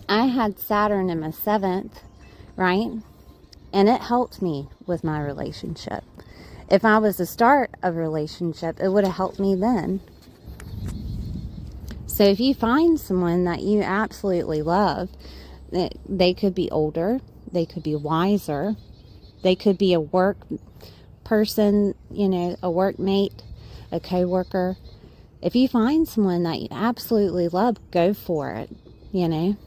I had Saturn in my 7th, right? And it helped me with my relationship. If I was to start a relationship, it would have helped me then. So if you find someone that you absolutely love, they could be older, they could be wiser, they could be a work person, you know, a workmate, a co-worker. If you find someone that you absolutely love, go for it, you know,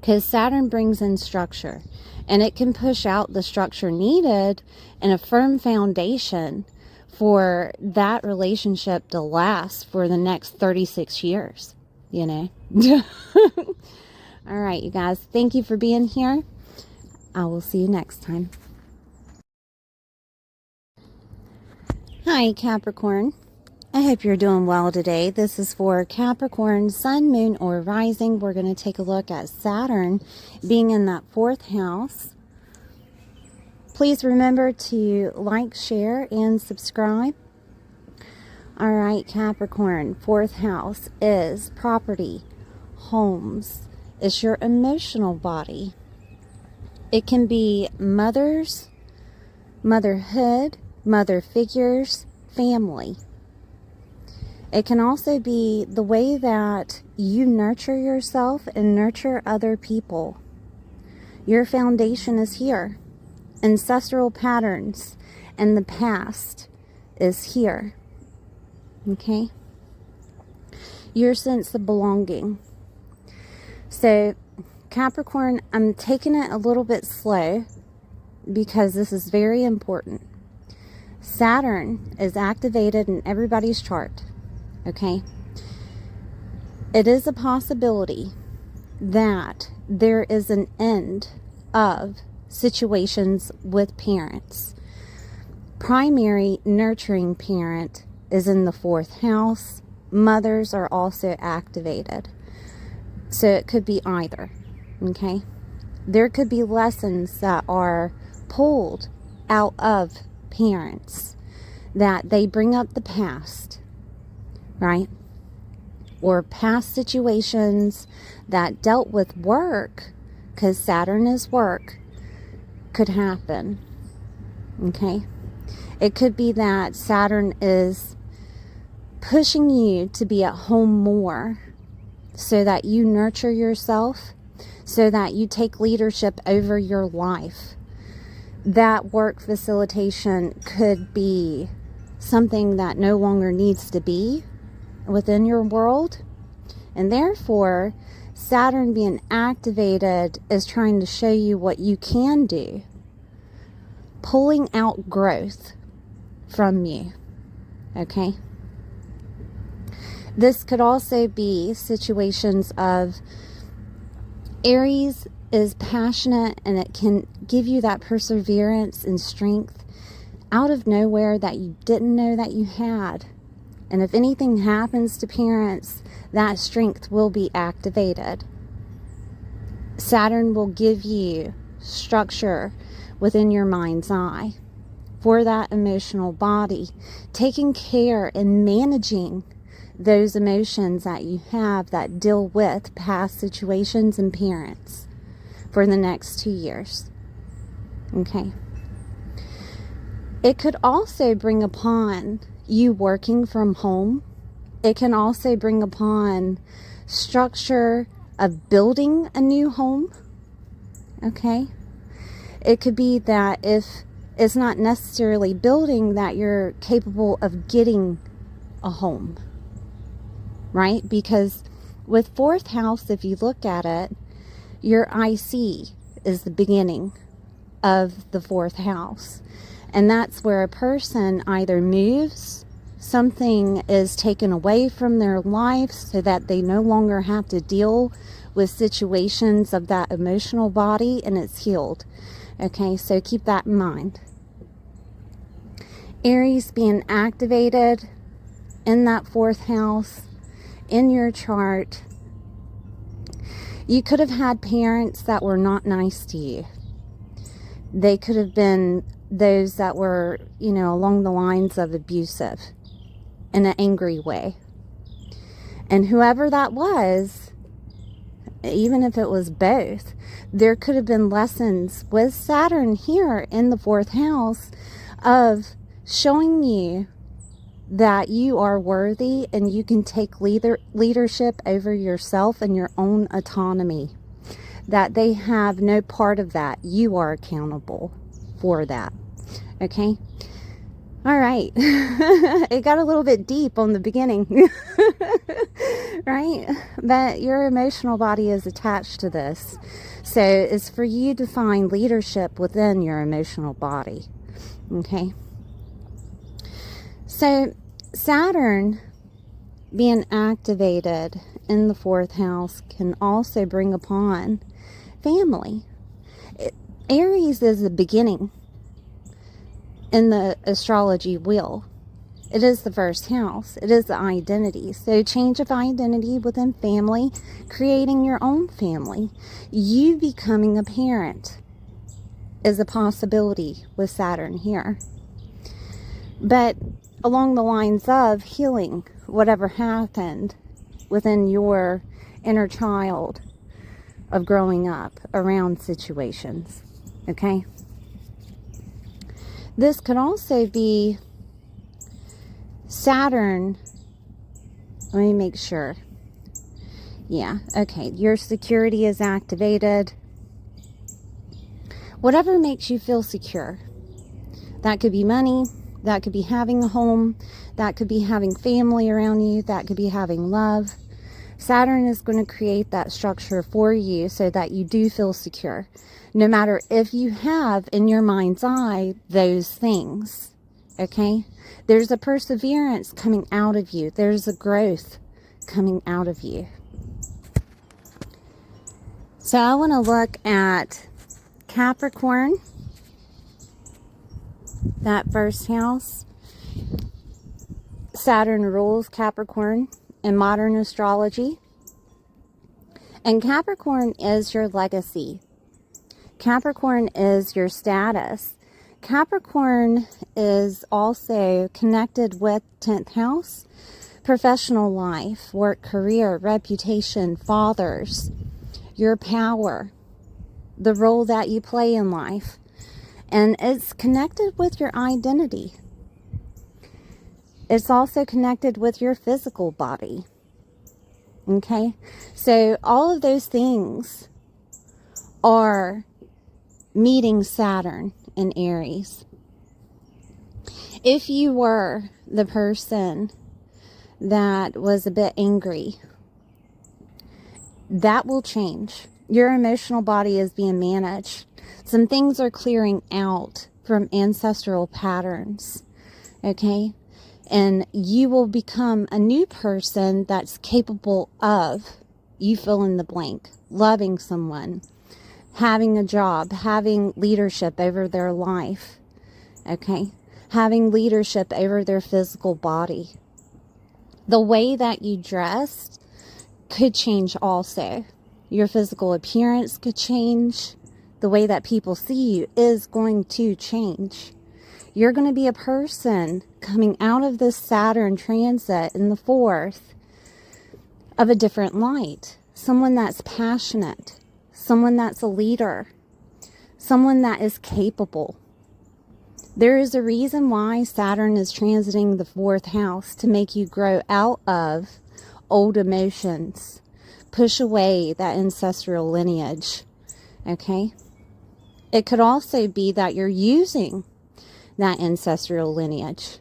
because Saturn brings in structure, and it can push out the structure needed and a firm foundation for that relationship to last for the next 36 years, you know. All right, you guys, thank you for being here. I will see you next time. Hi, Capricorn. I hope you're doing well today. This is for Capricorn, Sun, Moon, or Rising. We're going to take a look at Saturn being in that 4th house. Please remember to like, share, and subscribe. All right, Capricorn, 4th house is property, homes. It's your emotional body. It can be mothers, motherhood, mother figures, family. It can also be the way that you nurture yourself and nurture other people. Your foundation is here. Ancestral patterns and the past is here. Okay? Your sense of belonging. So, Capricorn, I'm taking it a little bit slow because this is very important. Saturn is activated in everybody's chart. Okay? It is a possibility that there is an end of situations with parents. Primary nurturing parent is in the 4th house. Mothers are also activated. So it could be either. Okay? There could be lessons that are pulled out of parents, that they bring up the past, right? Or past situations that dealt with work, because Saturn is work, could happen. Okay? It could be that Saturn is pushing you to be at home more so that you nurture yourself, so that you take leadership over your life. That work facilitation could be something that no longer needs to be within your world. And therefore, Saturn being activated is trying to show you what you can do. Pulling out growth from you. Okay? This could also be situations of Aries is passionate, and it can give you that perseverance and strength out of nowhere that you didn't know that you had. And if anything happens to parents, that strength will be activated. Saturn will give you structure within your mind's eye for that emotional body, taking care and managing those emotions that you have that deal with past situations and parents for the next 2 years. Okay. It could also bring upon you working from home. It can also bring upon structure of building a new home. Okay. It could be that if it's not necessarily building, that you're capable of getting a home. Right? Because with fourth house, if you look at it, your IC is the beginning of the fourth house. And that's where a person either moves, something is taken away from their life so that they no longer have to deal with situations of that emotional body, and it's healed. Okay, so keep that in mind. Aries being activated in that fourth house in your chart. You could have had parents that were not nice to you. They could have been those that were, along the lines of abusive in an angry way. And whoever that was, even if it was both, there could have been lessons with Saturn here in the fourth house of showing you that you are worthy and you can take leadership over yourself and your own autonomy. That they have no part of that. You are accountable for that. Okay? All right. It got a little bit deep on the beginning. Right? But your emotional body is attached to this. So it's for you to find leadership within your emotional body. Okay? So Saturn being activated in the fourth house can also bring upon family. Aries is the beginning in the astrology wheel. It is the first house. It is the identity. So change of identity within family, creating your own family. You becoming a parent is a possibility with Saturn here. But along the lines of healing whatever happened within your inner child of growing up around situations. Okay? This could also be Saturn. Let me make sure. Yeah, okay. Your security is activated. Whatever makes you feel secure. That could be money. That could be having a home. That could be having family around you. That could be having love. Saturn is going to create that structure for you so that you do feel secure. No matter if you have in your mind's eye those things. Okay? There's a perseverance coming out of you. There's a growth coming out of you. So I want to look at Capricorn. That first house. Saturn rules Capricorn in modern astrology. And Capricorn is your legacy. Capricorn is your status. Capricorn is also connected with 10th house, professional life, work, career, reputation, fathers, your power, the role that you play in life. And it's connected with your identity. It's also connected with your physical body. Okay? So all of those things are meeting Saturn in Aries. If you were the person that was a bit angry, that will change. Your emotional body is being managed. Some things are clearing out from ancestral patterns. Okay? And you will become a new person that's capable of, you fill in the blank, loving someone, having a job, having leadership over their life, okay? Having leadership over their physical body. The way that you dress could change also. Your physical appearance could change. The way that people see you is going to change. You're going to be a person coming out of this Saturn transit in the 4th of a different light. Someone that's passionate. Someone that's a leader. Someone that is capable. There is a reason why Saturn is transiting the 4th house, to make you grow out of old emotions. Push away that ancestral lineage. Okay? It could also be that you're using that ancestral lineage,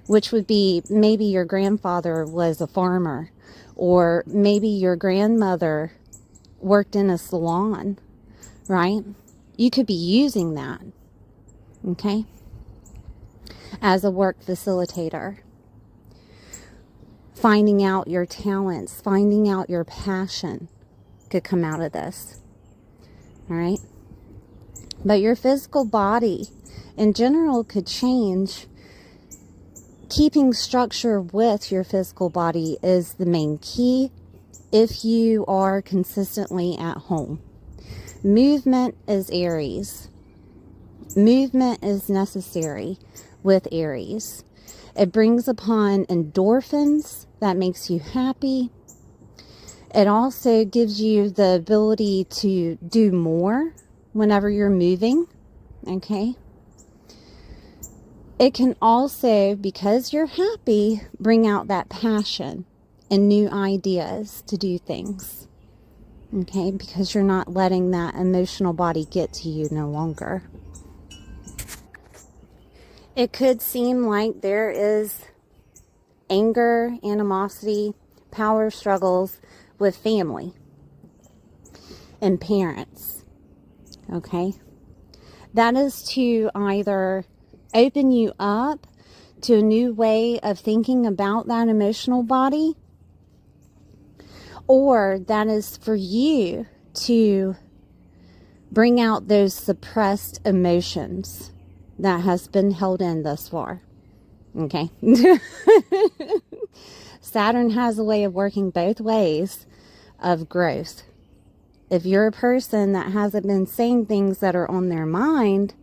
which would be maybe your grandfather was a farmer, or maybe your grandmother worked in a salon, right? You could be using that, okay, as a work facilitator. Finding out your talents, finding out your passion could come out of this, all right? But your physical body in general could change. Keeping structure with your physical body is the main key if you are consistently at home. Movement is Aries. Movement is necessary with Aries. It brings upon endorphins that makes you happy. It also gives you the ability to do more whenever you're moving, okay? It can also, because you're happy, bring out that passion and new ideas to do things, okay? Because you're not letting that emotional body get to you no longer. It could seem like there is anger, animosity, power struggles with family and parents, okay? That is to either open you up to a new way of thinking about that emotional body, or that is for you to bring out those suppressed emotions that has been held in thus far, okay? Saturn has a way of working both ways of growth. If you're a person that hasn't been saying things that are on their mind,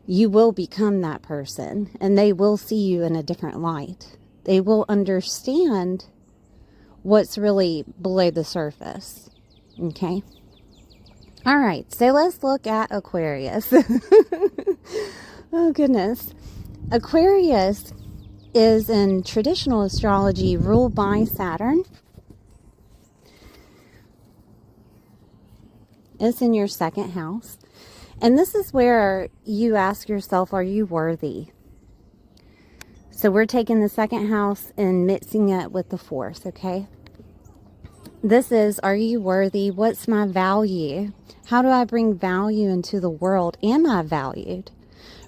you will become that person, and they will see you in a different light. They will understand what's really below the surface, okay? All right, so let's look at Aquarius. Oh, goodness. Aquarius is in traditional astrology ruled by Saturn. It's in your 2nd house. And this is where you ask yourself, are you worthy? So we're taking the 2nd house and mixing it with the 4th, okay? This is, are you worthy? What's my value? How do I bring value into the world? Am I valued,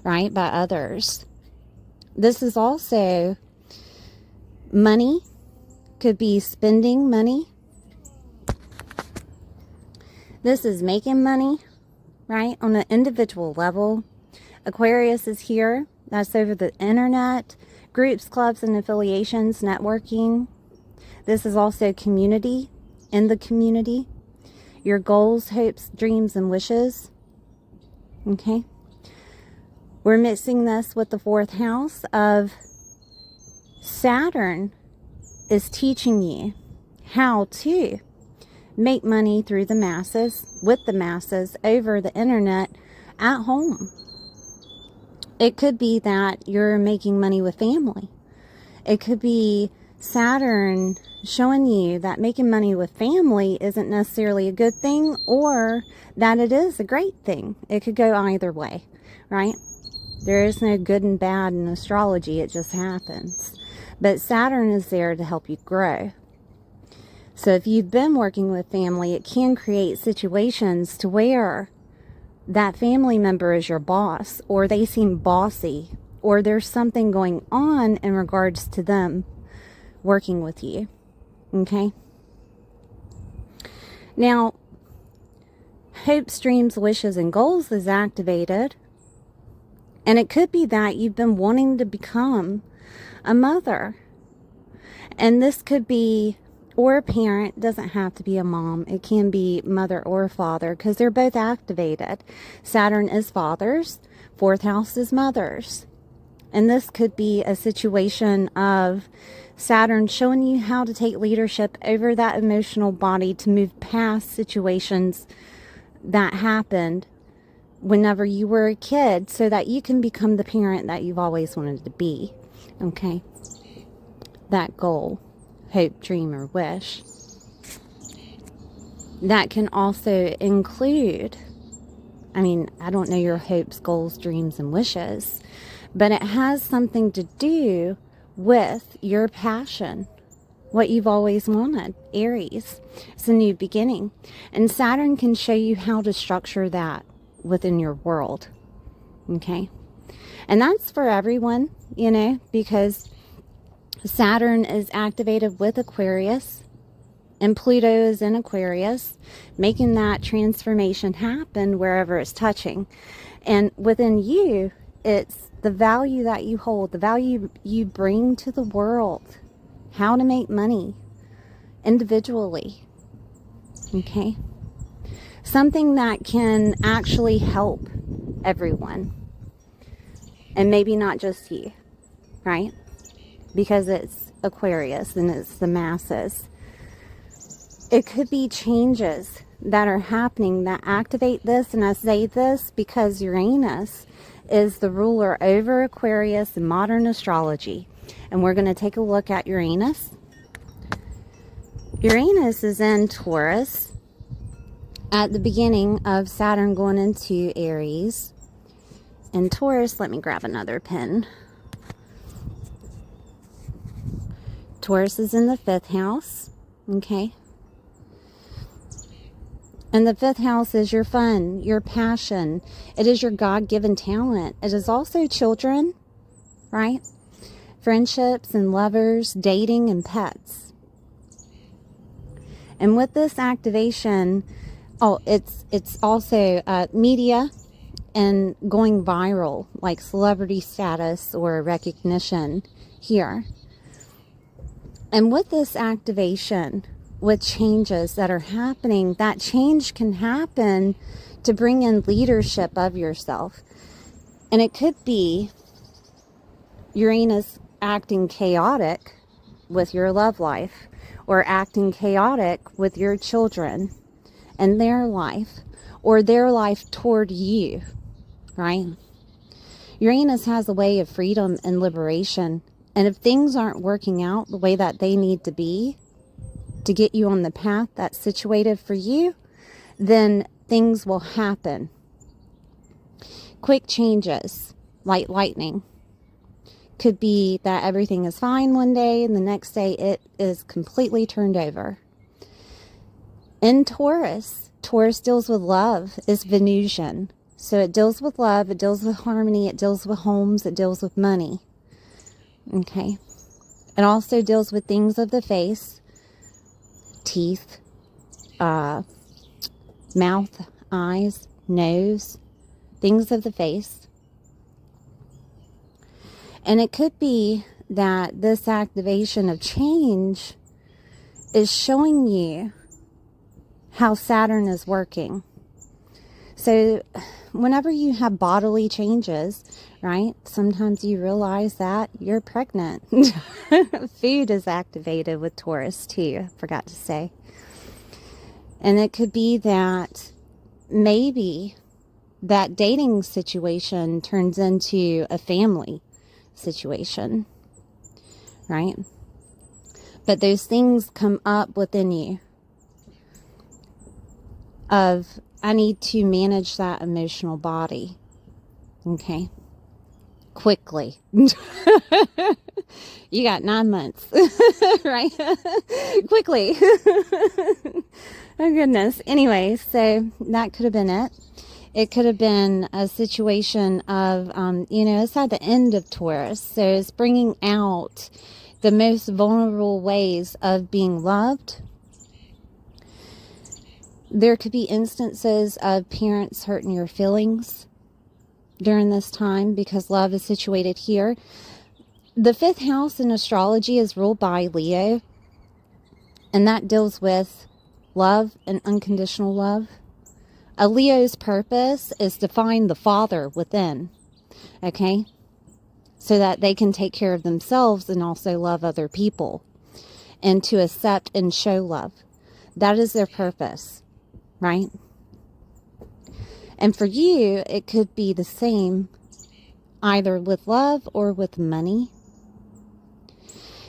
right, by others? This is also money. Could be spending money. This is making money, right, on an individual level. Aquarius is here. That's over the internet, groups, clubs, and affiliations, networking. This is also community, in the community. Your goals, hopes, dreams, and wishes. Okay. We're mixing this with the 4th house of Saturn is teaching you how to make money through the masses, with the masses, over the internet, at home. It could be that you're making money with family. It could be Saturn showing you that making money with family isn't necessarily a good thing, or that it is a great thing. It could go either way, right? There is no good and bad in astrology. It just happens. But Saturn is there to help you grow. So if you've been working with family, it can create situations to where that family member is your boss, or they seem bossy, or there's something going on in regards to them working with you. Okay? Now, hopes, dreams, wishes, and goals is activated. And it could be that you've been wanting to become a mother. And this could be, or a parent, doesn't have to be a mom. It can be mother or father, because they're both activated. Saturn is fathers. Fourth house is mothers. And this could be a situation of Saturn showing you how to take leadership over that emotional body to move past situations that happened whenever you were a kid, so that you can become the parent that you've always wanted to be. Okay? That goal, hope, dream, or wish. That can also include, I don't know your hopes, goals, dreams, and wishes, but it has something to do with your passion, what you've always wanted. Aries, it's a new beginning. And Saturn can show you how to structure that within your world. Okay? And that's for everyone, because Saturn is activated with Aquarius, and Pluto is in Aquarius, making that transformation happen wherever it's touching. And within you, it's the value that you hold, the value you bring to the world, how to make money individually. Okay? Something that can actually help everyone. And maybe not just you, right? Because it's Aquarius and it's the masses. It could be changes that are happening that activate this. And I say this because Uranus is the ruler over Aquarius in modern astrology. And we're going to take a look at Uranus. Uranus is in Taurus at the beginning of Saturn going into Aries. And Taurus, let me grab another pen. Taurus is in the 5th house. Okay. And the 5th house is your fun, your passion. It is your God-given talent. It is also children, right? Friendships and lovers, dating and pets. And with this activation, it's also media and going viral, like celebrity status or recognition here. And with this activation, with changes that are happening, that change can happen to bring in leadership of yourself. And it could be Uranus acting chaotic with your love life, or acting chaotic with your children and their life, or their life toward you, right? Uranus has a way of freedom and liberation. And if things aren't working out the way that they need to be to get you on the path that's situated for you, then things will happen. Quick changes, like lightning. Could be that everything is fine one day and the next day it is completely turned over. In Taurus, Taurus deals with love, is Venusian. So it deals with love, it deals with harmony, it deals with homes, it deals with money. Okay. It also deals with things of the face, teeth, mouth, eyes, nose, things of the face. And it could be that this activation of change is showing you how Saturn is working. So whenever you have bodily changes, right, sometimes you realize that you're pregnant. Food is activated with Taurus too, I forgot to say. And it could be that maybe that dating situation turns into a family situation, right? But those things come up within you of, I need to manage that emotional body. Okay. Quickly. You got 9 months, right? Quickly. Oh goodness. Anyway, so that could have been it. It could have been a situation of, it's at the end of Taurus. So it's bringing out the most vulnerable ways of being loved. There could be instances of parents hurting your feelings during this time because love is situated here. The 5th house in astrology is ruled by Leo, and that deals with love and unconditional love. A Leo's purpose is to find the father within, okay? So that they can take care of themselves and also love other people and to accept and show love. That is their purpose, right? And for you, it could be the same either with love or with money.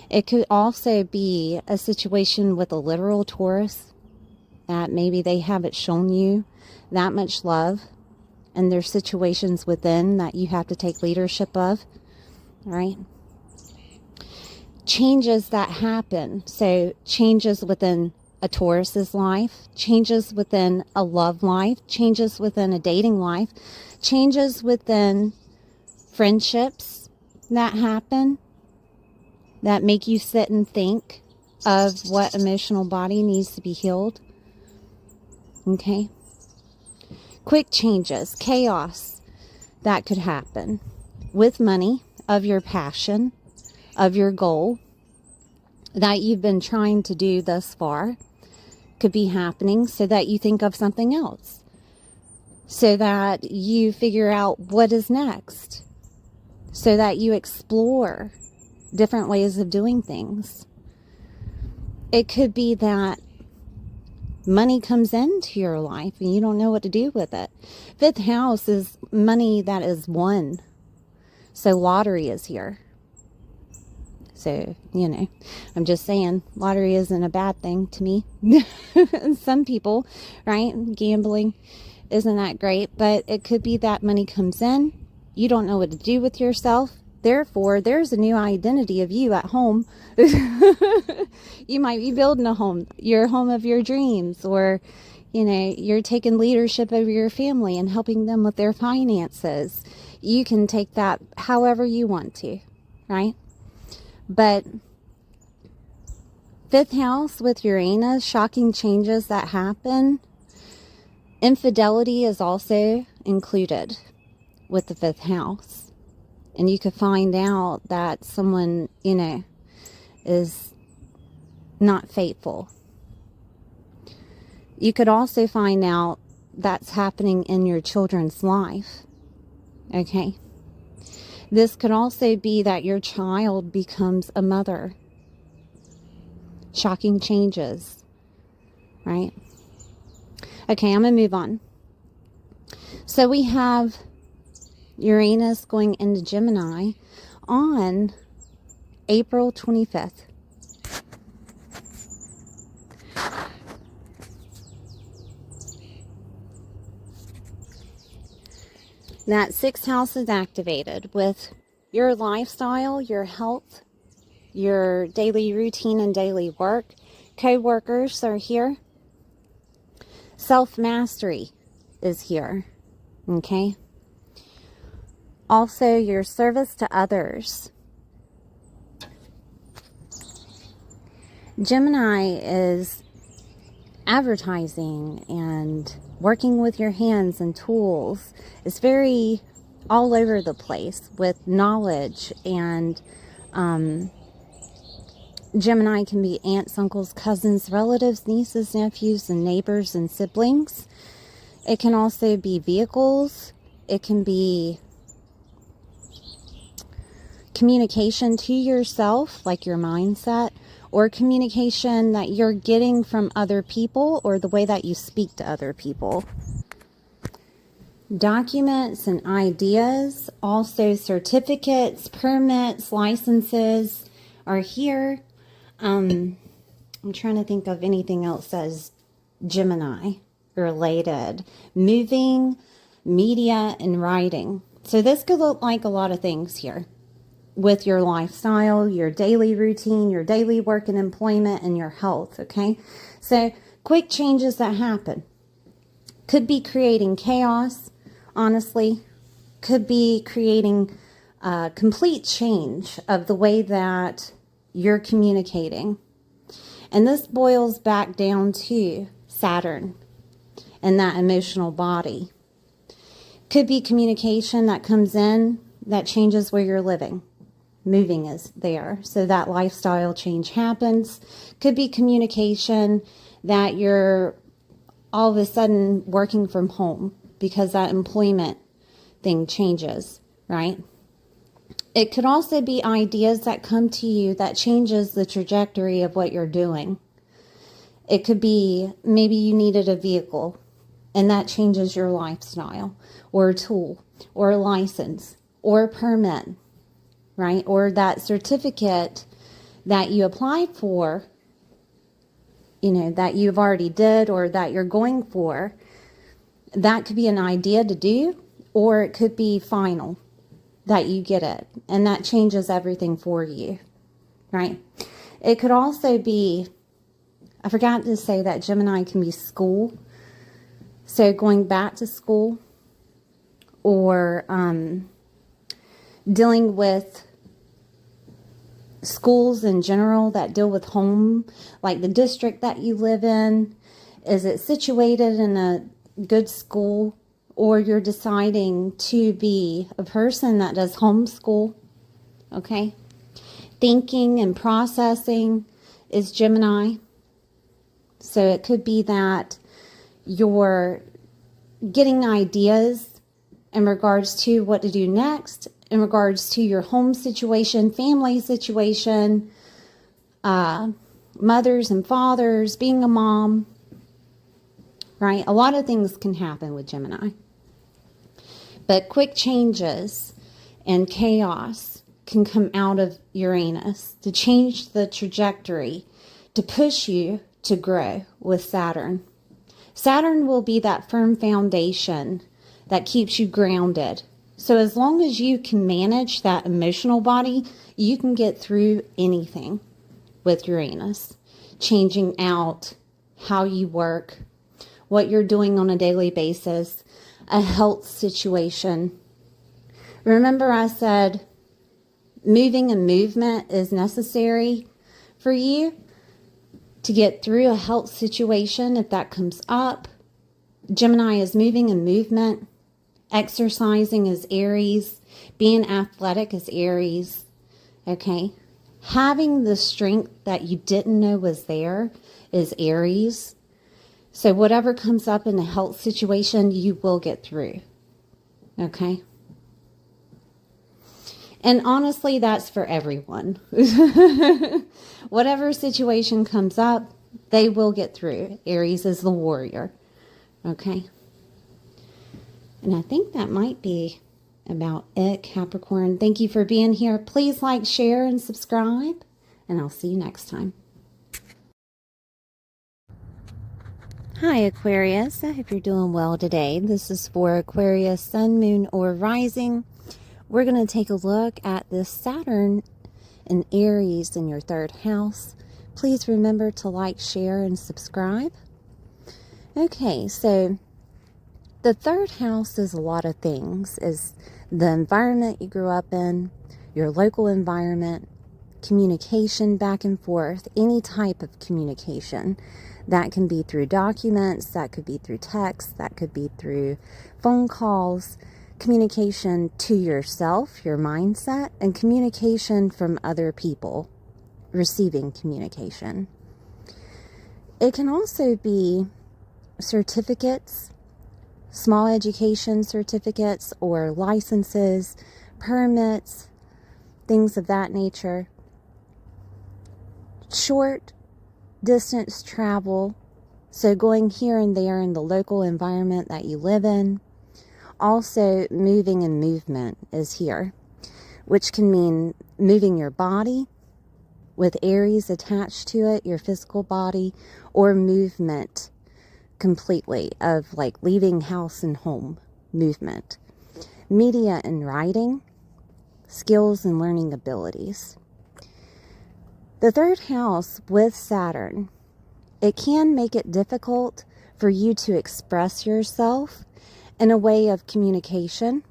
It could also be a situation with a literal Taurus that maybe they haven't shown you that much love, and there's situations within that you have to take leadership of, right? Changes that happen. So changes within a Taurus's life, changes within a love life, changes within a dating life, changes within friendships that happen that make you sit and think of what emotional body needs to be healed. Okay? Quick changes, chaos that could happen with money, of your passion, of your goal that you've been trying to do thus far could be happening, so that you think of something else, so that you figure out what is next, so that you explore different ways of doing things. It could be that money comes into your life and you don't know what to do with it. 5th house is money that is won. So lottery is here. So, you know, I'm just saying, lottery isn't a bad thing to me. Some people, right? Gambling isn't that great, but it could be that money comes in. You don't know what to do with yourself. Therefore, there's a new identity of you at home. You might be building a home, your home of your dreams, or, you know, you're taking leadership over your family and helping them with their finances. You can take that however you want to, right? But 5th house with Uranus, shocking changes that happen. Infidelity is also included with the 5th house. And you could find out that someone, you know, is not faithful. You could also find out that's happening in your children's life. Okay? This could also be that your child becomes a mother. Shocking changes. Right? Okay, I'm going to move on. So we have Uranus going into Gemini on April 25th. That 6th house is activated with your lifestyle, your health, your daily routine and daily work. Co-workers are here. Self-mastery is here. Okay? Also, your service to others. Gemini is advertising and working with your hands and tools. It's very all over the place with knowledge, and Gemini can be aunts, uncles, cousins, relatives, nieces, nephews, and neighbors and siblings. It can also be vehicles. It can be communication to yourself, like your mindset, or communication that you're getting from other people, or the way that you speak to other people. Documents and ideas, also certificates, permits, licenses are here. I'm trying to think of anything else as Gemini related. Moving, media, and writing. So this could look like a lot of things here with your lifestyle, your daily routine, your daily work and employment, and your health, okay? So quick changes that happen. Could be creating chaos, honestly. Could be creating a complete change of the way that you're communicating. And this boils back down to Saturn. and that emotional body. Could be communication that comes in that changes where you're living. Moving is there, so that lifestyle change happens. Could be communication that you're all of a sudden working from home because that employment thing changes, right? It could also be ideas that come to you that changes the trajectory of what you're doing. It could be maybe you needed a vehicle and that changes your lifestyle, or a tool, or a license, or a permit, right? Or that certificate that you applied for, you know, that you've already did or that you're going for. That could be an idea to do, or it could be final, that you get it, and that changes everything for you, right? It could also be, I forgot to say that Gemini can be school, so going back to school, or dealing with schools in general that deal with home, like the district that you live in. Is it situated in a good school, or you're deciding to be a person that does homeschool? Okay. Thinking and processing is Gemini. So it could be that you're getting ideas in regards to what to do next, in regards to your home situation, family situation, mothers and fathers, being a mom, right? A lot of things can happen with Gemini. But quick changes and chaos can come out of Uranus to change the trajectory, to push you to grow with Saturn. Saturn will be that firm foundation that keeps you grounded. So as long as you can manage that emotional body, you can get through anything with Uranus. Changing out how you work, what you're doing on a daily basis, a health situation. Remember I said moving and movement is necessary for you to get through a health situation if that comes up. Gemini is moving and movement. Exercising is Aries. Being athletic is Aries. Okay. Having the strength that you didn't know was there is Aries. So whatever comes up in a health situation, you will get through. Okay. And honestly, that's for everyone. Whatever situation comes up, they will get through. Aries is the warrior. Okay. And I think that might be about it, Capricorn. Thank you for being here. Please like, share, and subscribe. And I'll see you next time. Hi, Aquarius. I hope you're doing well today. This is for Aquarius, Sun, Moon, or Rising. We're going to take a look at this Saturn and Aries in your third house. Please remember to like, share, and subscribe. Okay, so the third house is a lot of things. Is the environment you grew up in, your local environment, communication back and forth, any type of communication. That can be through documents, that could be through text, that could be through phone calls, communication to yourself, your mindset, and communication from other people, receiving communication. It can also be certificates, small education certificates or licenses, permits, things of that nature. Short distance travel, so going here and there in the local environment that you live in. Also, moving and movement is here, which can mean moving your body with Aries attached to it, your physical body, or movement completely of like leaving house and home movement. Media and writing, skills and learning abilities. The third house with Saturn, it can make it difficult for you to express yourself in a way of communication.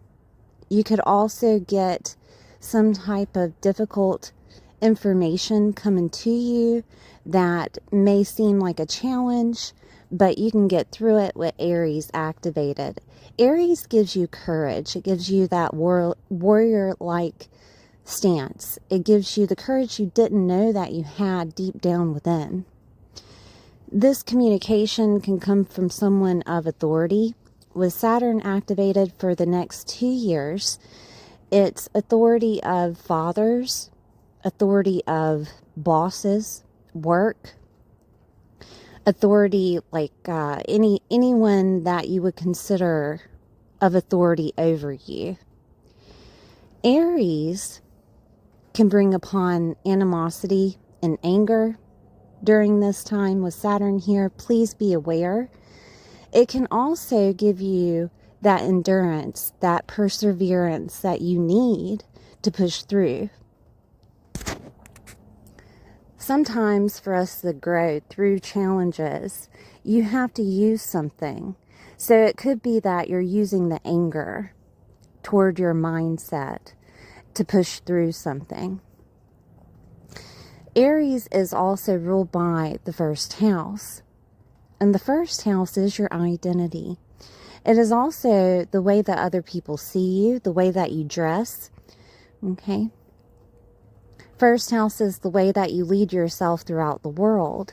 You could also get some type of difficult information coming to you that may seem like a challenge, but you can get through it with Aries activated. Aries gives you courage. It gives you that warrior-like stance. It gives you the courage you didn't know that you had deep down within. This communication can come from someone of authority. With Saturn activated for the next 2 years, it's authority of fathers, authority of bosses, work, authority like anyone that you would consider of authority over you. Aries can bring upon animosity and anger during this time with Saturn here. Please be aware. It can also give you that endurance, that perseverance that you need to push through. Sometimes for us to grow through challenges, you have to use something. So it could be that you're using the anger toward your mindset to push through something. Aries is also ruled by the first house. And the first house is your identity. It is also the way that other people see you, the way that you dress. Okay? First house is the way that you lead yourself throughout the world.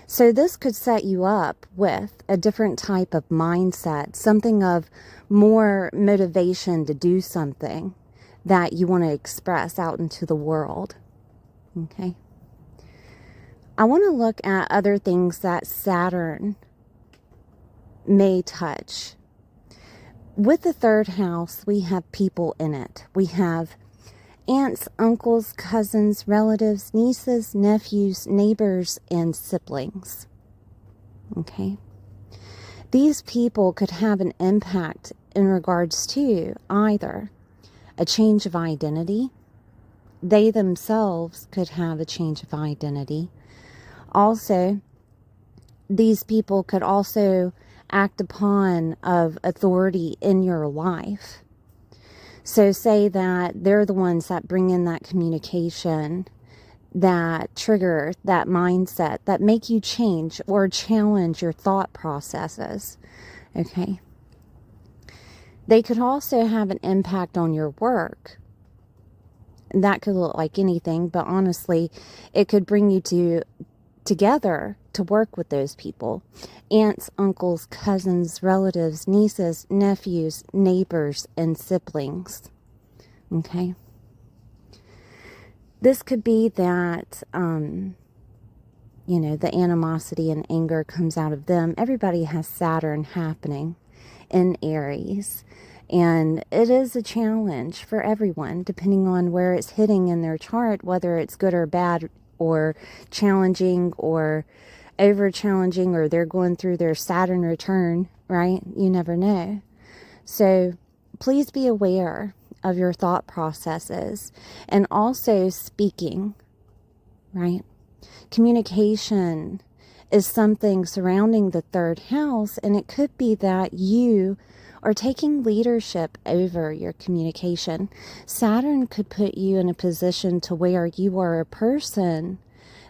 So this could set you up with a different type of mindset, something of more motivation to do something that you want to express out into the world. Okay? I want to look at other things that Saturn may touch. With the third house, we have people in it. We have aunts, uncles, cousins, relatives, nieces, nephews, neighbors, and siblings. Okay? These people could have an impact in regards to either a change of identity. They themselves could have a change of identity. Also, these people could also act upon of authority in your life. So say that they're the ones that bring in that communication, that trigger that mindset, that make you change or challenge your thought processes. Okay? They could also have an impact on your work. And that could look like anything, but honestly, it could bring you together to work with those people. Aunts, uncles, cousins, relatives, nieces, nephews, neighbors, and siblings. Okay? This could be that, the animosity and anger comes out of them. Everybody has Saturn happening in Aries. And it is a challenge for everyone, depending on where it's hitting in their chart, whether it's good or bad, or challenging, or over challenging, or they're going through their Saturn return, right? You never know. So please be aware of your thought processes, and also speaking, right? Communication is something surrounding the third house, and it could be that you are taking leadership over your communication. Saturn could put you in a position to where you are a person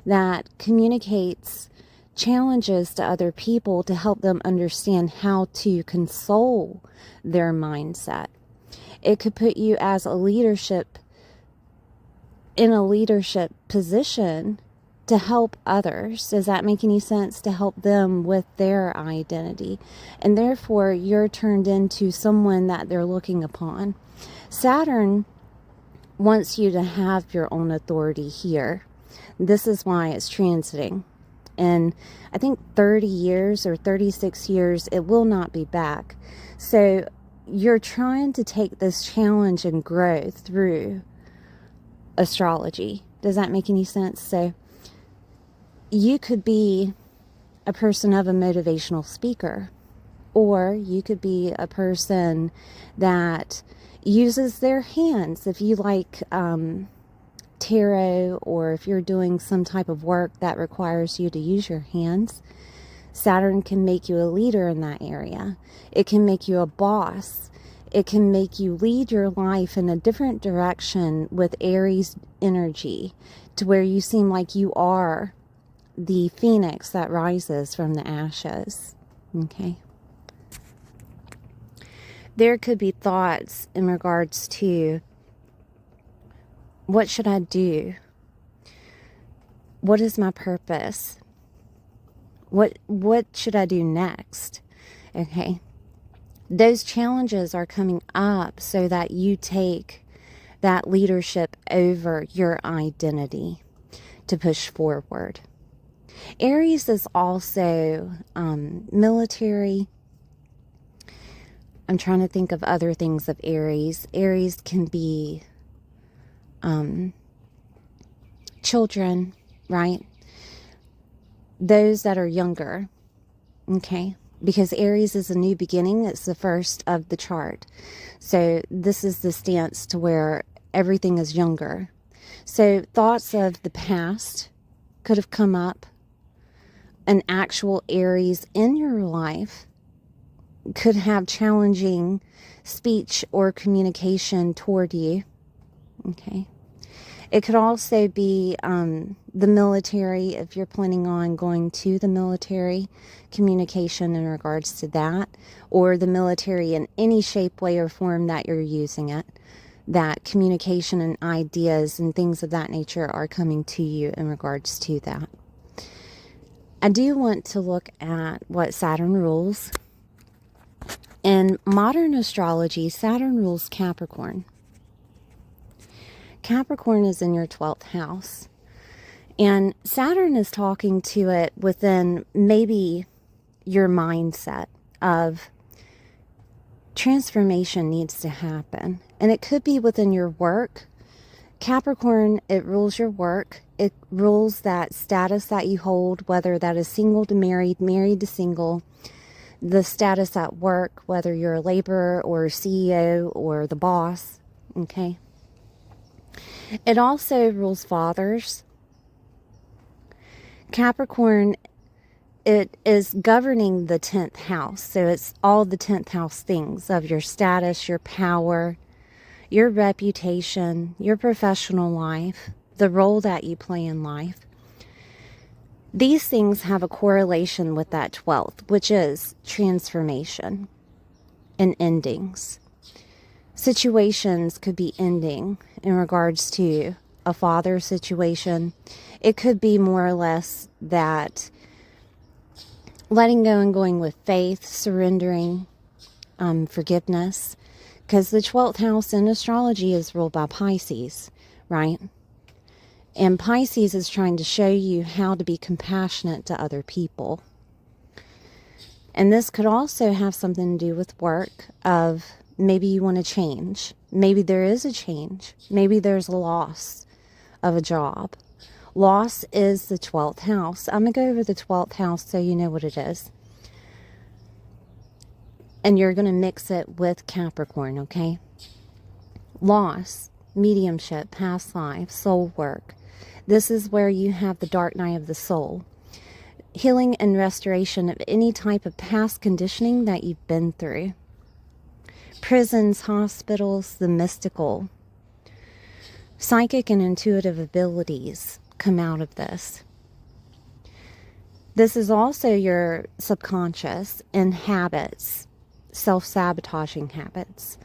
that communicates challenges to other people to help them understand how to console their mindset. It could put you as in a leadership position to help others. Does that make any sense? To help them with their identity. And therefore, you're turned into someone that they're looking upon. Saturn wants you to have your own authority here. This is why it's transiting. And I think 30 years or 36 years, it will not be back. So you're trying to take this challenge and grow through astrology. Does that make any sense? So you could be a person of a motivational speaker, or you could be a person that uses their hands. If you like tarot, or if you're doing some type of work that requires you to use your hands, Saturn can make you a leader in that area. It can make you a boss. It can make you lead your life in a different direction with Aries energy, to where you seem like you are the phoenix that rises from the ashes. Okay. There could be thoughts in regards to, what should I do? What is my purpose? What should I do next? Okay. Those challenges are coming up so that you take that leadership over your identity to push forward. Aries is also military. I'm trying to think of other things of Aries. Aries can be children, right? Those that are younger, okay? Because Aries is a new beginning. It's the first of the chart. So this is the stance to where everything is younger. So thoughts of the past could have come up. An actual Aries in your life could have challenging speech or communication toward you. Okay. It could also be the military, if you're planning on going to the military, communication in regards to that, or the military in any shape, way, or form that you're using it, that communication and ideas and things of that nature are coming to you in regards to that. I do want to look at what Saturn rules. In modern astrology, Saturn rules Capricorn. Capricorn is in your 12th house. And Saturn is talking to it within maybe your mindset of transformation needs to happen. And it could be within your work. Capricorn, it rules your work. It rules that status that you hold, whether that is single to married, married to single. The status at work, whether you're a laborer or a CEO or the boss. Okay. It also rules fathers. Capricorn, it is governing the 10th house. So it's all the 10th house things of your status, your power, your reputation, your professional life, the role that you play in life. These things have a correlation with that 12th, which is transformation and endings. Situations could be ending in regards to a father situation. It could be more or less that letting go and going with faith, surrendering, forgiveness. Because the 12th house in astrology is ruled by Pisces, right? And Pisces is trying to show you how to be compassionate to other people. And this could also have something to do with work of maybe you want to change. Maybe there is a change. Maybe there's a loss of a job. Loss is the 12th house. I'm going to go over the 12th house so you know what it is. And you're going to mix it with Capricorn, okay? Loss, mediumship, past life, soul work. This is where you have the dark night of the soul. Healing and restoration of any type of past conditioning that you've been through. Prisons, hospitals, the mystical. Psychic and intuitive abilities come out of this. This is also your subconscious and habits, self-sabotaging habits.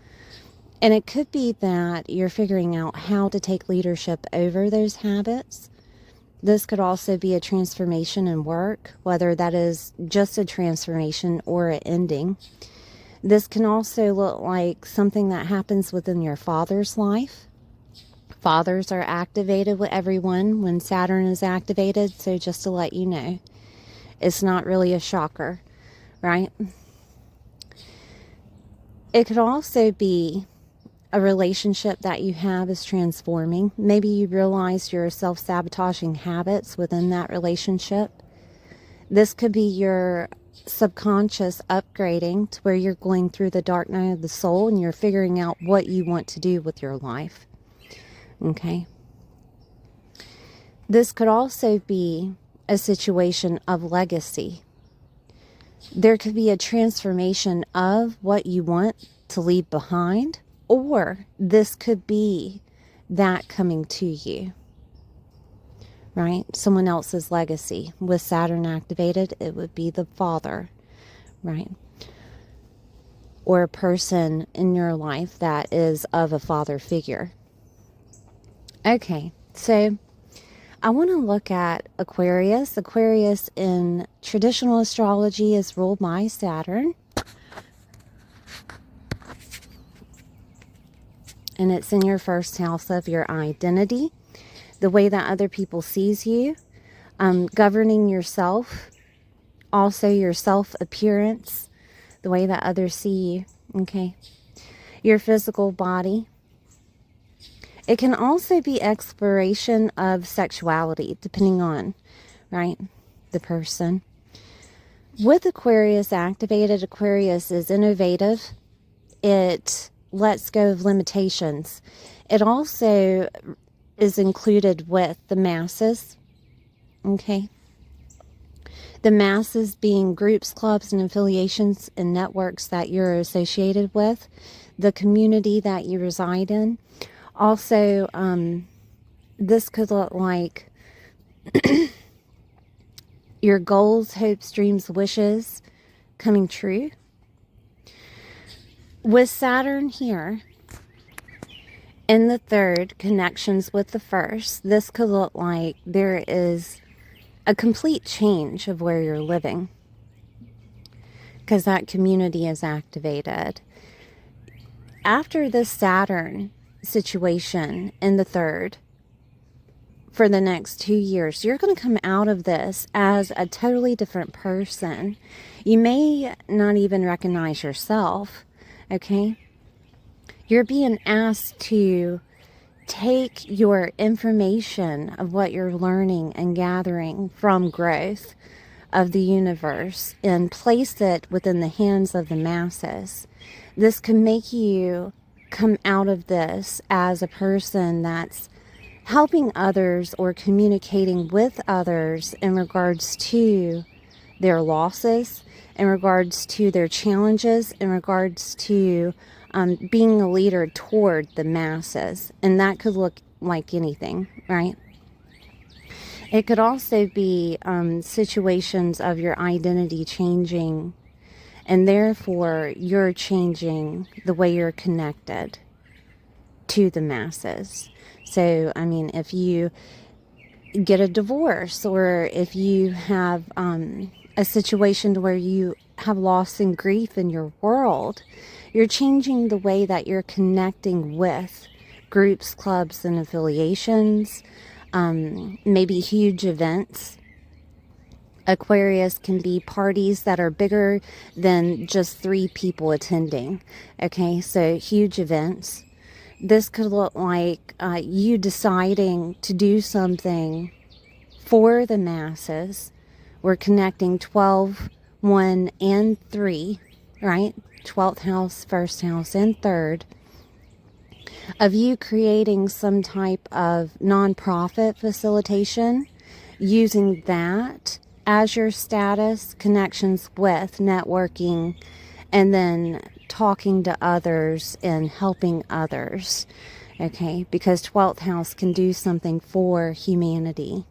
And it could be that you're figuring out how to take leadership over those habits. This could also be a transformation in work, whether that is just a transformation or an ending. This can also look like something that happens within your father's life. Fathers are activated with everyone when Saturn is activated, so just to let you know, it's not really a shocker, right? It could also be a relationship that you have is transforming. Maybe you realize your self-sabotaging habits within that relationship. This could be your subconscious upgrading to where you're going through the dark night of the soul and you're figuring out what you want to do with your life. Okay. This could also be a situation of legacy. There could be a transformation of what you want to leave behind, or this could be that coming to you. right? Someone else's legacy. With Saturn activated, it would be the father, right? Or a person in your life that is of a father figure. Okay, so I want to look at Aquarius. Aquarius in traditional astrology is ruled by Saturn. And it's in your first house of your identity, the way that other people sees you, governing yourself, also your self-appearance, the way that others see you, okay? Your physical body. It can also be exploration of sexuality, depending on, right, the person. With Aquarius activated, Aquarius is innovative. It lets go of limitations. It also is included with the masses, okay? The masses being groups, clubs, and affiliations and networks that you're associated with, the community that you reside in. Also, this could look like your goals, hopes, dreams, wishes coming true. With Saturn here in the third, connections with the first, this could look like there is a complete change of where you're living, because that community is activated. After this Saturn situation in the third, for the next 2 years, you're going to come out of this as a totally different person. You may not even recognize yourself, okay? You're being asked to take your information of what you're learning and gathering from growth of the universe and place it within the hands of the masses. This can make you come out of this as a person that's helping others or communicating with others in regards to their losses, in regards to their challenges, in regards to being a leader toward the masses. And that could look like anything, right? It could also be situations of your identity changing, and therefore you're changing the way you're connected to the masses. So, I mean, if you get a divorce, or if you have a situation where you have loss and grief in your world, you're changing the way that you're connecting with groups, clubs, and affiliations, maybe huge events. Aquarius can be parties that are bigger than just 3 people attending. Okay, so huge events. This could look like you deciding to do something for the masses. We're connecting 12, 1, and 3, right? 12th house, 1st house, and 3rd. Of you creating some type of nonprofit facilitation, using that as your status, connections with, networking, and then talking to others and helping others, okay? Because 12th house can do something for humanity.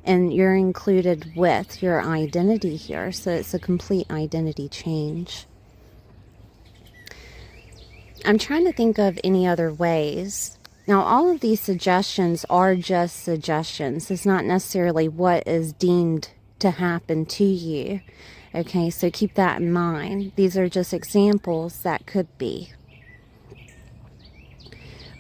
And you're included with your identity here, so it's a complete identity change. I'm trying to think of any other ways. Now, all of these suggestions are just suggestions. It's not necessarily what is deemed to happen to you. Okay, so keep that in mind. These are just examples that could be.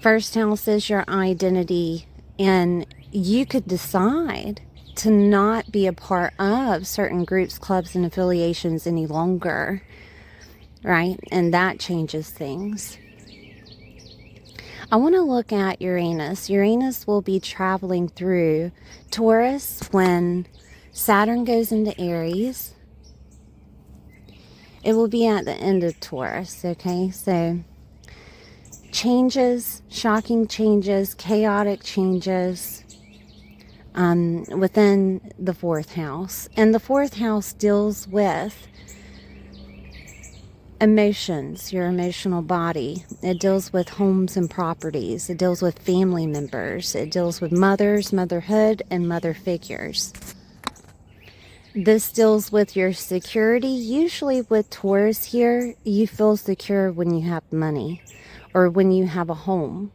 First house is your identity, and you could decide to not be a part of certain groups, clubs, and affiliations any longer, right? And that changes things. I want to look at Uranus. Uranus will be traveling through Taurus when Saturn goes into Aries. It will be at the end of Taurus, okay? So changes, shocking changes, chaotic changes within the 4th house. And the 4th house deals with emotions, your emotional body. It deals with homes and properties. It deals with family members. It deals with mothers, motherhood, and mother figures. This deals with your security. Usually with Taurus here, you feel secure when you have money, or when you have a home,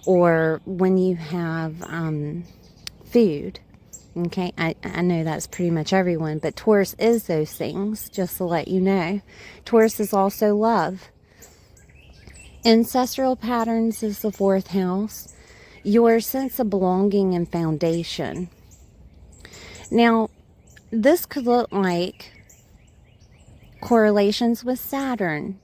or when you have food. Okay, I know that's pretty much everyone, but Taurus is those things, just to let you know. Taurus is also love. Ancestral patterns is the 4th house. Your sense of belonging and foundation. Now, this could look like correlations with Saturn.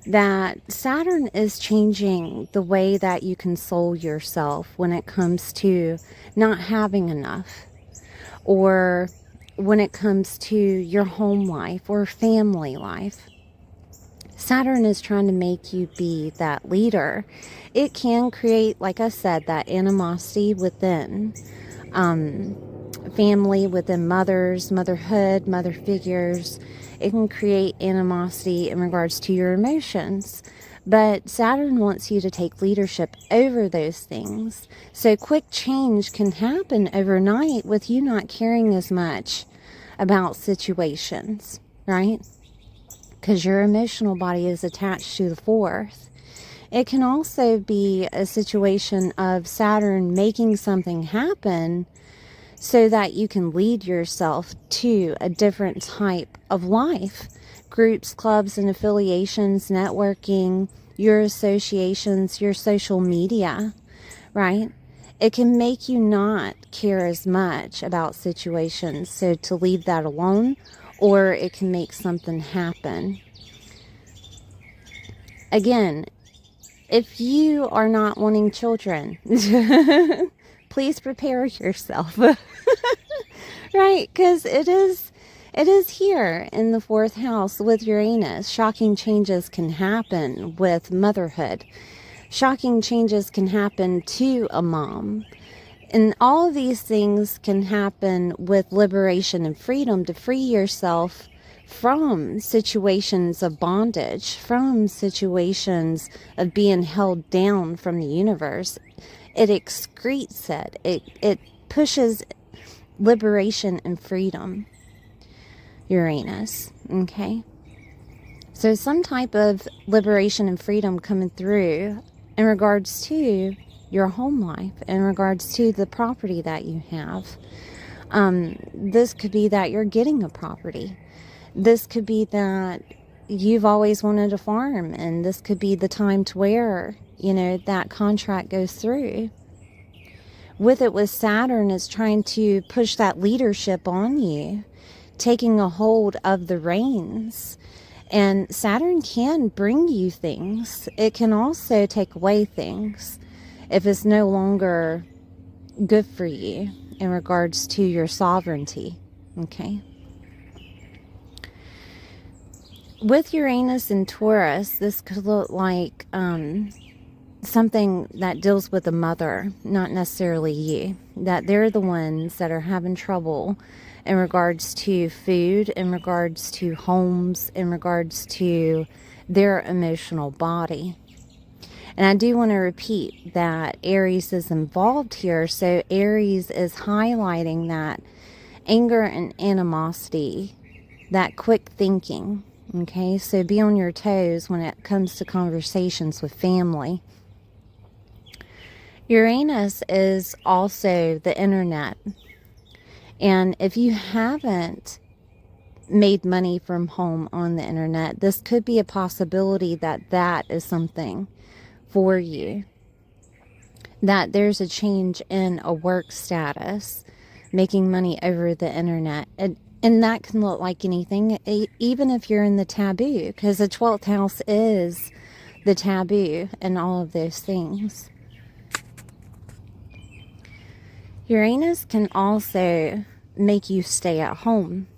That Saturn is changing the way that you console yourself when it comes to not having enough, or when it comes to your home life or family life. Saturn is trying to make you be that leader. It can create, like I said, that animosity within family, within mothers, motherhood, mother figures. It can create animosity in regards to your emotions. But Saturn wants you to take leadership over those things. So quick change can happen overnight with you not caring as much about situations, right? Because your emotional body is attached to the 4th. It can also be a situation of Saturn making something happen so that you can lead yourself to a different type of life. Groups, clubs, and affiliations, networking, your associations, your social media, right? It can make you not care as much about situations, so to leave that alone, or it can make something happen. Again, if you are not wanting children, please prepare yourself, right? Because it is here in the 4th house with Uranus. Shocking changes can happen with motherhood. Shocking changes can happen to a mom. And all of these things can happen with liberation and freedom to free yourself from situations of bondage, from situations of being held down from the universe. It excretes it. It pushes liberation and freedom. Uranus, okay? So some type of liberation and freedom coming through in regards to your home life, in regards to the property that you have. This could be that you're getting a property. This could be that you've always wanted a farm, and this could be the time to where, that contract goes through. With it, with Saturn, is trying to push that leadership on you, taking a hold of the reins. And Saturn can bring you things. It can also take away things if it's no longer good for you in regards to your sovereignty, okay? With Uranus and Taurus, this could look like something that deals with the mother, not necessarily you. That they're the ones that are having trouble in regards to food, in regards to homes, in regards to their emotional body. And I do want to repeat that Aries is involved here. So Aries is highlighting that anger and animosity, that quick thinking. Okay, so be on your toes when it comes to conversations with family. Uranus is also the internet. And if you haven't made money from home on the internet, this could be a possibility that is something for you. That there's a change in a work status, making money over the internet. And that can look like anything, even if you're in the taboo, because the 12th house is the taboo and all of those things. Uranus can also make you stay at home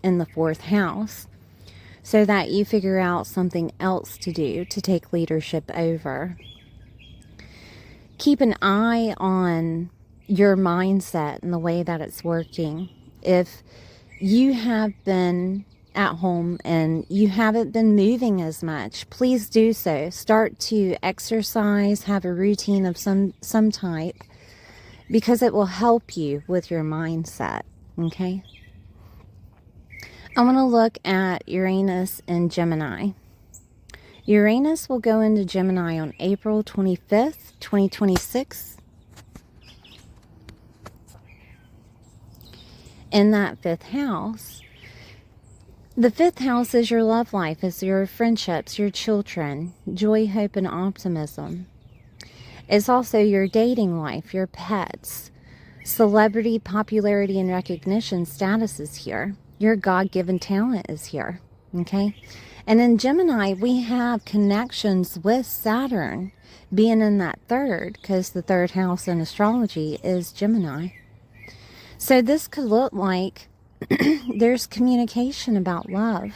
in the 4th house so that you figure out something else to do to take leadership over. Keep an eye on your mindset and the way that it's working. If you have been at home and you haven't been moving as much, please do so. Start to exercise, have a routine of some type, because it will help you with your mindset, okay? I want to look at Uranus and Gemini. Uranus will go into Gemini on April 25th, 2026. In that 5th house. The 5th house is your love life, is your friendships, your children, joy, hope, and optimism. It's also your dating life, your pets, celebrity, popularity, and recognition status is here. Your God-given talent is here, okay? And in Gemini, we have connections with Saturn being in that 3rd, because the 3rd house in astrology is Gemini. So this could look like there's communication about love.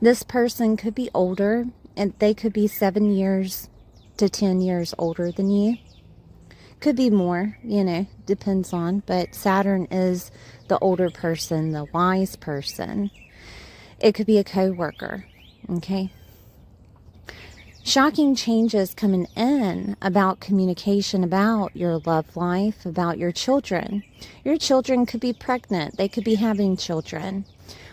This person could be older, and they could be 7 years to 10 years older than you. Could be more, you know, depends on. But Saturn is the older person, the wise person. It could be a co-worker, okay? Shocking changes coming in about communication, about your love life, about your children. Your children could be pregnant. They could be having children.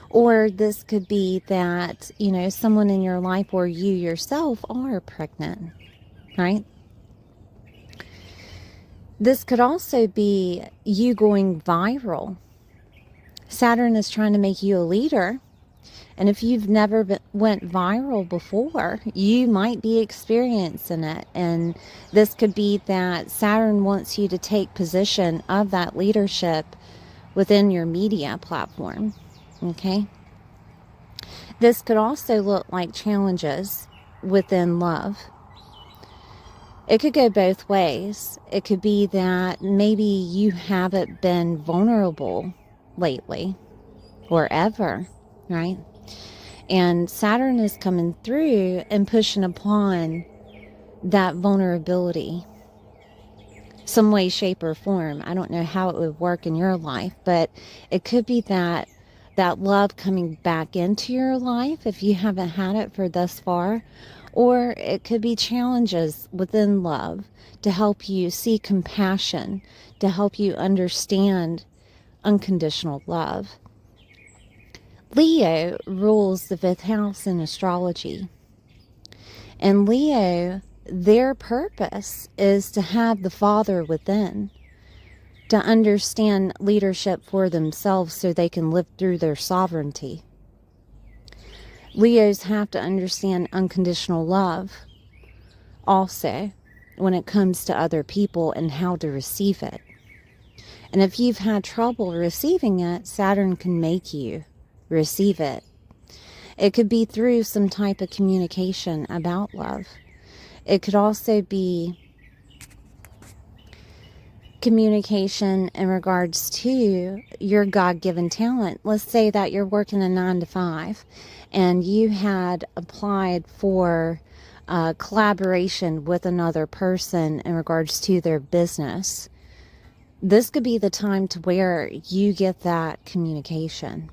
Or this could be that, you know, someone in your life or you yourself are pregnant, right? This could also be you going viral. Saturn is trying to make you a leader. And if you've never went viral before, you might be experiencing it. And this could be that Saturn wants you to take position of that leadership within your media platform. Okay? This could also look like challenges within love. It could go both ways. It could be that maybe you haven't been vulnerable lately or ever, right? And Saturn is coming through and pushing upon that vulnerability some way, shape, or form. I don't know how it would work in your life, but it could be that love coming back into your life if you haven't had it for thus far. Or it could be challenges within love to help you see compassion, to help you understand unconditional love. Leo rules the 5th house in astrology. And Leo, their purpose is to have the Father within, to understand leadership for themselves so they can live through their sovereignty. Leos have to understand unconditional love also when it comes to other people and how to receive it. And if you've had trouble receiving it, Saturn can make you receive it. It could be through some type of communication about love. It could also be communication in regards to your God-given talent. Let's say that you're working a 9-to-5 and you had applied for collaboration with another person in regards to their business. This could be the time to where you get that communication,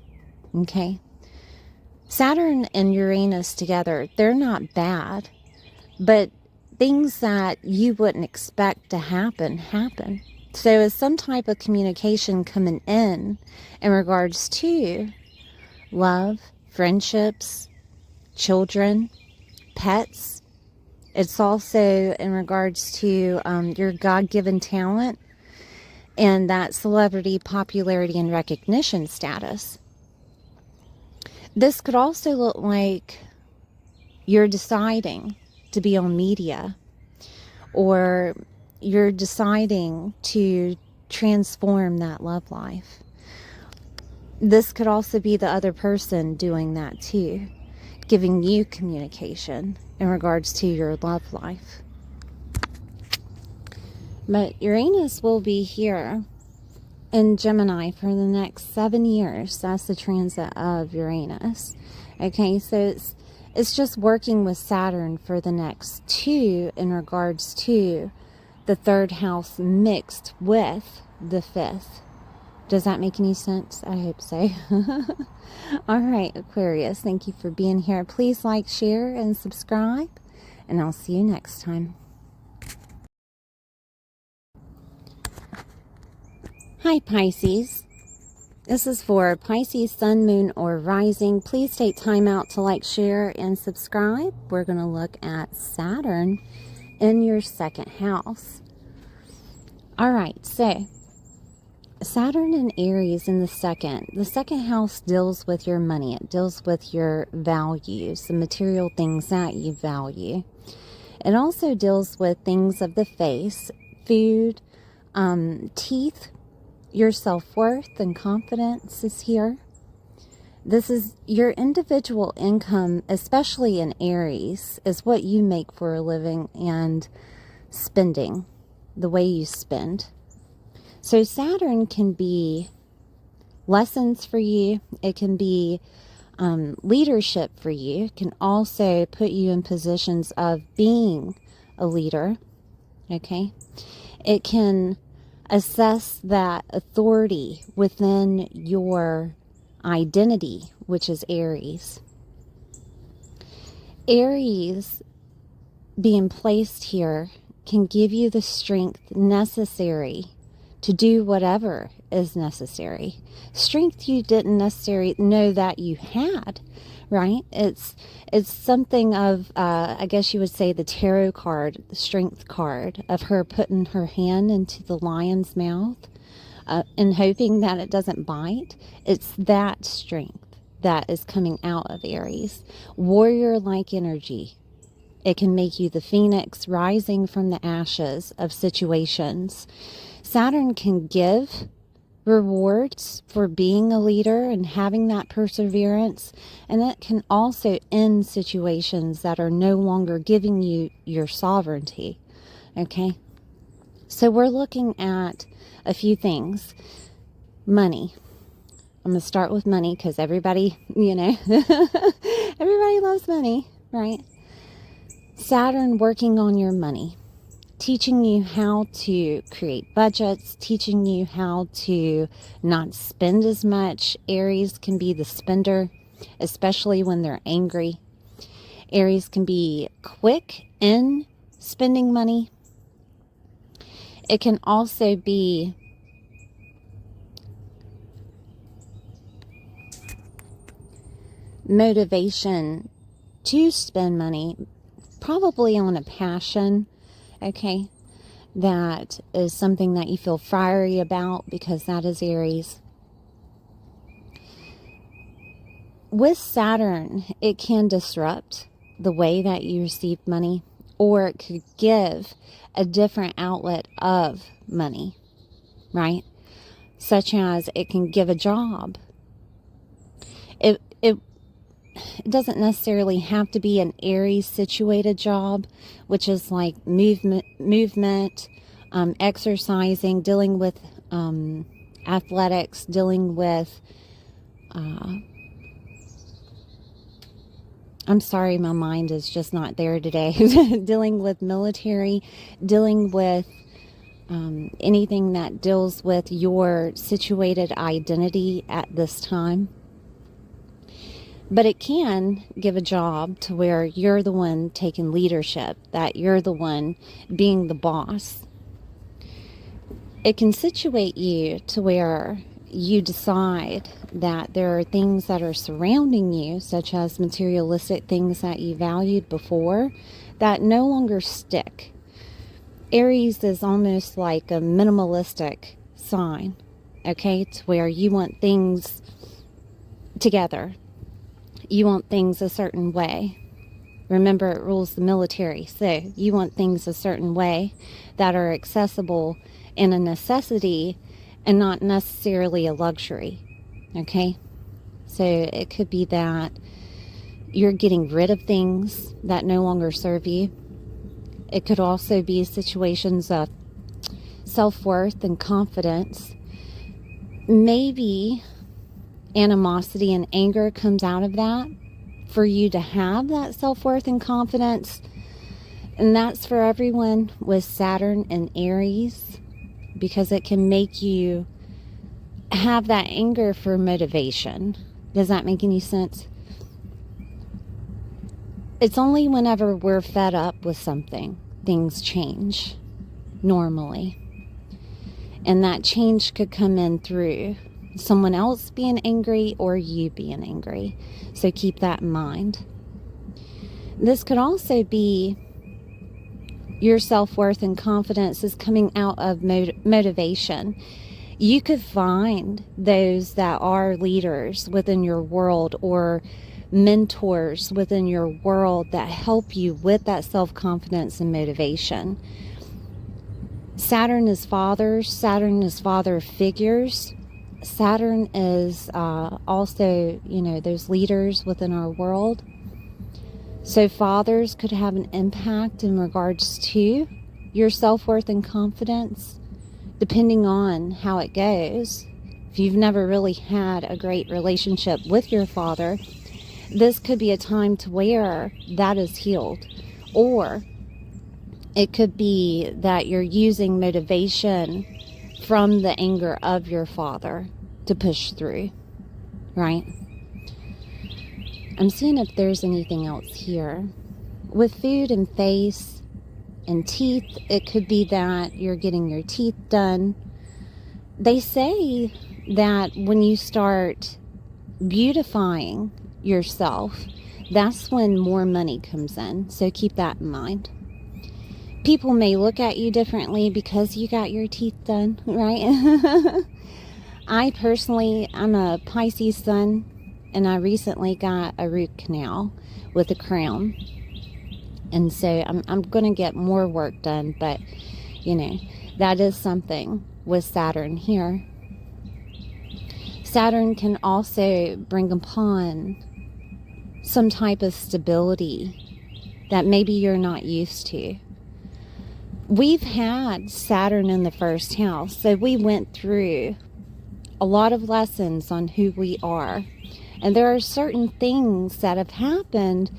okay? Saturn and Uranus together, they're not bad, but things that you wouldn't expect to happen. So is some type of communication coming in regards to love, friendships, children, pets. It's also in regards to your God-given talent and that celebrity, popularity, and recognition status. This could also look like you're deciding to be on media, or you're deciding to transform that love life. This could also be the other person doing that too, giving you communication in regards to your love life. But Uranus will be here in Gemini for the next 7 years. That's the transit of Uranus. Okay, so it's just working with Saturn for the next 2 in regards to the 3rd house mixed with the 5th. Does that make any sense? I hope so. All right, Aquarius, thank you for being here. Please like, share, and subscribe, and I'll see you next time. Hi, Pisces. This is for Pisces, Sun, Moon, or Rising. Please take time out to like, share, and subscribe. We're going to look at Saturn in your second house. All right, so Saturn and Aries in the second house deals with your money. It deals with your values, the material things that you value. It also deals with things of the face, food, teeth. Your self-worth and confidence is here. This is your individual income, especially in Aries, is what you make for a living and spending, the way you spend. So Saturn can be lessons for you. It can be leadership for you. It can also put you in positions of being a leader. Okay. It can assess that authority within your identity, which is Aries. Aries being placed here can give you the strength necessary to do whatever is necessary. Strength you didn't necessarily know that you had, right? It's something of, I guess you would say, the tarot card, the strength card of her putting her hand into the lion's mouth and hoping that it doesn't bite. It's that strength that is coming out of Aries. Warrior-like energy. It can make you the phoenix rising from the ashes of situations. Saturn can give rewards for being a leader and having that perseverance, and it can also end situations that are no longer giving you your sovereignty. Okay, so we're looking at a few things. Money. I'm going to start with money because everybody, everybody loves money, right? Saturn working on your money, teaching you how to create budgets, teaching you how to not spend as much. Aries can be the spender, especially when they're angry. Aries can be quick in spending money. It can also be motivation to spend money, probably on a passion. Okay, that is something that you feel fiery about because that is Aries. With Saturn, it can disrupt the way that you receive money, or it could give a different outlet of money, right? Such as it can give a job. It doesn't necessarily have to be an Aries situated job, which is like movement, exercising, dealing with athletics, dealing with, I'm sorry, my mind is just not there today, dealing with military, dealing with anything that deals with your situated identity at this time. But it can give a job to where you're the one taking leadership, that you're the one being the boss. It can situate you to where you decide that there are things that are surrounding you, such as materialistic things that you valued before, that no longer stick. Aries is almost like a minimalistic sign, okay, to where you want things together. You want things a certain way. Remember, it rules the military. So you want things a certain way that are accessible and a necessity and not necessarily a luxury. Okay? So it could be that you're getting rid of things that no longer serve you. It could also be situations of self-worth and confidence. Maybe animosity and anger comes out of that for you to have that self-worth and confidence. And that's for everyone with Saturn and Aries, because it can make you have that anger for motivation. Does that make any sense? It's only whenever we're fed up with something, things change normally. And that change could come in through someone else being angry or you being angry. So keep that in mind. This could also be your self-worth and confidence is coming out of motivation. You could find those that are leaders within your world or mentors within your world that help you with that self-confidence and motivation. Saturn is fathers. Saturn is father figures. Saturn is also, those leaders within our world. So fathers could have an impact in regards to your self-worth and confidence, depending on how it goes. If you've never really had a great relationship with your father, this could be a time to where that is healed. Or it could be that you're using motivation from the anger of your father to push through, right? I'm seeing if there's anything else here. With food and face and teeth, it could be that you're getting your teeth done. They say that when you start beautifying yourself, that's when more money comes in. So keep that in mind. People may look at you differently because you got your teeth done, right? I personally, I'm a Pisces sun, and I recently got a root canal with a crown. And so I'm going to get more work done, but, that is something with Saturn here. Saturn can also bring upon some type of stability that maybe you're not used to. We've had Saturn in the first house, so we went through a lot of lessons on who we are. And there are certain things that have happened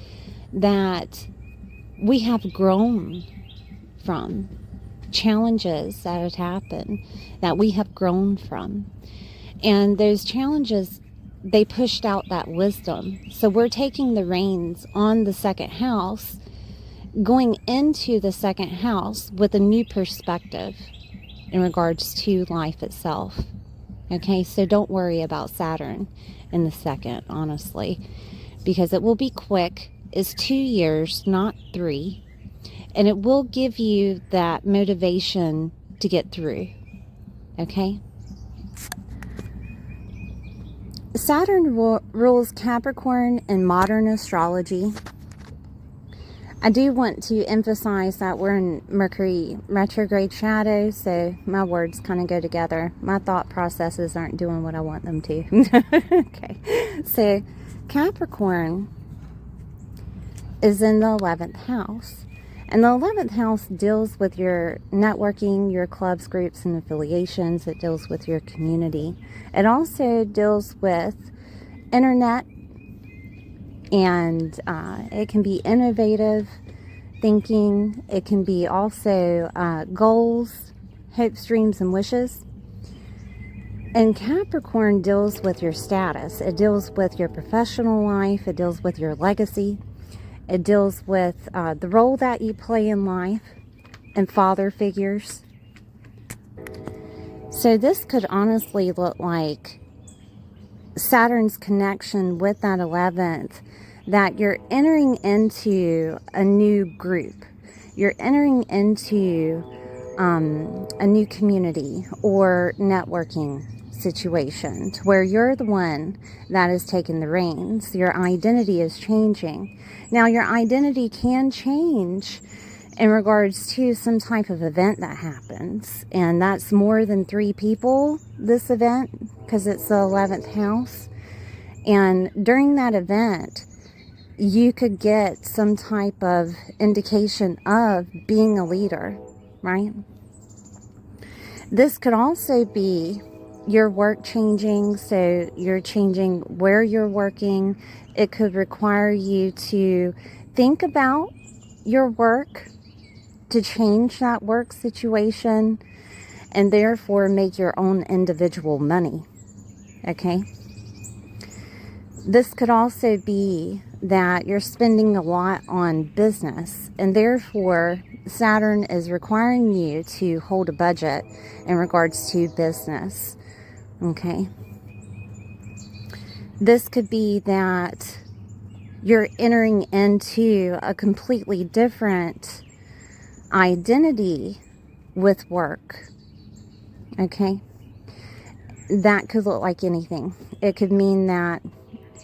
that we have grown from, challenges that have happened that we have grown from. And those challenges, they pushed out that wisdom. So we're taking the reins on the second house, going into the second house with a new perspective in regards to life itself. Okay, so don't worry about Saturn in the second, honestly, because it will be quick. It's 2 years, not 3, and it will give you that motivation to get through. Okay? Saturn rules Capricorn in modern astrology. I do want to emphasize that we're in Mercury retrograde shadow, so my words kind of go together. My thought processes aren't doing what I want them to. Okay, so Capricorn is in the 11th house. And the 11th house deals with your networking, your clubs, groups, and affiliations. It deals with your community. It also deals with internet, and it can be innovative thinking. It can be also goals, hopes, dreams, and wishes. And Capricorn deals with your status. It deals with your professional life. It deals with your legacy. It deals with the role that you play in life and father figures. So this could honestly look like Saturn's connection with that 11th, that you're entering into a new group. You're entering into a new community or networking situation to where you're the one that is taking the reins. Your identity is changing. Now, your identity can change in regards to some type of event that happens, and that's more than 3 people, this event, because it's the 11th house. And during that event, you could get some type of indication of being a leader, right? This could also be your work changing, so you're changing where you're working. It could require you to think about your work, to change that work situation, and therefore make your own individual money, Okay. This could also be that you're spending a lot on business, and therefore Saturn is requiring you to hold a budget in regards to business. Okay. This could be that you're entering into a completely different identity with work. Okay. That could look like anything. It could mean that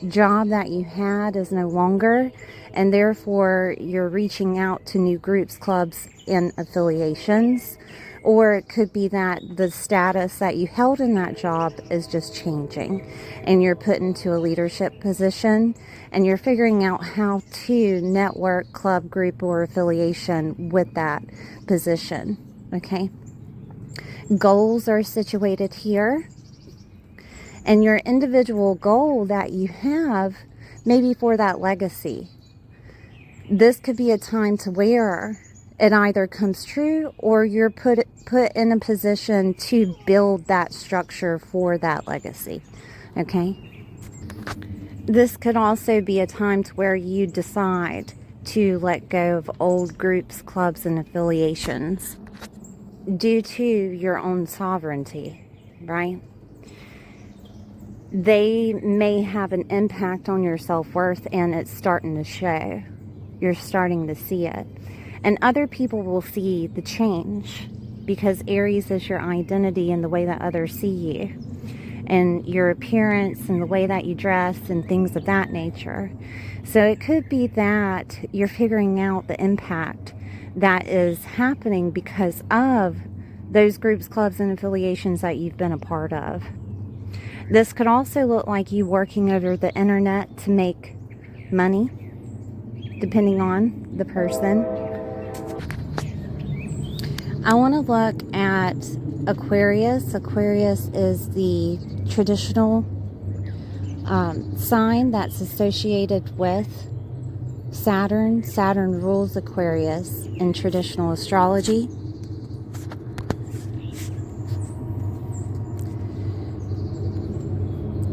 job that you had is no longer, and therefore you're reaching out to new groups, clubs, and affiliations. Or it could be that the status that you held in that job is just changing, and you're put into a leadership position, and you're figuring out how to network, club, group, or affiliation with that position. Okay. Goals are situated here. And your individual goal that you have, maybe for that legacy. This could be a time to where it either comes true or you're put in a position to build that structure for that legacy. Okay? This could also be a time to where you decide to let go of old groups, clubs, and affiliations due to your own sovereignty, right? They may have an impact on your self-worth, and it's starting to show. You're starting to see it. And other people will see the change because Aries is your identity and the way that others see you, and your appearance and the way that you dress and things of that nature. So it could be that you're figuring out the impact that is happening because of those groups, clubs, and affiliations that you've been a part of. This could also look like you working over the internet to make money, depending on the person. I want to look at Aquarius. Aquarius is the traditional sign that's associated with Saturn. Saturn rules Aquarius in traditional astrology.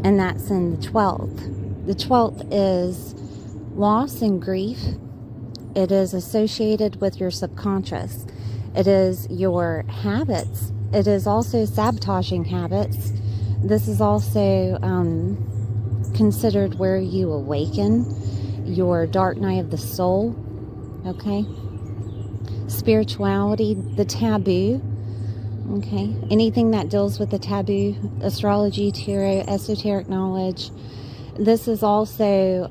And that's in the 12th. The 12th is loss and grief. It is associated with your subconscious. It is your habits. It is also sabotaging habits. This is also considered where you awaken, your dark night of the soul. Okay? Spirituality, the taboo. Okay, anything that deals with the taboo, astrology, tarot, esoteric knowledge. This is also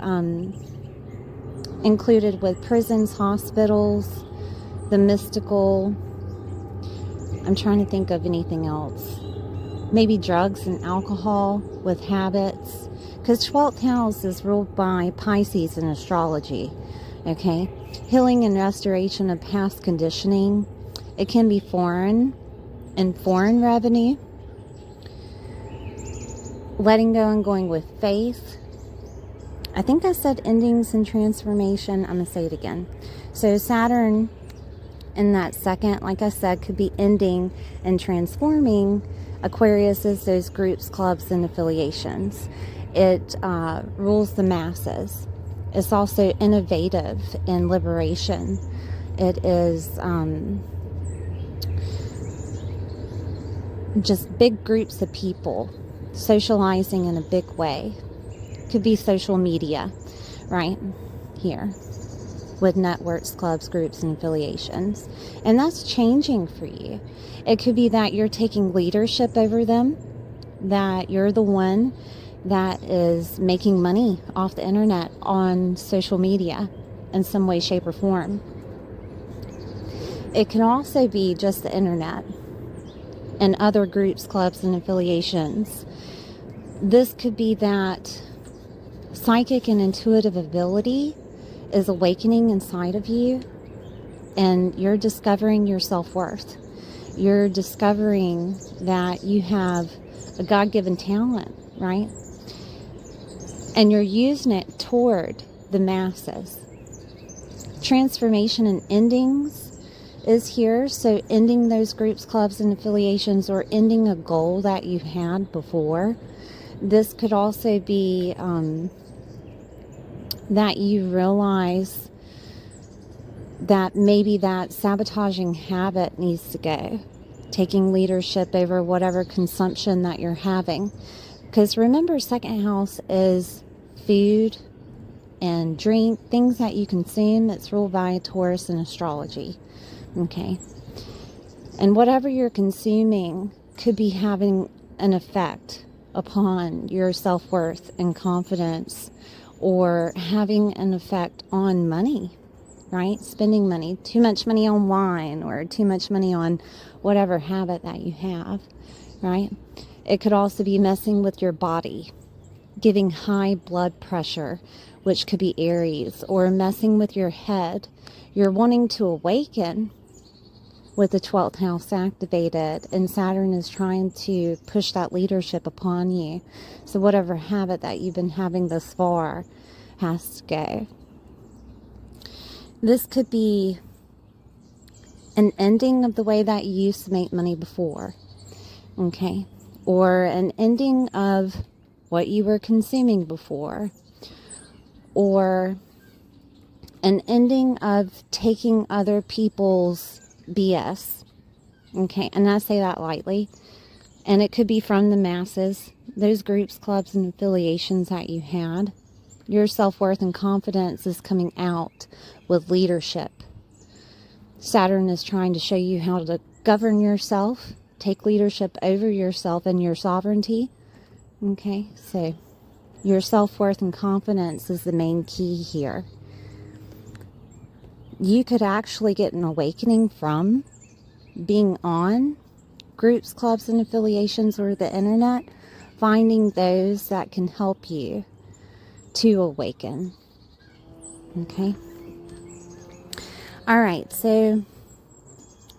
included with prisons, hospitals, the mystical. I'm trying to think of anything else. Maybe drugs and alcohol with habits. Because 12th house is ruled by Pisces in astrology. Okay, healing and restoration of past conditioning. It can be foreign revenue, letting go and going with faith. I think I said endings and transformation. I'm going to say it again. So Saturn in that second, like I said, could be ending and transforming. Aquarius is those groups, clubs, and affiliations. It rules the masses. It's also innovative in liberation. It is just big groups of people socializing in a big way. Could be social media, right? Here with networks, clubs, groups, and affiliations. And that's changing for you. It could be that you're taking leadership over them, that you're the one that is making money off the internet on social media in some way, shape, or form. It can also be just the internet and other groups, clubs, and affiliations. This could be that psychic and intuitive ability is awakening inside of you, and you're discovering your self-worth. You're discovering that you have a God-given talent, right? And you're using it toward the masses. Transformation and endings is here. So ending those groups, clubs, and affiliations, or ending a goal that you had before. This could also be that you realize that maybe that sabotaging habit needs to go. Taking leadership over whatever consumption that you're having. Because remember, second house is food and drink, things that you consume. It's ruled by Taurus in astrology. Okay. And whatever you're consuming could be having an effect upon your self-worth and confidence, or having an effect on money, right? Spending money, too much money on wine, or too much money on whatever habit that you have, right? It could also be messing with your body, giving high blood pressure, which could be Aries, or messing with your head. You're wanting to awaken with the 12th house activated, and Saturn is trying to push that leadership upon you. So whatever habit that you've been having thus far has to go. This could be an ending of the way that you used to make money before, okay? Or an ending of what you were consuming before, or an ending of taking other people's BS, okay? And I say that lightly. And it could be from the masses, those groups, clubs, and affiliations that you had. Your self-worth and confidence is coming out with leadership. Saturn is trying to show you how to govern yourself, take leadership over yourself and your sovereignty. Okay, so your self-worth and confidence is the main key here. You could actually get an awakening from being on groups, clubs, and affiliations, or the internet, finding those that can help you to awaken. Okay. All right, so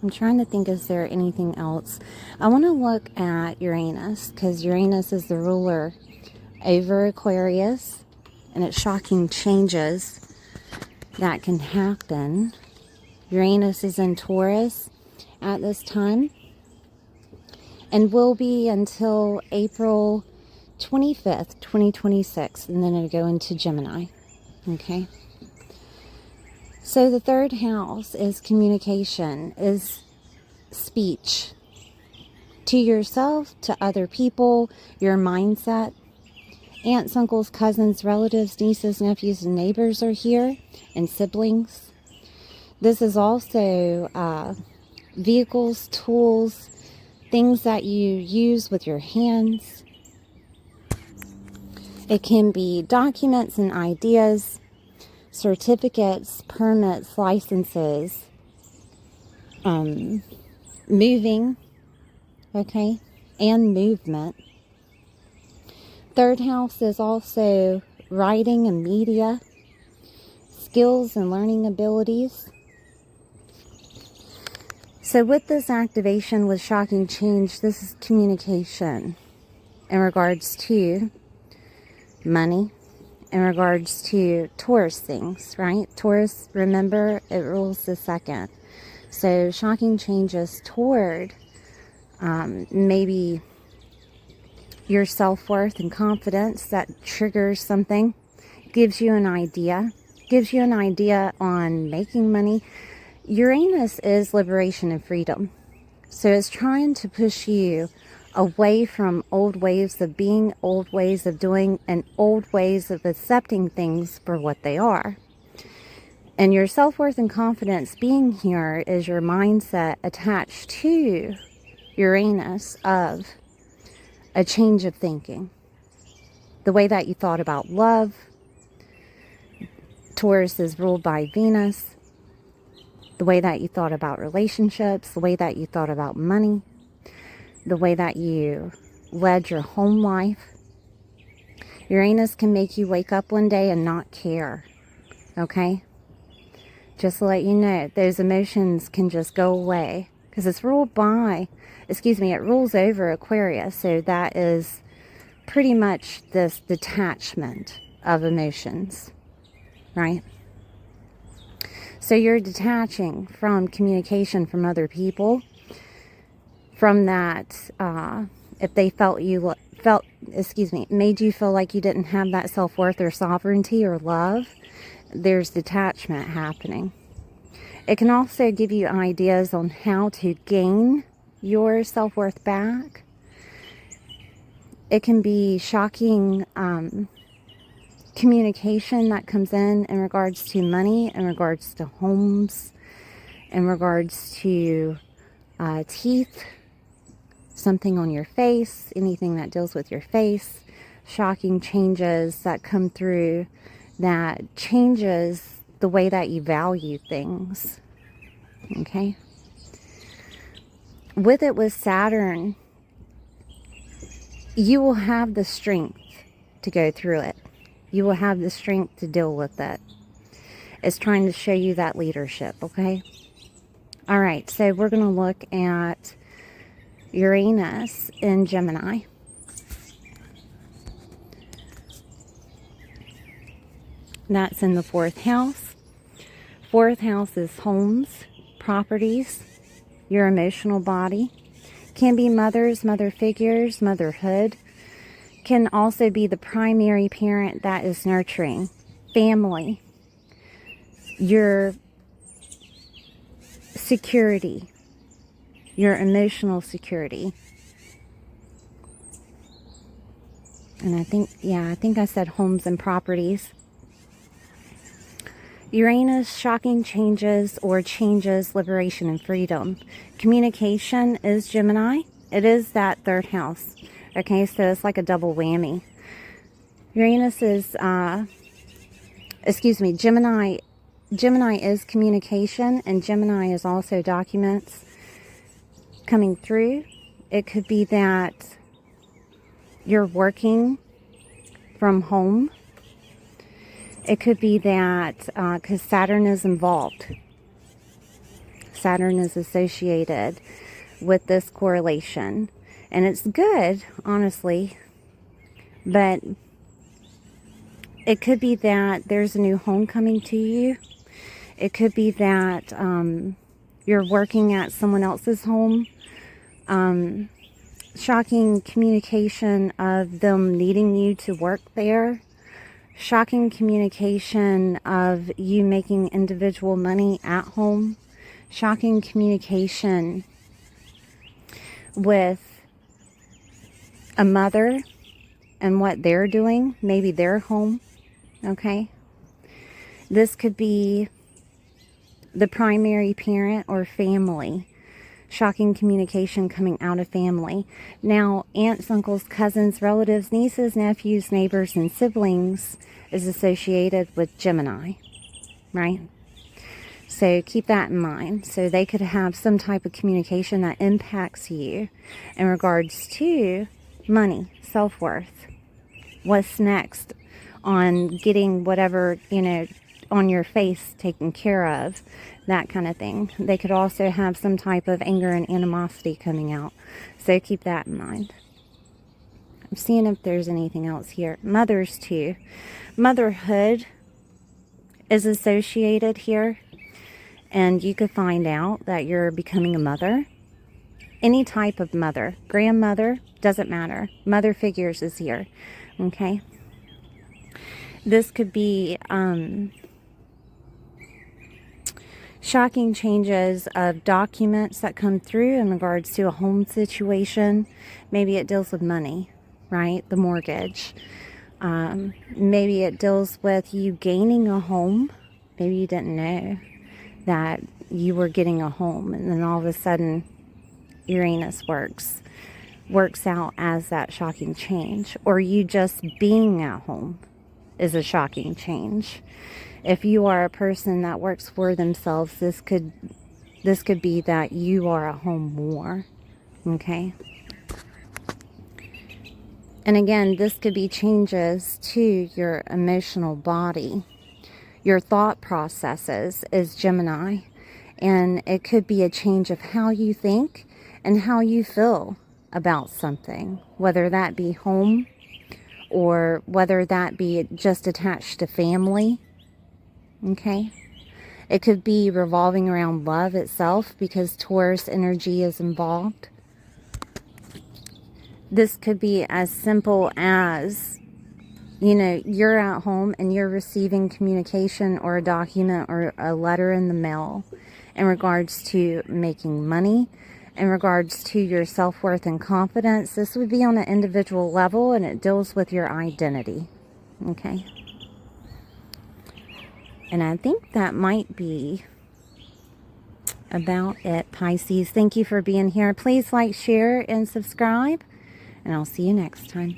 I'm trying to think, is there anything else? I want to look at Uranus, because Uranus is the ruler over Aquarius, and it's shocking changes that can happen. Uranus is in Taurus at this time, and will be until April 25th, 2026, and then it'll go into Gemini. Okay. So the third house is communication, is speech to yourself, to other people, your mindset. Aunts, uncles, cousins, relatives, nieces, nephews, and neighbors are here, and siblings. This is also vehicles, tools, things that you use with your hands. It can be documents and ideas, certificates, permits, licenses, moving, okay, and movement. Third house is also writing and media, skills and learning abilities. So with this activation with shocking change, this is communication in regards to money, in regards to Taurus things, right? Taurus, remember, it rules the second. So shocking changes toward maybe your self-worth and confidence that triggers something, gives you an idea on making money. Uranus is liberation and freedom. So it's trying to push you away from old ways of being, old ways of doing, and old ways of accepting things for what they are. And your self-worth and confidence being here is your mindset attached to Uranus of a change of thinking. The way that you thought about love. Taurus is ruled by Venus. The way that you thought about relationships, the way that you thought about money, the way that you led your home life. Uranus can make you wake up one day and not care, okay? Just to let you know, those emotions can just go away, because it's ruled by, it rules over Aquarius, so that is pretty much this detachment of emotions, right? So you're detaching from communication from other people, from that, if they felt made you feel like you didn't have that self-worth or sovereignty or love, there's detachment happening. It can also give you ideas on how to gain your self-worth back. It can be shocking communication that comes in regards to money, in regards to homes, in regards to teeth, something on your face, anything that deals with your face. Shocking changes that come through that changes the way that you value things. Okay? With Saturn, you will have the strength to go through it. You will have the strength to deal with it. It's trying to show you that leadership, okay? All right, so we're going to look at Uranus in Gemini. That's in the 4th house. 4th house is homes, properties, your emotional body. Can be mothers, mother figures, motherhood. Can also be the primary parent that is nurturing. Family. Your security. Your emotional security. And I think I said homes and properties. Uranus, shocking changes or changes, liberation and freedom. Communication is Gemini. It is that 3rd house. Okay, so it's like a double whammy. Uranus is, Gemini. Gemini is communication, and Gemini is also documents coming through. It could be that you're working from home. It could be that, because Saturn is involved. Saturn is associated with this correlation. And it's good, honestly. But it could be that there's a new home coming to you. It could be that you're working at someone else's home. Shocking communication of them needing you to work there. Shocking communication of you making individual money at home. Shocking communication with a mother and what they're doing. Maybe they're home. Okay. This could be the primary parent or family. Shocking communication coming out of family. Now, aunts, uncles, cousins, relatives, nieces, nephews, neighbors, and siblings is associated with Gemini, right? So keep that in mind. So they could have some type of communication that impacts you in regards to money, self-worth. What's next on getting whatever, on your face taken care of, that kind of thing. They could also have some type of anger and animosity coming out. So keep that in mind. I'm seeing if there's anything else here. Mothers too. Motherhood is associated here. And you could find out that you're becoming a mother. Any type of mother. Grandmother, doesn't matter. Mother figures is here. Okay. This could be shocking changes of documents that come through in regards to a home situation. Maybe it deals with money, right? The mortgage. Maybe it deals with you gaining a home. Maybe you didn't know that you were getting a home, and then all of a sudden Uranus works out as that shocking change. Or you just being at home is a shocking change. If you are a person that works for themselves, this could be that you are at home more. Okay? And again, this could be changes to your emotional body. Your thought processes is Gemini. And it could be a change of how you think and how you feel about something. Whether that be home or whether that be just attached to family. Okay? It could be revolving around love itself because Taurus energy is involved. This could be as simple as, you know, you're at home and you're receiving communication or a document or a letter in the mail in regards to making money, in regards to your self-worth and confidence. This would be on an individual level, and it deals with your identity. Okay. And I think that might be about it, Pisces. Thank you for being here. Please like, share, and subscribe, and I'll see you next time.